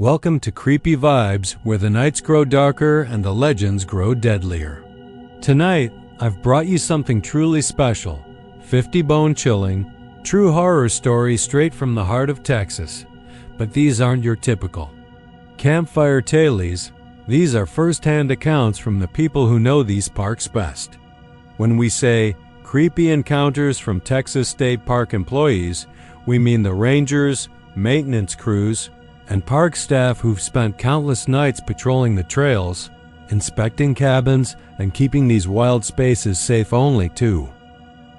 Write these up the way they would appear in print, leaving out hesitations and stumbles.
Welcome to Creepy Vibes, where the nights grow darker and the legends grow deadlier. Tonight, I've brought you something truly special, 50 bone-chilling, true horror stories straight from the heart of Texas. But these aren't your typical campfire tales. These are first-hand accounts from the people who know these parks best. When we say creepy encounters from Texas State Park employees, we mean the rangers, maintenance crews, and park staff who've spent countless nights patrolling the trails, inspecting cabins, and keeping these wild spaces safe only, too.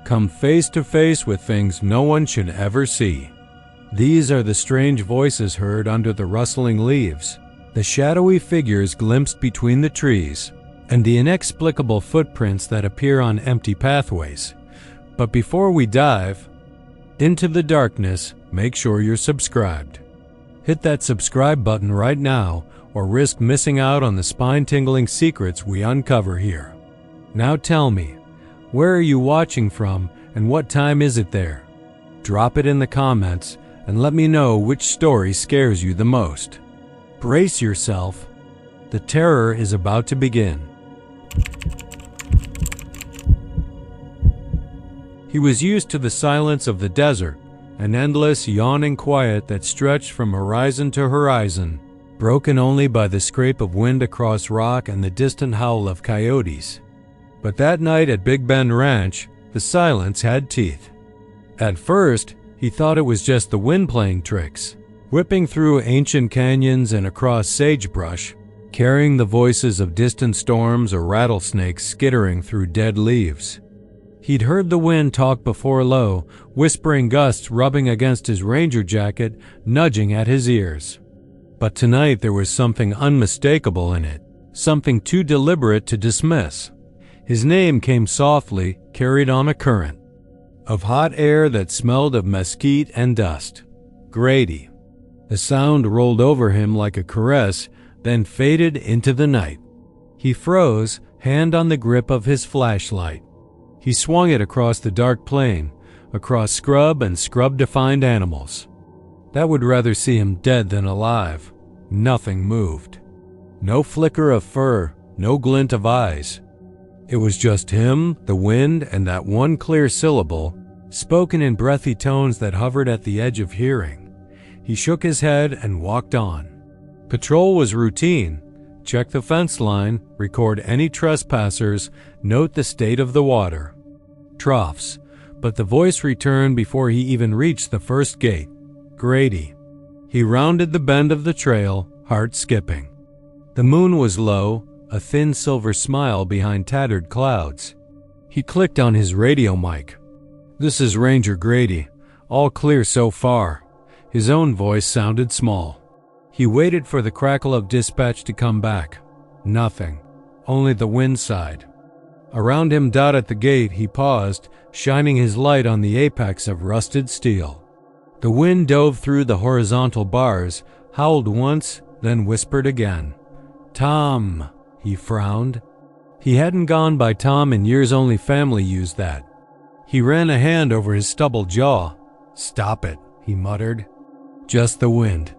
Come face to face with things no one should ever see. These are the strange voices heard under the rustling leaves, the shadowy figures glimpsed between the trees, and the inexplicable footprints that appear on empty pathways. But before we dive into the darkness, make sure you're subscribed. Hit that subscribe button right now, or risk missing out on the spine-tingling secrets we uncover here. Now tell me, where are you watching from and what time is it there? Drop it in the comments and let me know which story scares you the most. Brace yourself. The terror is about to begin. He was used to the silence of the desert, an endless, yawning quiet that stretched from horizon to horizon, broken only by the scrape of wind across rock and the distant howl of coyotes. But that night at Big Bend Ranch, the silence had teeth. At first, he thought it was just the wind playing tricks, whipping through ancient canyons and across sagebrush, carrying the voices of distant storms or rattlesnakes skittering through dead leaves. He'd heard the wind talk before low, whispering gusts rubbing against his ranger jacket, nudging at his ears. But tonight there was something unmistakable in it, something too deliberate to dismiss. His name came softly, carried on a current of hot air that smelled of mesquite and dust. Grady. The sound rolled over him like a caress, then faded into the night. He froze, hand on the grip of his flashlight. He swung it across the dark plain, across scrub and scrub-defined animals that would rather see him dead than alive. Nothing moved. No flicker of fur, no glint of eyes. It was just him, the wind, and that one clear syllable, spoken in breathy tones that hovered at the edge of hearing. He shook his head and walked on. Patrol was routine. Check the fence line, record any trespassers, note the state of the water. Troughs. But the voice returned before he even reached the first gate. Grady. He rounded the bend of the trail, heart skipping. The moon was low, a thin silver smile behind tattered clouds. He clicked on his radio mic. "This is Ranger Grady. All clear so far." His own voice sounded small. He waited for the crackle of dispatch to come back. Nothing. Only the wind sighed. Around him, at the gate, he paused, shining his light on the apex of rusted steel. The wind dove through the horizontal bars, howled once, then whispered again. "Tom," he frowned. He hadn't gone by Tom in years, only family used that. He ran a hand over his stubbled jaw. "Stop it," he muttered. "Just the wind.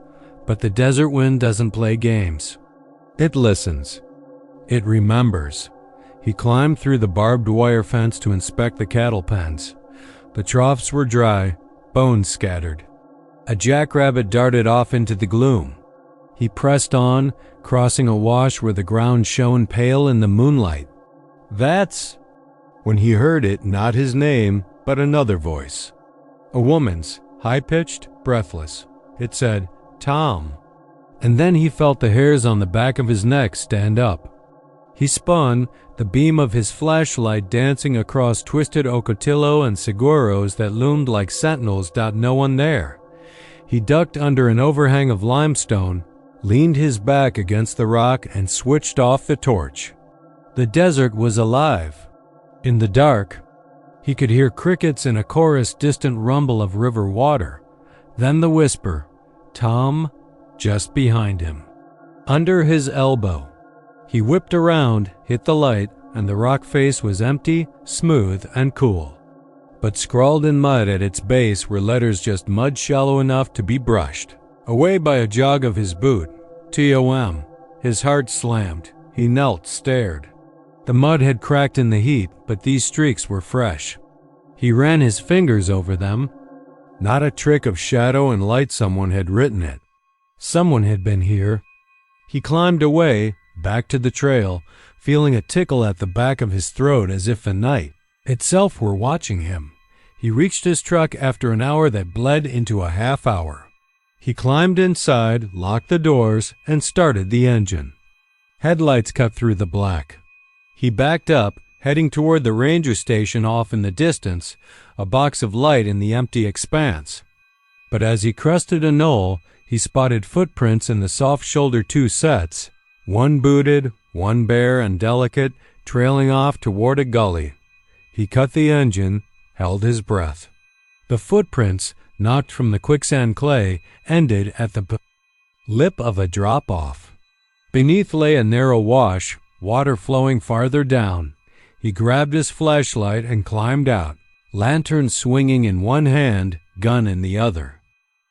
But the desert wind doesn't play games. It listens. It remembers." He climbed through the barbed wire fence to inspect the cattle pens. The troughs were dry, bones scattered. A jackrabbit darted off into the gloom. He pressed on, crossing a wash where the ground shone pale in the moonlight. "That's—" When he heard it, not his name, but another voice. A woman's, high-pitched, breathless. It said, "Tom." And then he felt the hairs on the back of his neck stand up. He spun, the beam of his flashlight dancing across twisted ocotillo and seguros that loomed like sentinels. No one there. He ducked under an overhang of limestone, leaned his back against the rock, and switched off the torch. The desert was alive. In the dark, he could hear crickets and a chorus distant rumble of river water. Then the whisper, "Tom," just behind him. Under his elbow. He whipped around, hit the light, and the rock face was empty, smooth, and cool. But scrawled in mud at its base were letters just mud shallow enough to be brushed. Away by a jog of his boot, Tom. His heart slammed. He knelt, stared. The mud had cracked in the heat, but these streaks were fresh. He ran his fingers over them. Not a trick of shadow and light. Someone had written it. Someone had been here. He climbed away, back to the trail, feeling a tickle at the back of his throat as if the night itself were watching him. He reached his truck after an hour that bled into a half hour. He climbed inside, locked the doors, and started the engine. Headlights cut through the black. He backed up, heading toward the ranger station off in the distance, a box of light in the empty expanse. But as he crested a knoll, he spotted footprints in the soft-shoulder two sets, one booted, one bare and delicate, trailing off toward a gully. He cut the engine, held his breath. The footprints, knocked from the quicksand clay, ended at the lip of a drop-off. Beneath lay a narrow wash, water flowing farther down. He grabbed his flashlight and climbed out, lantern swinging in one hand, gun in the other.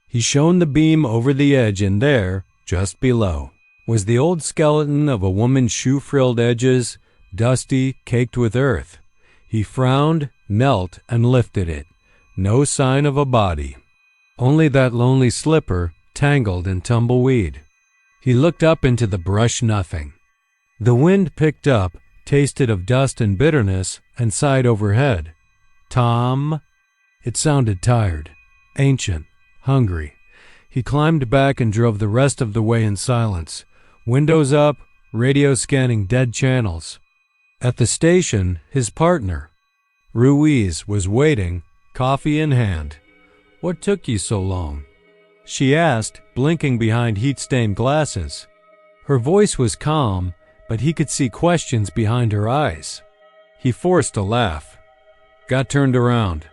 He shone the beam over the edge, and there, just below, was the old skeleton of a woman's shoe-frilled edges, dusty, caked with earth. He frowned, knelt, and lifted it. No sign of a body. Only that lonely slipper, tangled in tumbleweed. He looked up into the brush nothing. The wind picked up, tasted of dust and bitterness, and sighed overhead. Tom? It sounded tired, ancient, hungry. He climbed back and drove the rest of the way in silence. Windows up, radio scanning dead channels. At the station, his partner, Ruiz, was waiting, coffee in hand. "What took you so long?" she asked, blinking behind heat-stained glasses. Her voice was calm, but he could see questions behind her eyes. He forced a laugh. Got turned around.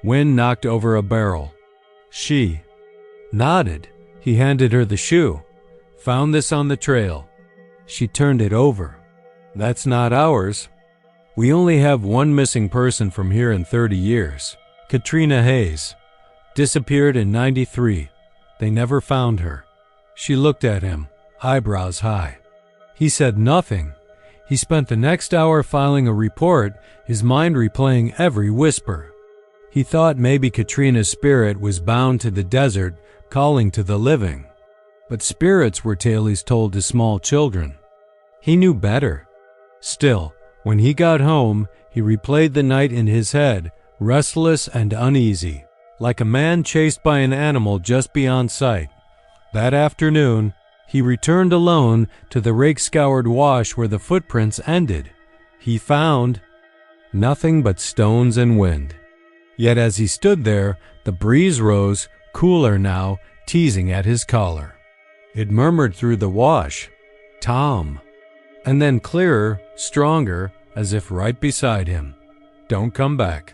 Wind knocked over a barrel. She nodded. He handed her the shoe. "Found this on the trail." She turned it over. "That's not ours. We only have one missing person from here in 30 years. Katrina Hayes. Disappeared in 93. They never found her." She looked at him, eyebrows high. He said nothing. He spent the next hour filing a report, his mind replaying every whisper. He thought maybe Katrina's spirit was bound to the desert, calling to the living. But spirits were tales told to small children. He knew better. Still, when he got home, he replayed the night in his head, restless and uneasy, like a man chased by an animal just beyond sight. That afternoon, he returned alone to the rake-scoured wash where the footprints ended. He found nothing but stones and wind. Yet as he stood there, the breeze rose, cooler now, teasing at his collar. It murmured through the wash, "Tom," and then clearer, stronger, as if right beside him, "Don't come back."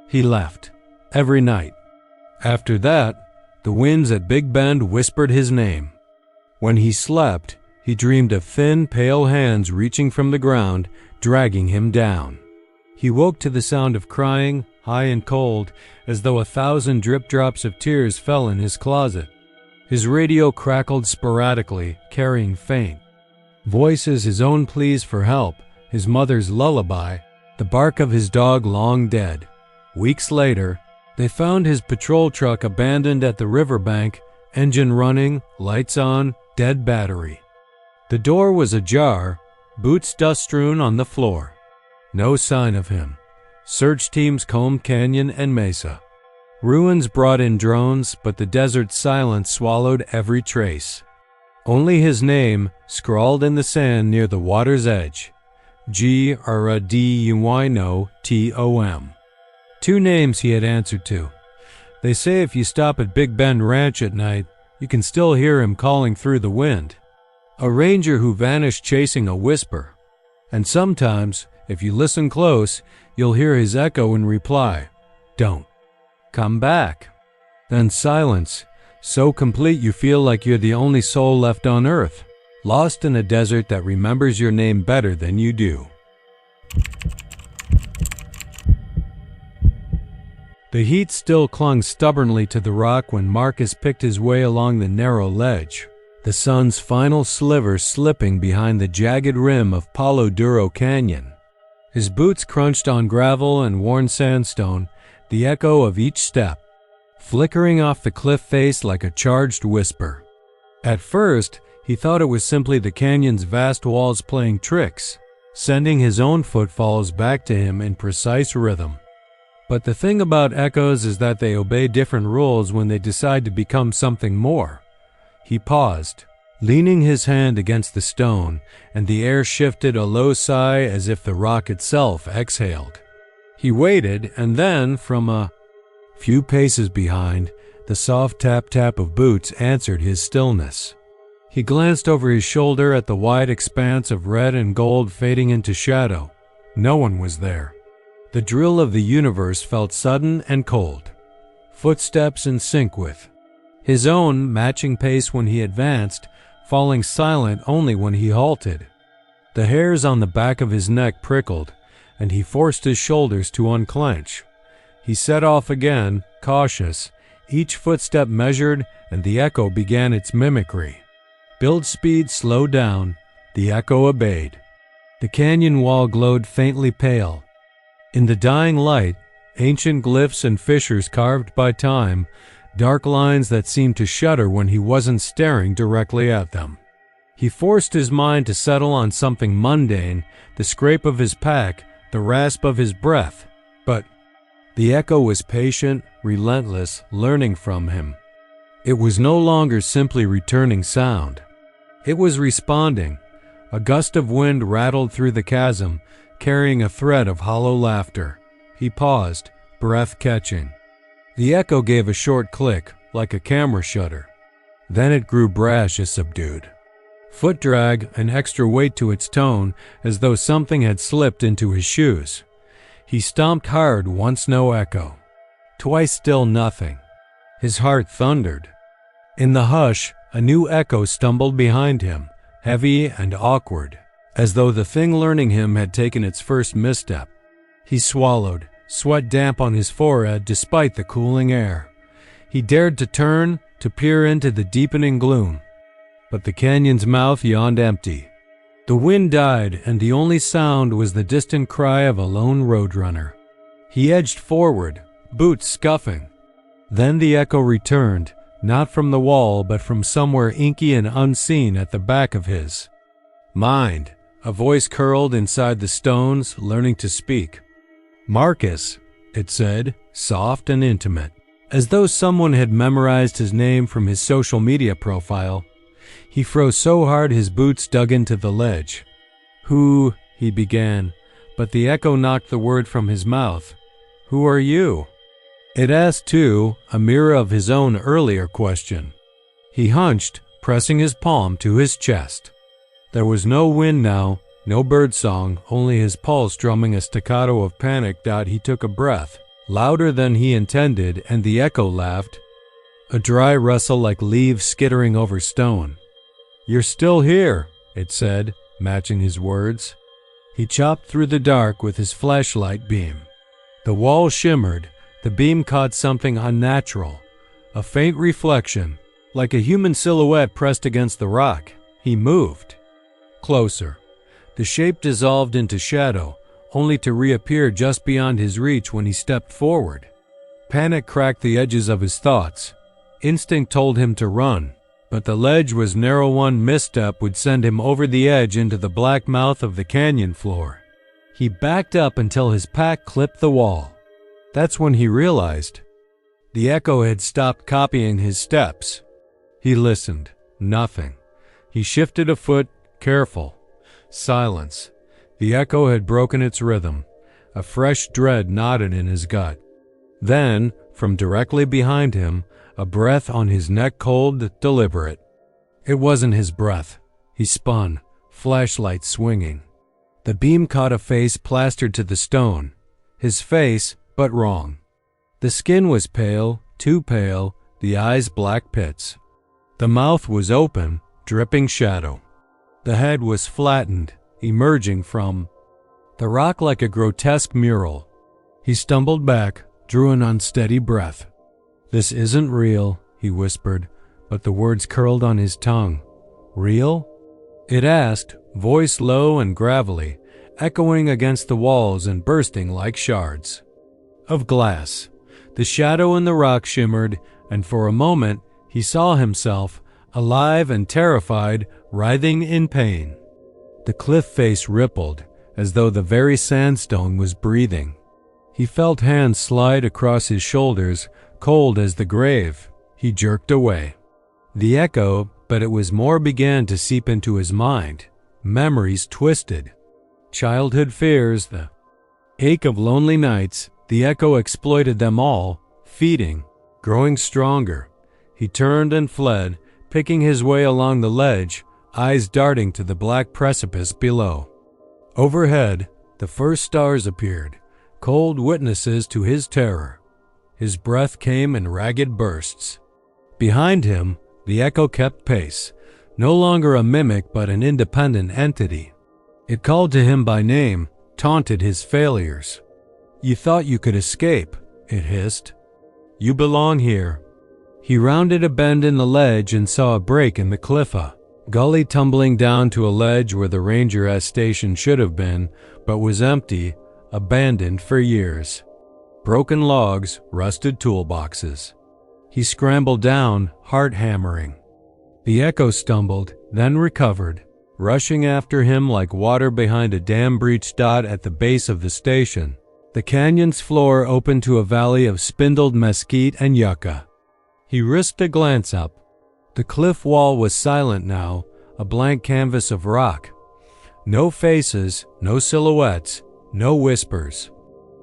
He left, every night. After that, the winds at Big Bend whispered his name. When he slept, he dreamed of thin, pale hands reaching from the ground, dragging him down. He woke to the sound of crying, high and cold, as though 1,000 drip drops of tears fell in his closet. His radio crackled sporadically, carrying faint voices, his own pleas for help, his mother's lullaby, the bark of his dog long dead. Weeks later, they found his patrol truck abandoned at the riverbank, engine running, lights on, dead battery. The door was ajar, boots dust-strewn on the floor. No sign of him. Search teams combed canyon and mesa. Ruins brought in drones, but the desert's silence swallowed every trace. Only his name, scrawled in the sand near the water's edge. Gradyno-Tom. 2 names he had answered to. They say if you stop at Big Bend Ranch at night, you can still hear him calling through the wind. A ranger who vanished chasing a whisper. And sometimes, if you listen close, you'll hear his echo in reply, "Don't come back." Then silence, so complete you feel like you're the only soul left on earth, lost in a desert that remembers your name better than you do. The heat still clung stubbornly to the rock when Marcus picked his way along the narrow ledge, the sun's final sliver slipping behind the jagged rim of Palo Duro Canyon. His boots crunched on gravel and worn sandstone, the echo of each step, flickering off the cliff face like a charged whisper. At first, he thought it was simply the canyon's vast walls playing tricks, sending his own footfalls back to him in precise rhythm. But the thing about echoes is that they obey different rules when they decide to become something more. He paused, leaning his hand against the stone, and the air shifted a low sigh as if the rock itself exhaled. He waited, and then, from a few paces behind, the soft tap-tap of boots answered his stillness. He glanced over his shoulder at the wide expanse of red and gold fading into shadow. No one was there. The drill of the universe felt sudden and cold, footsteps in sync with his own, matching pace when he advanced, falling silent only when he halted. The hairs on the back of his neck prickled, and he forced his shoulders to unclench. He set off again, cautious, each footstep measured, and the echo began its mimicry. Build speed slowed down, the echo obeyed. The canyon wall glowed faintly pale. In the dying light, ancient glyphs and fissures carved by time, dark lines that seemed to shudder when he wasn't staring directly at them. He forced his mind to settle on something mundane, the scrape of his pack, the rasp of his breath, but the echo was patient, relentless, learning from him. It was no longer simply returning sound. It was responding. A gust of wind rattled through the chasm, carrying a thread of hollow laughter. He paused, breath catching. The echo gave a short click, like a camera shutter. Then it grew brash as subdued. Foot drag, an extra weight to its tone, as though something had slipped into his shoes. He stomped hard once no echo. Twice still nothing. His heart thundered. In the hush, a new echo stumbled behind him, heavy and awkward, as though the thing learning him had taken its first misstep. He swallowed, sweat damp on his forehead despite the cooling air. He dared to turn, to peer into the deepening gloom. But the canyon's mouth yawned empty. The wind died, and the only sound was the distant cry of a lone roadrunner. He edged forward, boots scuffing. Then the echo returned, not from the wall but from somewhere inky and unseen at the back of his mind. A voice curled inside the stones, learning to speak. "Marcus," it said, soft and intimate, as though someone had memorized his name from his social media profile. He froze so hard his boots dug into the ledge. "Who," he began, but the echo knocked the word from his mouth. "Who are you?" It asked, too, a mirror of his own earlier question. He hunched, pressing his palm to his chest. There was no wind now, no birdsong, only his pulse drumming a staccato of panic. He took a breath, louder than he intended, and the echo laughed, a dry rustle like leaves skittering over stone. "You're still here," it said, matching his words. He chopped through the dark with his flashlight beam. The wall shimmered. The beam caught something unnatural, a faint reflection, like a human silhouette pressed against the rock. He moved. Closer. The shape dissolved into shadow, only to reappear just beyond his reach when he stepped forward. Panic cracked the edges of his thoughts. Instinct told him to run, but the ledge was narrow. One misstep would send him over the edge into the black mouth of the canyon floor. He backed up until his pack clipped the wall. That's when he realized the echo had stopped copying his steps. He listened. Nothing. He shifted a foot, careful. Silence. The echo had broken its rhythm. A fresh dread knotted in his gut. Then, from directly behind him, a breath on his neck, cold, deliberate. It wasn't his breath. He spun, flashlight swinging. The beam caught a face plastered to the stone. His face, but wrong. The skin was pale, too pale, the eyes black pits. The mouth was open, dripping shadow. The head was flattened, emerging from the rock like a grotesque mural. He stumbled back, drew an unsteady breath. "This isn't real," he whispered, but the words curled on his tongue. "Real?" it asked, voice low and gravelly, echoing against the walls and bursting like shards of glass. The shadow in the rock shimmered, and for a moment he saw himself, alive and terrified, writhing in pain. The cliff face rippled, as though the very sandstone was breathing. He felt hands slide across his shoulders, cold as the grave. He jerked away. The echo, but it was more, began to seep into his mind. Memories twisted. Childhood fears, the ache of lonely nights. The echo exploited them all, feeding, growing stronger. He turned and fled, picking his way along the ledge, eyes darting to the black precipice below. Overhead, the first stars appeared, cold witnesses to his terror. His breath came in ragged bursts. Behind him, the echo kept pace, no longer a mimic but an independent entity. It called to him by name, taunted his failures. "You thought you could escape," it hissed. "You belong here." He rounded a bend in the ledge and saw a break in the cliff, a gully tumbling down to a ledge where the ranger station should have been, but was empty, abandoned for years. Broken logs, rusted toolboxes. He scrambled down, heart hammering. The echo stumbled, then recovered, rushing after him like water behind a dam-breached dot at the base of the station. The canyon's floor opened to a valley of spindled mesquite and yucca. He risked a glance up. The cliff wall was silent now, a blank canvas of rock. No faces, no silhouettes, no whispers.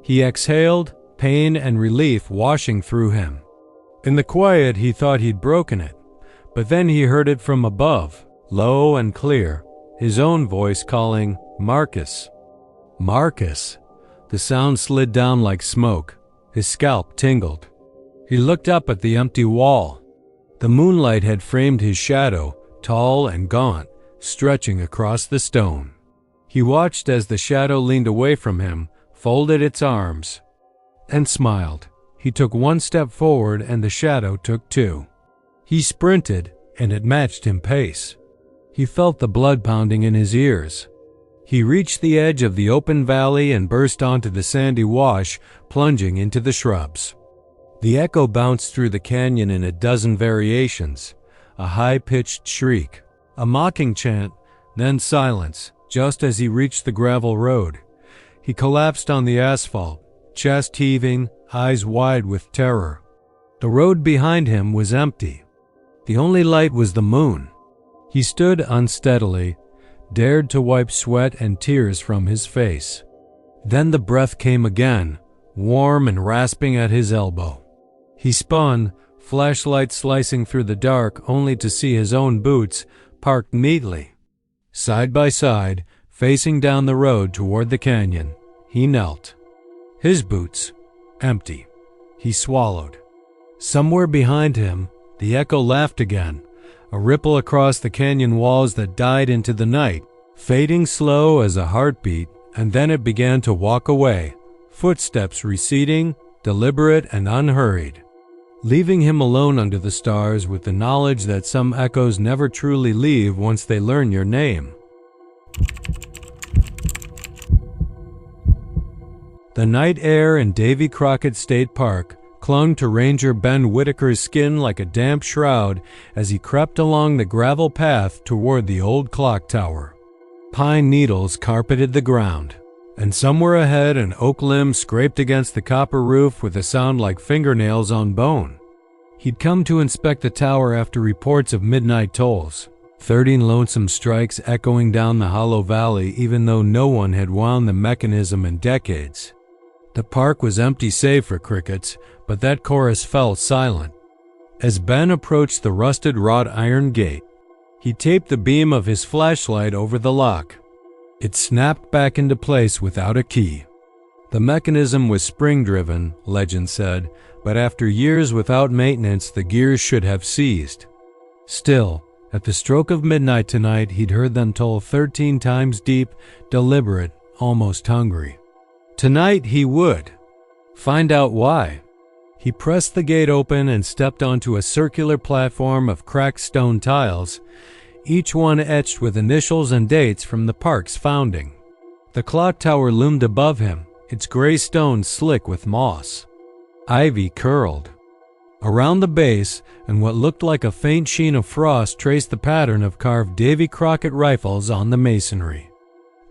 He exhaled, pain and relief washing through him. In the quiet, he thought he'd broken it, but then he heard it from above, low and clear, his own voice calling, "Marcus." Marcus. The sound slid down like smoke. His scalp tingled. He looked up at the empty wall. The moonlight had framed his shadow, tall and gaunt, stretching across the stone. He watched as the shadow leaned away from him, folded its arms, and smiled. He took one step forward and the shadow took two. He sprinted, and it matched him pace. He felt the blood pounding in his ears. He reached the edge of the open valley and burst onto the sandy wash, plunging into the shrubs. The echo bounced through the canyon in a dozen variations, a high-pitched shriek, a mocking chant, then silence, just as he reached the gravel road. He collapsed on the asphalt, chest heaving, eyes wide with terror. The road behind him was empty. The only light was the moon. He stood unsteadily, dared to wipe sweat and tears from his face. Then the breath came again, warm and rasping at his elbow. He spun, flashlight slicing through the dark, only to see his own boots parked neatly, side by side, facing down the road toward the canyon. He knelt. His boots, empty. He swallowed. Somewhere behind him, the echo laughed again, a ripple across the canyon walls that died into the night, fading slow as a heartbeat, and then it began to walk away, footsteps receding, deliberate and unhurried, leaving him alone under the stars with the knowledge that some echoes never truly leave once they learn your name. The night air in Davy Crockett State Park clung to Ranger Ben Whitaker's skin like a damp shroud as he crept along the gravel path toward the old clock tower. Pine needles carpeted the ground, and somewhere ahead an oak limb scraped against the copper roof with a sound like fingernails on bone. He'd come to inspect the tower after reports of midnight tolls, 13 lonesome strikes echoing down the hollow valley even though no one had wound the mechanism in decades. The park was empty save for crickets, but that chorus fell silent. As Ben approached the rusted wrought iron gate, he taped the beam of his flashlight over the lock. It snapped back into place without a key. The mechanism was spring-driven, legend said, but after years without maintenance the gears should have seized. Still, at the stroke of midnight tonight he'd heard them toll 13 times deep, deliberate, almost hungry. Tonight he would. Find out why. He pressed the gate open and stepped onto a circular platform of cracked stone tiles, each one etched with initials and dates from the park's founding. The clock tower loomed above him, its gray stone slick with moss. Ivy curled. Around the base, and what looked like a faint sheen of frost traced the pattern of carved Davy Crockett rifles on the masonry.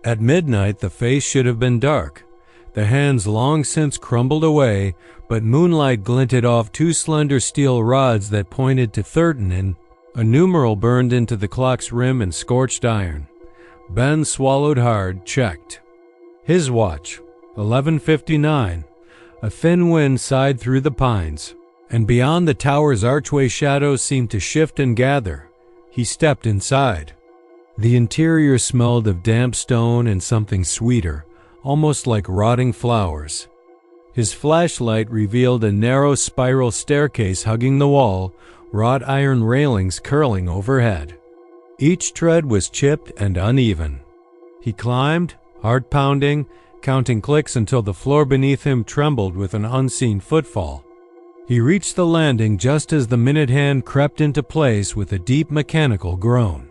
At midnight, the face should have been dark, the hands long since crumbled away, but moonlight glinted off two slender steel rods that pointed to 13. A numeral burned into the clock's rim in scorched iron. Ben swallowed hard, checked. His watch, 11:59. A thin wind sighed through the pines, and beyond the tower's archway shadows seemed to shift and gather. He stepped inside. The interior smelled of damp stone and something sweeter, almost like rotting flowers. His flashlight revealed a narrow spiral staircase hugging the wall, wrought iron railings curling overhead. Each tread was chipped and uneven. He climbed, heart pounding, counting clicks until the floor beneath him trembled with an unseen footfall. He reached the landing just as the minute hand crept into place with a deep mechanical groan.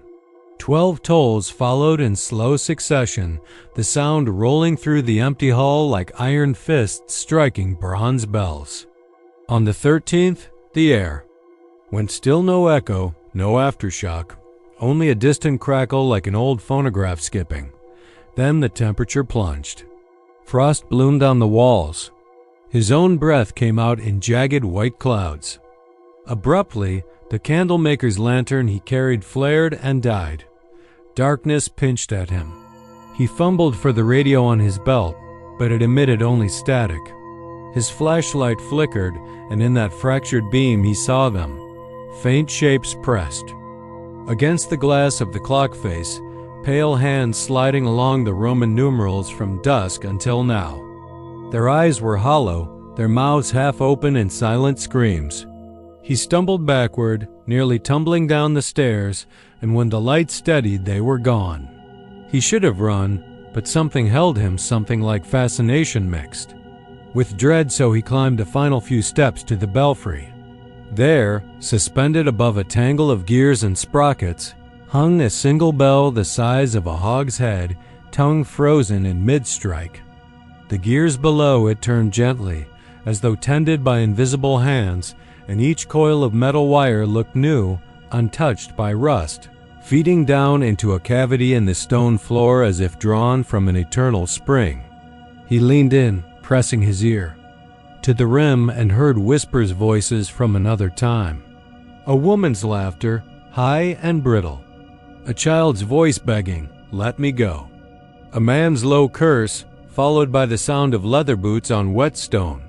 12 tolls followed in slow succession, the sound rolling through the empty hall like iron fists striking bronze bells. On the 13th, the air went still. No echo, no aftershock, only a distant crackle like an old phonograph skipping. Then the temperature plunged. Frost bloomed on the walls. His own breath came out in jagged white clouds. Abruptly, the candlemaker's lantern he carried flared and died. Darkness pinched at him. He fumbled for the radio on his belt, but it emitted only static. His flashlight flickered, and in that fractured beam he saw them, faint shapes pressed. Against the glass of the clock face, pale hands sliding along the Roman numerals from dusk until now. Their eyes were hollow, their mouths half open in silent screams. He stumbled backward, nearly tumbling down the stairs, and when the light steadied, they were gone. He should have run, but something held him, something like fascination mixed with dread, so he climbed the final few steps to the belfry. There, suspended above a tangle of gears and sprockets, hung a single bell the size of a hog's head, tongue frozen in mid-strike. The gears below it turned gently, as though tended by invisible hands, and each coil of metal wire looked new, untouched by rust, feeding down into a cavity in the stone floor as if drawn from an eternal spring. He leaned in, pressing his ear to the rim, and heard whispers, voices from another time. A woman's laughter, high and brittle. A child's voice begging, "Let me go." A man's low curse, followed by the sound of leather boots on wet stone.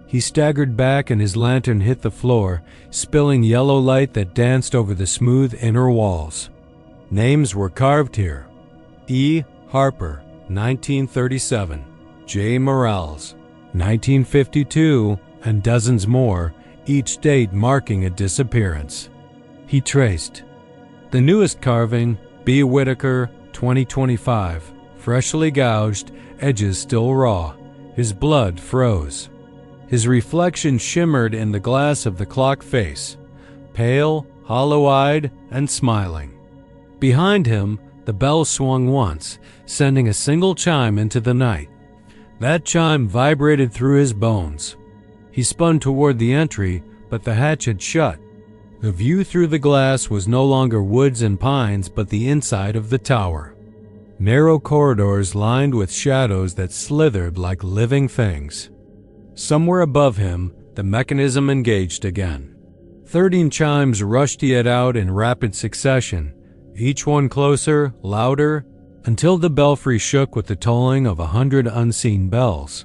He staggered back and his lantern hit the floor, spilling yellow light that danced over the smooth inner walls. Names were carved here. E. Harper, 1937. J. Morales, 1952, and dozens more, each date marking a disappearance. He traced. The newest carving, B. Whitaker, 2025, freshly gouged, edges still raw. His blood froze. His reflection shimmered in the glass of the clock face, pale, hollow-eyed, and smiling. Behind him, the bell swung once, sending a single chime into the night. That chime vibrated through his bones. He spun toward the entry, but the hatch had shut. The view through the glass was no longer woods and pines, but the inside of the tower. Narrow corridors lined with shadows that slithered like living things. Somewhere above him, the mechanism engaged again. 13 chimes rushed yet out in rapid succession, each one closer, louder, until the belfry shook with the tolling of 100 unseen bells.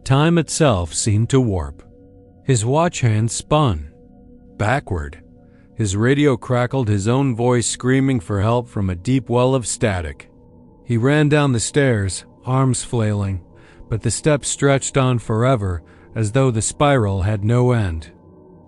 Time itself seemed to warp. His watch hand spun. Backward. His radio crackled, his own voice screaming for help from a deep well of static. He ran down the stairs, arms flailing, but the steps stretched on forever, as though the spiral had no end.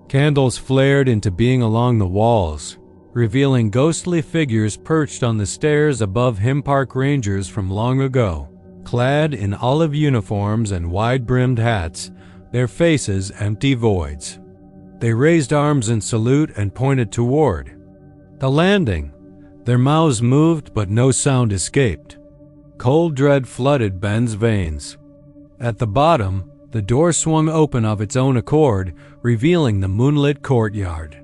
Candles flared into being along the walls, revealing ghostly figures perched on the stairs above him, park rangers from long ago, clad in olive uniforms and wide-brimmed hats, their faces empty voids. They raised arms in salute and pointed toward the landing. Their mouths moved, but no sound escaped. Cold dread flooded Ben's veins. At the bottom, the door swung open of its own accord, revealing the moonlit courtyard.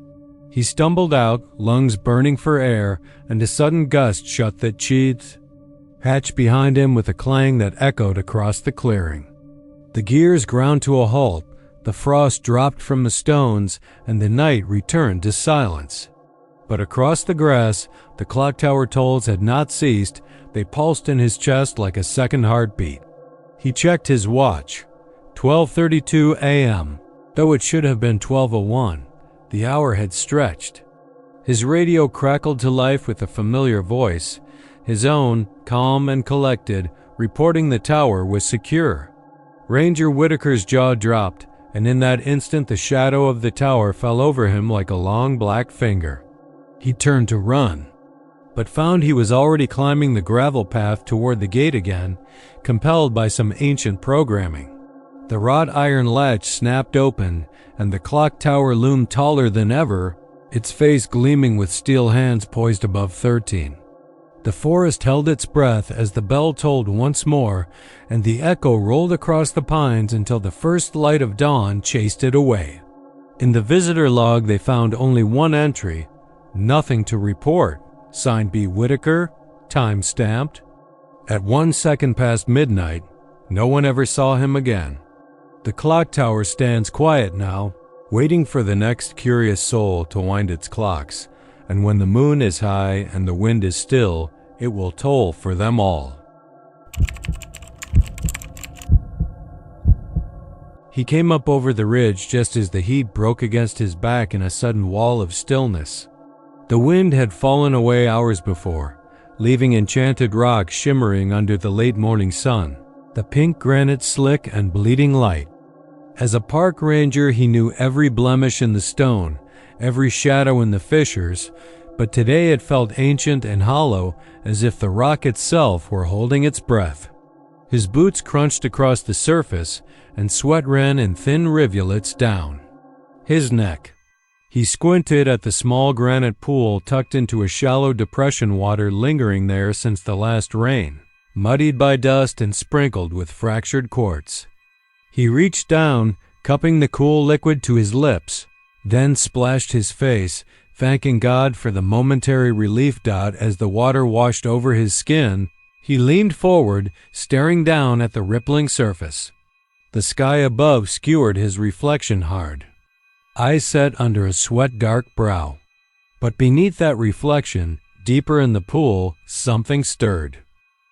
He stumbled out, lungs burning for air, and a sudden gust shut the sheaths hatch behind him with a clang that echoed across the clearing. The gears ground to a halt, the frost dropped from the stones, and the night returned to silence. But across the grass, the clock tower tolls had not ceased. They pulsed in his chest like a second heartbeat. He checked his watch. 12:32 a.m. Though it should have been 12:01, the hour had stretched. His radio crackled to life with a familiar voice, his own, calm and collected, reporting the tower was secure. Ranger Whitaker's jaw dropped, and in that instant the shadow of the tower fell over him like a long black finger. He turned to run, but found he was already climbing the gravel path toward the gate again, compelled by some ancient programming. The wrought iron latch snapped open, and the clock tower loomed taller than ever, its face gleaming with steel hands poised above 13. The forest held its breath as the bell tolled once more, and the echo rolled across the pines until the first light of dawn chased it away. In the visitor log they found only one entry, "Nothing to report," signed B. Whitaker, time stamped. At 1 second past midnight, no one ever saw him again. The clock tower stands quiet now, waiting for the next curious soul to wind its clocks, and when the moon is high and the wind is still, it will toll for them all. He came up over the ridge just as the heat broke against his back in a sudden wall of stillness. The wind had fallen away hours before, leaving enchanted rock shimmering under the late morning sun, the pink granite slick and bleeding light. As a park ranger, he knew every blemish in the stone, every shadow in the fissures, but today it felt ancient and hollow, as if the rock itself were holding its breath. His boots crunched across the surface, and sweat ran in thin rivulets down his neck. He squinted at the small granite pool tucked into a shallow depression, water lingering there since the last rain, muddied by dust and sprinkled with fractured quartz. He reached down, cupping the cool liquid to his lips, then splashed his face, thanking God for the momentary relief. As the water washed over his skin, he leaned forward, staring down at the rippling surface. The sky above skewered his reflection hard. Eyes set under a sweat-dark brow. But beneath that reflection, deeper in the pool, something stirred.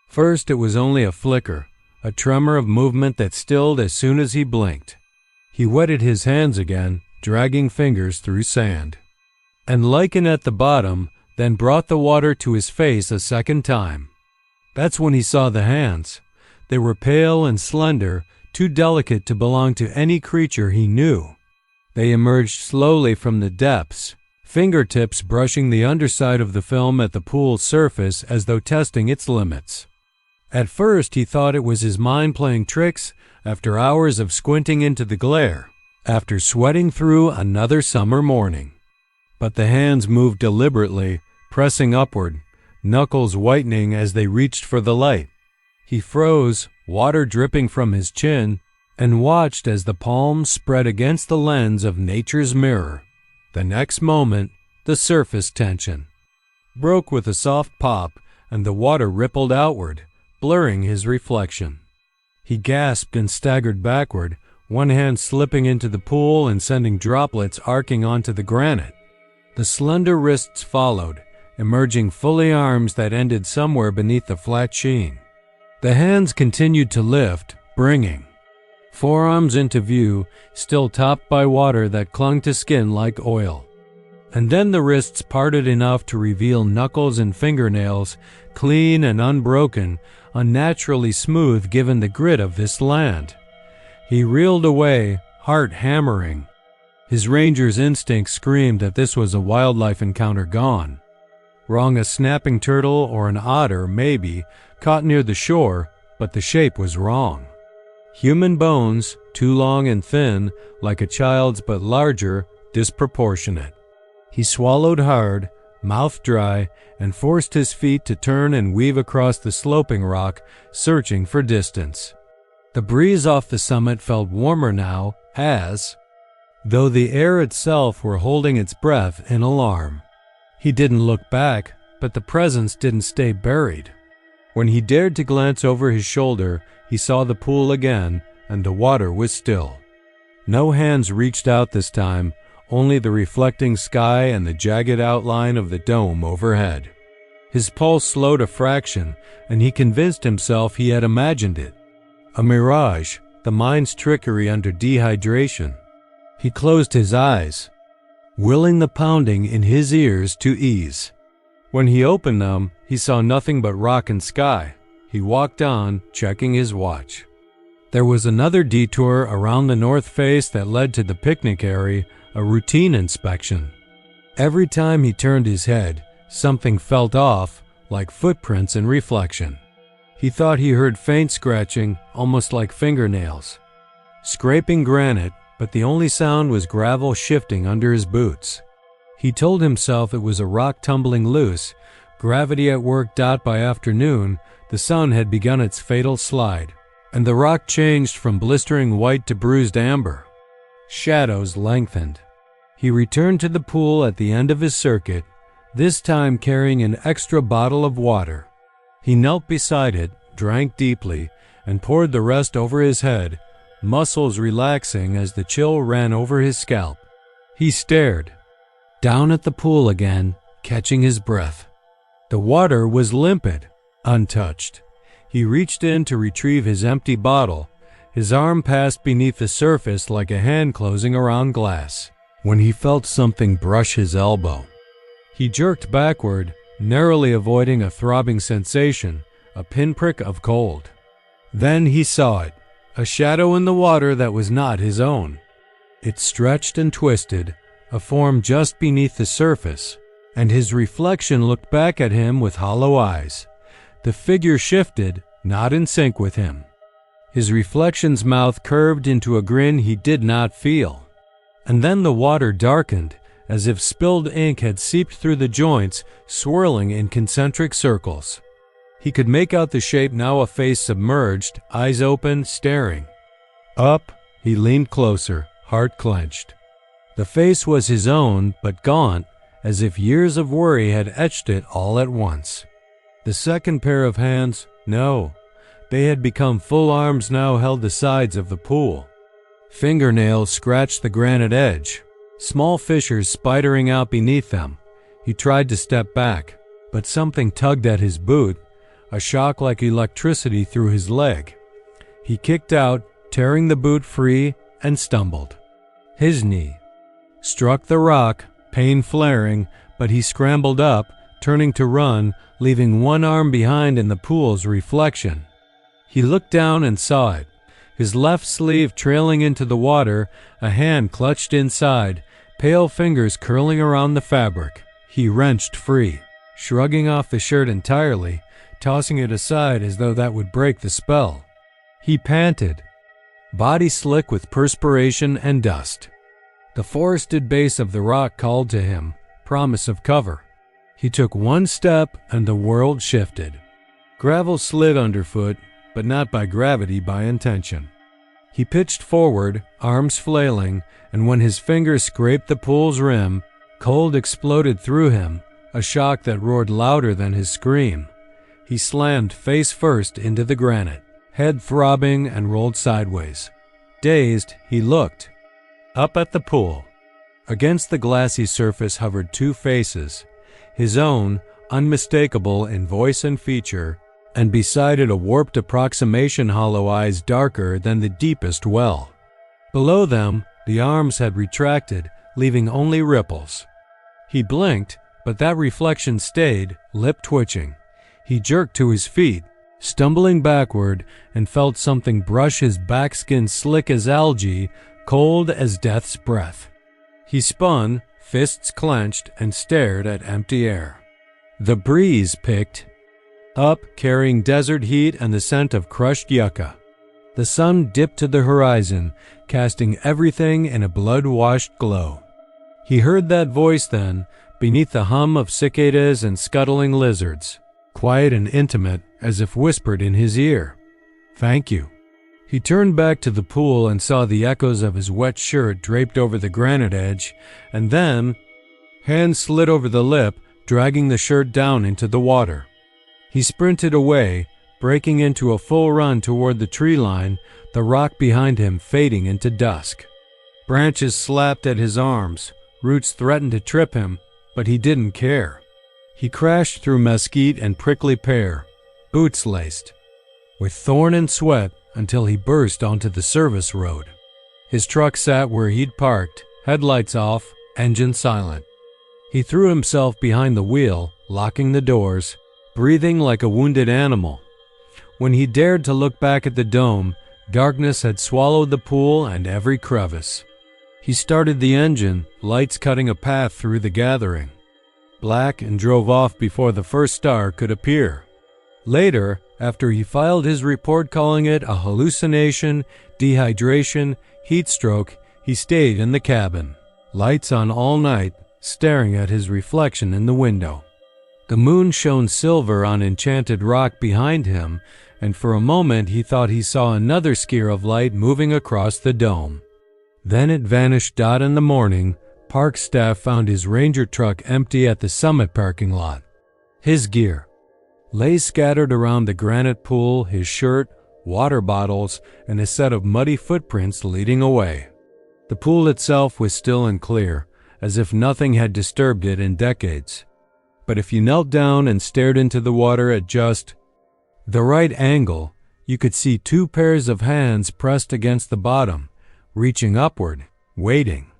First, it was only a flicker, a tremor of movement that stilled as soon as he blinked. He wetted his hands again, dragging fingers through sand. And lichen at the bottom, then brought the water to his face a second time. That's when he saw the hands. They were pale and slender, too delicate to belong to any creature he knew. They emerged slowly from the depths, fingertips brushing the underside of the film at the pool's surface as though testing its limits. At first he thought it was his mind playing tricks after hours of squinting into the glare, after sweating through another summer morning. But the hands moved deliberately, pressing upward, knuckles whitening as they reached for the light. He froze, water dripping from his chin, and watched as the palms spread against the lens of nature's mirror. The next moment, the surface tension broke with a soft pop, and the water rippled outward, blurring his reflection. He gasped and staggered backward, one hand slipping into the pool and sending droplets arcing onto the granite. The slender wrists followed, emerging fully arms that ended somewhere beneath the flat sheen. The hands continued to lift, bringing forearms into view, still topped by water that clung to skin like oil. And then the wrists parted enough to reveal knuckles and fingernails, clean and unbroken, unnaturally smooth given the grit of this land. He reeled away, heart hammering. His ranger's instinct screamed that this was a wildlife encounter gone. Wrong a snapping turtle or an otter, maybe, caught near the shore, but the shape was wrong. Human bones, too long and thin, like a child's but larger, disproportionate. He swallowed hard, mouth dry, and forced his feet to turn and weave across the sloping rock, searching for distance. The breeze off the summit felt warmer now, as though the air itself were holding its breath in alarm. He didn't look back, but the presence didn't stay buried. When he dared to glance over his shoulder, he saw the pool again, and the water was still. No hands reached out this time, only the reflecting sky and the jagged outline of the dome overhead. His pulse slowed a fraction, and he convinced himself he had imagined it. A mirage, the mind's trickery under dehydration. He closed his eyes, willing the pounding in his ears to ease. When he opened them, he saw nothing but rock and sky. He walked on, checking his watch. There was another detour around the north face that led to the picnic area, a routine inspection. Every time he turned his head, something felt off, like footprints in reflection. He thought he heard faint scratching, almost like fingernails, scraping granite, but the only sound was gravel shifting under his boots. He told himself it was a rock tumbling loose, gravity at work. By afternoon, the sun had begun its fatal slide, and the rock changed from blistering white to bruised amber. Shadows lengthened. He returned to the pool at the end of his circuit, this time carrying an extra bottle of water. He knelt beside it, drank deeply, and poured the rest over his head, muscles relaxing as the chill ran over his scalp. He stared down at the pool again, catching his breath. The water was limpid, untouched. He reached in to retrieve his empty bottle. His arm passed beneath the surface like a hand closing around glass, when he felt something brush his elbow. He jerked backward, narrowly avoiding a throbbing sensation, a pinprick of cold. Then he saw it, a shadow in the water that was not his own. It stretched and twisted, a form just beneath the surface, and his reflection looked back at him with hollow eyes. The figure shifted, not in sync with him. His reflection's mouth curved into a grin he did not feel. And then the water darkened, as if spilled ink had seeped through the joints, swirling in concentric circles. He could make out the shape now, a face submerged, eyes open, staring. Up, he leaned closer, heart clenched. The face was his own, but gaunt, as if years of worry had etched it all at once. The second pair of hands, no. They had become full arms now, held the sides of the pool. Fingernails scratched the granite edge, small fissures spidering out beneath them. He tried to step back, but something tugged at his boot, a shock like electricity through his leg. He kicked out, tearing the boot free, and stumbled. His knee struck the rock, pain flaring, but he scrambled up, turning to run, leaving one arm behind in the pool's reflection. He looked down and saw it, his left sleeve trailing into the water, a hand clutched inside, pale fingers curling around the fabric. He wrenched free, shrugging off the shirt entirely, tossing it aside as though that would break the spell. He panted, body slick with perspiration and dust. The forested base of the rock called to him, promise of cover. He took one step and the world shifted. Gravel slid underfoot, but not by gravity, by intention. He pitched forward, arms flailing, and when his fingers scraped the pool's rim, cold exploded through him, a shock that roared louder than his scream. He slammed face first into the granite, head throbbing, and rolled sideways. Dazed, he looked up at the pool. Against the glassy surface hovered two faces, his own, unmistakable in voice and feature, and beside it a warped approximation, hollow eyes darker than the deepest well. Below them, the arms had retracted, leaving only ripples. He blinked, but that reflection stayed, lip twitching. He jerked to his feet, stumbling backward, and felt something brush his backskin slick as algae, cold as death's breath. He spun, fists clenched, and stared at empty air. The breeze picked up, carrying desert heat and the scent of crushed yucca. The sun dipped to the horizon, casting everything in a blood-washed glow. He heard that voice then, beneath the hum of cicadas and scuttling lizards, quiet and intimate, as if whispered in his ear. "Thank you." He turned back to the pool and saw the echoes of his wet shirt draped over the granite edge, and then, hands slid over the lip, dragging the shirt down into the water. He sprinted away, breaking into a full run toward the tree line, the rock behind him fading into dusk. Branches slapped at his arms, roots threatened to trip him, but he didn't care. He crashed through mesquite and prickly pear, boots laced with thorn and sweat, until he burst onto the service road. His truck sat where he'd parked, headlights off, engine silent. He threw himself behind the wheel, locking the doors, breathing like a wounded animal. When he dared to look back at the dome, darkness had swallowed the pool and every crevice. He started the engine, lights cutting a path through the gathering. Black, and drove off before the first star could appear. Later, after he filed his report calling it a hallucination, dehydration, heat stroke, he stayed in the cabin, lights on all night, staring at his reflection in the window. The moon shone silver on enchanted rock behind him, and for a moment he thought he saw another skeer of light moving across the dome. Then it vanished. In the morning, park staff found his ranger truck empty at the summit parking lot. His gear lay scattered around the granite pool, his shirt, water bottles, and a set of muddy footprints leading away. The pool itself was still and clear, as if nothing had disturbed it in decades. But if you knelt down and stared into the water at just the right angle, you could see two pairs of hands pressed against the bottom, reaching upward, waiting.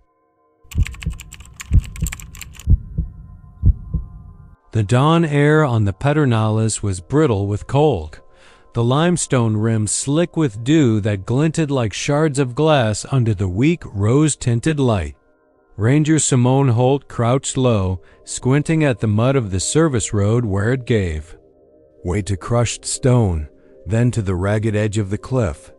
The dawn air on the Pedernales was brittle with cold, the limestone rim slick with dew that glinted like shards of glass under the weak rose-tinted light. Ranger Simone Holt crouched low, squinting at the mud of the service road where it gave way to crushed stone, then to the ragged edge of the cliff.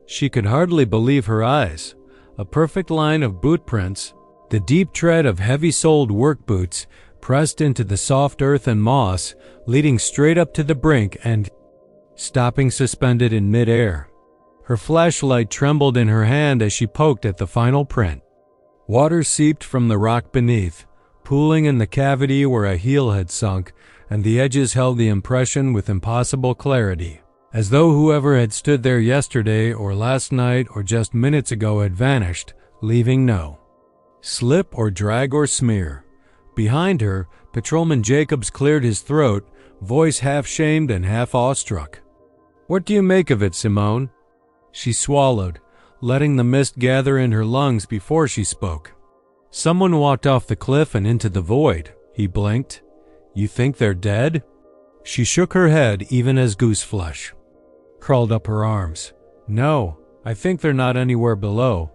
She could hardly believe her eyes. A perfect line of boot prints, the deep tread of heavy-soled work boots, pressed into the soft earth and moss, leading straight up to the brink and stopping suspended in mid-air. Her flashlight trembled in her hand as she poked at the final print. Water seeped from the rock beneath, pooling in the cavity where a heel had sunk, and the edges held the impression with impossible clarity, as though whoever had stood there yesterday or last night or just minutes ago had vanished, leaving no slip or drag or smear. Behind her, Patrolman Jacobs cleared his throat, voice half shamed and half awestruck. "What do you make of it, Simone?" She swallowed, letting the mist gather in her lungs before she spoke. "Someone walked off the cliff and into the void," he blinked. "You think they're dead?" She shook her head even as Gooseflesh crawled up her arms. "No, I think they're not anywhere below.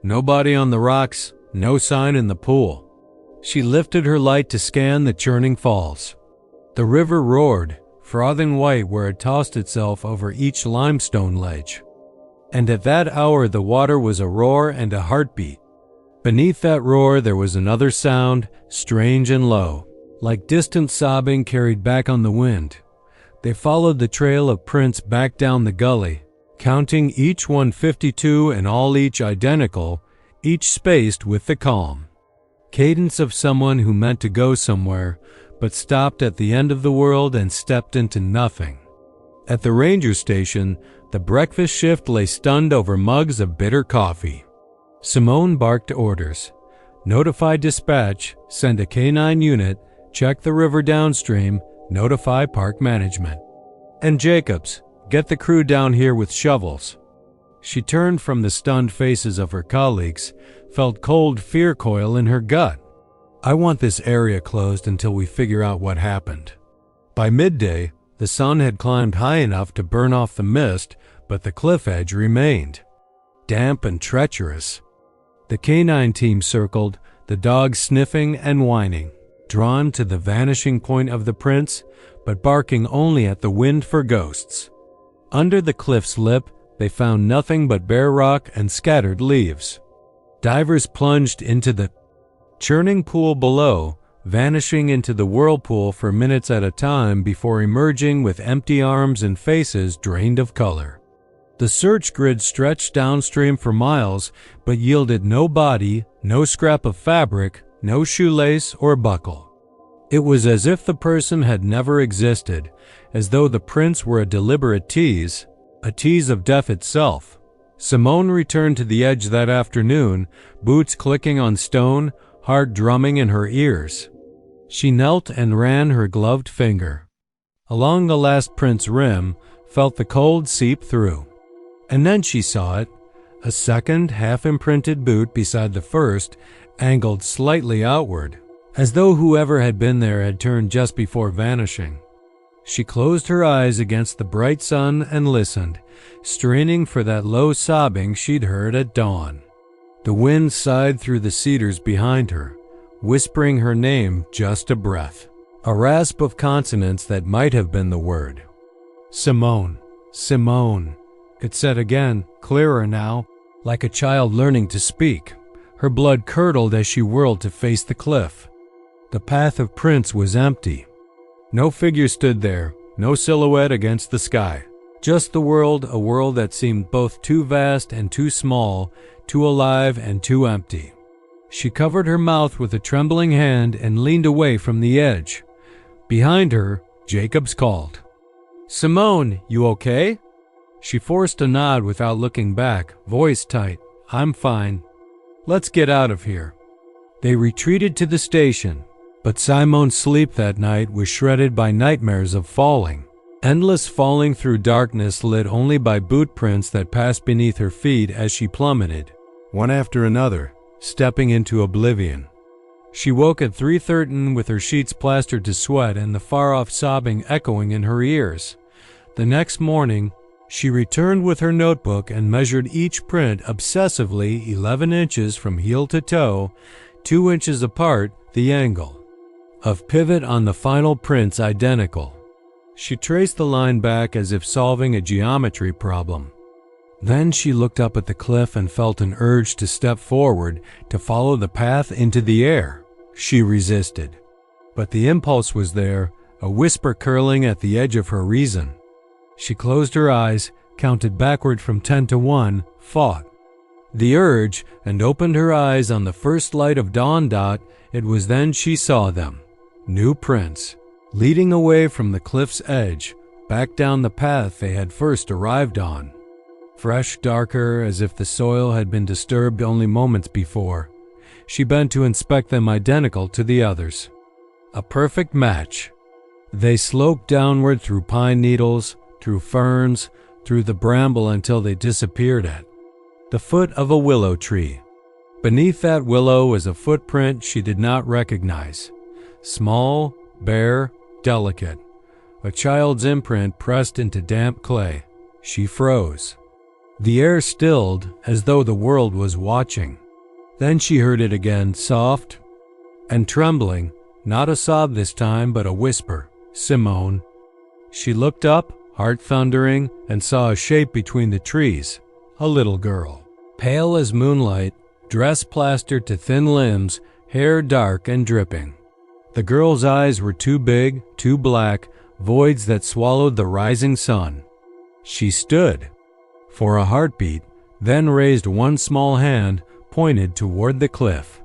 No body on the rocks, no sign in the pool." She lifted her light to scan the churning falls. The river roared, frothing white where it tossed itself over each limestone ledge. And at that hour the water was a roar and a heartbeat. Beneath that roar there was another sound, strange and low, like distant sobbing carried back on the wind. They followed the trail of prints back down the gully, counting each 152 and all each identical, each spaced with the calm cadence of someone who meant to go somewhere, but stopped at the end of the world and stepped into nothing. At the ranger station, the breakfast shift lay stunned over mugs of bitter coffee. Simone barked orders. Notify dispatch, send a K9 unit, check the river downstream, notify park management. And Jacobs, get the crew down here with shovels. She turned from the stunned faces of her colleagues, felt cold fear coil in her gut. I want this area closed until we figure out what happened. By midday, the sun had climbed high enough to burn off the mist, but the cliff edge remained damp and treacherous. The K9 team circled, the dogs sniffing and whining, drawn to the vanishing point of the prints, but barking only at the wind for ghosts. Under the cliff's lip, they found nothing but bare rock and scattered leaves. Divers plunged into the churning pool below, vanishing into the whirlpool for minutes at a time before emerging with empty arms and faces drained of color. The search grid stretched downstream for miles, but yielded no body, no scrap of fabric, no shoelace or buckle. It was as if the person had never existed, as though the prints were a deliberate tease, a tease of death itself. Simone returned to the edge that afternoon, boots clicking on stone, heart drumming in her ears. She knelt and ran her gloved finger along the last print's rim, felt the cold seep through. And then she saw it, a second half-imprinted boot beside the first, angled slightly outward, as though whoever had been there had turned just before vanishing. She closed her eyes against the bright sun and listened, straining for that low sobbing she'd heard at dawn. The wind sighed through the cedars behind her, whispering her name just a breath, a rasp of consonants that might have been the word. Simone, Simone. It said again, clearer now, like a child learning to speak. Her blood curdled as she whirled to face the cliff. The path of prints was empty. No figure stood there, no silhouette against the sky. Just the world, a world that seemed both too vast and too small, too alive and too empty. She covered her mouth with a trembling hand and leaned away from the edge. Behind her, Jacobs called. "Simone, you okay?" She forced a nod without looking back, voice tight. "I'm fine. Let's get out of here." They retreated to the station, but Simone's sleep that night was shredded by nightmares of falling. Endless falling through darkness lit only by boot prints that passed beneath her feet as she plummeted, one after another, stepping into oblivion. She woke at 3:13 with her sheets plastered to sweat and the far-off sobbing echoing in her ears. The next morning, she returned with her notebook and measured each print obsessively 11 inches from heel to toe, 2 inches apart, the angle of pivot on the final prints identical. She traced the line back as if solving a geometry problem. Then she looked up at the cliff and felt an urge to step forward, to follow the path into the air. She resisted. But the impulse was there, a whisper curling at the edge of her reason. She closed her eyes, counted backward from 10 to 1, fought the urge, and opened her eyes on the first light of dawn. It was then she saw them. New prints, leading away from the cliff's edge, back down the path they had first arrived on. Fresh, darker, as if the soil had been disturbed only moments before. She bent to inspect them, identical to the others. A perfect match. They sloped downward through pine needles, through ferns, through the bramble until they disappeared at the foot of a willow tree. Beneath that willow was a footprint she did not recognize. Small, bare, delicate. A child's imprint pressed into damp clay. She froze. The air stilled, as though the world was watching. Then she heard it again, soft and trembling, not a sob this time, but a whisper. "Simone." She looked up, heart thundering, and saw a shape between the trees. A little girl, pale as moonlight, dress plastered to thin limbs, hair dark and dripping. The girl's eyes were too big, too black, voids that swallowed the rising sun. She stood for a heartbeat, then raised one small hand, pointed toward the cliff.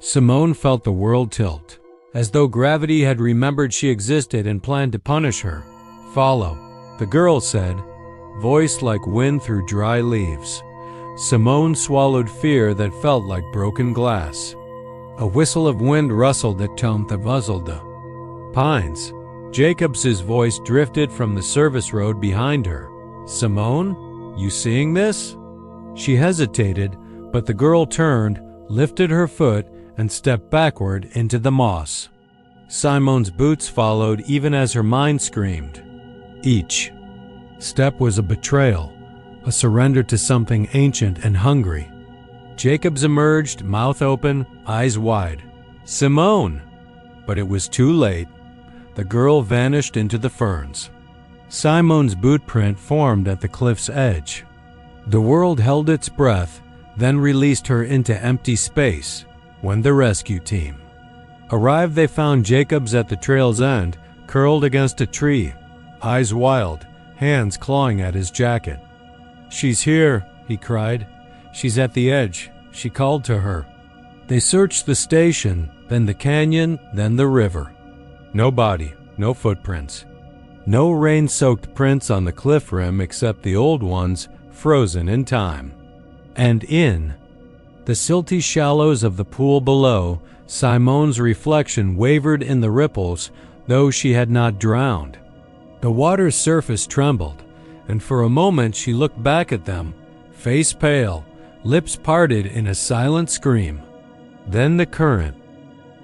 Simone felt the world tilt, as though gravity had remembered she existed and planned to punish her. "Follow," the girl said, voice like wind through dry leaves. Simone swallowed fear that felt like broken glass. A whistle of wind rustled at the muzzled the pines. Jacobs's voice drifted from the service road behind her. "Simone, you seeing this?" She hesitated, but the girl turned, lifted her foot, and stepped backward into the moss. Simone's boots followed even as her mind screamed. Each step was a betrayal, a surrender to something ancient and hungry. Jacobs emerged, mouth open, eyes wide. "Simone!" But it was too late. the girl vanished into the ferns. Simone's boot print formed at the cliff's edge. The world held its breath, then released her into empty space when the rescue team arrived. They found Jacobs at the trail's end, curled against a tree, eyes wild, hands clawing at his jacket. "She's here," he cried. "She's at the edge." She called to her. They searched the station, then the canyon, then the river. No body, no footprints. No rain-soaked prints on the cliff rim except the old ones, frozen in time. And in the silty shallows of the pool below, Simone's reflection wavered in the ripples, though she had not drowned. The water's surface trembled, and for a moment she looked back at them, face pale, lips parted in a silent scream. Then the current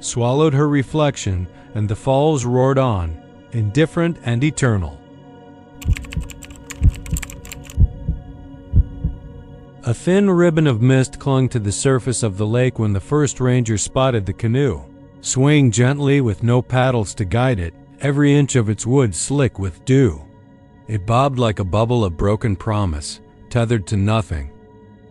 swallowed her reflection, and the falls roared on, indifferent and eternal. A thin ribbon of mist clung to the surface of the lake when the first ranger spotted the canoe. Swaying gently with no paddles to guide it, every inch of its wood slick with dew. It bobbed like a bubble of broken promise, tethered to nothing.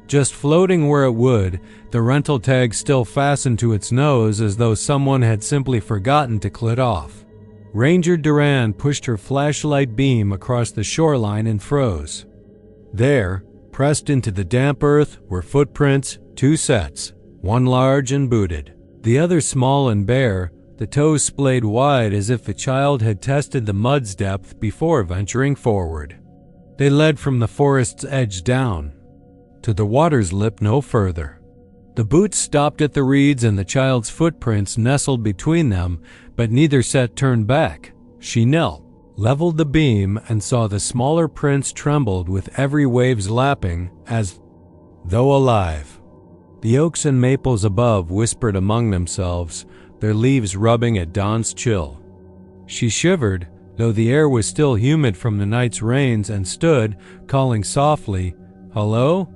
Just floating where it would, the rental tag still fastened to its nose as though someone had simply forgotten to clit off. Ranger Duran pushed her flashlight beam across the shoreline and froze. There, pressed into the damp earth, were footprints, 2 sets, one large and booted, the other small and bare, the toes splayed wide as if the child had tested the mud's depth before venturing forward. They led from the forest's edge down, to the water's lip no further. The boots stopped at the reeds and the child's footprints nestled between them, but neither set turned back. She knelt, leveled the beam, and saw the smaller prints trembled with every wave's lapping, as though alive. The oaks and maples above whispered among themselves, their leaves rubbing at dawn's chill. She shivered, though the air was still humid from the night's rains, and stood, calling softly, "Hello?"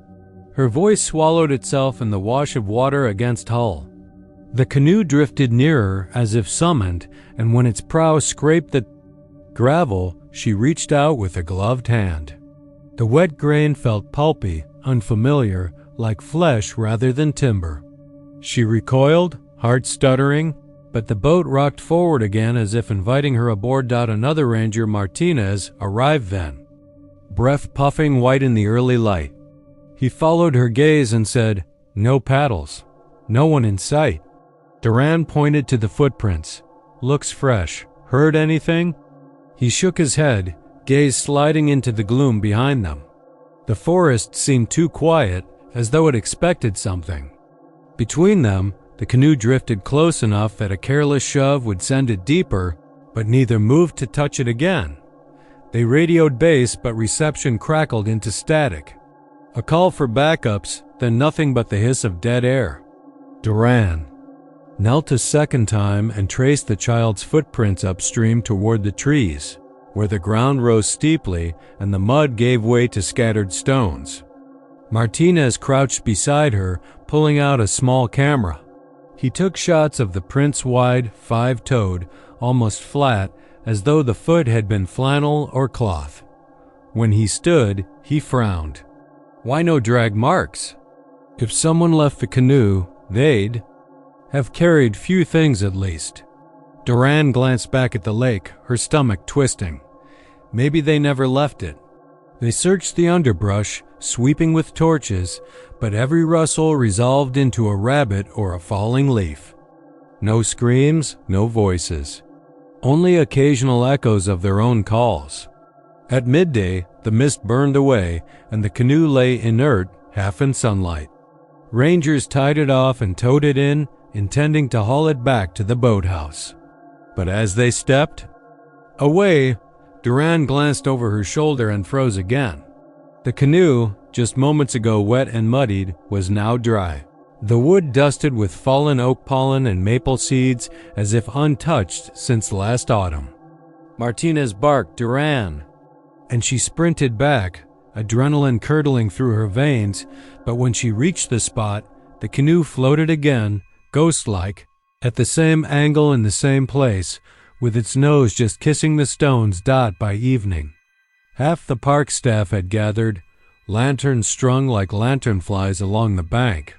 Her voice swallowed itself in the wash of water against hull. The canoe drifted nearer as if summoned, and when its prow scraped the gravel, she reached out with a gloved hand. The wet grain felt pulpy, unfamiliar, like flesh rather than timber. She recoiled, heart stuttering, but the boat rocked forward again as if inviting her aboard. Another ranger, Martinez, arrived then, breath puffing white in the early light. He followed her gaze and said, "No paddles. No one in sight." Duran pointed to the footprints. "Looks fresh. Heard anything?" He shook his head, gaze sliding into the gloom behind them. The forest seemed too quiet, as though it expected something. Between them, the canoe drifted close enough that a careless shove would send it deeper, but neither moved to touch it again. They radioed base, but reception crackled into static. A call for backups, then nothing but the hiss of dead air. Duran knelt a second time and traced the child's footprints upstream toward the trees, where the ground rose steeply and the mud gave way to scattered stones. Martinez crouched beside her, pulling out a small camera. He took shots of the prints wide, 5-toed, almost flat, as though the foot had been flannel or cloth. When he stood, he frowned. Why no drag marks? If someone left the canoe, they'd have carried few things at least. Duran glanced back at the lake, her stomach twisting. Maybe they never left it. They searched the underbrush, sweeping with torches, but every rustle resolved into a rabbit or a falling leaf. No screams, no voices. Only occasional echoes of their own calls. At midday, the mist burned away, and the canoe lay inert, half in sunlight. Rangers tied it off and towed it in, intending to haul it back to the boathouse. But as they stepped away, Duran glanced over her shoulder and froze again. The canoe, just moments ago wet and muddied, was now dry. The wood dusted with fallen oak pollen and maple seeds as if untouched since last autumn. Martinez barked, "Duran!" and she sprinted back, adrenaline curdling through her veins, but when she reached the spot, the canoe floated again, ghost-like, at the same angle in the same place, with its nose just kissing the stones dot by evening. Half the park staff had gathered, lanterns strung like lanternflies along the bank.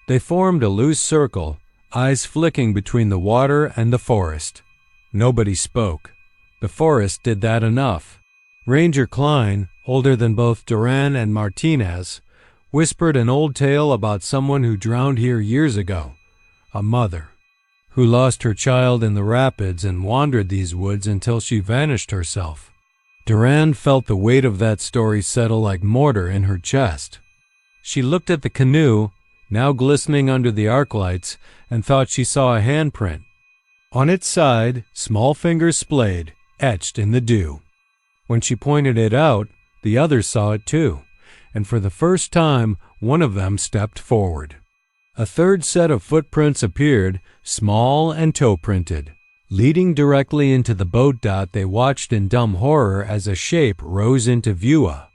They formed a loose circle, eyes flicking between the water and the forest. Nobody spoke. The forest did that enough. Ranger Klein, older than both Duran and Martinez, whispered an old tale about someone who drowned here years ago, a mother, who lost her child in the rapids and wandered these woods until she vanished herself. Duran felt the weight of that story settle like mortar in her chest. She looked at the canoe, now glistening under the arc lights, and thought she saw a handprint. On its side, small fingers splayed, etched in the dew. When she pointed it out, the others saw it too, and for the first time, one of them stepped forward. A third set of footprints appeared, small and toe-printed. Leading directly into the boat dot, they watched in dumb horror as a shape rose into view, a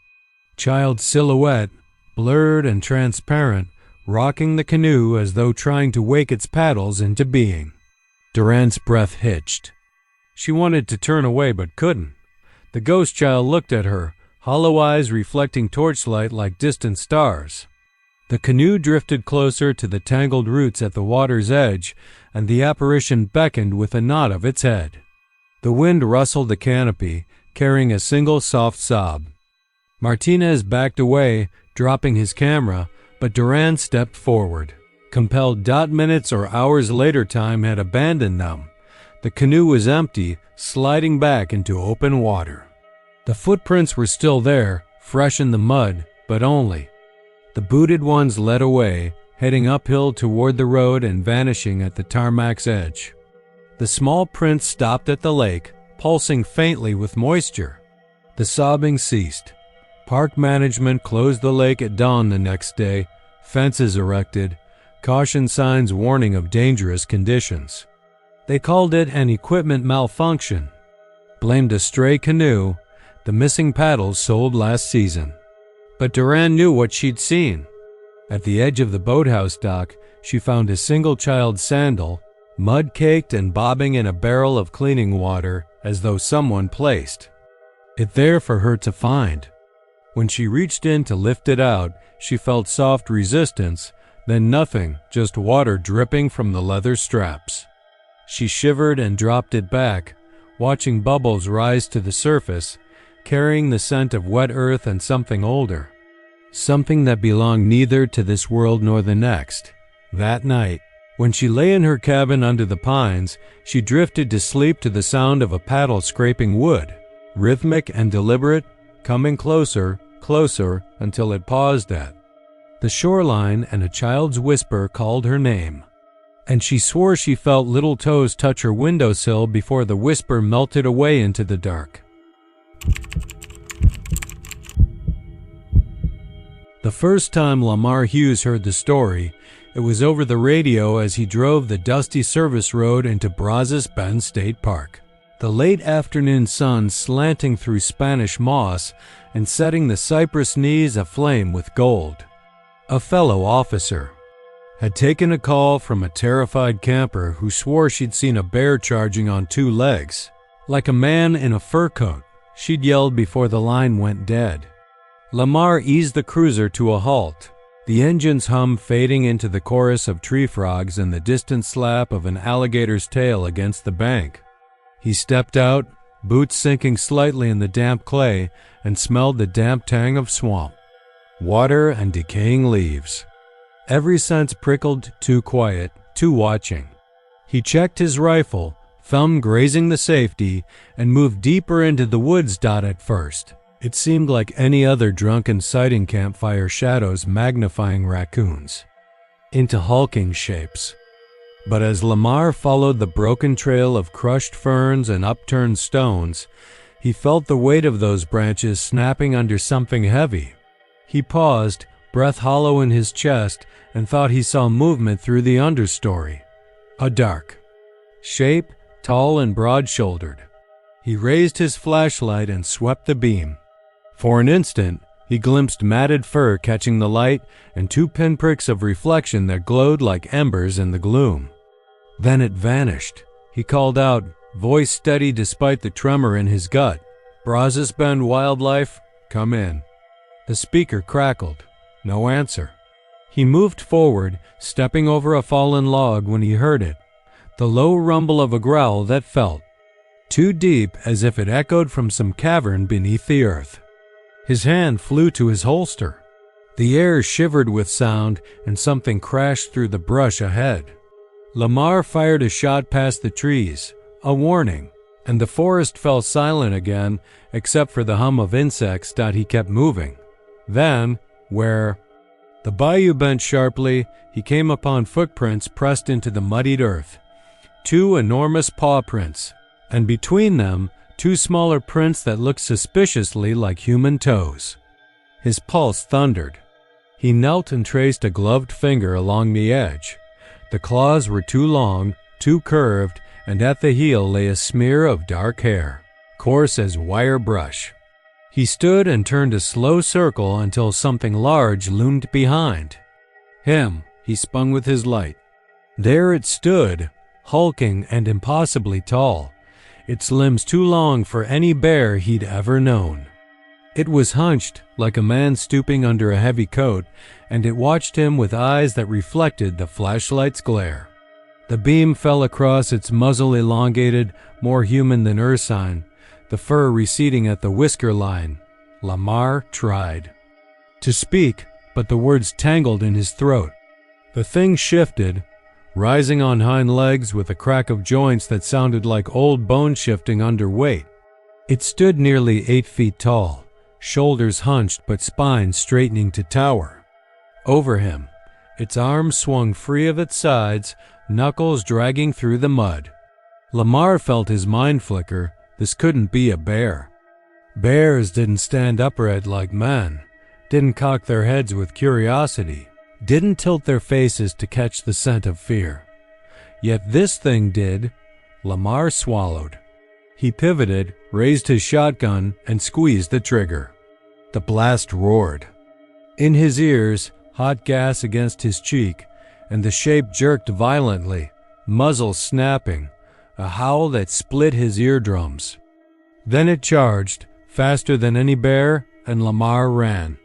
child silhouette, blurred and transparent, rocking the canoe as though trying to wake its paddles into being. Duran's breath hitched. She wanted to turn away but couldn't. The ghost child looked at her, hollow eyes reflecting torchlight like distant stars. The canoe drifted closer to the tangled roots at the water's edge, and the apparition beckoned with a nod of its head. The wind rustled the canopy, carrying a single soft sob. Martinez backed away, dropping his camera, but Duran stepped forward. Compelled minutes or hours later time had abandoned them. The canoe was empty, sliding back into open water. The footprints were still there, fresh in the mud, but only. The booted ones led away, heading uphill toward the road and vanishing at the tarmac's edge. The small prints stopped at the lake, pulsing faintly with moisture. The sobbing ceased. Park management closed the lake at dawn the next day, fences erected, caution signs warning of dangerous conditions. They called it an equipment malfunction, blamed a stray canoe, the missing paddles sold last season. But Duran knew what she'd seen. At the edge of the boathouse dock, she found a single child's sandal, mud-caked and bobbing in a barrel of cleaning water as though someone placed it there for her to find. When she reached in to lift it out, she felt soft resistance, then nothing, just water dripping from the leather straps. She shivered and dropped it back, watching bubbles rise to the surface, carrying the scent of wet earth and something older. Something that belonged neither to this world nor the next. That night, when she lay in her cabin under the pines, she drifted to sleep to the sound of a paddle scraping wood, rhythmic and deliberate, coming closer, closer, until it paused at the shoreline, and a child's whisper called her name. And she swore she felt little toes touch her windowsill before the whisper melted away into the dark. The first time Lamar Hughes heard the story, it was over the radio as he drove the dusty service road into Brazos Bend State Park. The late afternoon sun slanting through Spanish moss and setting the cypress knees aflame with gold. A fellow officer had taken a call from a terrified camper who swore she'd seen a bear charging on two legs. Like a man in a fur coat, she'd yelled before the line went dead. Lamar eased the cruiser to a halt, the engine's hum fading into the chorus of tree frogs and the distant slap of an alligator's tail against the bank. He stepped out, boots sinking slightly in the damp clay, and smelled the damp tang of swamp, water and decaying leaves. Every sense prickled, too quiet, too watching. He checked his rifle, thumb grazing the safety, and moved deeper into the woods. At first, it seemed like any other drunken sighting campfire shadows magnifying raccoons into hulking shapes. But as Lamar followed the broken trail of crushed ferns and upturned stones, he felt the weight of those branches snapping under something heavy. He paused, breath hollow in his chest, and thought he saw movement through the understory. A dark shape, tall and broad-shouldered. He raised his flashlight and swept the beam. For an instant, he glimpsed matted fur catching the light and two pinpricks of reflection that glowed like embers in the gloom. Then it vanished. He called out, voice steady despite the tremor in his gut. "Brazos Bend Wildlife, come in." The speaker crackled. No answer. He moved forward, stepping over a fallen log when he heard it, the low rumble of a growl that felt too deep, as if it echoed from some cavern beneath the earth. His hand flew to his holster. The air shivered with sound, and something crashed through the brush ahead. Lamar fired a shot past the trees, a warning, and the forest fell silent again, except for the hum of insects that he kept moving. Then, where the bayou bent sharply, he came upon footprints pressed into the muddied earth. 2 enormous paw prints, and between them, 2 smaller prints that looked suspiciously like human toes. His pulse thundered. He knelt and traced a gloved finger along the edge. The claws were too long, too curved, and at the heel lay a smear of dark hair, coarse as wire brush. He stood and turned a slow circle until something large loomed behind him. He spun with his light. There it stood, hulking and impossibly tall, its limbs too long for any bear he'd ever known. It was hunched, like a man stooping under a heavy coat, and it watched him with eyes that reflected the flashlight's glare. The beam fell across its muzzle, elongated, more human than ursine, the fur receding at the whisker line. Lamar tried to speak, but the words tangled in his throat. The thing shifted, rising on hind legs with a crack of joints that sounded like old bone shifting under weight. It stood nearly 8 feet tall, shoulders hunched but spine straightening to tower. Over him, its arms swung free of its sides, knuckles dragging through the mud. Lamar felt his mind flicker. This couldn't be a bear. Bears didn't stand upright like men, didn't cock their heads with curiosity, didn't tilt their faces to catch the scent of fear. Yet this thing did. Lamar swallowed. He pivoted, raised his shotgun, and squeezed the trigger. The blast roared. In his ears, hot gas against his cheek, and the shape jerked violently, muzzle snapping, a howl that split his eardrums. Then it charged, faster than any bear, and Lamar ran.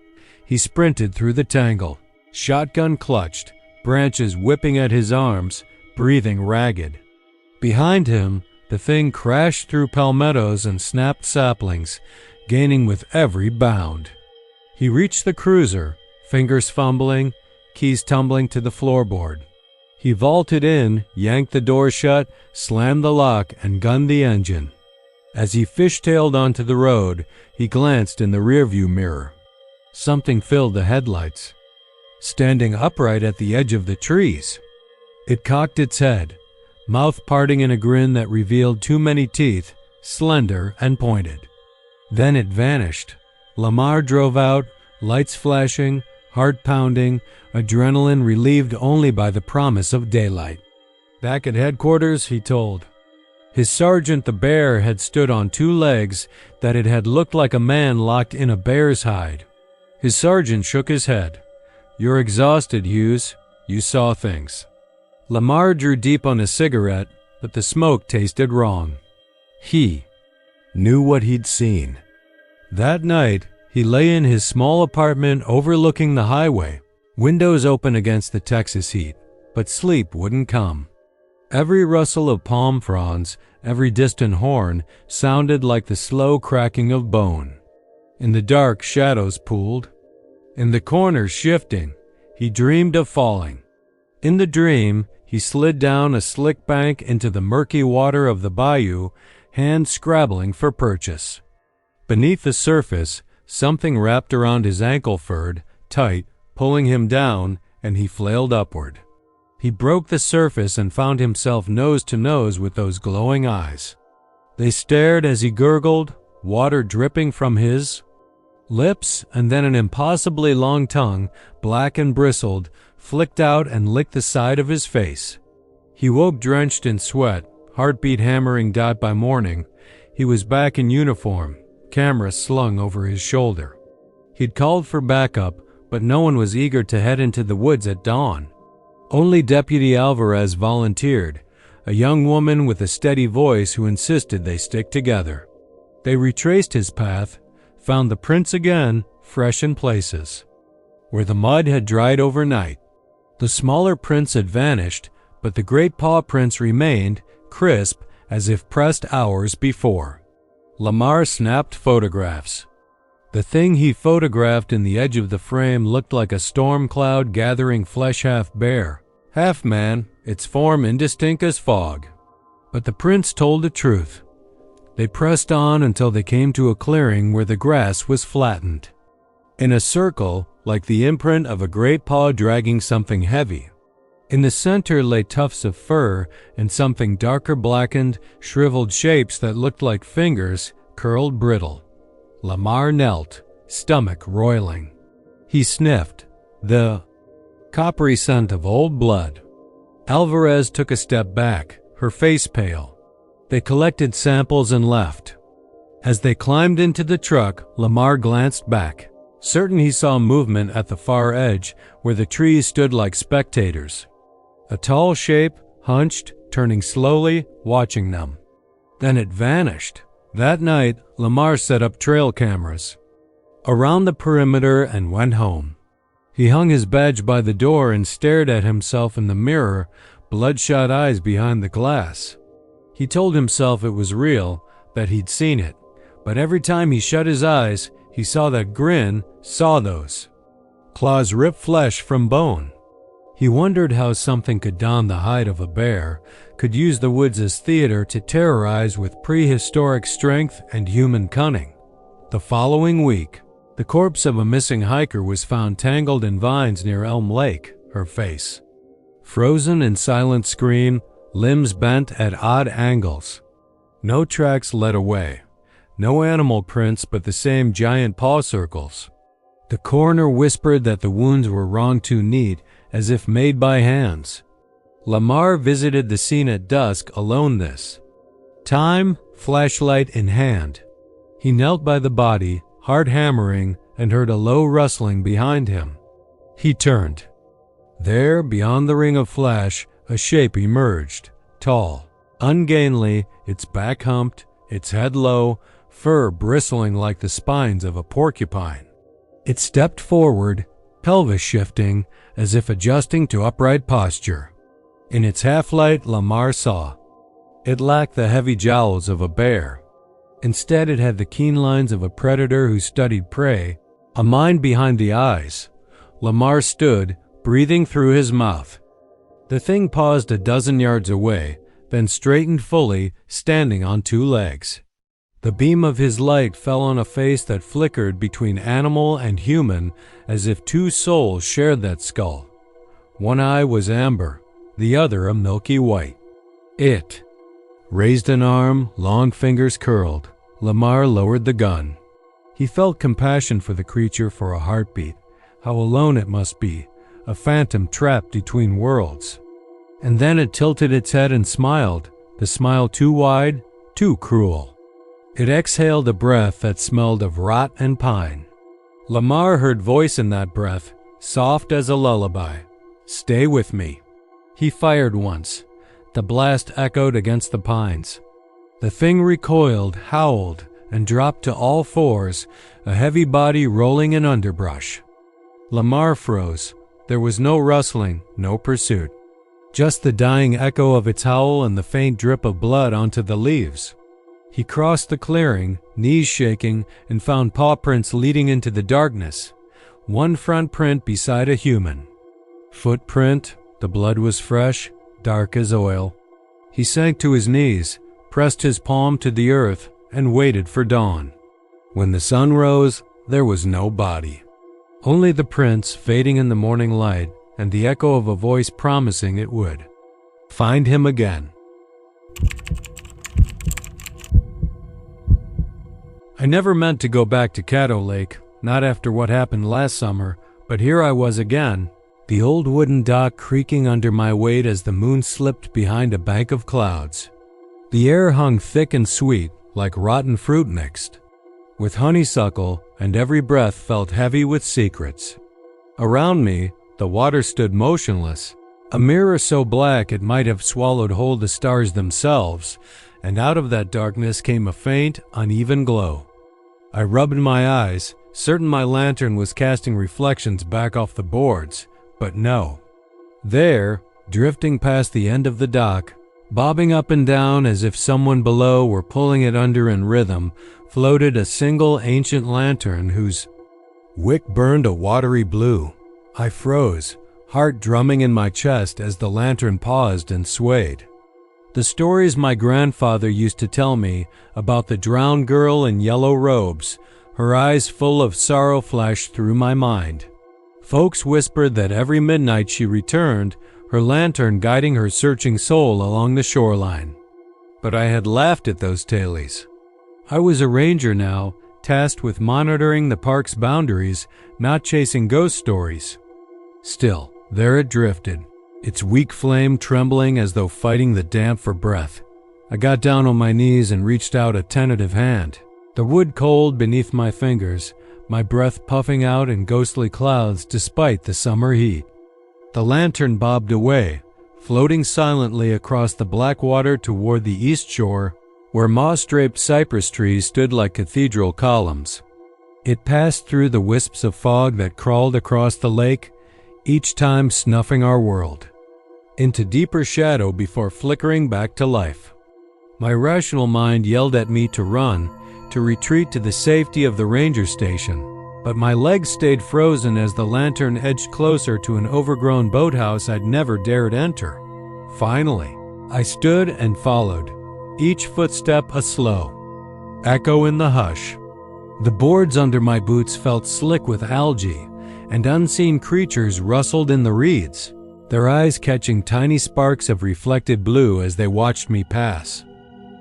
He sprinted through the tangle, shotgun clutched, branches whipping at his arms, breathing ragged. Behind him, the thing crashed through palmettos and snapped saplings, gaining with every bound. He reached the cruiser, fingers fumbling, keys tumbling to the floorboard. He vaulted in, yanked the door shut, slammed the lock, and gunned the engine. As he fishtailed onto the road, he glanced in the rearview mirror. Something filled the headlights, standing upright at the edge of the trees. It cocked its head, mouth parting in a grin that revealed too many teeth, slender and pointed. Then it vanished. Lamar drove out, lights flashing, heart pounding, adrenaline relieved only by the promise of daylight. Back at headquarters, he told. His sergeant, the bear, had stood on 2 legs that it had looked like a man locked in a bear's hide. His sergeant shook his head. "You're exhausted, Hughes. You saw things." Lamar drew deep on a cigarette, but the smoke tasted wrong. He knew what he'd seen. That night, he lay in his small apartment overlooking the highway, windows open against the Texas heat, but sleep wouldn't come. Every rustle of palm fronds, every distant horn, sounded like the slow cracking of bone. In the dark, shadows pooled. In the corners, shifting, he dreamed of falling. In the dream, he slid down a slick bank into the murky water of the bayou, hands scrabbling for purchase. Beneath the surface, something wrapped around his ankle furred, tight, pulling him down, and he flailed upward. He broke the surface and found himself nose to nose with those glowing eyes. They stared as he gurgled, water dripping from his lips, and then an impossibly long tongue, black and bristled, flicked out and licked the side of his face. He woke drenched in sweat, heartbeat hammering dot by morning. He was back in uniform, camera slung over his shoulder. He'd called for backup, but no one was eager to head into the woods at dawn. Only Deputy Alvarez volunteered, a young woman with a steady voice who insisted they stick together. They retraced his path, found the prints again, fresh in places, where the mud had dried overnight. The smaller prints had vanished, but the great paw prints remained, crisp, as if pressed hours before. Lamar snapped photographs. The thing he photographed in the edge of the frame looked like a storm cloud gathering flesh half bear, half man, its form indistinct as fog. But the prints told the truth. They pressed on until they came to a clearing where the grass was flattened, in a circle, like the imprint of a great paw dragging something heavy. In the center lay tufts of fur and something darker blackened, shriveled shapes that looked like fingers, curled brittle. Lamar knelt, stomach roiling. He sniffed, the coppery scent of old blood. Alvarez took a step back, her face pale. They collected samples and left. As they climbed into the truck, Lamar glanced back, certain he saw movement at the far edge where the trees stood like spectators. A tall shape, hunched, turning slowly, watching them. Then it vanished. That night, Lamar set up trail cameras around the perimeter and went home. He hung his badge by the door and stared at himself in the mirror, bloodshot eyes behind the glass. He told himself it was real, that he'd seen it, but every time he shut his eyes, he saw that grin, saw those claws rip flesh from bone. He wondered how something could don the hide of a bear, could use the woods as theater to terrorize with prehistoric strength and human cunning. The following week, the corpse of a missing hiker was found tangled in vines near Elm Lake, her face frozen in silent scream, limbs bent at odd angles. No tracks led away, no animal prints but the same giant paw circles. The coroner whispered that the wounds were wrung too neat, as if made by hands. Lamar visited the scene at dusk alone this time, flashlight in hand. He knelt by the body, heart hammering, and heard a low rustling behind him. He turned. There, beyond the ring of flash, a shape emerged, tall, ungainly, its back humped, its head low, fur bristling like the spines of a porcupine. It stepped forward, pelvis shifting, as if adjusting to upright posture. In its half-light, Lamar saw. It lacked the heavy jowls of a bear. Instead, it had the keen lines of a predator who studied prey, a mind behind the eyes. Lamar stood, breathing through his mouth. The thing paused a dozen yards away, then straightened fully, standing on two legs. The beam of his light fell on a face that flickered between animal and human, as if two souls shared that skull. One eye was amber, the other a milky white. It raised an arm, long fingers curled. Lamar lowered the gun. He felt compassion for the creature for a heartbeat. How alone it must be, a phantom trapped between worlds. And then it tilted its head and smiled, the smile too wide, too cruel. It exhaled a breath that smelled of rot and pine. Lamar heard voice in that breath, soft as a lullaby. Stay with me. He fired once. The blast echoed against the pines. The thing recoiled, howled, and dropped to all fours, a heavy body rolling in underbrush. Lamar froze. There was no rustling, no pursuit. Just the dying echo of its howl and the faint drip of blood onto the leaves. He crossed the clearing, knees shaking, and found paw prints leading into the darkness. One front print beside a human. Footprint, the blood was fresh, dark as oil. He sank to his knees, pressed his palm to the earth, and waited for dawn. When the sun rose, there was no body. Only the prints fading in the morning light and the echo of a voice promising it would find him again. I never meant to go back to Caddo Lake, not after what happened last summer, but here I was again, the old wooden dock creaking under my weight as the moon slipped behind a bank of clouds. The air hung thick and sweet, like rotten fruit mixed with honeysuckle, and every breath felt heavy with secrets. Around me, the water stood motionless, A mirror so black it might have swallowed whole the stars themselves, and out of that darkness came a faint, uneven glow. I rubbed my eyes, certain my lantern was casting reflections back off the boards, but no. There, drifting past the end of the dock, bobbing up and down as if someone below were pulling it under in rhythm, floated a single ancient lantern whose wick burned a watery blue. I froze, heart drumming in my chest as the lantern paused and swayed. The stories my grandfather used to tell me about the drowned girl in yellow robes, her eyes full of sorrow, flashed through my mind. Folks whispered that every midnight she returned, her lantern guiding her searching soul along the shoreline. But I had laughed at those tales. I was a ranger now, tasked with monitoring the park's boundaries, not chasing ghost stories. Still, there it drifted, its weak flame trembling as though fighting the damp for breath. I got down on my knees and reached out a tentative hand, the wood cold beneath my fingers, my breath puffing out in ghostly clouds despite the summer heat. The lantern bobbed away, floating silently across the black water toward the east shore, where moss-draped cypress trees stood like cathedral columns. It passed through the wisps of fog that crawled across the lake, each time snuffing our world into deeper shadow before flickering back to life. My rational mind yelled at me to run, to retreat to the safety of the ranger station, but my legs stayed frozen as the lantern edged closer to an overgrown boathouse I'd never dared enter. Finally, I stood and followed, each footstep a slow echo in the hush. The boards under my boots felt slick with algae, and unseen creatures rustled in the reeds, their eyes catching tiny sparks of reflected blue as they watched me pass.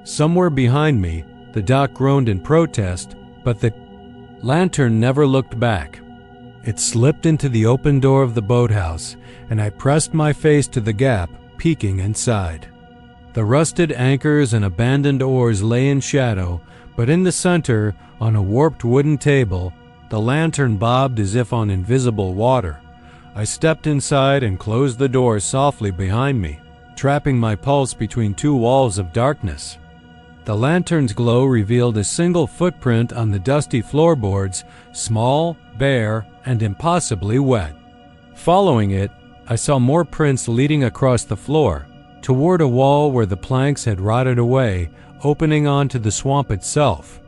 Somewhere behind me, the dock groaned in protest, but the lantern never looked back. It slipped into the open door of the boathouse, and I pressed my face to the gap, peeking inside. The rusted anchors and abandoned oars lay in shadow, but in the center, on a warped wooden table, the lantern bobbed as if on invisible water. I stepped inside and closed the door softly behind me, trapping my pulse between two walls of darkness. The lantern's glow revealed a single footprint on the dusty floorboards, small, bare, and impossibly wet. Following it, I saw more prints leading across the floor, toward a wall where the planks had rotted away, opening onto the swamp itself.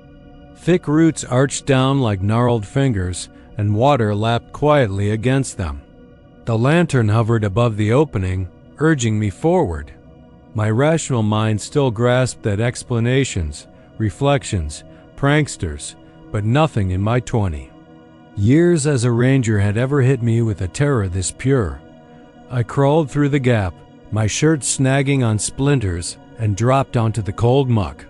Thick roots arched down like gnarled fingers, and water lapped quietly against them. The lantern hovered above the opening, urging me forward. My rational mind still grasped at explanations, reflections, pranksters, but nothing in my 20 years as a ranger had ever hit me with a terror this pure. I crawled through the gap, my shirt snagging on splinters, and dropped onto the cold muck.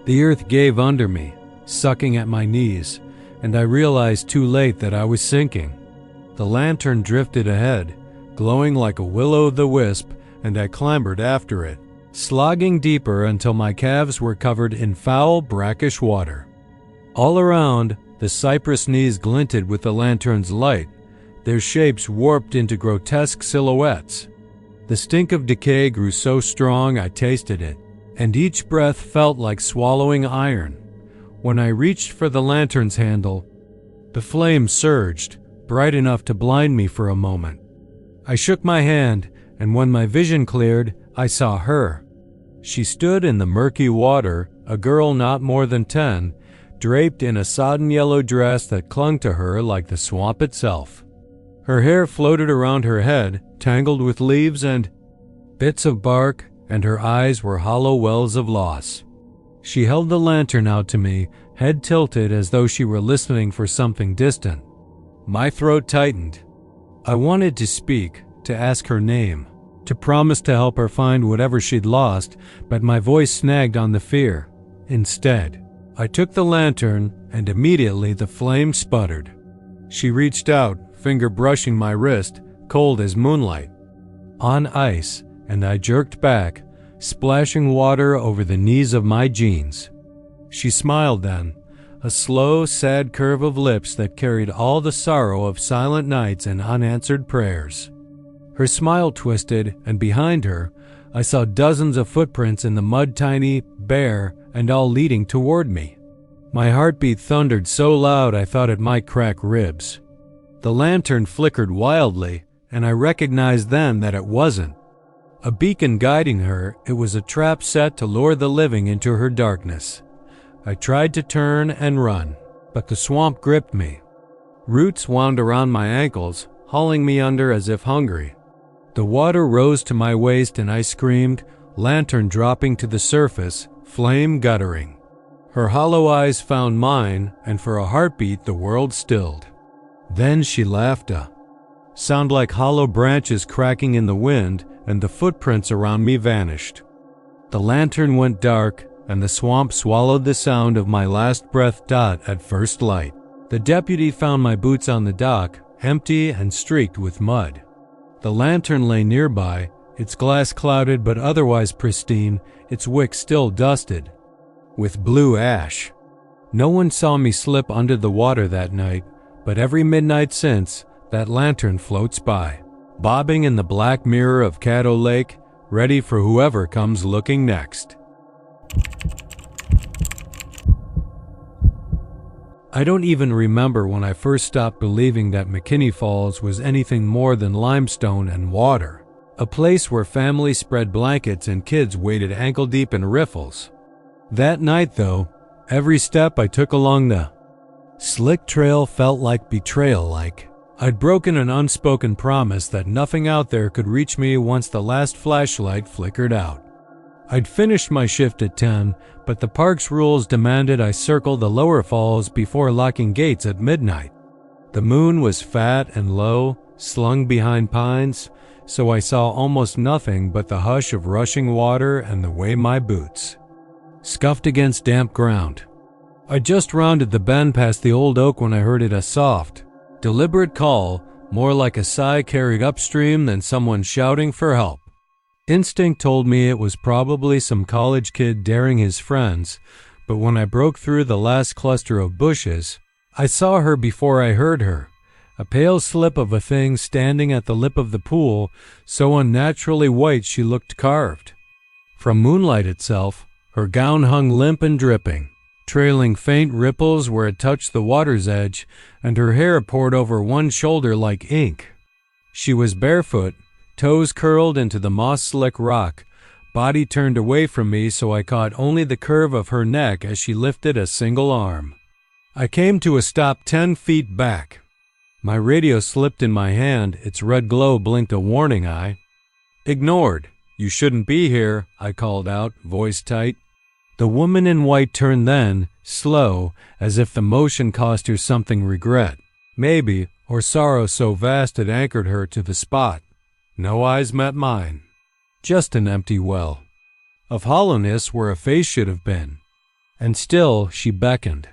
The earth gave under me, sucking at my knees, and I realized too late that I was sinking. The lantern drifted ahead, glowing like a will-o'-the-wisp, and I clambered after it, slogging deeper until my calves were covered in foul, brackish water. All around, the cypress knees glinted with the lantern's light, their shapes warped into grotesque silhouettes. The stink of decay grew so strong I tasted it, and each breath felt like swallowing iron. When I reached for the lantern's handle, the flame surged, bright enough to blind me for a moment. I shook my hand, and when my vision cleared, I saw her. She stood in the murky water, a girl not more than 10, draped in a sodden yellow dress that clung to her like the swamp itself. Her hair floated around her head, tangled with leaves and bits of bark, and her eyes were hollow wells of loss. She held the lantern out to me, head tilted as though she were listening for something distant. My throat tightened. I wanted to speak, to ask her name, to promise to help her find whatever she'd lost, but my voice snagged on the fear. Instead, I took the lantern, and immediately the flame sputtered. She reached out, finger brushing my wrist, cold as moonlight. On ice, and I jerked back, splashing water over the knees of my jeans. She smiled then, a slow, sad curve of lips that carried all the sorrow of silent nights and unanswered prayers. Her smile twisted, and behind her, I saw dozens of footprints in the mud, tiny, bare, and all leading toward me. My heartbeat thundered so loud I thought it might crack ribs. The lantern flickered wildly, and I recognized then that it wasn't a beacon guiding her. It was a trap set to lure the living into her darkness. I tried to turn and run, but the swamp gripped me. Roots wound around my ankles, hauling me under as if hungry. The water rose to my waist and I screamed, lantern dropping to the surface, flame guttering. Her hollow eyes found mine, and for a heartbeat the world stilled. Then she laughed, a sound like hollow branches cracking in the wind, and the footprints around me vanished. The lantern went dark, and the swamp swallowed the sound of my last breath. At first light, the deputy found my boots on the dock, empty and streaked with mud. The lantern lay nearby, its glass clouded but otherwise pristine, its wick still dusted with blue ash. No one saw me slip under the water that night, but every midnight since, that lantern floats by, bobbing in the black mirror of Caddo Lake, ready for whoever comes looking next. I don't even remember when I first stopped believing that McKinney Falls was anything more than limestone and water, a place where families spread blankets and kids waded ankle-deep in riffles. That night, though, every step I took along the slick trail felt like betrayal, like I'd broken an unspoken promise that nothing out there could reach me once the last flashlight flickered out. I'd finished my shift at 10, but the park's rules demanded I circle the lower falls before locking gates at midnight. The moon was fat and low, slung behind pines, so I saw almost nothing but the hush of rushing water and the way my boots scuffed against damp ground. I just rounded the bend past the old oak when I heard it, a soft, deliberate call, more like a sigh carried upstream than someone shouting for help. Instinct told me it was probably some college kid daring his friends, but when I broke through the last cluster of bushes, I saw her before I heard her, a pale slip of a thing standing at the lip of the pool, so unnaturally white she looked carved. From moonlight itself, her gown hung limp and dripping, trailing faint ripples where it touched the water's edge, and her hair poured over one shoulder like ink. She was barefoot, toes curled into the moss-slick rock, body turned away from me so I caught only the curve of her neck as she lifted a single arm. I came to a stop 10 feet back. My radio slipped in my hand, its red glow blinked a warning eye. Ignored. You shouldn't be here, I called out, voice tight. The woman in white turned then, slow, as if the motion cost her something regret, maybe, or sorrow so vast it anchored her to the spot. No eyes met mine. Just an empty well, of hollowness where a face should have been. And still she beckoned.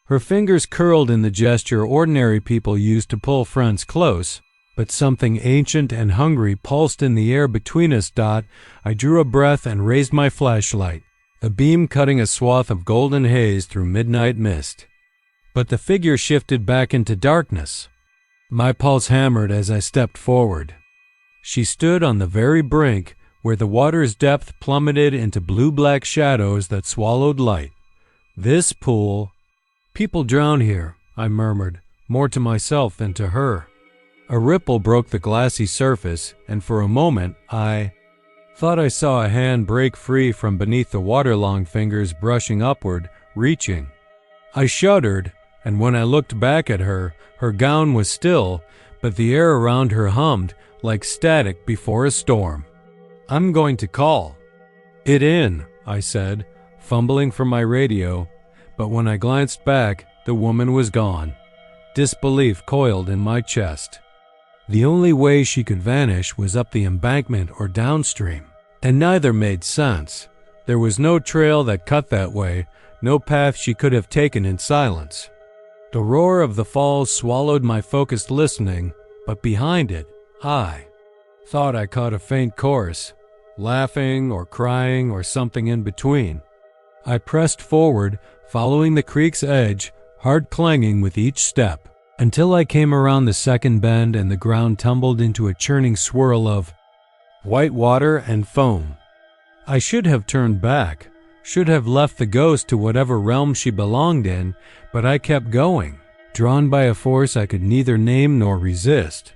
Her fingers curled in the gesture ordinary people use to pull friends close, but something ancient and hungry pulsed in the air between us. I drew a breath and raised my flashlight, a beam cutting a swath of golden haze through midnight mist. But the figure shifted back into darkness. My pulse hammered as I stepped forward. She stood on the very brink where the water's depth plummeted into blue-black shadows that swallowed light. This pool... People drown here, I murmured, more to myself than to her. A ripple broke the glassy surface, and for a moment I thought I saw a hand break free from beneath the waterlogged fingers brushing upward, reaching. I shuddered, and when I looked back at her, her gown was still, but the air around her hummed like static before a storm. I'm going to call it in, I said, fumbling for my radio, but when I glanced back, the woman was gone. Disbelief coiled in my chest. The only way she could vanish was up the embankment or downstream, and neither made sense. There was no trail that cut that way, no path she could have taken in silence. The roar of the falls swallowed my focused listening, but behind it, I thought I caught a faint chorus, laughing or crying or something in between. I pressed forward, following the creek's edge, heart clanging with each step, until I came around the second bend and the ground tumbled into a churning swirl of white water and foam. I should have turned back, should have left the ghost to whatever realm she belonged in, but I kept going, drawn by a force I could neither name nor resist.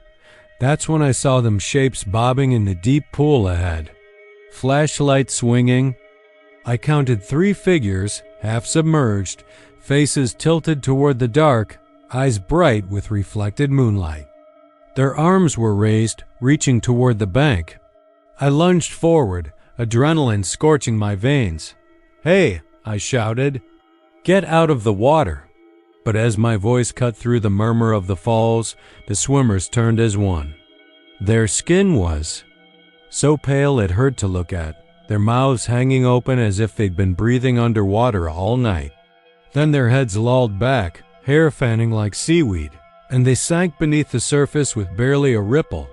That's when I saw them shapes bobbing in the deep pool ahead. Flashlight swinging. I counted 3 figures, half submerged, faces tilted toward the dark, eyes bright with reflected moonlight. Their arms were raised, reaching toward the bank. I lunged forward, adrenaline scorching my veins. "Hey!" I shouted. "Get out of the water!" But as my voice cut through the murmur of the falls, the swimmers turned as one. Their skin was so pale it hurt to look at, their mouths hanging open as if they'd been breathing underwater all night. Then their heads lolled back, hair fanning like seaweed, and they sank beneath the surface with barely a ripple.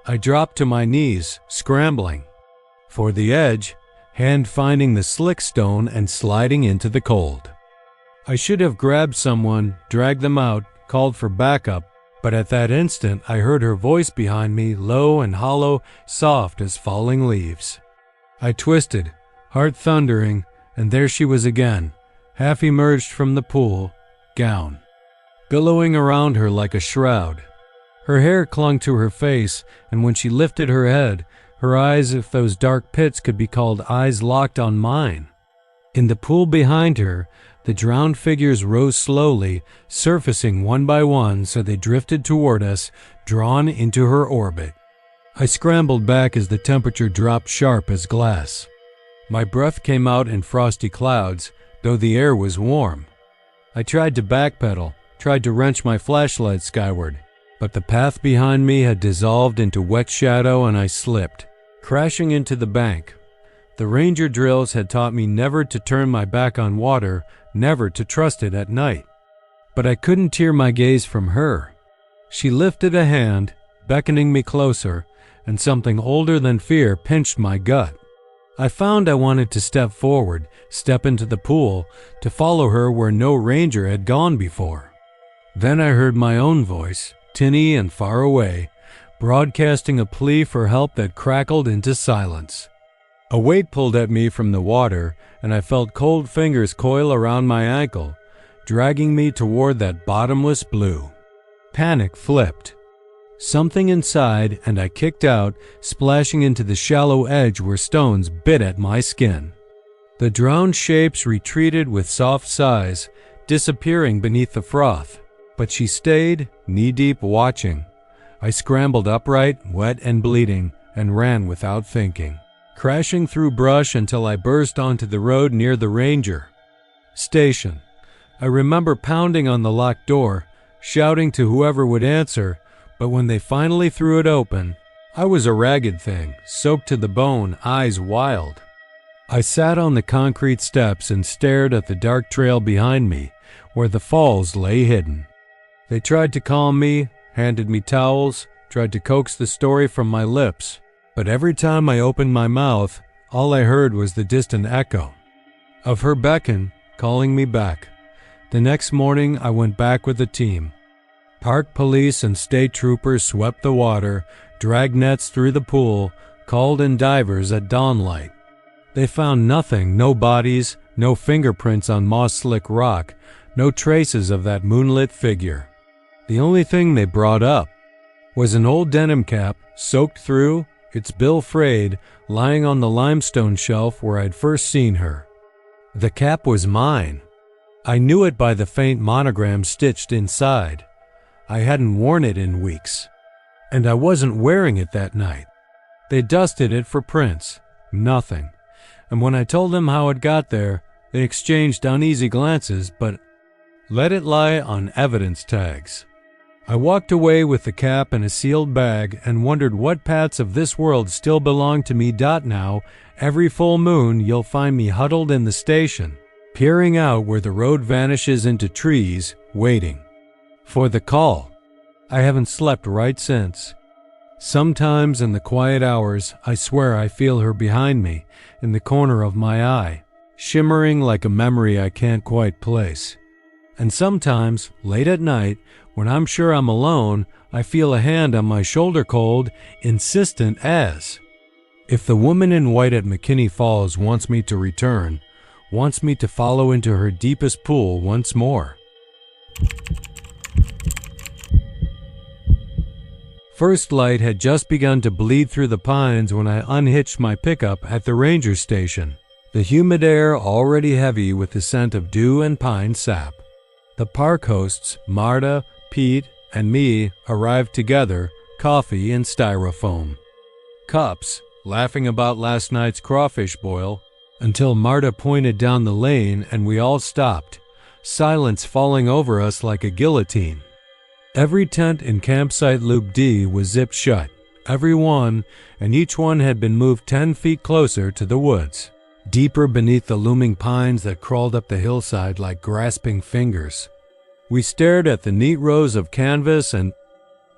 I dropped to my knees, scrambling for the edge, hand finding the slick stone and sliding into the cold. I should have grabbed someone, dragged them out, called for backup, but at that instant I heard her voice behind me, low and hollow, soft as falling leaves. I twisted, heart thundering, and there she was again, half emerged from the pool, gown billowing around her like a shroud. Her hair clung to her face, and when she lifted her head, her eyes, if those dark pits could be called eyes, locked on mine. In the pool behind her, the drowned figures rose slowly, surfacing one by one so they drifted toward us, drawn into her orbit. I scrambled back as the temperature dropped sharp as glass. My breath came out in frosty clouds, though the air was warm. I tried to backpedal, tried to wrench my flashlight skyward, but the path behind me had dissolved into wet shadow and I slipped, crashing into the bank. The ranger drills had taught me never to turn my back on water, never to trust it at night. But I couldn't tear my gaze from her. She lifted a hand, beckoning me closer, and something older than fear pinched my gut. I found I wanted to step forward, step into the pool, to follow her where no ranger had gone before. Then I heard my own voice, tinny and far away, broadcasting a plea for help that crackled into silence. A weight pulled at me from the water, and I felt cold fingers coil around my ankle, dragging me toward that bottomless blue. Panic flipped. Something inside, and I kicked out, splashing into the shallow edge where stones bit at my skin. The drowned shapes retreated with soft sighs, disappearing beneath the froth, but she stayed, knee-deep, watching. I scrambled upright, wet and bleeding, and ran without thinking, crashing through brush until I burst onto the road near the ranger station. I remember pounding on the locked door, shouting to whoever would answer, but when they finally threw it open, I was a ragged thing, soaked to the bone, eyes wild. I sat on the concrete steps and stared at the dark trail behind me, where the falls lay hidden. They tried to calm me, handed me towels, tried to coax the story from my lips, but every time I opened my mouth, all I heard was the distant echo of her beckon, calling me back. The next morning, I went back with the team. Park police and state troopers swept the water, dragged nets through the pool, called in divers at dawnlight. They found nothing, no bodies, no fingerprints on moss-slick rock, no traces of that moonlit figure. The only thing they brought up was an old denim cap, soaked through, its bill frayed, lying on the limestone shelf where I'd first seen her. The cap was mine. I knew it by the faint monogram stitched inside. I hadn't worn it in weeks, and I wasn't wearing it that night. They dusted it for prints. Nothing. And when I told them how it got there, they exchanged uneasy glances, but let it lie on evidence tags. I walked away with the cap in a sealed bag and wondered what parts of this world still belong to me. Now, every full moon, you'll find me huddled in the station, peering out where the road vanishes into trees, waiting for the call. I haven't slept right since. Sometimes in the quiet hours, I swear I feel her behind me, in the corner of my eye, shimmering like a memory I can't quite place. And sometimes, late at night, when I'm sure I'm alone, I feel a hand on my shoulder cold, insistent as if the woman in white at McKinney Falls wants me to return, wants me to follow into her deepest pool once more. First light had just begun to bleed through the pines when I unhitched my pickup at the ranger station, the humid air already heavy with the scent of dew and pine sap. The park hosts, Marta, Pete, and me, arrived together, coffee and styrofoam cups, laughing about last night's crawfish boil, until Marta pointed down the lane and we all stopped, silence falling over us like a guillotine. Every tent in campsite Loop D was zipped shut, every one, and each one had been moved 10 feet closer to the woods, deeper beneath the looming pines that crawled up the hillside like grasping fingers. We stared at the neat rows of canvas and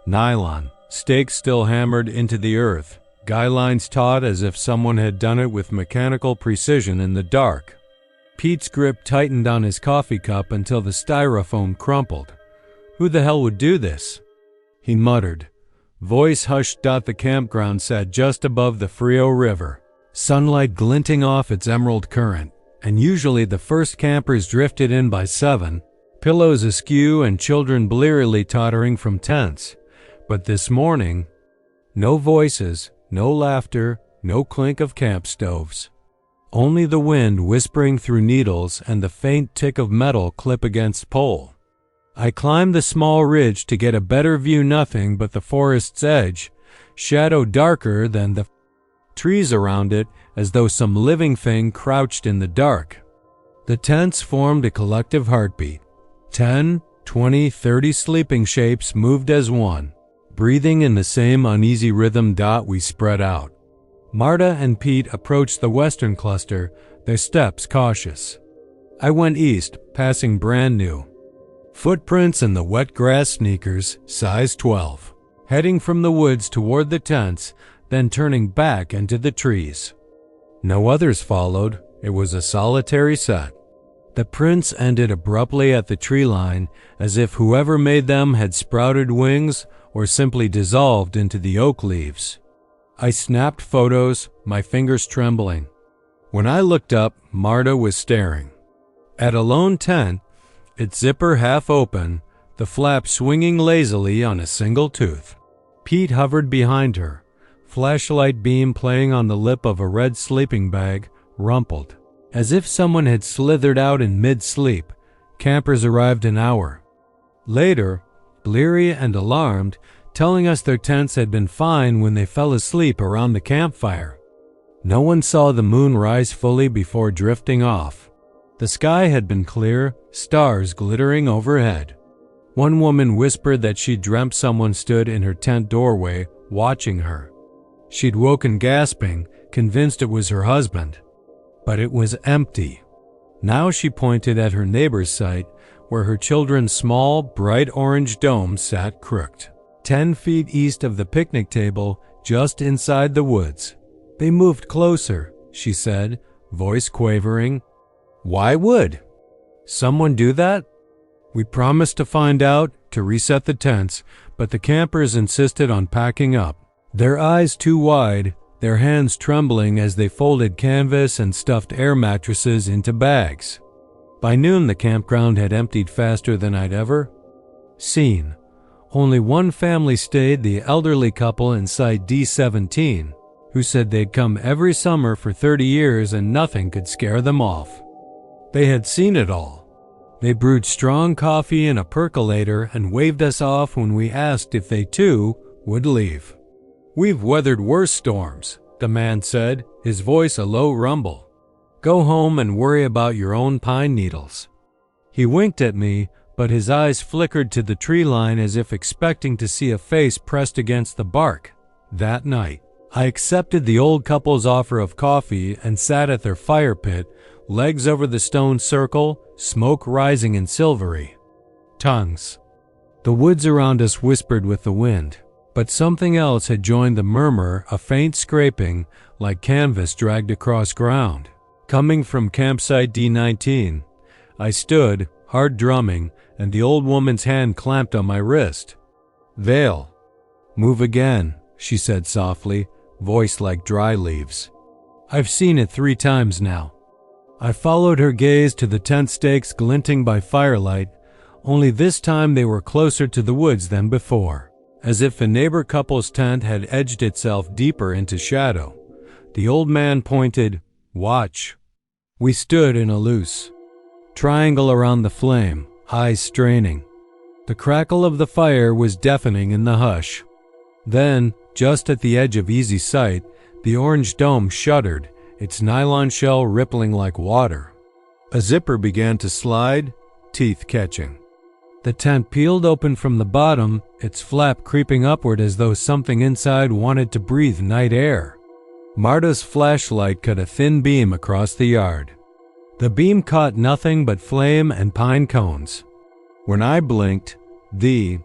nylon, stakes still hammered into the earth, guy lines taut as if someone had done it with mechanical precision in the dark. Pete's grip tightened on his coffee cup until the styrofoam crumpled. Who the hell would do this? He muttered. Voice hushed. The campground sat just above the Frio River, sunlight glinting off its emerald current, and usually the first campers drifted in by 7, pillows askew and children blearily tottering from tents. But this morning, no voices, no laughter, no clink of camp stoves. Only the wind whispering through needles and the faint tick of metal clip against pole. I climbed the small ridge to get a better view. Nothing but the forest's edge, shadow darker than the trees around it, as though some living thing crouched in the dark. The tents formed a collective heartbeat. 10, 20, 30 sleeping shapes moved as one, breathing in the same uneasy rhythm. We spread out. Marta and Pete approached the western cluster, their steps cautious. I went east, passing brand new footprints in the wet grass sneakers, size 12, heading from the woods toward the tents, then turning back into the trees. No others followed. It was a solitary set. The prints ended abruptly at the tree line, as if whoever made them had sprouted wings or simply dissolved into the oak leaves. I snapped photos, my fingers trembling. When I looked up, Marta was staring. At a lone tent, its zipper half open, the flap swinging lazily on a single tooth. Pete hovered behind her, flashlight beam playing on the lip of a red sleeping bag, rumpled. As if someone had slithered out in mid-sleep, campers arrived an hour later, bleary and alarmed, telling us their tents had been fine when they fell asleep around the campfire. No one saw the moon rise fully before drifting off. The sky had been clear, stars glittering overhead. One woman whispered that she dreamt someone stood in her tent doorway, watching her. She'd woken gasping, convinced it was her husband. But it was empty. Now she pointed at her neighbor's site, where her children's small, bright orange dome sat crooked, 10 feet east of the picnic table, just inside the woods. They moved closer, she said, voice quavering. Why would someone do that? We promised to find out, to reset the tents, but the campers insisted on packing up, their eyes too wide, their hands trembling as they folded canvas and stuffed air mattresses into bags. By noon, the campground had emptied faster than I'd ever seen. Only one family stayed, the elderly couple in site D17, who said they'd come every summer for 30 years and nothing could scare them off. They had seen it all. They brewed strong coffee in a percolator and waved us off when we asked if they too would leave. We've weathered worse storms, the man said, his voice a low rumble. Go home and worry about your own pine needles. He winked at me, but his eyes flickered to the tree line as if expecting to see a face pressed against the bark. That night, I accepted the old couple's offer of coffee and sat at their fire pit, legs over the stone circle, smoke rising in silvery tongues. The woods around us whispered with the wind, but something else had joined the murmur, a faint scraping, like canvas dragged across ground. Coming from campsite D19, I stood, hard drumming, and the old woman's hand clamped on my wrist. "Vale, move again," she said softly, voice like dry leaves. "I've seen it 3 times now." I followed her gaze to the tent stakes glinting by firelight, only this time they were closer to the woods than before, as if a neighbor couple's tent had edged itself deeper into shadow. The old man pointed, "Watch." We stood in a loose triangle around the flame, eyes straining. The crackle of the fire was deafening in the hush. Then, just at the edge of easy sight, the orange dome shuddered, its nylon shell rippling like water. A zipper began to slide, teeth catching. The tent peeled open from the bottom, its flap creeping upward as though something inside wanted to breathe night air. Marta's flashlight cut a thin beam across the yard. The beam caught nothing but flame and pine cones. When I blinked, the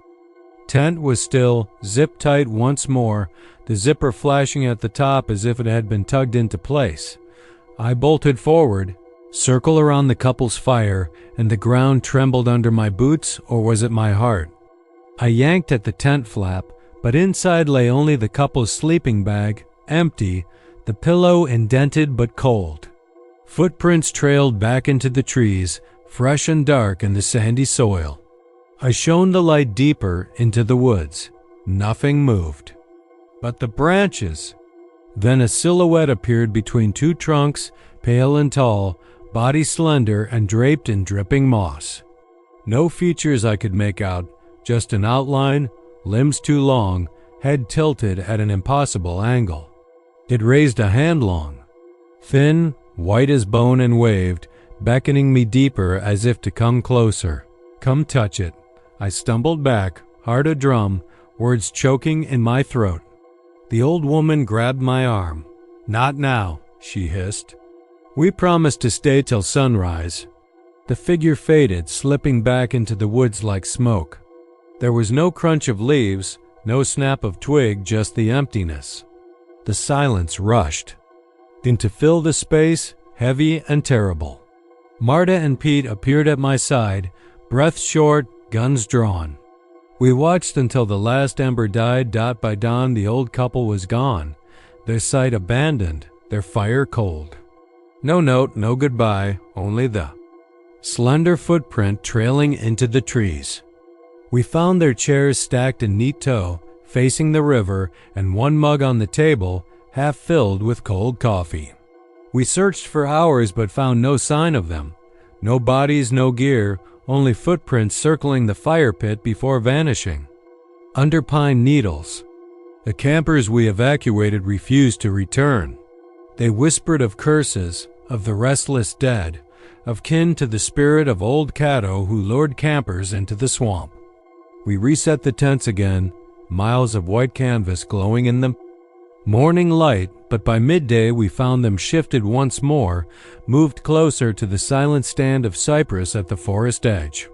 tent was still, zip tight once more, the zipper flashing at the top as if it had been tugged into place. I bolted forward, circle around the couple's fire, and the ground trembled under my boots, or was it my heart? I yanked at the tent flap, but inside lay only the couple's sleeping bag, empty, the pillow indented but cold. Footprints trailed back into the trees, fresh and dark in the sandy soil. I shone the light deeper into the woods. Nothing moved. But the branches. Then a silhouette appeared between 2 trunks, pale and tall, body slender and draped in dripping moss. No features I could make out, just an outline, limbs too long, head tilted at an impossible angle. It raised a hand long, thin, white as bone, and waved, beckoning me deeper as if to come closer. "Come touch it." I stumbled back, heart a drum, words choking in my throat. The old woman grabbed my arm. "Not now," she hissed. "We promised to stay till sunrise." The figure faded, slipping back into the woods like smoke. There was no crunch of leaves, no snap of twig, just the emptiness. The silence rushed in to fill the space, heavy and terrible. Marta and Pete appeared at my side, breath short, guns drawn. We watched until the last ember died. By dawn, the old couple was gone, their sight abandoned, their fire cold. No note, no goodbye, only the slender footprint trailing into the trees. We found their chairs stacked in neat tow, facing the river, and one mug on the table, half filled with cold coffee. We searched for hours but found no sign of them. No bodies, no gear, only footprints circling the fire pit before vanishing. Under pine needles. The campers we evacuated refused to return. They whispered of curses, of the restless dead, of kin to the spirit of old Cato who lured campers into the swamp. We reset the tents again, miles of white canvas glowing in the morning light, but by midday we found them shifted once more, moved closer to the silent stand of cypress at the forest edge.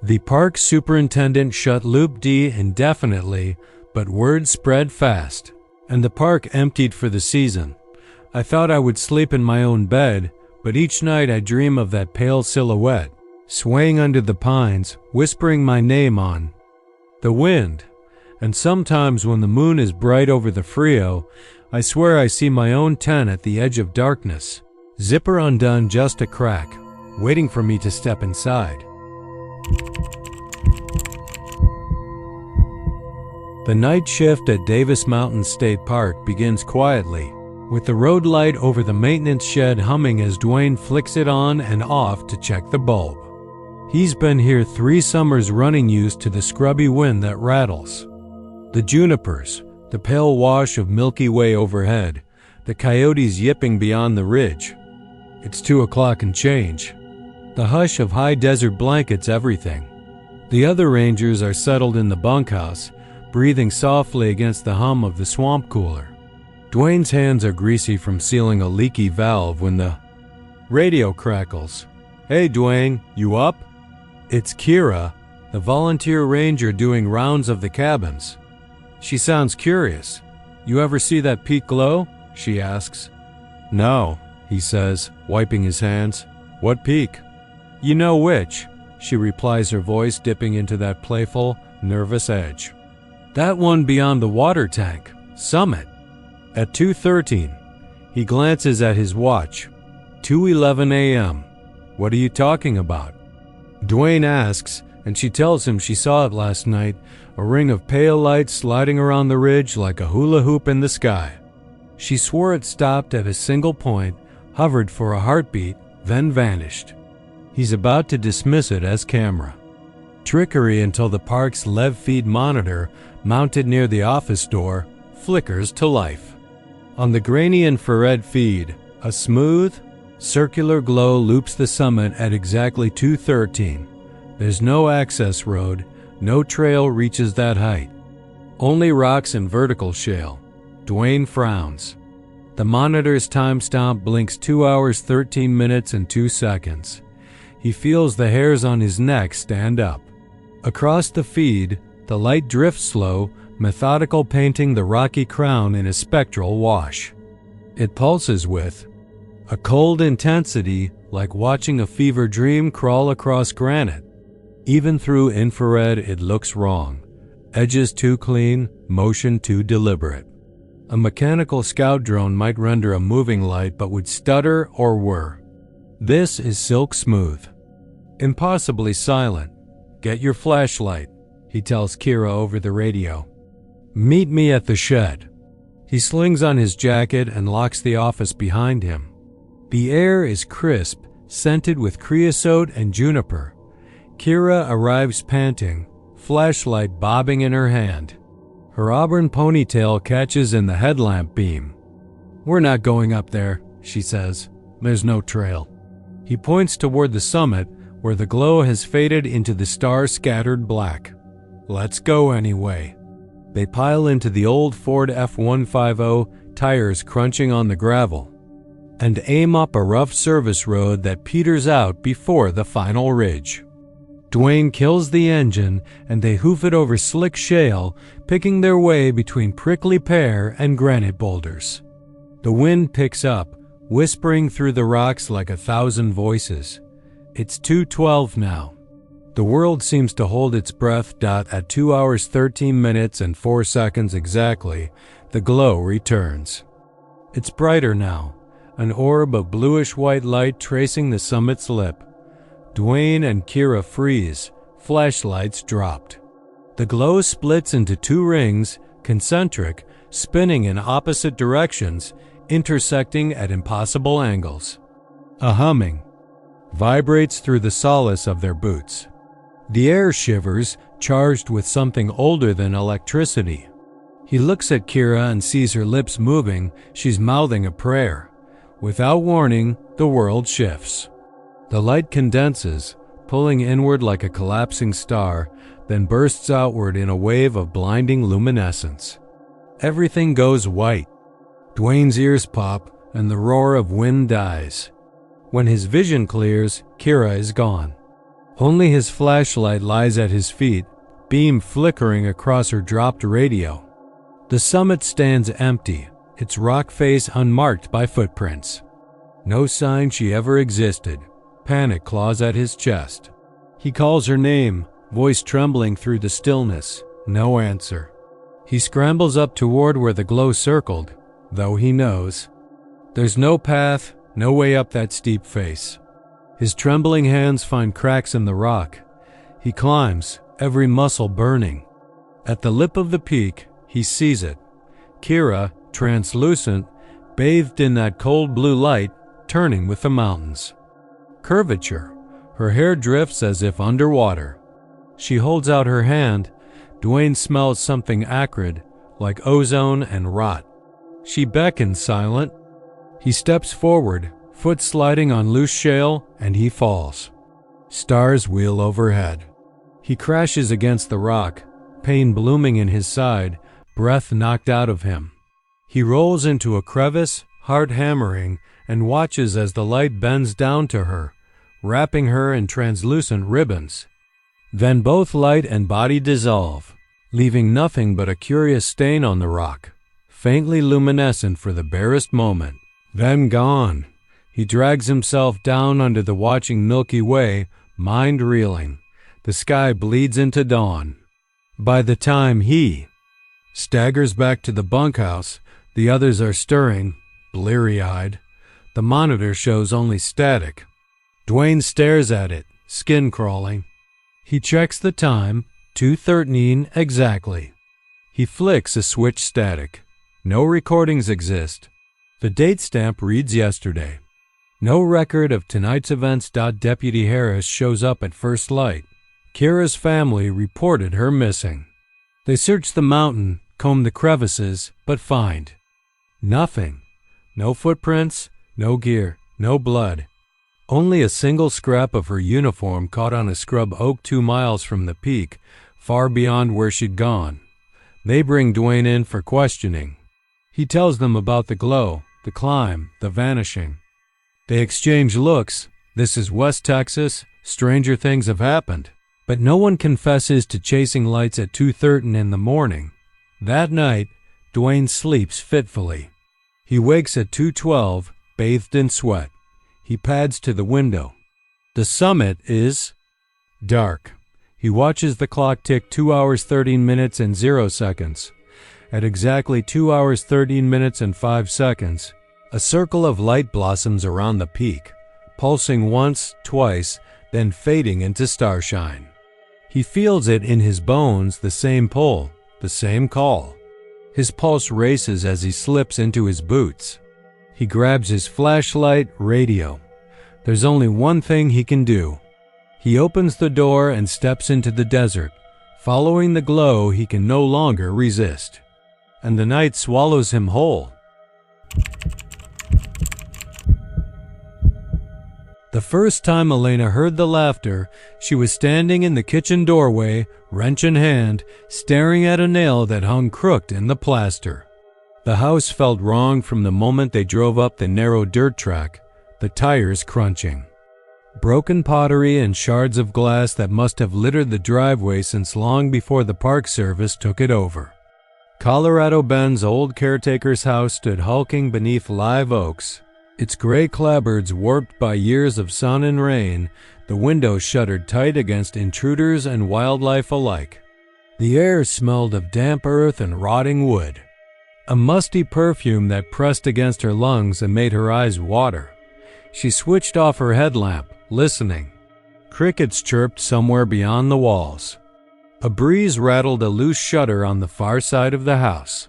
The park superintendent shut Loop D indefinitely, but word spread fast, and the park emptied for the season. I thought I would sleep in my own bed, but each night I dream of that pale silhouette, swaying under the pines, whispering my name on the wind. And sometimes when the moon is bright over the Frio, I swear I see my own tent at the edge of darkness, zipper undone, just a crack, waiting for me to step inside. The night shift at Davis Mountain State Park begins quietly, with the road light over the maintenance shed humming as Dwayne flicks it on and off to check the bulb. He's been here 3 summers running, used to the scrubby wind that rattles. The junipers, the pale wash of Milky Way overhead, the coyotes yipping beyond the ridge. It's 2 o'clock and change. The hush of high desert blankets everything. The other rangers are settled in the bunkhouse, breathing softly against the hum of the swamp cooler. Dwayne's hands are greasy from sealing a leaky valve when the radio crackles. "Hey Dwayne, you up?" It's Kira, the volunteer ranger doing rounds of the cabins. She sounds curious. "You ever see that peak glow?" she asks. "No," he says, wiping his hands. "What peak?" "You know which." she replies, her voice dipping into that playful, nervous edge. That one beyond the water tank. Summit. At 2:13, he glances at his watch. 2:11 a.m. What are you talking about? Dwayne asks, and she tells him she saw it last night, a ring of pale light sliding around the ridge like a hula hoop in the sky. She swore it stopped at a single point, hovered for a heartbeat, then vanished. He's about to dismiss it as camera trickery until the park's lev feed monitor, mounted near the office door, flickers to life. On the grainy infrared feed, a smooth, circular glow loops the summit at exactly 2:13. There's no access road, no trail reaches that height. Only rocks and vertical shale. Dwayne frowns. The monitor's timestamp blinks 2 hours, 13 minutes, and 2 seconds. He feels the hairs on his neck stand up. Across the feed, the light drifts slow, methodical, painting the rocky crown in a spectral wash. It pulses with a cold intensity, like watching a fever dream crawl across granite. Even through infrared, it looks wrong. Edges too clean, motion too deliberate. A mechanical scout drone might render a moving light but would stutter or whir. This is silk smooth. Impossibly silent. Get your flashlight, he tells Kira over the radio. Meet me at the shed. He slings on his jacket and locks the office behind him. The air is crisp, scented with creosote and juniper. Kira arrives panting, flashlight bobbing in her hand. Her auburn ponytail catches in the headlamp beam. We're not going up there, she says. There's no trail. He points toward the summit, where the glow has faded into the star-scattered black. Let's go anyway. They pile into the old Ford F-150, tires crunching on the gravel, and aim up a rough service road that peters out before the final ridge. Dwayne kills the engine, and they hoof it over slick shale, picking their way between prickly pear and granite boulders. The wind picks up, whispering through the rocks like 1,000 voices. It's 2:12 now. The world seems to hold its breath. At 2 hours, 13 minutes, and 4 seconds exactly, the glow returns. It's brighter now, an orb of bluish-white light tracing the summit's lip. Dwayne and Kira freeze, flashlights dropped. The glow splits into 2 rings, concentric, spinning in opposite directions, intersecting at impossible angles. A humming vibrates through the solace of their boots. The air shivers, charged with something older than electricity. He looks at Kira and sees her lips moving. She's mouthing a prayer. Without warning, the world shifts. The light condenses, pulling inward like a collapsing star, then bursts outward in a wave of blinding luminescence. Everything goes white. Dwayne's ears pop, and the roar of wind dies. When his vision clears, Kira is gone. Only his flashlight lies at his feet, beam flickering across her dropped radio. The summit stands empty, its rock face unmarked by footprints. No sign she ever existed. Panic claws at his chest. He calls her name, voice trembling through the stillness. No answer. He scrambles up toward where the glow circled, though he knows there's no path, no way up that steep face. His trembling hands find cracks in the rock. He climbs, every muscle burning. At the lip of the peak, he sees it. Kira, translucent, bathed in that cold blue light, turning with the mountains. Curvature. Her hair drifts as if underwater. She holds out her hand. Dwayne smells something acrid, like ozone and rot. She beckons silent. He steps forward, foot sliding on loose shale, and he falls. Stars wheel overhead. He crashes against the rock, pain blooming in his side, breath knocked out of him. He rolls into a crevice, heart hammering, and watches as the light bends down to her, wrapping her in translucent ribbons. Then both light and body dissolve, leaving nothing but a curious stain on the rock, faintly luminescent for the barest moment. Then gone. He drags himself down under the watching Milky Way, mind reeling. The sky bleeds into dawn. By the time he staggers back to the bunkhouse, the others are stirring, bleary-eyed. The monitor shows only static. Dwayne stares at it, skin crawling. He checks the time, 2:13 exactly. He flicks a switch static. No recordings exist. The date stamp reads yesterday. No record of tonight's events. Deputy Harris shows up at first light. Kira's family reported her missing. They search the mountain, comb the crevices, but find nothing. No footprints, no gear, no blood. Only a single scrap of her uniform caught on a scrub oak 2 miles from the peak, far beyond where she'd gone. They bring Dwayne in for questioning. He tells them about the glow, the climb, the vanishing. They exchange looks. This is West Texas. Stranger things have happened. But no one confesses to chasing lights at 2:30 in the morning. That night, Dwayne sleeps fitfully. He wakes at 2:12, bathed in sweat. He pads to the window. The summit is dark. He watches the clock tick 2 hours 13 minutes and 0 seconds. At exactly 2 hours 13 minutes and 5 seconds, a circle of light blossoms around the peak, pulsing once, twice, then fading into starshine. He feels it in his bones, the same pull, the same call. His pulse races as he slips into his boots. He grabs his flashlight, radio. There's only one thing he can do. He opens the door and steps into the desert. Following the glow, he can no longer resist. And the night swallows him whole. The first time Elena heard the laughter, she was standing in the kitchen doorway, wrench in hand, staring at a nail that hung crooked in the plaster. The house felt wrong from the moment they drove up the narrow dirt track, the tires crunching. Broken pottery and shards of glass that must have littered the driveway since long before the Park Service took it over. Colorado Ben's old caretaker's house stood hulking beneath live oaks. Its gray clapboards warped by years of sun and rain, the windows shuttered tight against intruders and wildlife alike. The air smelled of damp earth and rotting wood. A musty perfume that pressed against her lungs and made her eyes water. She switched off her headlamp, listening. Crickets chirped somewhere beyond the walls. A breeze rattled a loose shutter on the far side of the house.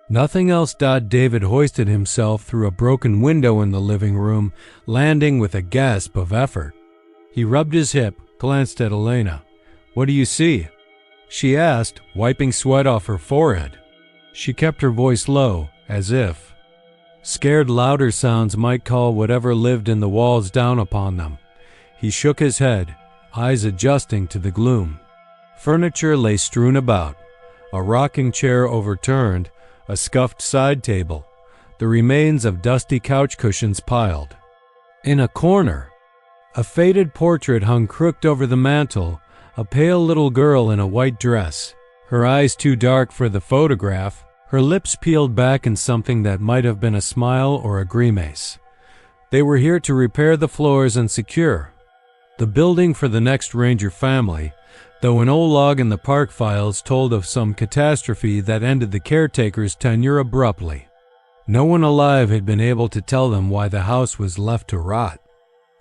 Nothing else. David hoisted himself through a broken window in the living room, landing with a gasp of effort. He rubbed his hip, glanced at Elena. "What do you see?" she asked, wiping sweat off her forehead. She kept her voice low, as if scared louder sounds might call whatever lived in the walls down upon them. He shook his head, eyes adjusting to the gloom. Furniture lay strewn about. A rocking chair overturned, a scuffed side table, the remains of dusty couch cushions piled. In a corner, a faded portrait hung crooked over the mantel, a pale little girl in a white dress, her eyes too dark for the photograph, her lips peeled back in something that might have been a smile or a grimace. They were here to repair the floors and secure the building for the next Ranger family, though an old log in the park files told of some catastrophe that ended the caretaker's tenure abruptly. No one alive had been able to tell them why the house was left to rot.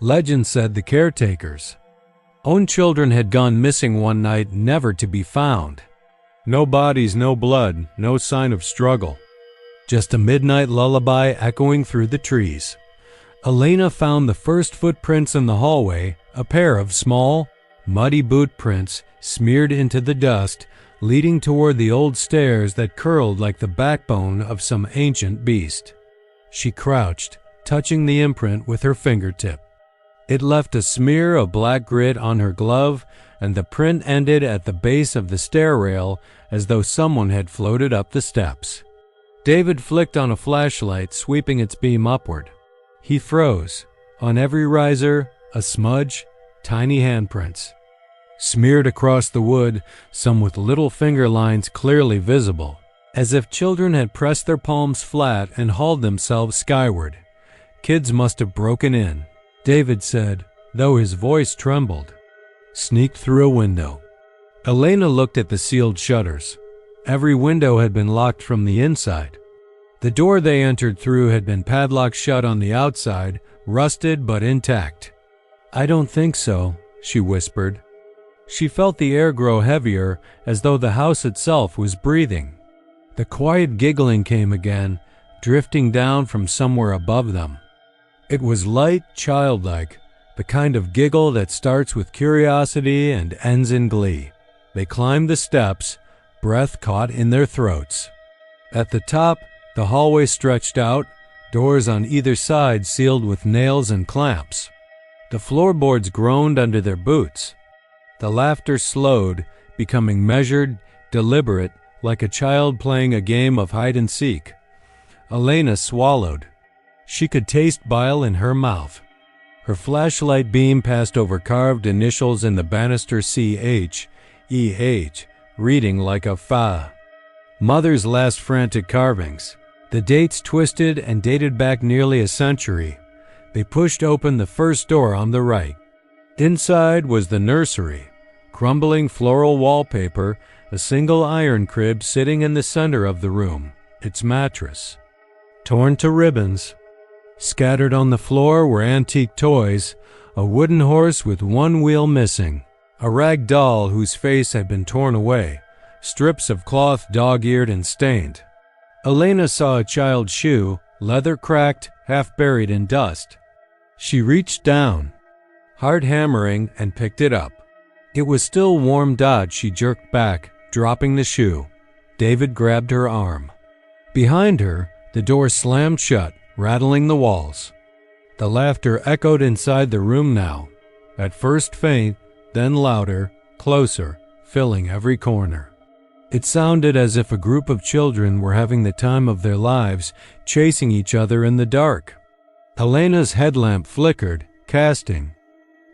Legend said the caretaker's own children had gone missing one night, never to be found. No bodies, no blood, no sign of struggle. Just a midnight lullaby echoing through the trees. Elena found the first footprints in the hallway, a pair of small, muddy boot prints smeared into the dust, leading toward the old stairs that curled like the backbone of some ancient beast. She crouched, touching the imprint with her fingertip. It left a smear of black grit on her glove, and the print ended at the base of the stair rail as though someone had floated up the steps. David flicked on a flashlight, sweeping its beam upward. He froze. On every riser, a smudge, tiny handprints. Smeared across the wood, some with little finger lines clearly visible, as if children had pressed their palms flat and hauled themselves skyward. Kids must have broken in, David said, though his voice trembled. sneaked through a window. Elena looked at the sealed shutters. Every window had been locked from the inside. The door they entered through had been padlocked shut on the outside, rusted but intact. "I don't think so," she whispered. She felt the air grow heavier, as though the house itself was breathing. The quiet giggling came again, drifting down from somewhere above them. It was light, childlike, the kind of giggle that starts with curiosity and ends in glee. They climbed the steps, breath caught in their throats. At the top, the hallway stretched out, doors on either side sealed with nails and clamps. The floorboards groaned under their boots. The laughter slowed, becoming measured, deliberate, like a child playing a game of hide-and-seek. Elena swallowed. She could taste bile in her mouth. Her flashlight beam passed over carved initials in the banister CH, reading like a fa. Mother's last frantic carvings. The dates twisted and dated back nearly a century. They pushed open the first door on the right. Inside was the nursery, crumbling floral wallpaper, a single iron crib sitting in the center of the room, its mattress. Torn to ribbons. Scattered on the floor were antique toys, a wooden horse with one wheel missing, a rag doll whose face had been torn away, strips of cloth dog-eared and stained. Elena saw a child's shoe, leather cracked, half buried in dust. She reached down, heart hammering, and picked it up. It was still warm. She jerked back, dropping the shoe. David grabbed her arm. Behind her, the door slammed shut, rattling the walls. The laughter echoed inside the room now, at first faint, then louder, closer, filling every corner. It sounded as if a group of children were having the time of their lives, chasing each other in the dark. Elena's headlamp flickered, casting,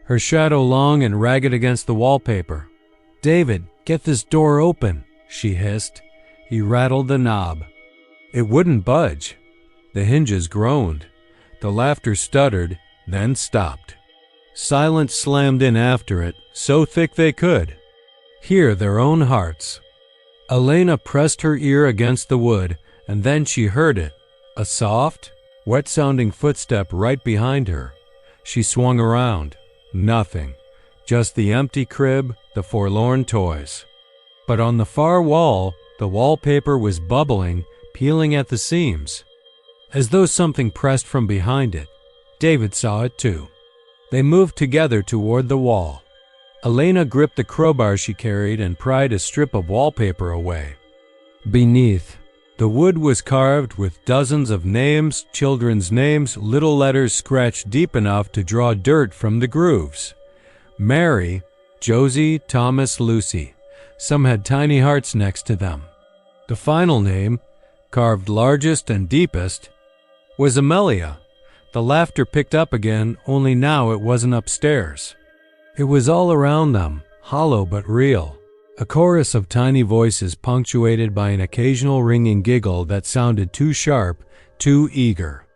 her shadow long and ragged against the wallpaper. "David, get this door open," she hissed. He rattled the knob. It wouldn't budge. The hinges groaned. The laughter stuttered, then stopped. Silence slammed in after it, so thick they could hear their own hearts. Elena pressed her ear against the wood, and then she heard it, a soft, wet-sounding footstep right behind her. She swung around. Nothing. Just the empty crib, the forlorn toys. But on the far wall, the wallpaper was bubbling, peeling at the seams, as though something pressed from behind it. David saw it too. They moved together toward the wall. Elena gripped the crowbar she carried and pried a strip of wallpaper away. Beneath, the wood was carved with dozens of names, children's names, little letters scratched deep enough to draw dirt from the grooves. Mary, Josie, Thomas, Lucy. Some had tiny hearts next to them. The final name, carved largest and deepest, was Amelia. The laughter picked up again, only now it wasn't upstairs. It was all around them, hollow but real. A chorus of tiny voices punctuated by an occasional ringing giggle that sounded too sharp, too eager.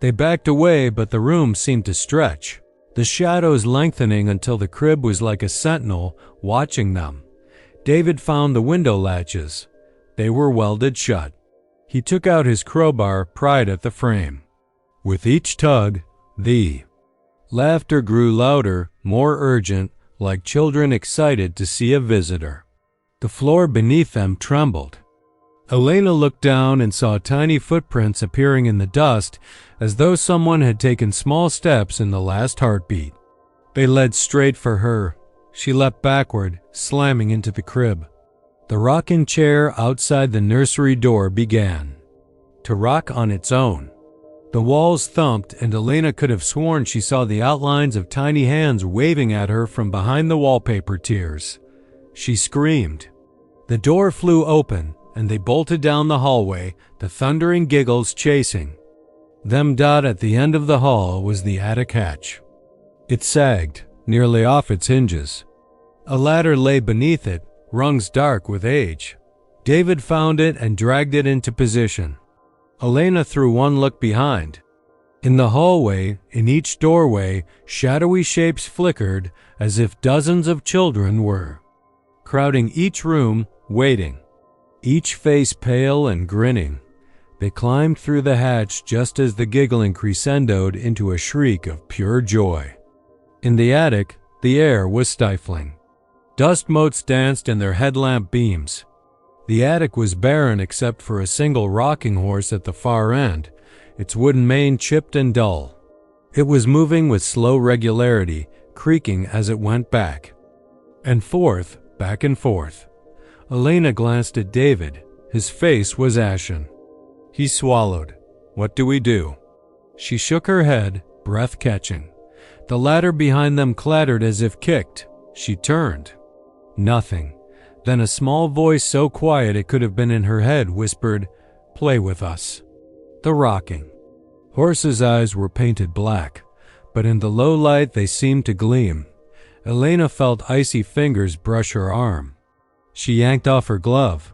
They backed away, but the room seemed to stretch, the shadows lengthening until the crib was like a sentinel watching them. David found the window latches. They were welded shut. He took out his crowbar, pried at the frame. With each tug, the laughter grew louder, more urgent, like children excited to see a visitor. The floor beneath them trembled. Elena looked down and saw tiny footprints appearing in the dust, as though someone had taken small steps in the last heartbeat. They led straight for her. She leapt backward, slamming into the crib. The rocking chair outside the nursery door began to rock on its own. The walls thumped, and Elena could have sworn she saw the outlines of tiny hands waving at her from behind the wallpaper tiers. She screamed. The door flew open, and they bolted down the hallway, the thundering giggles chasing them. At the end of the hall was the attic hatch. It sagged, nearly off its hinges. A ladder lay beneath it, rungs dark with age. David found it and dragged it into position. Elena threw one look behind. In the hallway, in each doorway, shadowy shapes flickered as if dozens of children were crowding each room, waiting, each face pale and grinning. They climbed through the hatch just as the giggling crescendoed into a shriek of pure joy. In the attic, the air was stifling. Dust motes danced in their headlamp beams. The attic was barren except for a single rocking horse at the far end, its wooden mane chipped and dull. It was moving with slow regularity, creaking as it went back and forth, back and forth. Elena glanced at David. His face was ashen. He swallowed. "What do we do?" She shook her head, breath catching. The ladder behind them clattered as if kicked. She turned. Nothing. Then a small voice so quiet it could have been in her head whispered, "Play with us." The rocking. Horse's eyes were painted black, but in the low light they seemed to gleam. Elena felt icy fingers brush her arm. She yanked off her glove.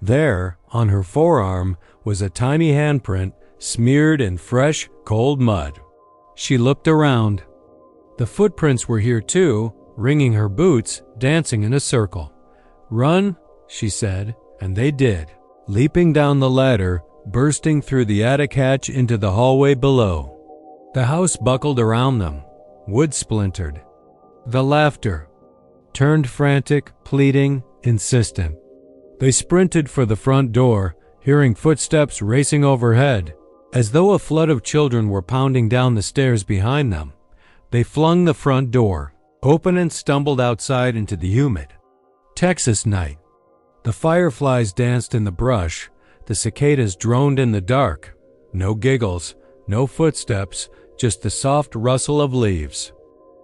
There, on her forearm, was a tiny handprint smeared in fresh, cold mud. She looked around. The footprints were here too, ringing her boots, dancing in a circle. "Run," she said, and they did, leaping down the ladder, bursting through the attic hatch into the hallway below. The house buckled around them, wood splintered. The laughter turned frantic, pleading, insistent. They sprinted for the front door, hearing footsteps racing overhead. As though a flood of children were pounding down the stairs behind them, they flung the front door open and stumbled outside into the humid Texas night. The fireflies danced in the brush, the cicadas droned in the dark. No giggles, no footsteps, just the soft rustle of leaves.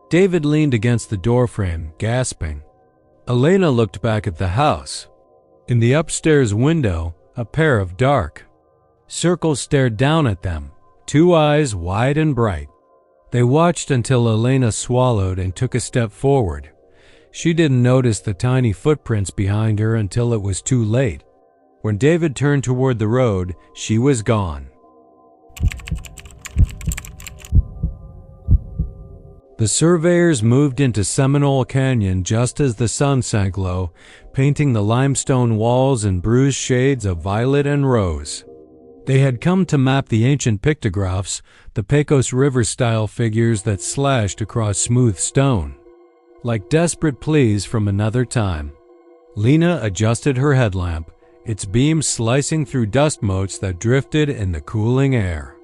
David leaned against the doorframe, gasping. Elena looked back at the house. In the upstairs window, a pair of dark circles stared down at them, two eyes wide and bright. They watched until Elena swallowed and took a step forward. She didn't notice the tiny footprints behind her until it was too late. When David turned toward the road, she was gone. The surveyors moved into Seminole Canyon just as the sun sank low, painting the limestone walls in bruised shades of violet and rose. They had come to map the ancient pictographs, the Pecos River-style figures that slashed across smooth stone, like desperate pleas from another time. Lena adjusted her headlamp, its beams slicing through dust motes that drifted in the cooling air.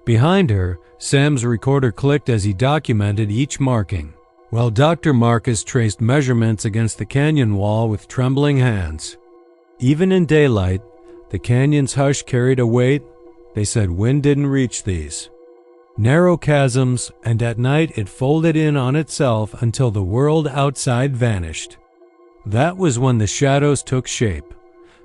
Behind her, Sam's recorder clicked as he documented each marking, while Dr. Marcus traced measurements against the canyon wall with trembling hands. Even in daylight, the canyon's hush carried a weight. They said wind didn't reach these narrow chasms, and at night it folded in on itself until the world outside vanished. That was when the shadows took shape.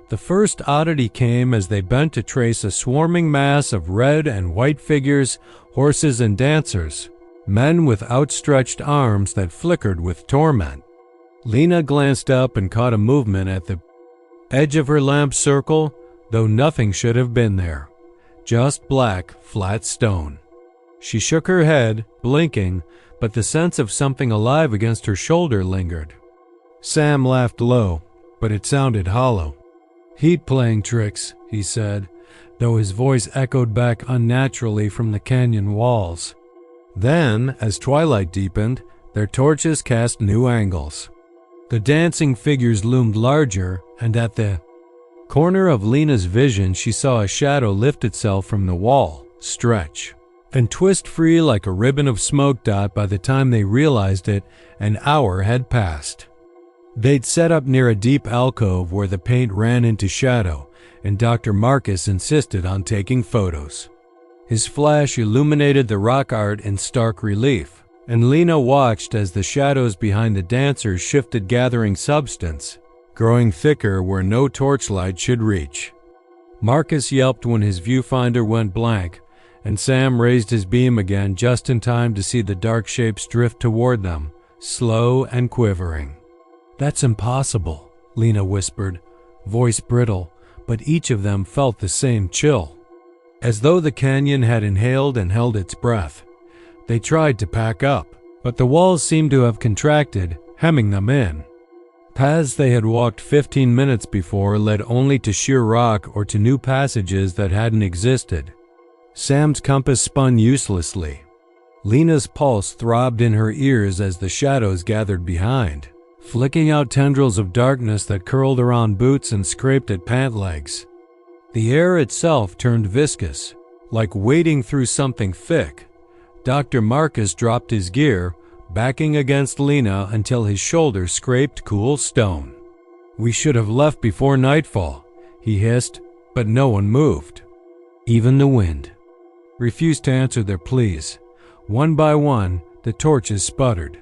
The first oddity came as they bent to trace a swarming mass of red and white figures, horses and dancers, men with outstretched arms that flickered with torment. Lena glanced up and caught a movement at the edge of her lamp circle, though nothing should have been there. Just black, flat stone. She shook her head, blinking, but the sense of something alive against her shoulder lingered. Sam laughed low, but it sounded hollow. "Heat playing tricks," he said, though his voice echoed back unnaturally from the canyon walls. Then, as twilight deepened, their torches cast new angles. The dancing figures loomed larger, and at the corner of Lena's vision she saw a shadow lift itself from the wall, stretch, and twist free like a ribbon of smoke dot. By the time they realized it, an hour had passed. They'd set up near a deep alcove where the paint ran into shadow, and Dr. Marcus insisted on taking photos. His flash illuminated the rock art in stark relief, and Lena watched as the shadows behind the dancers shifted, gathering substance, growing thicker where no torchlight should reach. Marcus yelped when his viewfinder went blank, and Sam raised his beam again just in time to see the dark shapes drift toward them, slow and quivering. "That's impossible," Lena whispered, voice brittle, but each of them felt the same chill. as though the canyon had inhaled and held its breath. They tried to pack up, but the walls seemed to have contracted, hemming them in. Paths they had walked 15 minutes before led only to sheer rock or to new passages that hadn't existed. Sam's compass spun uselessly. Lena's pulse throbbed in her ears as the shadows gathered behind, flicking out tendrils of darkness that curled around boots and scraped at pant legs. The air itself turned viscous, like wading through something thick. Dr. Marcus dropped his gear, backing against Lena until his shoulder scraped cool stone. "We should have left before nightfall," he hissed, but no one moved. Even the wind refused to answer their pleas. One by one, the torches sputtered.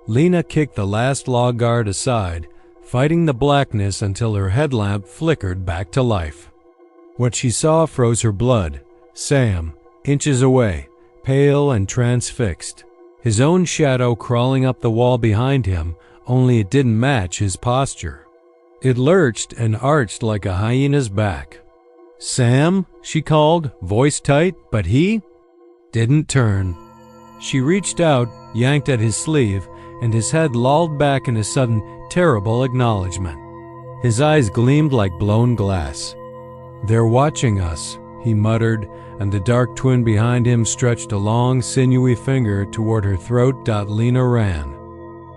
Lena kicked the last log guard aside, fighting the blackness until her headlamp flickered back to life. What she saw froze her blood. Sam, inches away, pale and transfixed. His own shadow crawling up the wall behind him, only it didn't match his posture. It lurched and arched like a hyena's back. "Sam," she called, voice tight, but he didn't turn. She reached out, yanked at his sleeve, and his head lolled back in a sudden, terrible acknowledgement. His eyes gleamed like blown glass. "They're watching us," he muttered, and the dark twin behind him stretched a long, sinewy finger toward her throat. Lena ran.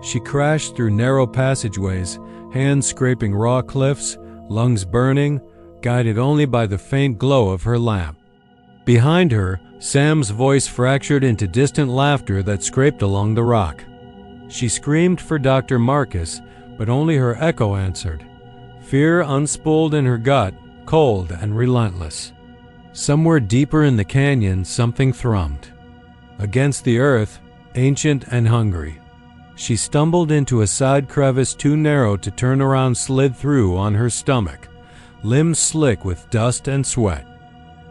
She crashed through narrow passageways, hands scraping raw cliffs, lungs burning, guided only by the faint glow of her lamp. Behind her, Sam's voice fractured into distant laughter that scraped along the rock. She screamed for Dr. Marcus, but only her echo answered. Fear unspooled in her gut, cold and relentless. Somewhere deeper in the canyon, something thrummed. Against the earth, ancient and hungry. She stumbled into a side crevice too narrow to turn around, slid through on her stomach, limbs slick with dust and sweat.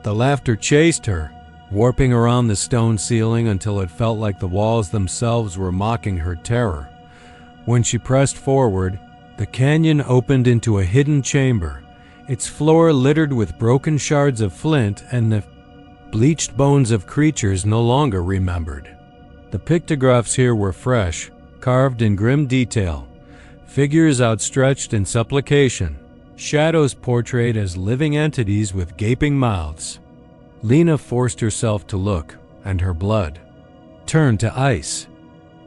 The laughter chased her, warping around the stone ceiling until it felt like the walls themselves were mocking her terror. When she pressed forward, the canyon opened into a hidden chamber, its floor littered with broken shards of flint and the bleached bones of creatures no longer remembered. The pictographs here were fresh, carved in grim detail, figures outstretched in supplication, shadows portrayed as living entities with gaping mouths. Lena forced herself to look, and her blood turned to ice.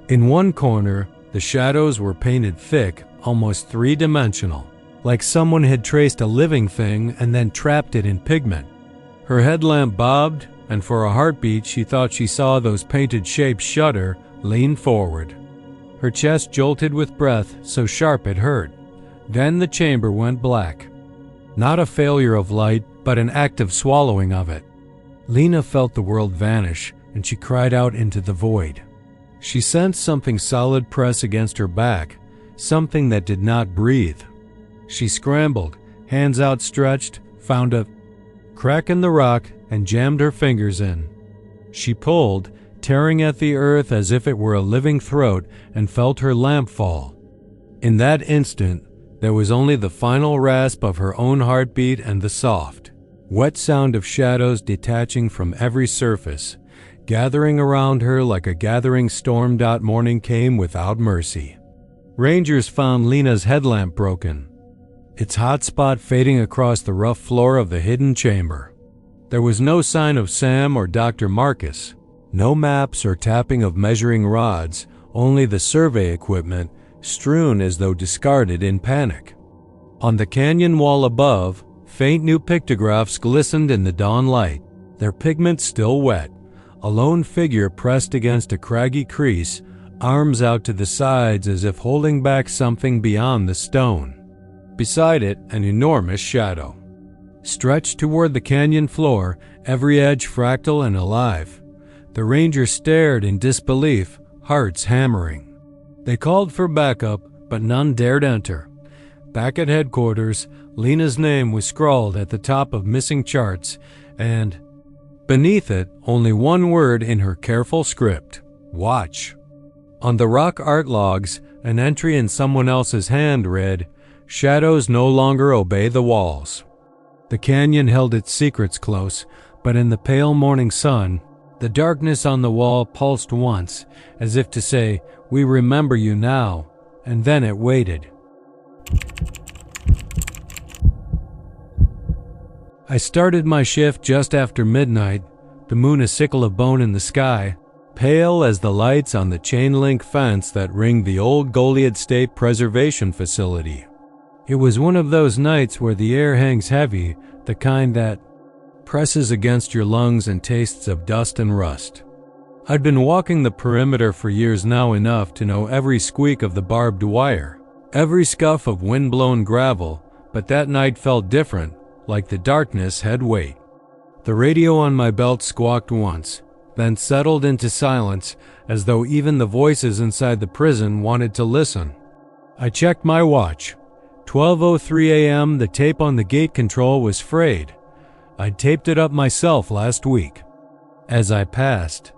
In one corner, the shadows were painted thick, almost three-dimensional, like someone had traced a living thing and then trapped it in pigment. Her headlamp bobbed, and for a heartbeat she thought she saw those painted shapes shudder, lean forward. Her chest jolted with breath so sharp it hurt. Then the chamber went black. Not a failure of light, but an active swallowing of it. Lena felt the world vanish, and she cried out into the void. She sensed something solid press against her back, something that did not breathe. She scrambled, hands outstretched, found a crack in the rock, and jammed her fingers in. She pulled, tearing at the earth as if it were a living throat, and felt her lamp fall. In that instant, there was only the final rasp of her own heartbeat and the soft, wet sound of shadows detaching from every surface, gathering around her like a gathering storm. Morning came without mercy. Rangers found Lena's headlamp broken, its hot spot fading across the rough floor of the hidden chamber. There was no sign of Sam or Dr. Marcus, no maps or tapping of measuring rods, only the survey equipment, strewn as though discarded in panic. On the canyon wall above, faint new pictographs glistened in the dawn light, their pigment still wet. A lone figure pressed against a craggy crease, arms out to the sides as if holding back something beyond the stone. Beside it, an enormous shadow stretched toward the canyon floor, every edge fractal and alive. The rangers stared in disbelief, hearts hammering. They called for backup, but none dared enter. Back at headquarters, Lena's name was scrawled at the top of missing charts, and beneath it, only one word in her careful script: watch. On the rock art logs, an entry in someone else's hand read, "Shadows no longer obey the walls." The canyon held its secrets close, but in the pale morning sun, the darkness on the wall pulsed once, as if to say, "We remember you now," and then it waited. I started my shift just after midnight, the moon a sickle of bone in the sky, pale as the lights on the chain-link fence that ringed the old Goliad State Preservation Facility. It was one of those nights where the air hangs heavy, the kind that presses against your lungs and tastes of dust and rust. I'd been walking the perimeter for years now enough to know every squeak of the barbed wire, every scuff of wind-blown gravel, but that night felt different, like the darkness had weight. The radio on my belt squawked once, then settled into silence as though even the voices inside the prison wanted to listen. I checked my watch. 12:03 a.m. The tape on the gate control was frayed. I'd taped it up myself last week. As I passed,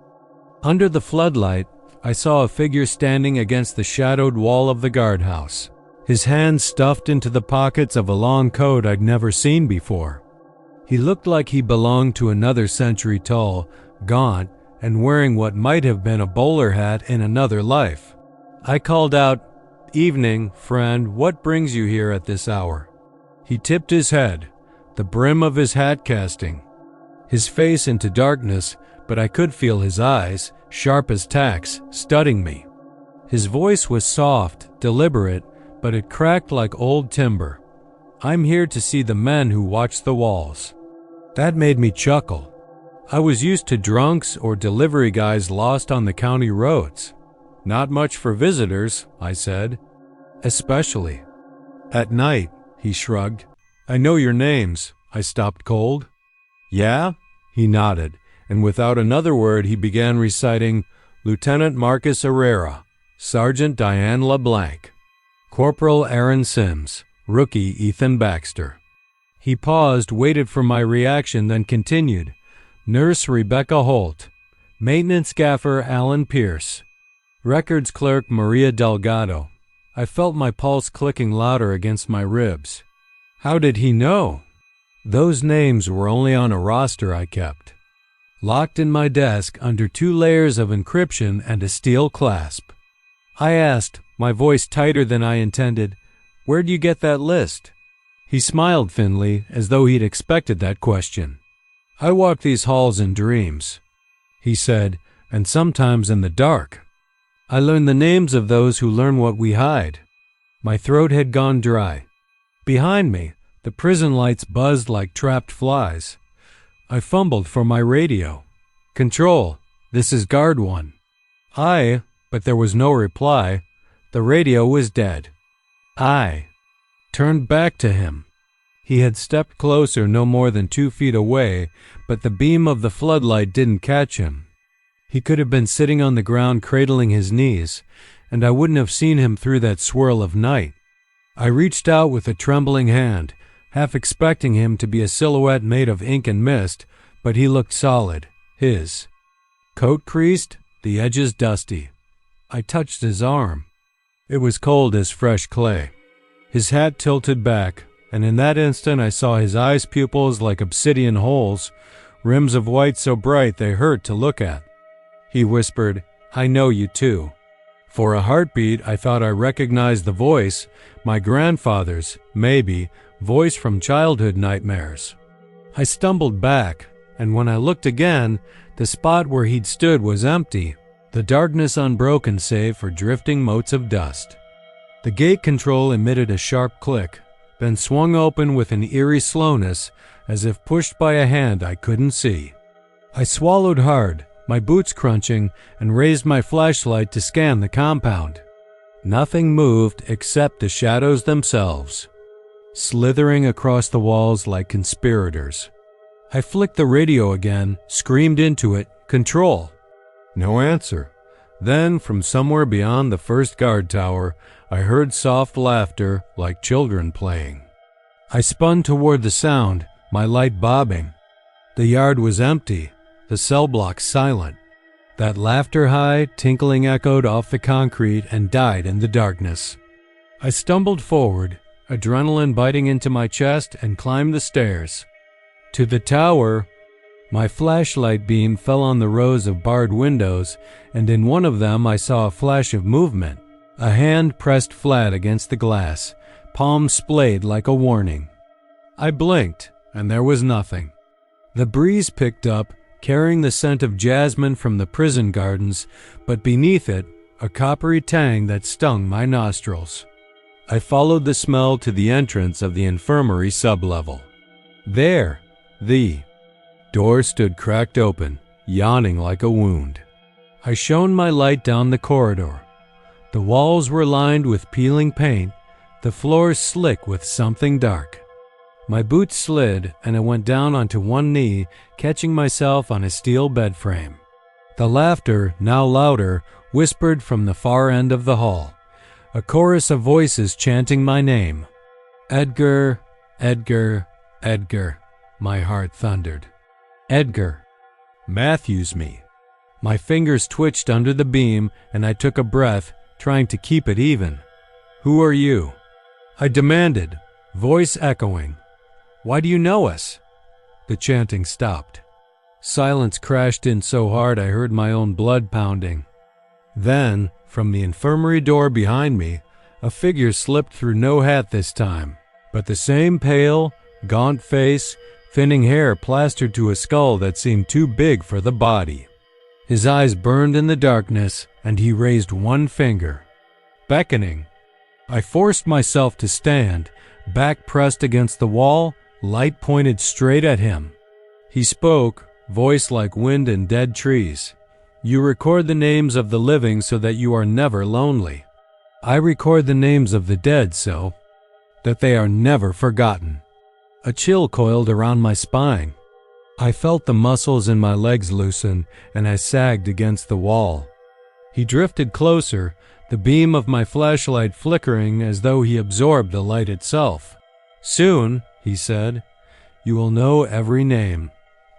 under the floodlight, I saw a figure standing against the shadowed wall of the guardhouse, his hands stuffed into the pockets of a long coat I'd never seen before. He looked like he belonged to another century tall, gaunt, and wearing what might have been a bowler hat in another life. I called out, "Evening, friend, what brings you here at this hour?" He tipped his head, the brim of his hat casting, his face into darkness, but I could feel his eyes, sharp as tacks, studying me. His voice was soft, deliberate, but it cracked like old timber. "I'm here to see the men who watch the walls." That made me chuckle. I was used to drunks or delivery guys lost on the county roads. "Not much for visitors," I said. "Especially at night," he shrugged. "I know your names." I stopped cold. "Yeah?" He nodded, and without another word he began reciting Lieutenant Marcus Herrera, Sergeant Diane LeBlanc, Corporal Aaron Sims, Rookie Ethan Baxter. He paused, waited for my reaction, then continued, Nurse Rebecca Holt, Maintenance Gaffer Alan Pierce, Records Clerk Maria Delgado. I felt my pulse clicking louder against my ribs. How did he know? Those names were only on a roster I kept, locked in my desk under 2 layers of encryption and a steel clasp. I asked, my voice tighter than I intended, "Where'd you get that list?" He smiled thinly, as though he'd expected that question. "I walk these halls in dreams," he said, "and sometimes in the dark. I learn the names of those who learn what we hide." My throat had gone dry. Behind me, the prison lights buzzed like trapped flies. I fumbled for my radio. "Control, this is Guard 1. But there was no reply. The radio was dead. I turned back to him. He had stepped closer, no more than 2 feet away, but the beam of the floodlight didn't catch him. He could have been sitting on the ground cradling his knees, and I wouldn't have seen him through that swirl of night. I reached out with a trembling hand, half expecting him to be a silhouette made of ink and mist, but he looked solid, his coat creased, the edges dusty. I touched his arm. It was cold as fresh clay. His hat tilted back, and in that instant I saw his eyes' pupils like obsidian holes, rims of white so bright they hurt to look at. He whispered, "I know you too." For a heartbeat, I thought I recognized the voice, my grandfather's, maybe, voice from childhood nightmares. I stumbled back, and when I looked again, the spot where he'd stood was empty, the darkness unbroken save for drifting motes of dust. The gate control emitted a sharp click, then swung open with an eerie slowness, as if pushed by a hand I couldn't see. I swallowed hard, my boots crunching, and raised my flashlight to scan the compound. Nothing moved except the shadows themselves, slithering across the walls like conspirators. I flicked the radio again, screamed into it, "Control!" No answer. Then, from somewhere beyond the first guard tower, I heard soft laughter like children playing. I spun toward the sound, my light bobbing. The yard was empty, the cell block silent. That laughter high, tinkling echoed off the concrete and died in the darkness. I stumbled forward, adrenaline biting into my chest, and climbed the stairs. To the tower, My flashlight beam fell on the rows of barred windows, and in one of them I saw a flash of movement. A hand pressed flat against the glass, palm splayed like a warning. I blinked, and there was nothing. The breeze picked up, carrying the scent of jasmine from the prison gardens, but beneath it, a coppery tang that stung my nostrils. I followed the smell to the entrance of the infirmary sublevel. There, the door stood cracked open, yawning like a wound. I shone my light down the corridor. The walls were lined with peeling paint, the floor slick with something dark. My boots slid, and I went down onto one knee, catching myself on a steel bed frame. The laughter, now louder, whispered from the far end of the hall, a chorus of voices chanting my name. Edgar, Edgar, Edgar, my heart thundered. Edgar. Matthews me. My fingers twitched under the beam, and I took a breath, trying to keep it even. Who are you? I demanded, voice echoing. Why do you know us? The chanting stopped. Silence crashed in so hard I heard my own blood pounding. Then, from the infirmary door behind me, a figure slipped through, no hat this time, but the same pale, gaunt face, thinning hair plastered to a skull that seemed too big for the body. His eyes burned in the darkness, and he raised one finger, beckoning. I forced myself to stand, back pressed against the wall, light pointed straight at him. He spoke, voice like wind in dead trees. You record the names of the living so that you are never lonely. I record the names of the dead so that they are never forgotten. A chill coiled around my spine. I felt the muscles in my legs loosen, and I sagged against the wall. He drifted closer, the beam of my flashlight flickering as though he absorbed the light itself. Soon, he said, you will know every name.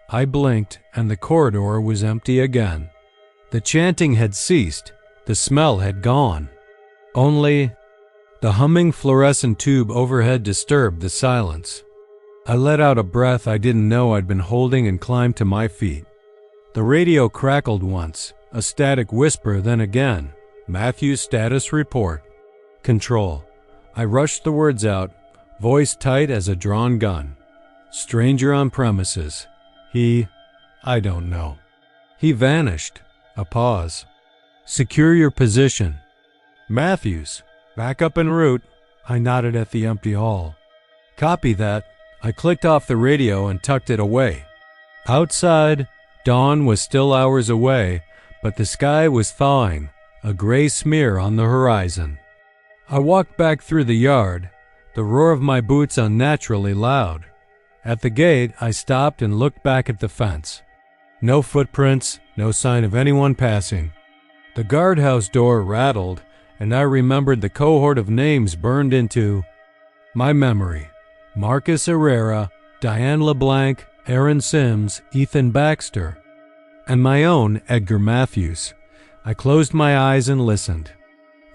I blinked, and the corridor was empty again. The chanting had ceased. The smell had gone. Only the humming fluorescent tube overhead disturbed the silence. I let out a breath I didn't know I'd been holding and climbed to my feet. The radio crackled once, a static whisper, then again. Matthew's status report. Control. I rushed the words out, voice tight as a drawn gun. Stranger on premises. I don't know. He vanished. A pause. Secure your position. Matthews, back up en route. I nodded at the empty hall. Copy that. I clicked off the radio and tucked it away. Outside, dawn was still hours away, but the sky was thawing, a gray smear on the horizon. I walked back through the yard, the roar of my boots unnaturally loud. At the gate, I stopped and looked back at the fence. No footprints, no sign of anyone passing. The guardhouse door rattled, and I remembered the cohort of names burned into my memory. Marcus Herrera, Diane LeBlanc, Aaron Sims, Ethan Baxter, and my own Edgar Matthews. I closed my eyes and listened.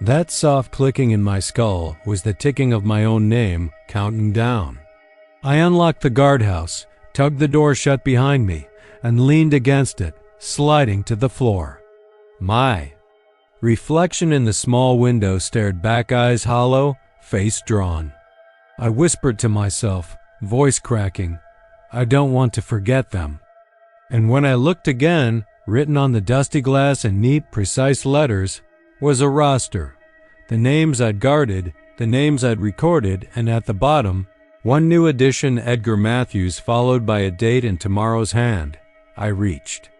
That soft clicking in my skull was the ticking of my own name, counting down. I unlocked the guardhouse, tugged the door shut behind me, and leaned against it, sliding to the floor. My reflection in the small window stared back, eyes hollow, face drawn. I whispered to myself, voice cracking, I don't want to forget them. And when I looked again, written on the dusty glass in neat, precise letters, was a roster. The names I'd guarded, the names I'd recorded, and at the bottom, one new addition, Edgar Matthews, followed by a date in tomorrow's hand. I reached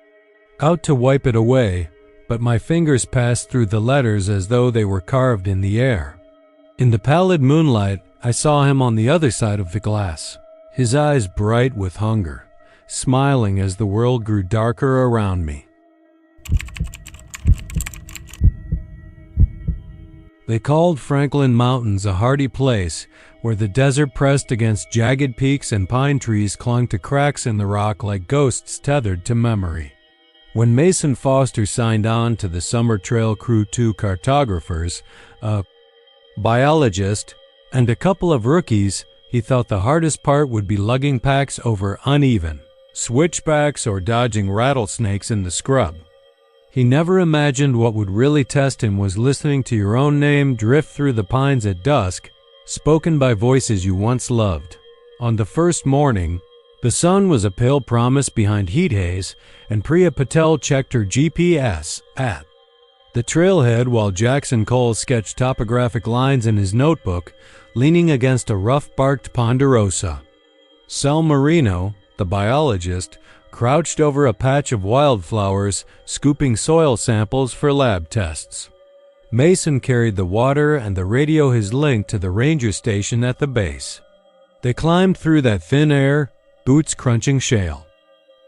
out to wipe it away, but my fingers passed through the letters as though they were carved in the air. In the pallid moonlight, I saw him on the other side of the glass, his eyes bright with hunger, smiling as the world grew darker around me. They called Franklin Mountains a hardy place where the desert pressed against jagged peaks and pine trees clung to cracks in the rock like ghosts tethered to memory. When Mason Foster signed on to the Summer Trail Crew 2 cartographers, a biologist, and a couple of rookies, he thought the hardest part would be lugging packs over uneven, switchbacks, or dodging rattlesnakes in the scrub. He never imagined what would really test him was listening to your own name drift through the pines at dusk, spoken by voices you once loved. On the first morning, the sun was a pale promise behind heat haze, and Priya Patel checked her GPS at the trailhead while Jackson Cole sketched topographic lines in his notebook, leaning against a rough-barked ponderosa. Sal Marino, the biologist, crouched over a patch of wildflowers, scooping soil samples for lab tests. Mason carried the water and the radio his link to the ranger station at the base. They climbed through that thin air, boots-crunching shale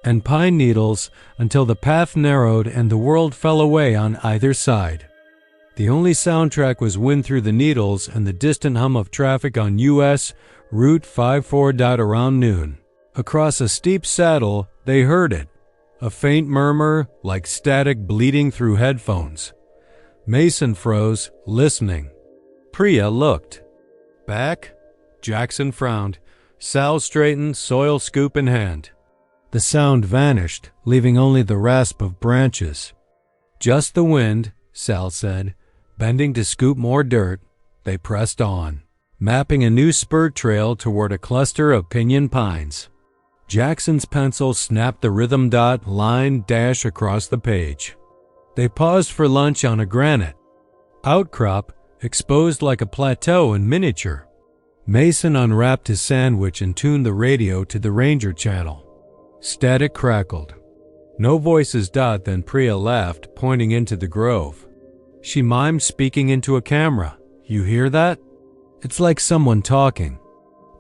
and pine needles until the path narrowed and the world fell away on either side. The only soundtrack was wind through the needles and the distant hum of traffic on U.S. Route 54. Around noon, across a steep saddle, they heard it, a faint murmur like static bleeding through headphones. Mason froze, listening. Priya looked. Back? Jackson frowned. Sal straightened, soil scoop in hand. The sound vanished, leaving only the rasp of branches. Just the wind, Sal said. Bending to scoop more dirt, they pressed on, mapping a new spur trail toward a cluster of pinyon pines. Jackson's pencil snapped the rhythm dot line dash across the page. They paused for lunch on a granite outcrop, exposed like a plateau in miniature. Mason unwrapped his sandwich and tuned the radio to the ranger channel. Static crackled. No voices. Then Priya laughed, pointing into the grove. She mimed speaking into a camera. You hear that? It's like someone talking.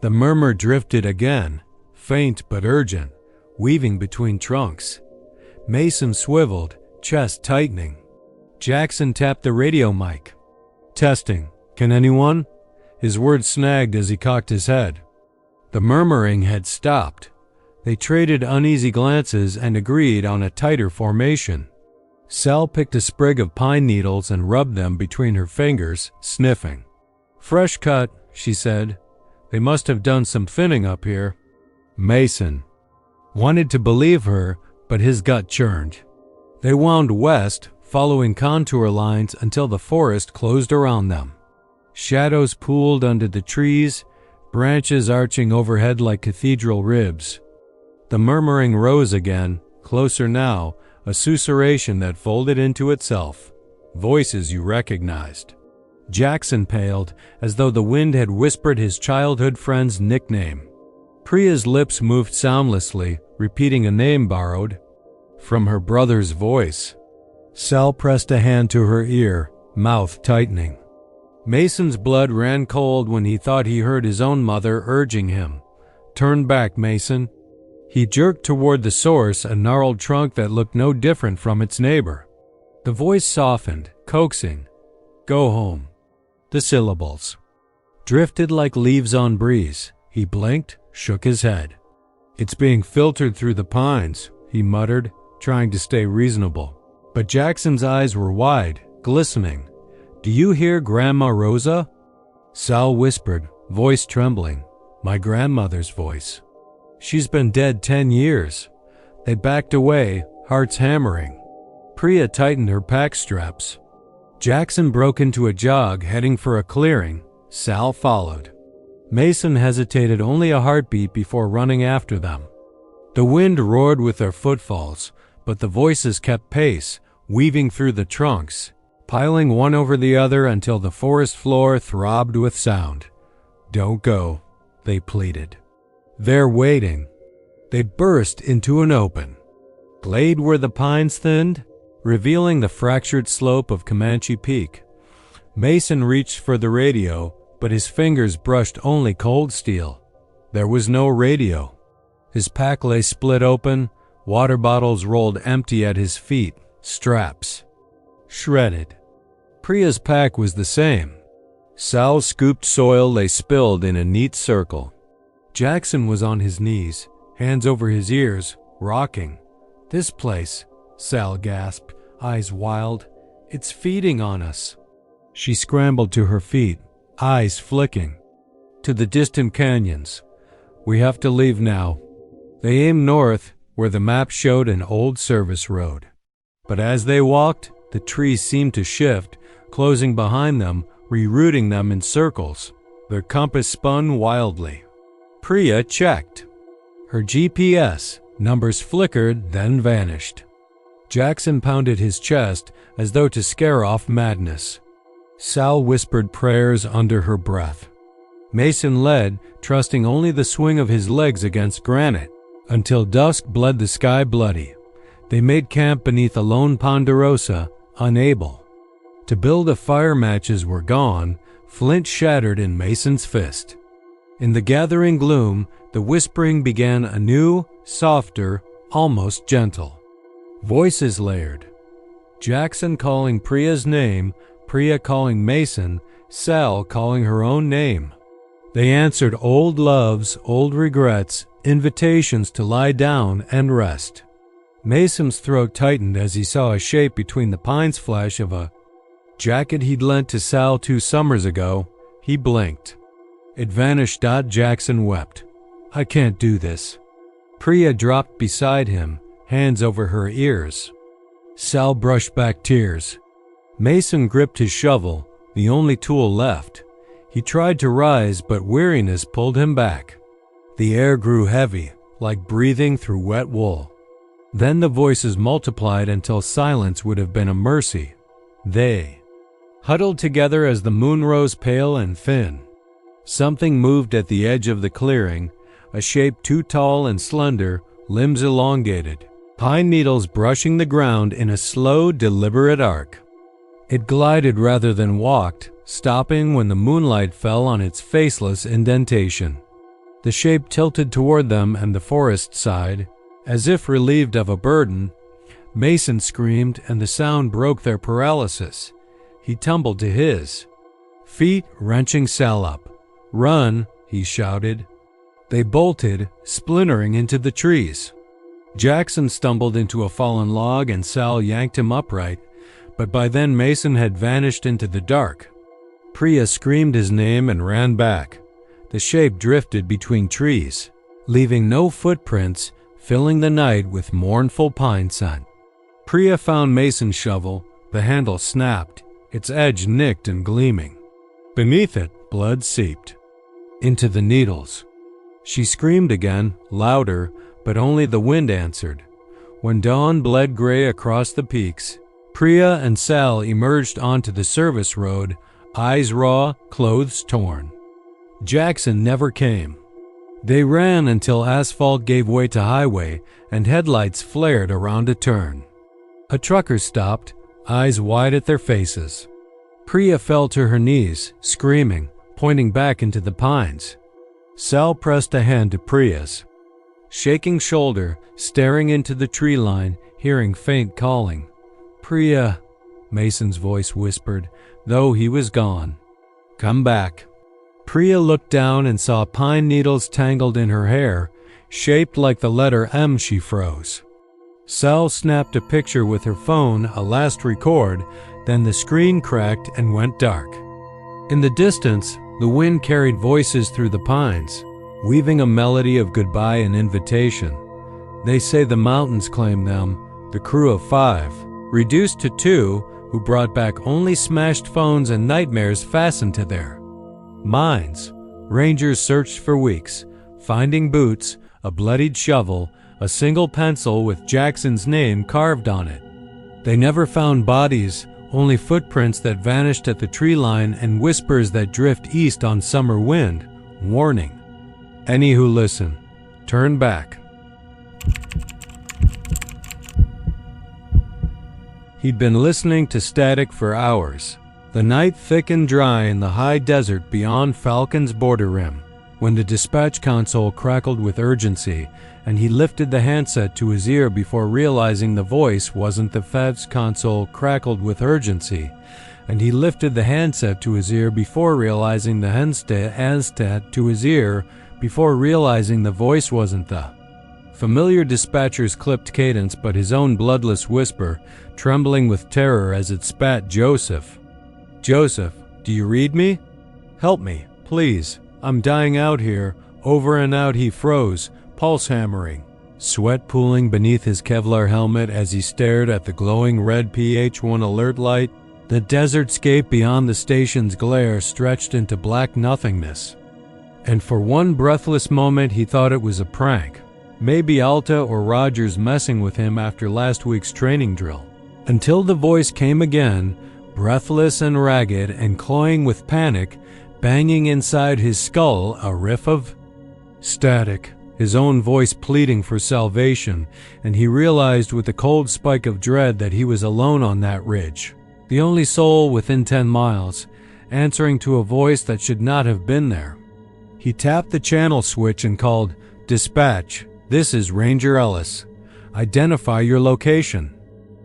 The murmur drifted again, faint but urgent, weaving between trunks. Mason swiveled, chest tightening. Jackson tapped the radio mic. Testing. Can anyone? His words snagged as he cocked his head. The murmuring had stopped. They traded uneasy glances and agreed on a tighter formation. Sal picked a sprig of pine needles and rubbed them between her fingers, sniffing. Fresh cut, she said. They must have done some thinning up here. Mason wanted to believe her, but his gut churned. They wound west, following contour lines until the forest closed around them. Shadows pooled under the trees, branches arching overhead like cathedral ribs. The murmuring rose again, closer now, a susurration that folded into itself. Voices you recognized. Jackson paled, as though the wind had whispered his childhood friend's nickname. Priya's lips moved soundlessly, repeating a name borrowed from her brother's voice. Sal pressed a hand to her ear, mouth tightening. Mason's blood ran cold when he thought he heard his own mother urging him. Turn back, Mason. He jerked toward the source, a gnarled trunk that looked no different from its neighbor. The voice softened, coaxing. Go home. The syllables drifted like leaves on breeze. He blinked, shook his head. It's being filtered through the pines, he muttered, trying to stay reasonable. But Jackson's eyes were wide, glistening. Do you hear Grandma Rosa? Sal whispered, voice trembling. My grandmother's voice. She's been dead 10 years. They backed away, hearts hammering. Priya tightened her pack straps. Jackson broke into a jog, heading for a clearing. Sal followed. Mason hesitated only a heartbeat before running after them. The wind roared with their footfalls, but the voices kept pace, weaving through the trunks, piling one over the other until the forest floor throbbed with sound. Don't go, they pleaded. They're waiting. They burst into an open glade where the pines thinned, revealing the fractured slope of Comanche Peak. Mason reached for the radio, but his fingers brushed only cold steel. There was no radio. His pack lay split open, water bottles rolled empty at his feet, straps shredded. Priya's pack was the same. Sal's scooped soil lay spilled in a neat circle. Jackson was on his knees, hands over his ears, rocking. This place, Sal gasped, eyes wild. It's feeding on us. She scrambled to her feet, eyes flicking. To the distant canyons. We have to leave now. They aimed north, where the map showed an old service road. But as they walked, the trees seemed to shift, closing behind them, rerouting them in circles. Their compass spun wildly. Priya checked. Her GPS numbers flickered, then vanished. Jackson pounded his chest as though to scare off madness. Sal whispered prayers under her breath. Mason led, trusting only the swing of his legs against granite, until dusk bled the sky bloody. They made camp beneath a lone ponderosa, unable. To build a fire, matches were gone, flint shattered in Mason's fist. In the gathering gloom, the whispering began anew, softer, almost gentle. Voices layered. Jackson calling Priya's name, Priya calling Mason, Sal calling her own name. They answered old loves, old regrets, invitations to lie down and rest. Mason's throat tightened as he saw a shape between the pines, flash of a jacket he'd lent to Sal 2 summers ago. He blinked. It vanished. Jackson wept. I can't do this. Priya dropped beside him, hands over her ears. Sal brushed back tears. Mason gripped his shovel, the only tool left. He tried to rise, but weariness pulled him back. The air grew heavy, like breathing through wet wool. Then the voices multiplied until silence would have been a mercy. They huddled together as the moon rose pale and thin. Something moved at the edge of the clearing, a shape too tall and slender, limbs elongated, pine needles brushing the ground in a slow, deliberate arc. It glided rather than walked, stopping when the moonlight fell on its faceless indentation. The shape tilted toward them and the forest sighed, as if relieved of a burden. Mason screamed, and the sound broke their paralysis. He tumbled to his feet, wrenching Sal up. Run, he shouted. They bolted, splintering into the trees. Jackson stumbled into a fallen log and Sal yanked him upright, but by then Mason had vanished into the dark. Priya screamed his name and ran back. The shape drifted between trees, leaving no footprints, filling the night with mournful pine scent. Priya found Mason's shovel. The handle snapped, its edge nicked and gleaming. Beneath it, blood seeped into the needles. She screamed again, louder, but only the wind answered. When dawn bled gray across the peaks, Priya and Sal emerged onto the service road, eyes raw, clothes torn. Jackson never came. They ran until asphalt gave way to highway and headlights flared around a turn. A trucker stopped, eyes wide at their faces. Priya fell to her knees, screaming, pointing back into the pines. Sal pressed a hand to Priya's shaking shoulder, staring into the tree line, hearing faint calling. Priya, Mason's voice whispered, though he was gone. Come back. Priya looked down and saw pine needles tangled in her hair, shaped like the letter M. She froze. Sal snapped a picture with her phone, a last record, then the screen cracked and went dark. In the distance, the wind carried voices through the pines, weaving a melody of goodbye and invitation. They say the mountains claim them, the crew of 5, reduced to 2, who brought back only smashed phones and nightmares fastened to their minds. Rangers searched for weeks, finding boots, a bloodied shovel, a single pencil with Jackson's name carved on it. They never found bodies, only footprints that vanished at the tree line and whispers that drift east on summer wind. Warning. Any who listen, turn back. He'd been listening to static for hours. The night thick and dry in the high desert beyond Falcon's border rim, when the dispatch console crackled with urgency, and he lifted the handset to his ear before realizing the voice wasn't the FATS console crackled with urgency, and he lifted the handset to his ear before realizing the handset to his ear before realizing the voice wasn't the familiar dispatcher's clipped cadence, but his own bloodless whisper, trembling with terror as it spat, Joseph. Joseph, do you read me? Help me, please. I'm dying out here. Over and out he froze, pulse hammering. sweat pooling beneath his Kevlar helmet as he stared at the glowing red PH1 alert light. The desertscape beyond the station's glare stretched into black nothingness. And for one breathless moment he thought it was a prank. Maybe Alta or Rogers messing with him after last week's training drill. Until the voice came again, breathless and ragged and cloying with panic, banging inside his skull a riff of static, his own voice pleading for salvation, and he realized with a cold spike of dread that he was alone on that ridge, the only soul within 10 miles, answering to a voice that should not have been there. He tapped the channel switch and called, "Dispatch, this is Ranger Ellis. Identify your location."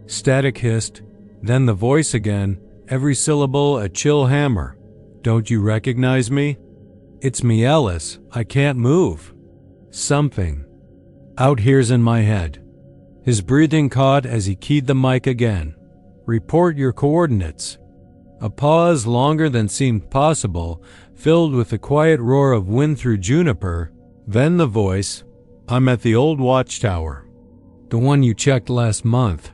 Static hissed, then the voice again, every syllable a chill hammer. "Don't you recognize me?" "It's me, Ellis. I can't move." "Something out here's in my head." His breathing caught as he keyed the mic again. "Report your coordinates." A pause longer than seemed possible, filled with the quiet roar of wind through juniper. Then the voice, "I'm at the old watchtower. The one you checked last month."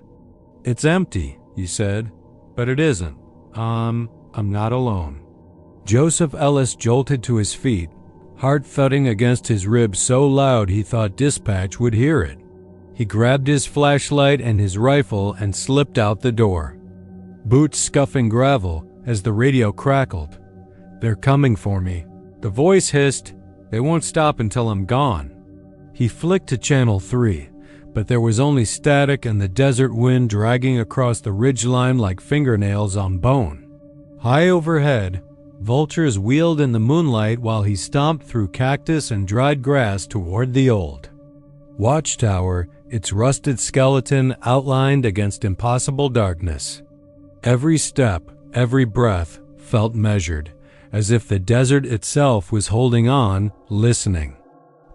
"It's empty," he said. "But it isn't. I'm not alone." Joseph Ellis jolted to his feet, heart thudding against his ribs so loud he thought dispatch would hear it. He grabbed his flashlight and his rifle and slipped out the door. Boots scuffing gravel as the radio crackled. "They're coming for me." The voice hissed, "They won't stop until I'm gone." He flicked to channel 3, but there was only static and the desert wind dragging across the ridgeline like fingernails on bone. High overhead, vultures wheeled in the moonlight while he stomped through cactus and dried grass toward the old watchtower, its rusted skeleton outlined against impossible darkness. Every step, every breath felt measured, as if the desert itself was holding on, listening.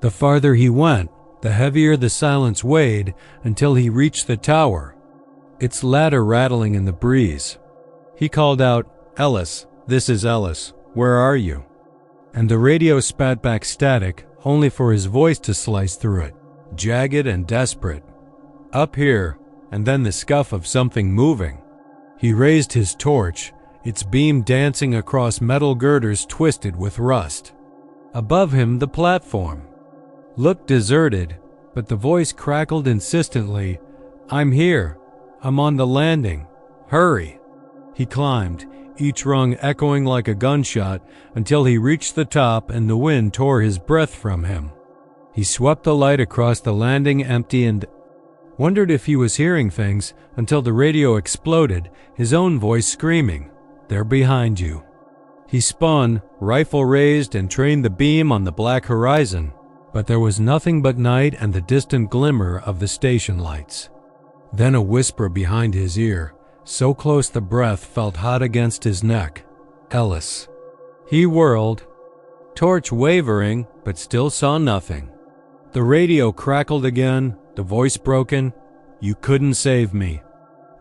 The farther he went, the heavier the silence weighed until he reached the tower, its ladder rattling in the breeze. He called out, "Ellis, this is Ellis. Where are you?" And the radio spat back static, only for his voice to slice through it, jagged and desperate. "Up here," and then the scuff of something moving. He raised his torch, its beam dancing across metal girders twisted with rust. Above him, the platform looked deserted, but the voice crackled insistently, "I'm here. I'm on the landing. Hurry." He climbed, each rung echoing like a gunshot, until he reached the top and the wind tore his breath from him. He swept the light across the landing empty and wondered if he was hearing things until the radio exploded, his own voice screaming, "They're behind you." He spun, rifle raised, and trained the beam on the black horizon, but there was nothing but night and the distant glimmer of the station lights. Then a whisper behind his ear, so close the breath felt hot against his neck. "Ellis." He whirled, torch wavering, but still saw nothing. The radio crackled again, the voice broken, "You couldn't save me.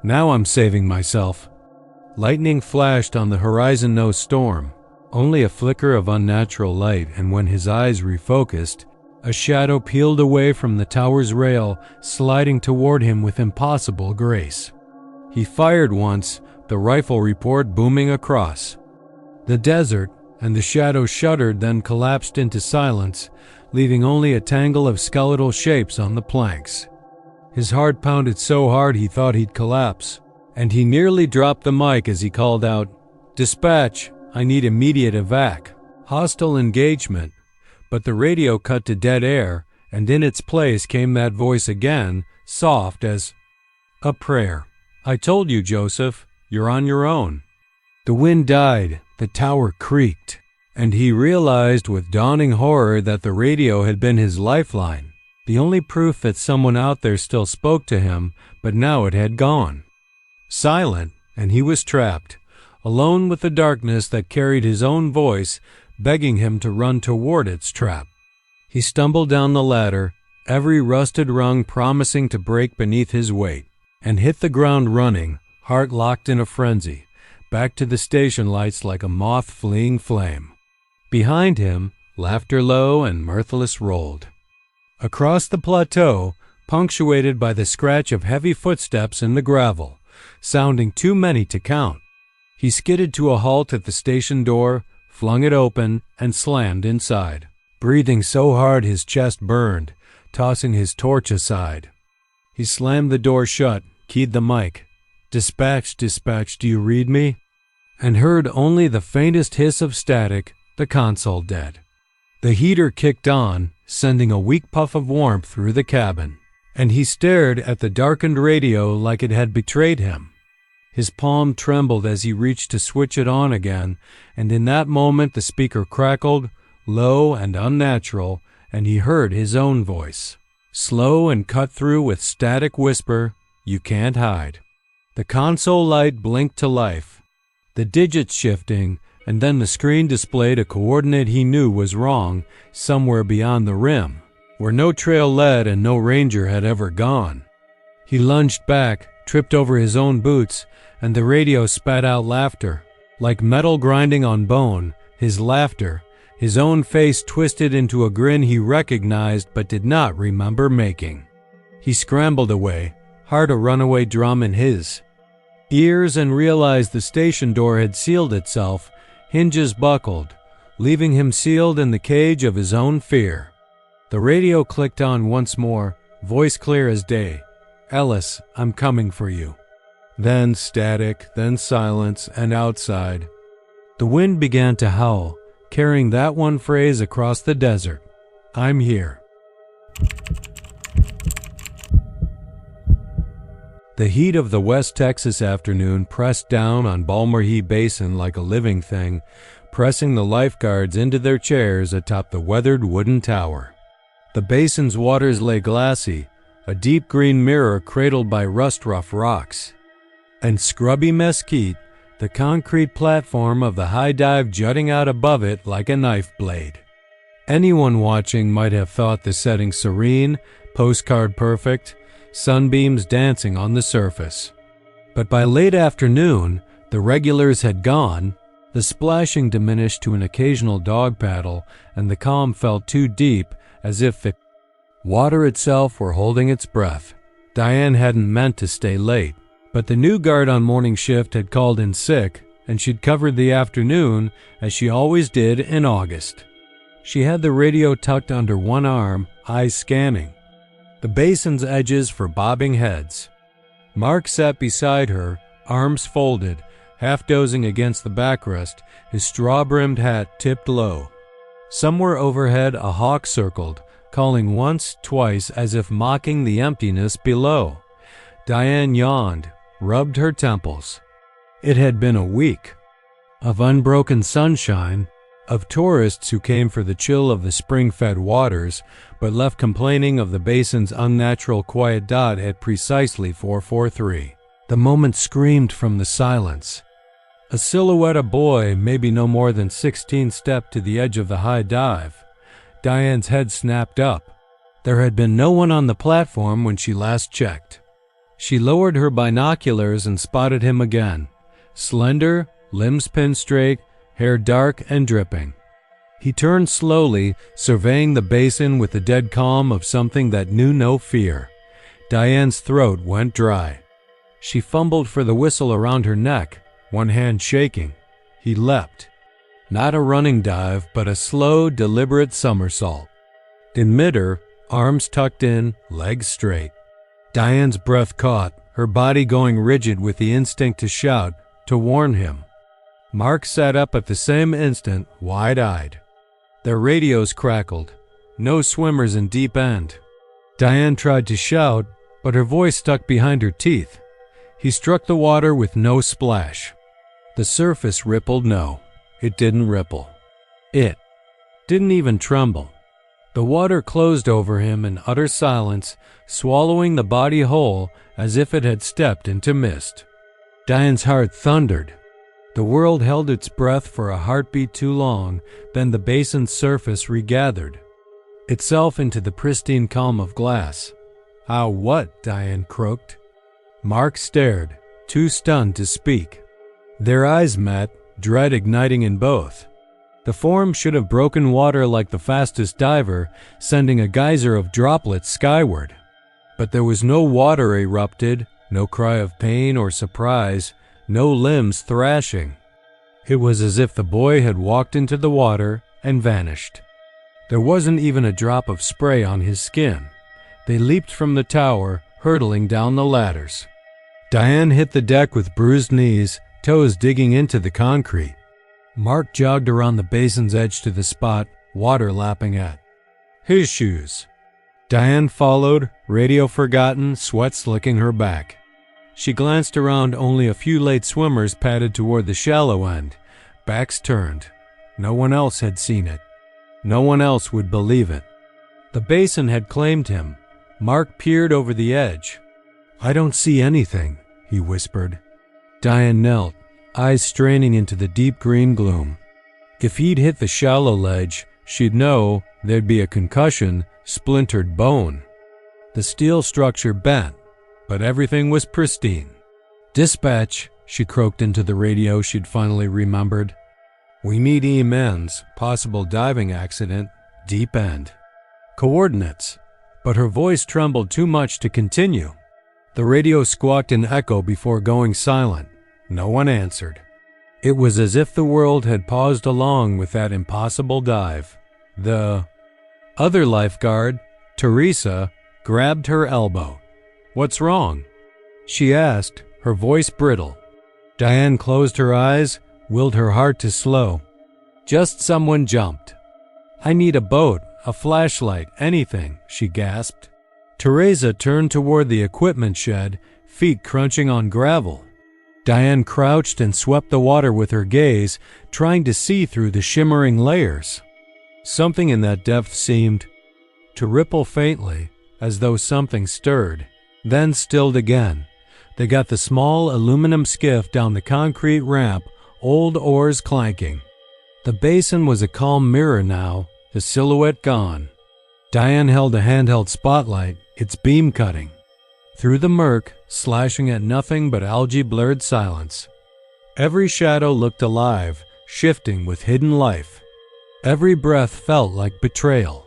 Now I'm saving myself." Lightning flashed on the horizon, no storm, only a flicker of unnatural light, and when his eyes refocused, a shadow peeled away from the tower's rail, sliding toward him with impossible grace. He fired once, the rifle report booming across the desert, and the shadow shuddered, then collapsed into silence, leaving only a tangle of skeletal shapes on the planks. His heart pounded so hard he thought he'd collapse, and he nearly dropped the mic as he called out, "Dispatch, I need immediate evac." Hostile engagement, but the radio cut to dead air, and in its place came that voice again, soft as a prayer. "I told you, Joseph, you're on your own." The wind died, the tower creaked, and he realized with dawning horror that the radio had been his lifeline, the only proof that someone out there still spoke to him, but now it had gone. Silent, and he was trapped, alone with the darkness that carried his own voice, begging him to run toward its trap. He stumbled down the ladder, every rusted rung promising to break beneath his weight, and hit the ground running, heart locked in a frenzy, back to the station lights like a moth fleeing flame. Behind him, laughter low and mirthless rolled. Across the plateau, punctuated by the scratch of heavy footsteps in the gravel, sounding too many to count, he skidded to a halt at the station door, flung it open, and slammed inside, breathing so hard his chest burned, tossing his torch aside. He slammed the door shut, keyed the mic. "Dispatch, dispatch, do you read me?" And heard only the faintest hiss of static, the console dead. The heater kicked on, sending a weak puff of warmth through the cabin, and he stared at the darkened radio like it had betrayed him. His palm trembled as he reached to switch it on again, and in that moment the speaker crackled, low and unnatural, and he heard his own voice, slow and cut through with static whisper, "You can't hide." The console light blinked to life, the digits shifting, and then the screen displayed a coordinate he knew was wrong, somewhere beyond the rim, where no trail led and no ranger had ever gone. He lunged back, tripped over his own boots, and the radio spat out laughter. Like metal grinding on bone, his laughter, his own face twisted into a grin he recognized but did not remember making. He scrambled away, heart a runaway drum in his ears, and realized the station door had sealed itself, hinges buckled, leaving him sealed in the cage of his own fear. The radio clicked on once more, voice clear as day. "Ellis, I'm coming for you." Then static, then silence, and outside, the wind began to howl, carrying that one phrase across the desert. "I'm here." The heat of the West Texas afternoon pressed down on Balmerhea Basin like a living thing, pressing the lifeguards into their chairs atop the weathered wooden tower. The basin's waters lay glassy, a deep green mirror cradled by rust-rough rocks. And scrubby mesquite, the concrete platform of the high dive jutting out above it like a knife blade. Anyone watching might have thought the setting serene, postcard perfect, sunbeams dancing on the surface. But by late afternoon, the regulars had gone, the splashing diminished to an occasional dog paddle, and the calm felt too deep, as if the water itself were holding its breath. Diane hadn't meant to stay late, but the new guard on morning shift had called in sick, and she'd covered the afternoon, as she always did in August. She had the radio tucked under one arm, eyes scanning the basin's edges for bobbing heads. Mark sat beside her, arms folded, half dozing against the backrest, his straw-brimmed hat tipped low. Somewhere overhead a hawk circled, calling once, twice, as if mocking the emptiness below. Diane yawned, rubbed her temples. It had been a week of unbroken sunshine, of tourists who came for the chill of the spring-fed waters, but left complaining of the basin's unnatural quiet dot at precisely 4:43. The moment screamed from the silence. A silhouette of boy, maybe no more than 16, stepped to the edge of the high dive. Diane's head snapped up. There had been no one on the platform when she last checked. She lowered her binoculars and spotted him again. Slender, limbs pin-straight, hair dark and dripping. He turned slowly, surveying the basin with the dead calm of something that knew no fear. Diane's throat went dry. She fumbled for the whistle around her neck, one hand shaking. He leapt. Not a running dive, but a slow, deliberate somersault. In midair, arms tucked in, legs straight. Diane's breath caught, her body going rigid with the instinct to shout, to warn him. Mark sat up at the same instant, wide-eyed. Their radios crackled. No swimmers in deep end. Diane tried to shout, but her voice stuck behind her teeth. He struck the water with no splash. The surface rippled no. It didn't ripple. It didn't even tremble. The water closed over him in utter silence, swallowing the body whole as if it had stepped into mist. Diane's heart thundered. The world held its breath for a heartbeat too long, then the basin's surface regathered itself into the pristine calm of glass. "How what?" Diane croaked. Mark stared, too stunned to speak. Their eyes met, dread igniting in both. The form should have broken water like the fastest diver, sending a geyser of droplets skyward. But there was no water erupted, no cry of pain or surprise, no limbs thrashing. It was as if the boy had walked into the water and vanished. There wasn't even a drop of spray on his skin. They leaped from the tower, hurtling down the ladders. Diane hit the deck with bruised knees, toes digging into the concrete. Mark jogged around the basin's edge to the spot, water lapping at his shoes. Diane followed, radio forgotten, sweat slicking her back. She glanced around. Only a few late swimmers padded toward the shallow end, backs turned. No one else had seen it. No one else would believe it. The basin had claimed him. Mark peered over the edge. "I don't see anything," he whispered. Diane knelt, eyes straining into the deep green gloom. If he'd hit the shallow ledge, she'd know there'd be a concussion, splintered bone. The steel structure bent, but everything was pristine. "Dispatch," she croaked into the radio she'd finally remembered. "We need EMNs, possible diving accident, deep end. Coordinates." But her voice trembled too much to continue. The radio squawked an echo before going silent. No one answered. It was as if the world had paused along with that impossible dive. The other lifeguard, Teresa, grabbed her elbow. "What's wrong?" she asked, her voice brittle. Diane closed her eyes, willed her heart to slow. "Just someone jumped. I need a boat, a flashlight, anything," she gasped. Teresa turned toward the equipment shed, feet crunching on gravel. Diane crouched and swept the water with her gaze, trying to see through the shimmering layers. Something in that depth seemed to ripple faintly, as though something stirred, then stilled again. They got the small aluminum skiff down the concrete ramp, old oars clanking. The basin was a calm mirror now, the silhouette gone. Diane held a handheld spotlight, its beam cutting through the murk, slashing at nothing but algae-blurred silence. Every shadow looked alive, shifting with hidden life. Every breath felt like betrayal.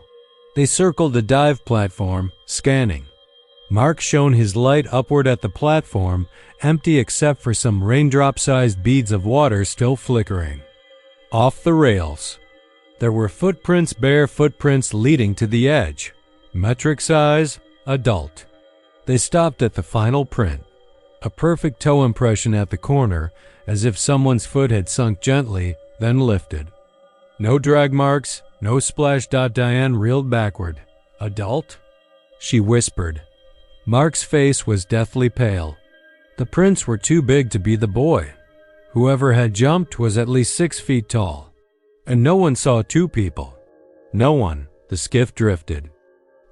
They circled the dive platform, scanning. Mark shone his light upward at the platform, empty except for some raindrop-sized beads of water still flickering. Off the rails. There were footprints, bare footprints leading to the edge. Metric size, adult. They stopped at the final print. A perfect toe impression at the corner, as if someone's foot had sunk gently, then lifted. No drag marks, no splash. Diane reeled backward. "Adult?" she whispered. Mark's face was deathly pale. The prints were too big to be the boy. Whoever had jumped was at least 6 feet tall. And no one saw 2 people. No one. The skiff drifted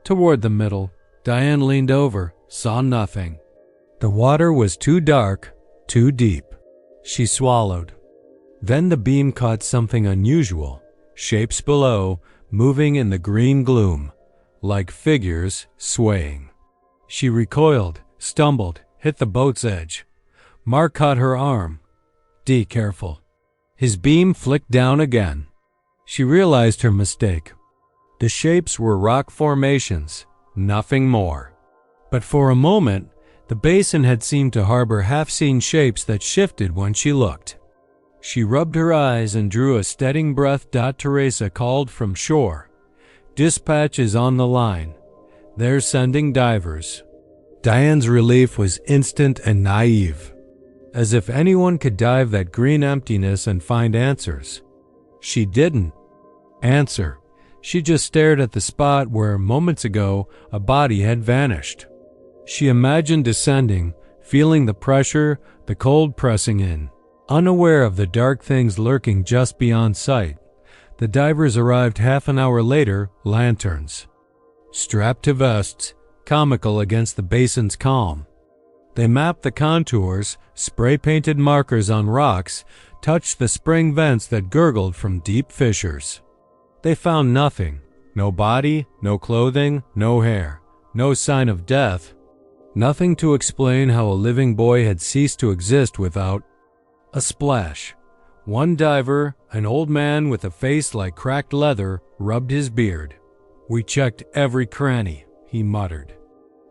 toward the middle. Diane leaned over, saw nothing. The water was too dark, too deep. She swallowed. Then the beam caught something unusual. Shapes below, moving in the green gloom, like figures swaying. She recoiled, stumbled, hit the boat's edge. Mark caught her arm. "D, careful." His beam flicked down again. She realized her mistake. The shapes were rock formations, nothing more. But for a moment, the basin had seemed to harbor half-seen shapes that shifted when she looked. She rubbed her eyes and drew a steadying breath. Teresa called from shore. "Dispatch is on the line. They're sending divers." Diane's relief was instant and naive. As if anyone could dive that green emptiness and find answers. She didn't answer. She just stared at the spot where, moments ago, a body had vanished. She imagined descending, feeling the pressure, the cold pressing in. Unaware of the dark things lurking just beyond sight, the divers arrived half an hour later, lanterns strapped to vests, comical against the basin's calm. They mapped the contours, spray-painted markers on rocks, touched the spring vents that gurgled from deep fissures. They found nothing. No body, no clothing, no hair, no sign of death. Nothing to explain how a living boy had ceased to exist without a splash. One diver, an old man with a face like cracked leather, rubbed his beard. "We checked every cranny," he muttered.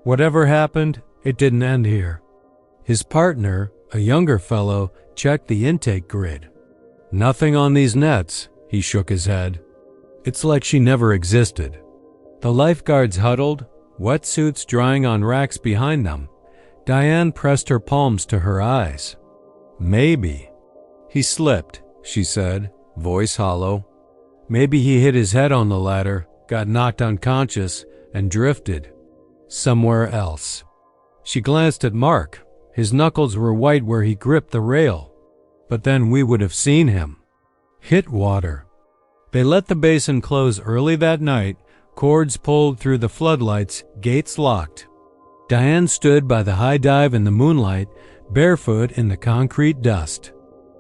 "Whatever happened, it didn't end here." His partner, a younger fellow, checked the intake grid. "Nothing on these nets," he shook his head. "It's like she never existed." The lifeguards huddled, wetsuits drying on racks behind them. Diane pressed her palms to her eyes. "Maybe." "He slipped," she said, voice hollow. "Maybe he hit his head on the ladder, got knocked unconscious, and drifted somewhere else." She glanced at Mark. His knuckles were white where he gripped the rail. "But then we would have seen him." Hit water. They let the basin close early that night, cords pulled through the floodlights, gates locked. Diane stood by the high dive in the moonlight, barefoot in the concrete dust.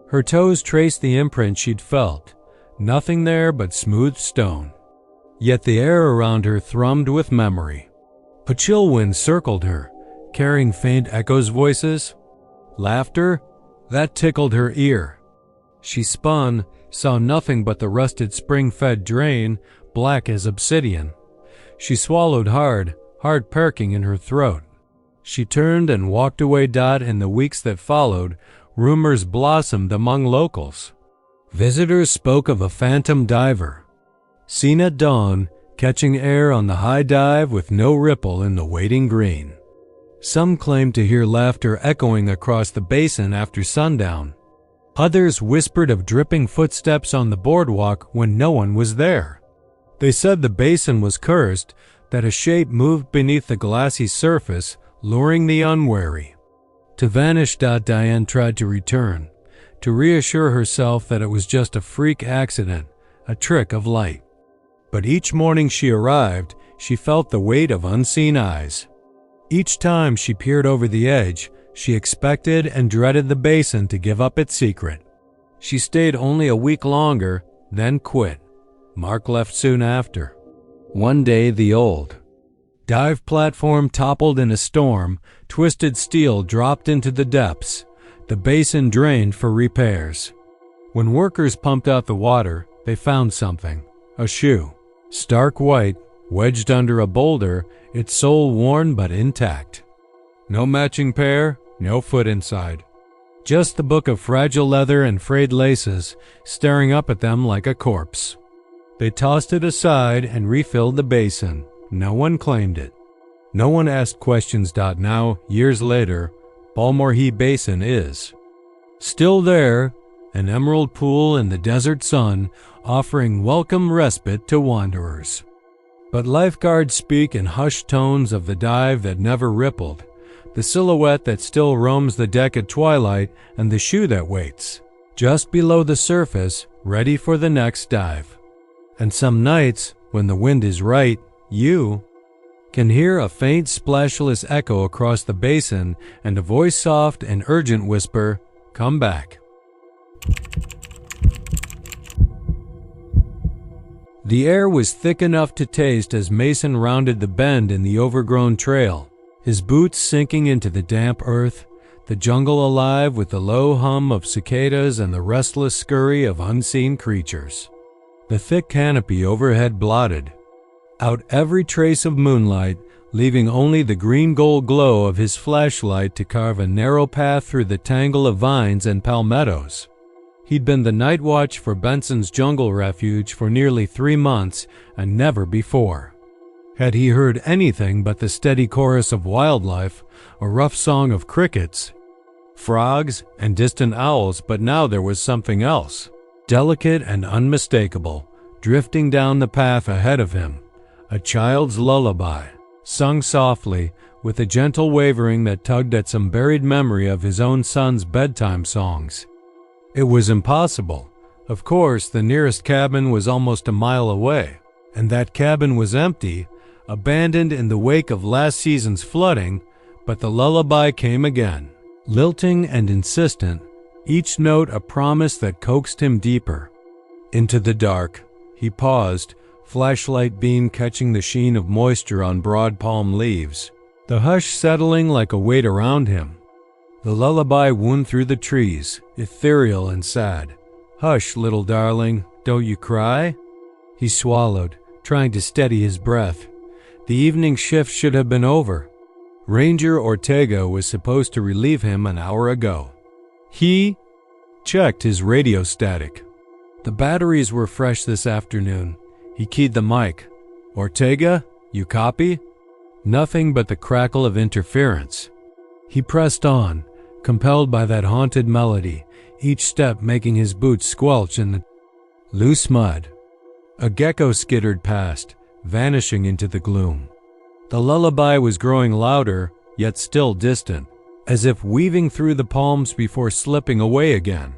Her toes traced the imprint she'd felt, nothing there but smooth stone. Yet the air around her thrummed with memory. A chill wind circled her, carrying faint echoes' voices. Laughter? That tickled her ear. She spun, saw nothing but the rusted spring-fed drain, black as obsidian. She swallowed hard, heart perking in her throat. She turned and walked away. In the weeks that followed, rumors blossomed among locals. Visitors spoke of a phantom diver, seen at dawn, catching air on the high dive with no ripple in the waiting green. Some claimed to hear laughter echoing across the basin after sundown. Others whispered of dripping footsteps on the boardwalk when no one was there. They said the basin was cursed, that a shape moved beneath the glassy surface, luring the unwary. To vanish. Diane tried to return, to reassure herself that it was just a freak accident, a trick of light. But each morning she arrived, she felt the weight of unseen eyes. Each time she peered over the edge, she expected and dreaded the basin to give up its secret. She stayed only a week longer, then quit. Mark left soon after. One day the old dive platform toppled in a storm, twisted steel dropped into the depths. The basin drained for repairs. When workers pumped out the water, they found something. A shoe. Stark white, wedged under a boulder, its sole worn but intact. No matching pair, no foot inside. Just the book of fragile leather and frayed laces, staring up at them like a corpse. They tossed it aside and refilled the basin. No one claimed it. No one asked questions. Now, years later, Balmore Basin is still there, an emerald pool in the desert sun, offering welcome respite to wanderers. But lifeguards speak in hushed tones of the dive that never rippled, the silhouette that still roams the deck at twilight, and the shoe that waits just below the surface, ready for the next dive. And some nights, when the wind is right, you can hear a faint splashless echo across the basin and a voice soft and urgent whisper, "Come back." The air was thick enough to taste as Mason rounded the bend in the overgrown trail, his boots sinking into the damp earth, the jungle alive with the low hum of cicadas and the restless scurry of unseen creatures. The thick canopy overhead blotted out every trace of moonlight, leaving only the green-gold glow of his flashlight to carve a narrow path through the tangle of vines and palmettos. He'd been the night watch for Benson's jungle refuge for nearly 3 months, and never before had he heard anything but the steady chorus of wildlife, a rough song of crickets, frogs, and distant owls. But now there was something else, delicate and unmistakable, drifting down the path ahead of him. A child's lullaby, sung softly, with a gentle wavering that tugged at some buried memory of his own son's bedtime songs. It was impossible. Of course, the nearest cabin was almost a mile away, and that cabin was empty, abandoned in the wake of last season's flooding. But the lullaby came again, lilting and insistent, each note a promise that coaxed him deeper into the dark. He paused, flashlight beam catching the sheen of moisture on broad palm leaves, the hush settling like a weight around him. The lullaby wound through the trees, ethereal and sad, "Hush, little darling, don't you cry?" He swallowed, trying to steady his breath. The evening shift should have been over. Ranger Ortega was supposed to relieve him an hour ago. He checked his radio static. The batteries were fresh this afternoon. He keyed the mic. "Ortega, you copy?" Nothing but the crackle of interference. He pressed on, compelled by that haunted melody, each step making his boots squelch in the loose mud. A gecko skittered past, vanishing into the gloom. The lullaby was growing louder, yet still distant, as if weaving through the palms before slipping away again.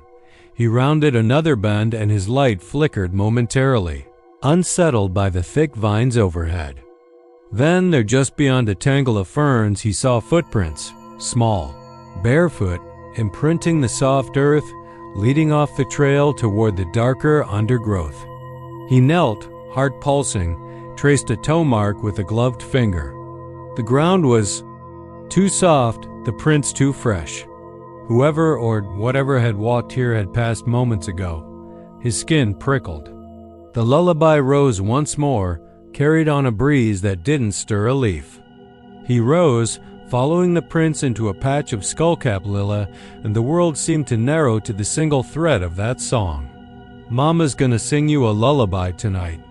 He rounded another bend and his light flickered momentarily, unsettled by the thick vines overhead. Then, there just beyond a tangle of ferns, he saw footprints, small, barefoot, imprinting the soft earth, leading off the trail toward the darker undergrowth. He knelt, heart pulsing, traced a toe mark with a gloved finger. The ground was too soft, the prints too fresh. Whoever or whatever had walked here had passed moments ago. His skin prickled. The lullaby rose once more, carried on a breeze that didn't stir a leaf. He rose, following the prints into a patch of skullcap lila, and the world seemed to narrow to the single thread of that song. "Mama's gonna sing you a lullaby tonight."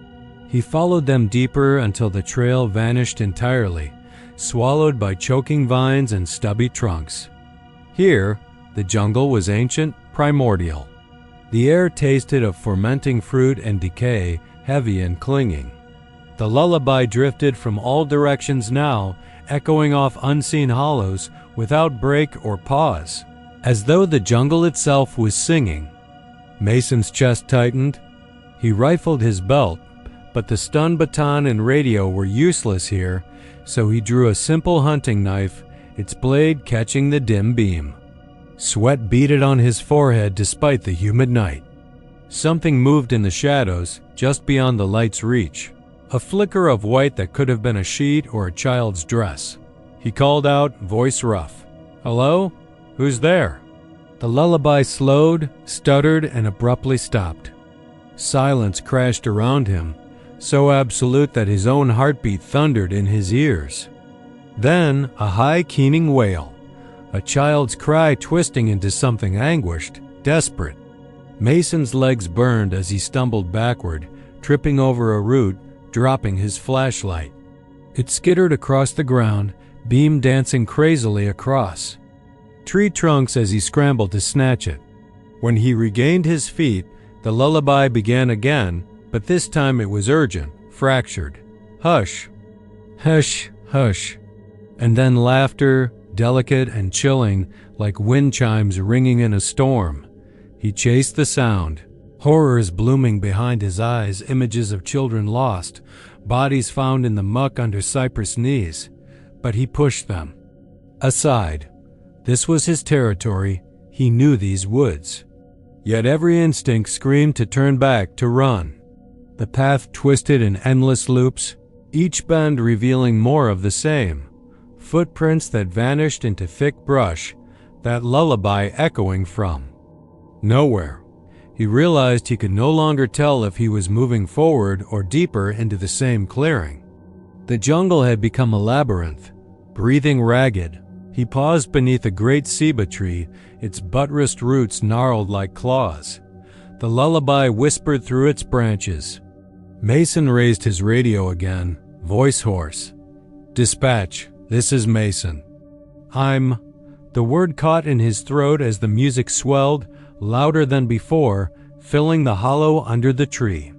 He followed them deeper until the trail vanished entirely, swallowed by choking vines and stubby trunks. Here, the jungle was ancient, primordial. The air tasted of fermenting fruit and decay, heavy and clinging. The lullaby drifted from all directions now, echoing off unseen hollows without break or pause, as though the jungle itself was singing. Mason's chest tightened. He rifled his belt, but the stun baton and radio were useless here, so he drew a simple hunting knife, its blade catching the dim beam. Sweat beaded on his forehead despite the humid night. Something moved in the shadows, just beyond the light's reach. A flicker of white that could have been a sheet or a child's dress. He called out, voice rough. "Hello? Who's there?" The lullaby slowed, stuttered, and abruptly stopped. Silence crashed around him, so absolute that his own heartbeat thundered in his ears. Then a high, keening wail. A child's cry twisting into something anguished, desperate. Mason's legs burned as he stumbled backward, tripping over a root, dropping his flashlight. It skittered across the ground, beam dancing crazily across tree trunks as he scrambled to snatch it. When he regained his feet, the lullaby began again, but this time it was urgent, fractured. Hush, hush, hush. And then laughter, delicate and chilling, like wind chimes ringing in a storm. He chased the sound. Horrors blooming behind his eyes, images of children lost, bodies found in the muck under cypress knees. But he pushed them aside. This was his territory. He knew these woods. Yet every instinct screamed to turn back, to run. The path twisted in endless loops, each bend revealing more of the same. Footprints that vanished into thick brush, that lullaby echoing from nowhere. He realized he could no longer tell if he was moving forward or deeper into the same clearing. The jungle had become a labyrinth, breathing ragged. He paused beneath a great ceiba tree, its buttressed roots gnarled like claws. The lullaby whispered through its branches. Mason raised his radio again, voice hoarse. "Dispatch, this is Mason. I'm..." The word caught in his throat as the music swelled, louder than before, filling the hollow under the tree.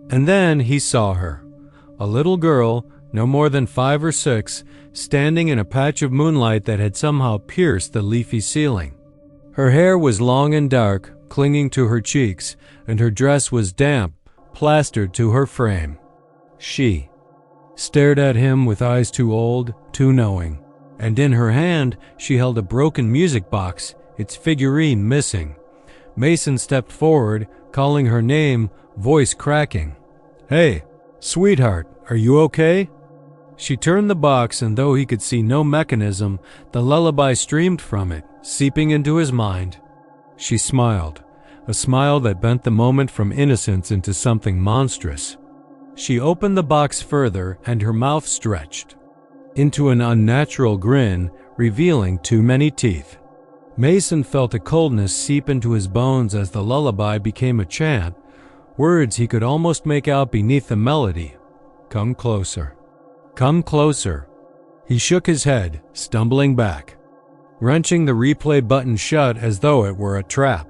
And then he saw her. A little girl, no more than 5 or 6, standing in a patch of moonlight that had somehow pierced the leafy ceiling. Her hair was long and dark, clinging to her cheeks, and her dress was damp, plastered to her frame. She stared at him with eyes too old, too knowing, and in her hand she held a broken music box, its figurine missing. Mason stepped forward, calling her name, voice cracking. "Hey, sweetheart, are you okay?" She turned the box, and though he could see no mechanism, the lullaby streamed from it, seeping into his mind. She smiled, a smile that bent the moment from innocence into something monstrous. She opened the box further, and her mouth stretched into an unnatural grin, revealing too many teeth. Mason felt a coldness seep into his bones as the lullaby became a chant, words he could almost make out beneath the melody. "Come closer. Come closer." He shook his head, stumbling back, wrenching the replay button shut as though it were a trap.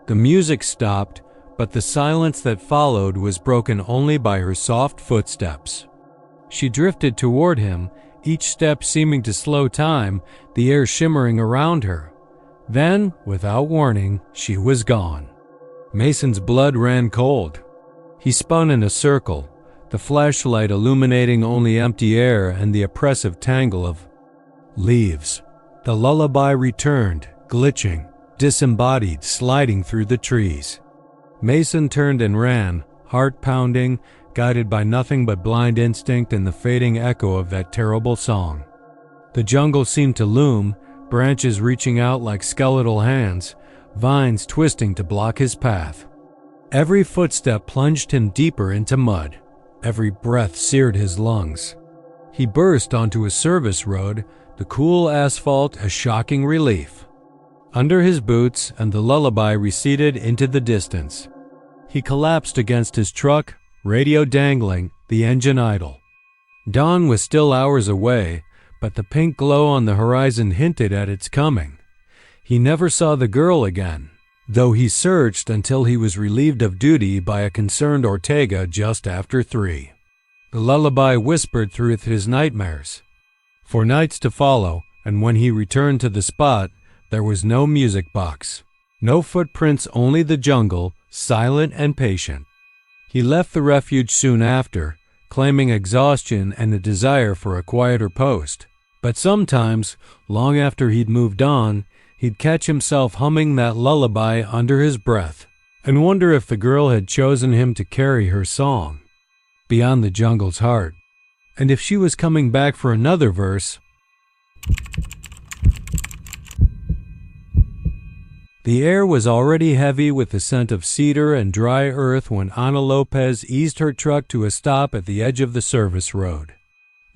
The music stopped, but the silence that followed was broken only by her soft footsteps. She drifted toward him, each step seeming to slow time, the air shimmering around her. Then, without warning, she was gone. Mason's blood ran cold. He spun in a circle, the flashlight illuminating only empty air and the oppressive tangle of leaves. The lullaby returned, glitching, disembodied, sliding through the trees. Mason turned and ran, heart pounding, guided by nothing but blind instinct and the fading echo of that terrible song. The jungle seemed to loom, branches reaching out like skeletal hands, vines twisting to block his path. Every footstep plunged him deeper into mud. Every breath seared his lungs. He burst onto a service road, the cool asphalt a shocking relief. Under his boots, and the lullaby receded into the distance. He collapsed against his truck, radio dangling, the engine idle. Dawn was still hours away, but the pink glow on the horizon hinted at its coming. He never saw the girl again, though he searched until he was relieved of duty by a concerned Ortega just after 3. The lullaby whispered through his nightmares. For nights to follow, and when he returned to the spot, there was no music box. No footprints, only the jungle, silent and patient. He left the refuge soon after, claiming exhaustion and a desire for a quieter post. But sometimes, long after he'd moved on, he'd catch himself humming that lullaby under his breath, and wonder if the girl had chosen him to carry her song beyond the jungle's heart, and if she was coming back for another verse. The air was already heavy with the scent of cedar and dry earth when Ana Lopez eased her truck to a stop at the edge of the service road.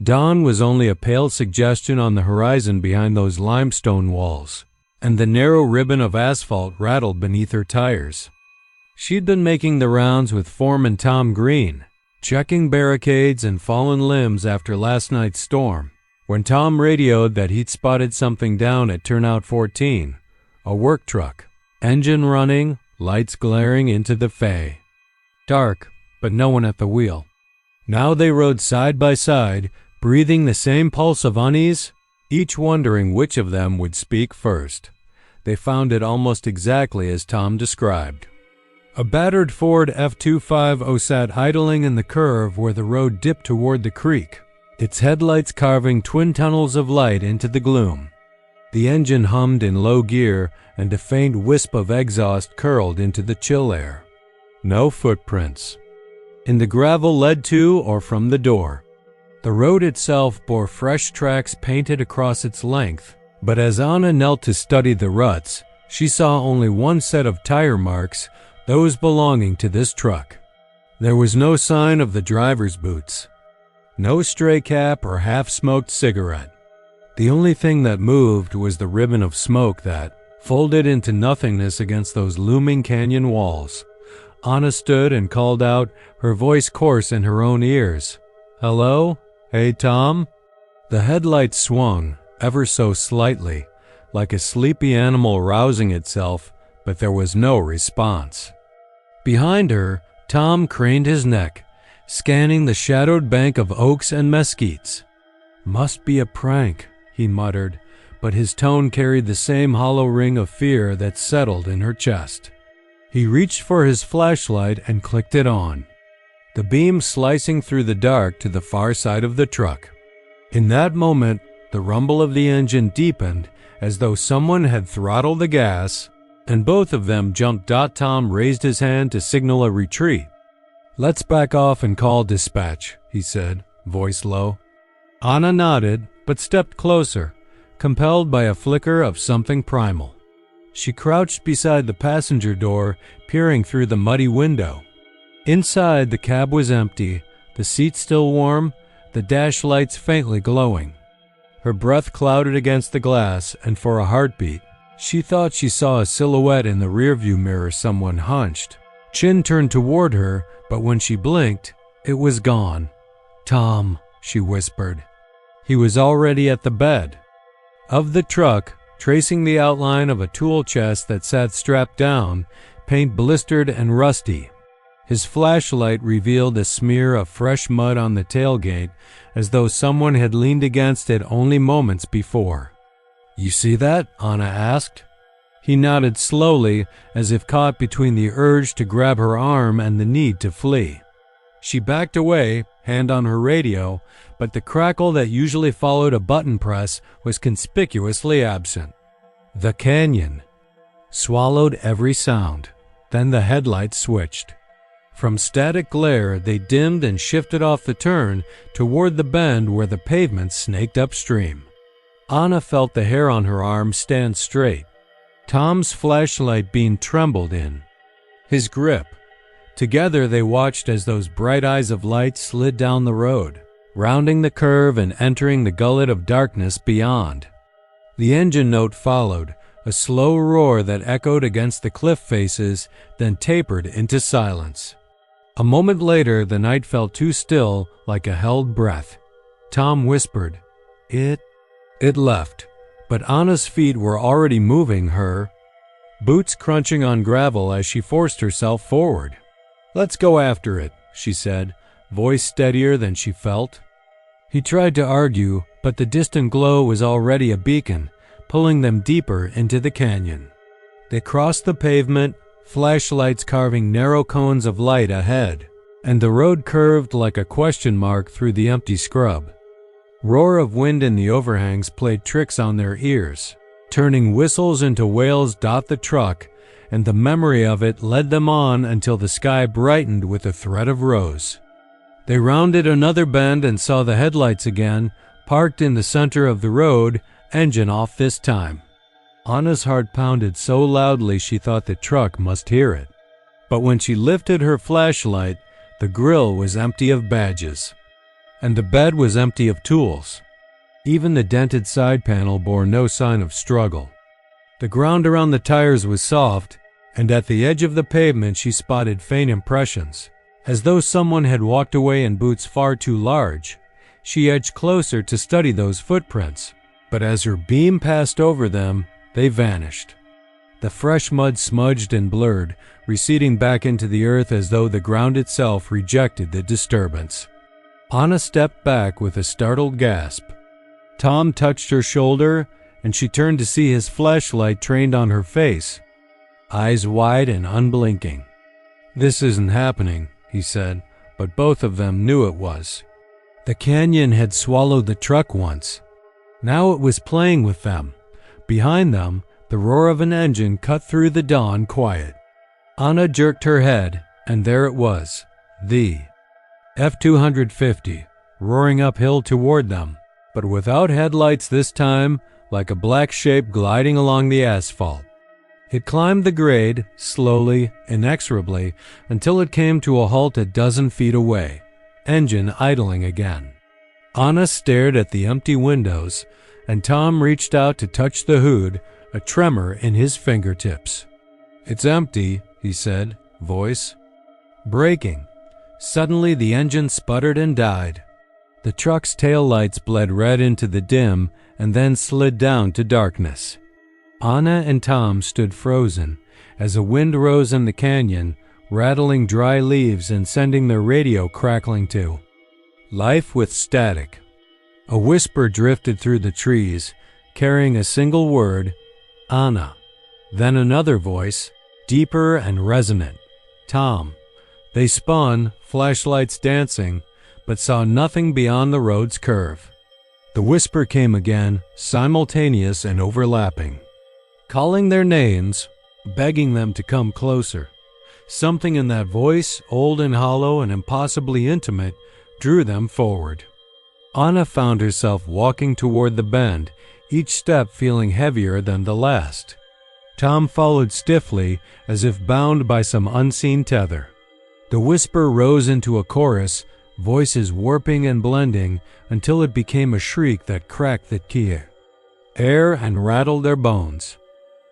Dawn was only a pale suggestion on the horizon behind those limestone walls, and the narrow ribbon of asphalt rattled beneath her tires. She'd been making the rounds with Foreman Tom Green, checking barricades and fallen limbs after last night's storm, when Tom radioed that he'd spotted something down at Turnout 14. A work truck, engine running, lights glaring into the fay. Dark, but no one at the wheel. Now they rode side by side, breathing the same pulse of unease, each wondering which of them would speak first. They found it almost exactly as Tom described. A battered Ford F-250 sat idling in the curve where the road dipped toward the creek, its headlights carving twin tunnels of light into the gloom. The engine hummed in low gear, and a faint wisp of exhaust curled into the chill air. No footprints in the gravel led to or from the door. The road itself bore fresh tracks painted across its length, but as Anna knelt to study the ruts, she saw only one set of tire marks, those belonging to this truck. There was no sign of the driver's boots, no stray cap or half-smoked cigarette. The only thing that moved was the ribbon of smoke that folded into nothingness against those looming canyon walls. Anna stood and called out, her voice coarse in her own ears. "Hello? Hey, Tom?" The headlights swung, ever so slightly, like a sleepy animal rousing itself, but there was no response. Behind her, Tom craned his neck, scanning the shadowed bank of oaks and mesquites. "Must be a prank," he muttered, but his tone carried the same hollow ring of fear that settled in her chest. He reached for his flashlight and clicked it on, the beam slicing through the dark to the far side of the truck. In that moment, the rumble of the engine deepened as though someone had throttled the gas, and both of them jumped. Tom raised his hand to signal a retreat. "Let's back off and call dispatch," he said, voice low. Anna nodded, but stepped closer, compelled by a flicker of something primal. She crouched beside the passenger door, peering through the muddy window. Inside, the cab was empty, the seats still warm, the dash lights faintly glowing. Her breath clouded against the glass, and for a heartbeat, she thought she saw a silhouette in the rearview mirror, someone hunched. Chin turned toward her, but when she blinked, it was gone. "Tom," she whispered. He was already at the bed. Of the truck, tracing the outline of a tool chest that sat strapped down, paint blistered and rusty. His flashlight revealed a smear of fresh mud on the tailgate, as though someone had leaned against it only moments before. "You see that?" Anna asked. He nodded slowly, as if caught between the urge to grab her arm and the need to flee. She backed away, hand on her radio, but the crackle that usually followed a button press was conspicuously absent. The canyon swallowed every sound. Then the headlights switched. From static glare, they dimmed and shifted off the turn toward the bend where the pavement snaked upstream. Anna felt the hair on her arm stand straight. Tom's flashlight beam trembled in his grip. Together they watched as those bright eyes of light slid down the road, rounding the curve and entering the gullet of darkness beyond. The engine note followed, a slow roar that echoed against the cliff faces, then tapered into silence. A moment later, the night felt too still, like a held breath. Tom whispered, It left, but Anna's feet were already moving, her boots crunching on gravel as she forced herself forward. "Let's go after it," she said, voice steadier than she felt. He tried to argue, but the distant glow was already a beacon, pulling them deeper into the canyon. They crossed the pavement, flashlights carving narrow cones of light ahead, and the road curved like a question mark through the empty scrub. Roar of wind in the overhangs played tricks on their ears, turning whistles into wails dot the truck, and the memory of it led them on until the sky brightened with a thread of rose. They rounded another bend and saw the headlights again, parked in the center of the road, engine off this time. Anna's heart pounded so loudly she thought the truck must hear it. But when she lifted her flashlight, the grill was empty of badges, and the bed was empty of tools. Even the dented side panel bore no sign of struggle. The ground around the tires was soft, and at the edge of the pavement she spotted faint impressions. As though someone had walked away in boots far too large, she edged closer to study those footprints, but as her beam passed over them, they vanished. The fresh mud smudged and blurred, receding back into the earth as though the ground itself rejected the disturbance. Anna stepped back with a startled gasp. Tom touched her shoulder, and she turned to see his flashlight trained on her face, eyes wide and unblinking. "This isn't happening," he said, but both of them knew it was. The canyon had swallowed the truck once. Now it was playing with them. Behind them, the roar of an engine cut through the dawn quiet. Anna jerked her head, and there it was, the F-250, roaring uphill toward them, but without headlights this time, like a black shape gliding along the asphalt. It climbed the grade, slowly, inexorably, until it came to a halt a dozen feet away, engine idling again. Anna stared at the empty windows, and Tom reached out to touch the hood, a tremor in his fingertips. "It's empty," he said, voice breaking. Suddenly the engine sputtered and died. The truck's taillights bled red into the dim and then slid down to darkness. Anna and Tom stood frozen as a wind rose in the canyon, rattling dry leaves and sending their radio crackling too. Life with static. A whisper drifted through the trees, carrying a single word, Anna. Then another voice, deeper and resonant, Tom. They spun, flashlights dancing, but saw nothing beyond the road's curve. The whisper came again, simultaneous and overlapping, calling their names, begging them to come closer. Something in that voice, old and hollow and impossibly intimate, drew them forward. Anna found herself walking toward the bend, each step feeling heavier than the last. Tom followed stiffly, as if bound by some unseen tether. The whisper rose into a chorus, voices warping and blending until it became a shriek that cracked the air and rattled their bones.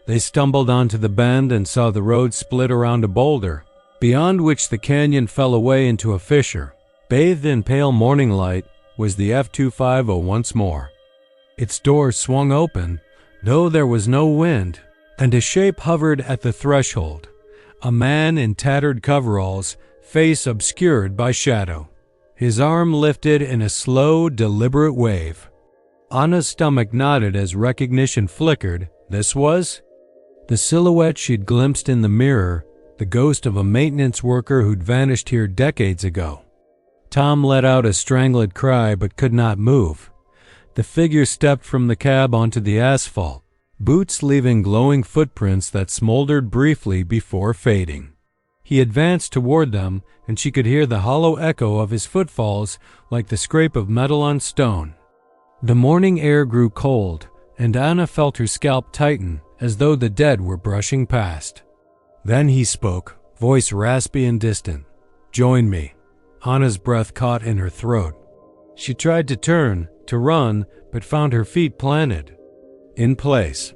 They stumbled onto the bend and saw the road split around a boulder, beyond which the canyon fell away into a fissure. Bathed in pale morning light was the F-250 once more. Its door swung open, though there was no wind, and a shape hovered at the threshold, a man in tattered coveralls, face obscured by shadow. His arm lifted in a slow, deliberate wave. Anna's stomach nodded as recognition flickered. This was the silhouette she'd glimpsed in the mirror, the ghost of a maintenance worker who'd vanished here decades ago. Tom let out a strangled cry but could not move. The figure stepped from the cab onto the asphalt, boots leaving glowing footprints that smoldered briefly before fading. He advanced toward them, and she could hear the hollow echo of his footfalls like the scrape of metal on stone. The morning air grew cold, and Anna felt her scalp tighten as though the dead were brushing past. Then he spoke, voice raspy and distant. "Join me." Anna's breath caught in her throat. She tried to turn, to run, but found her feet planted in place.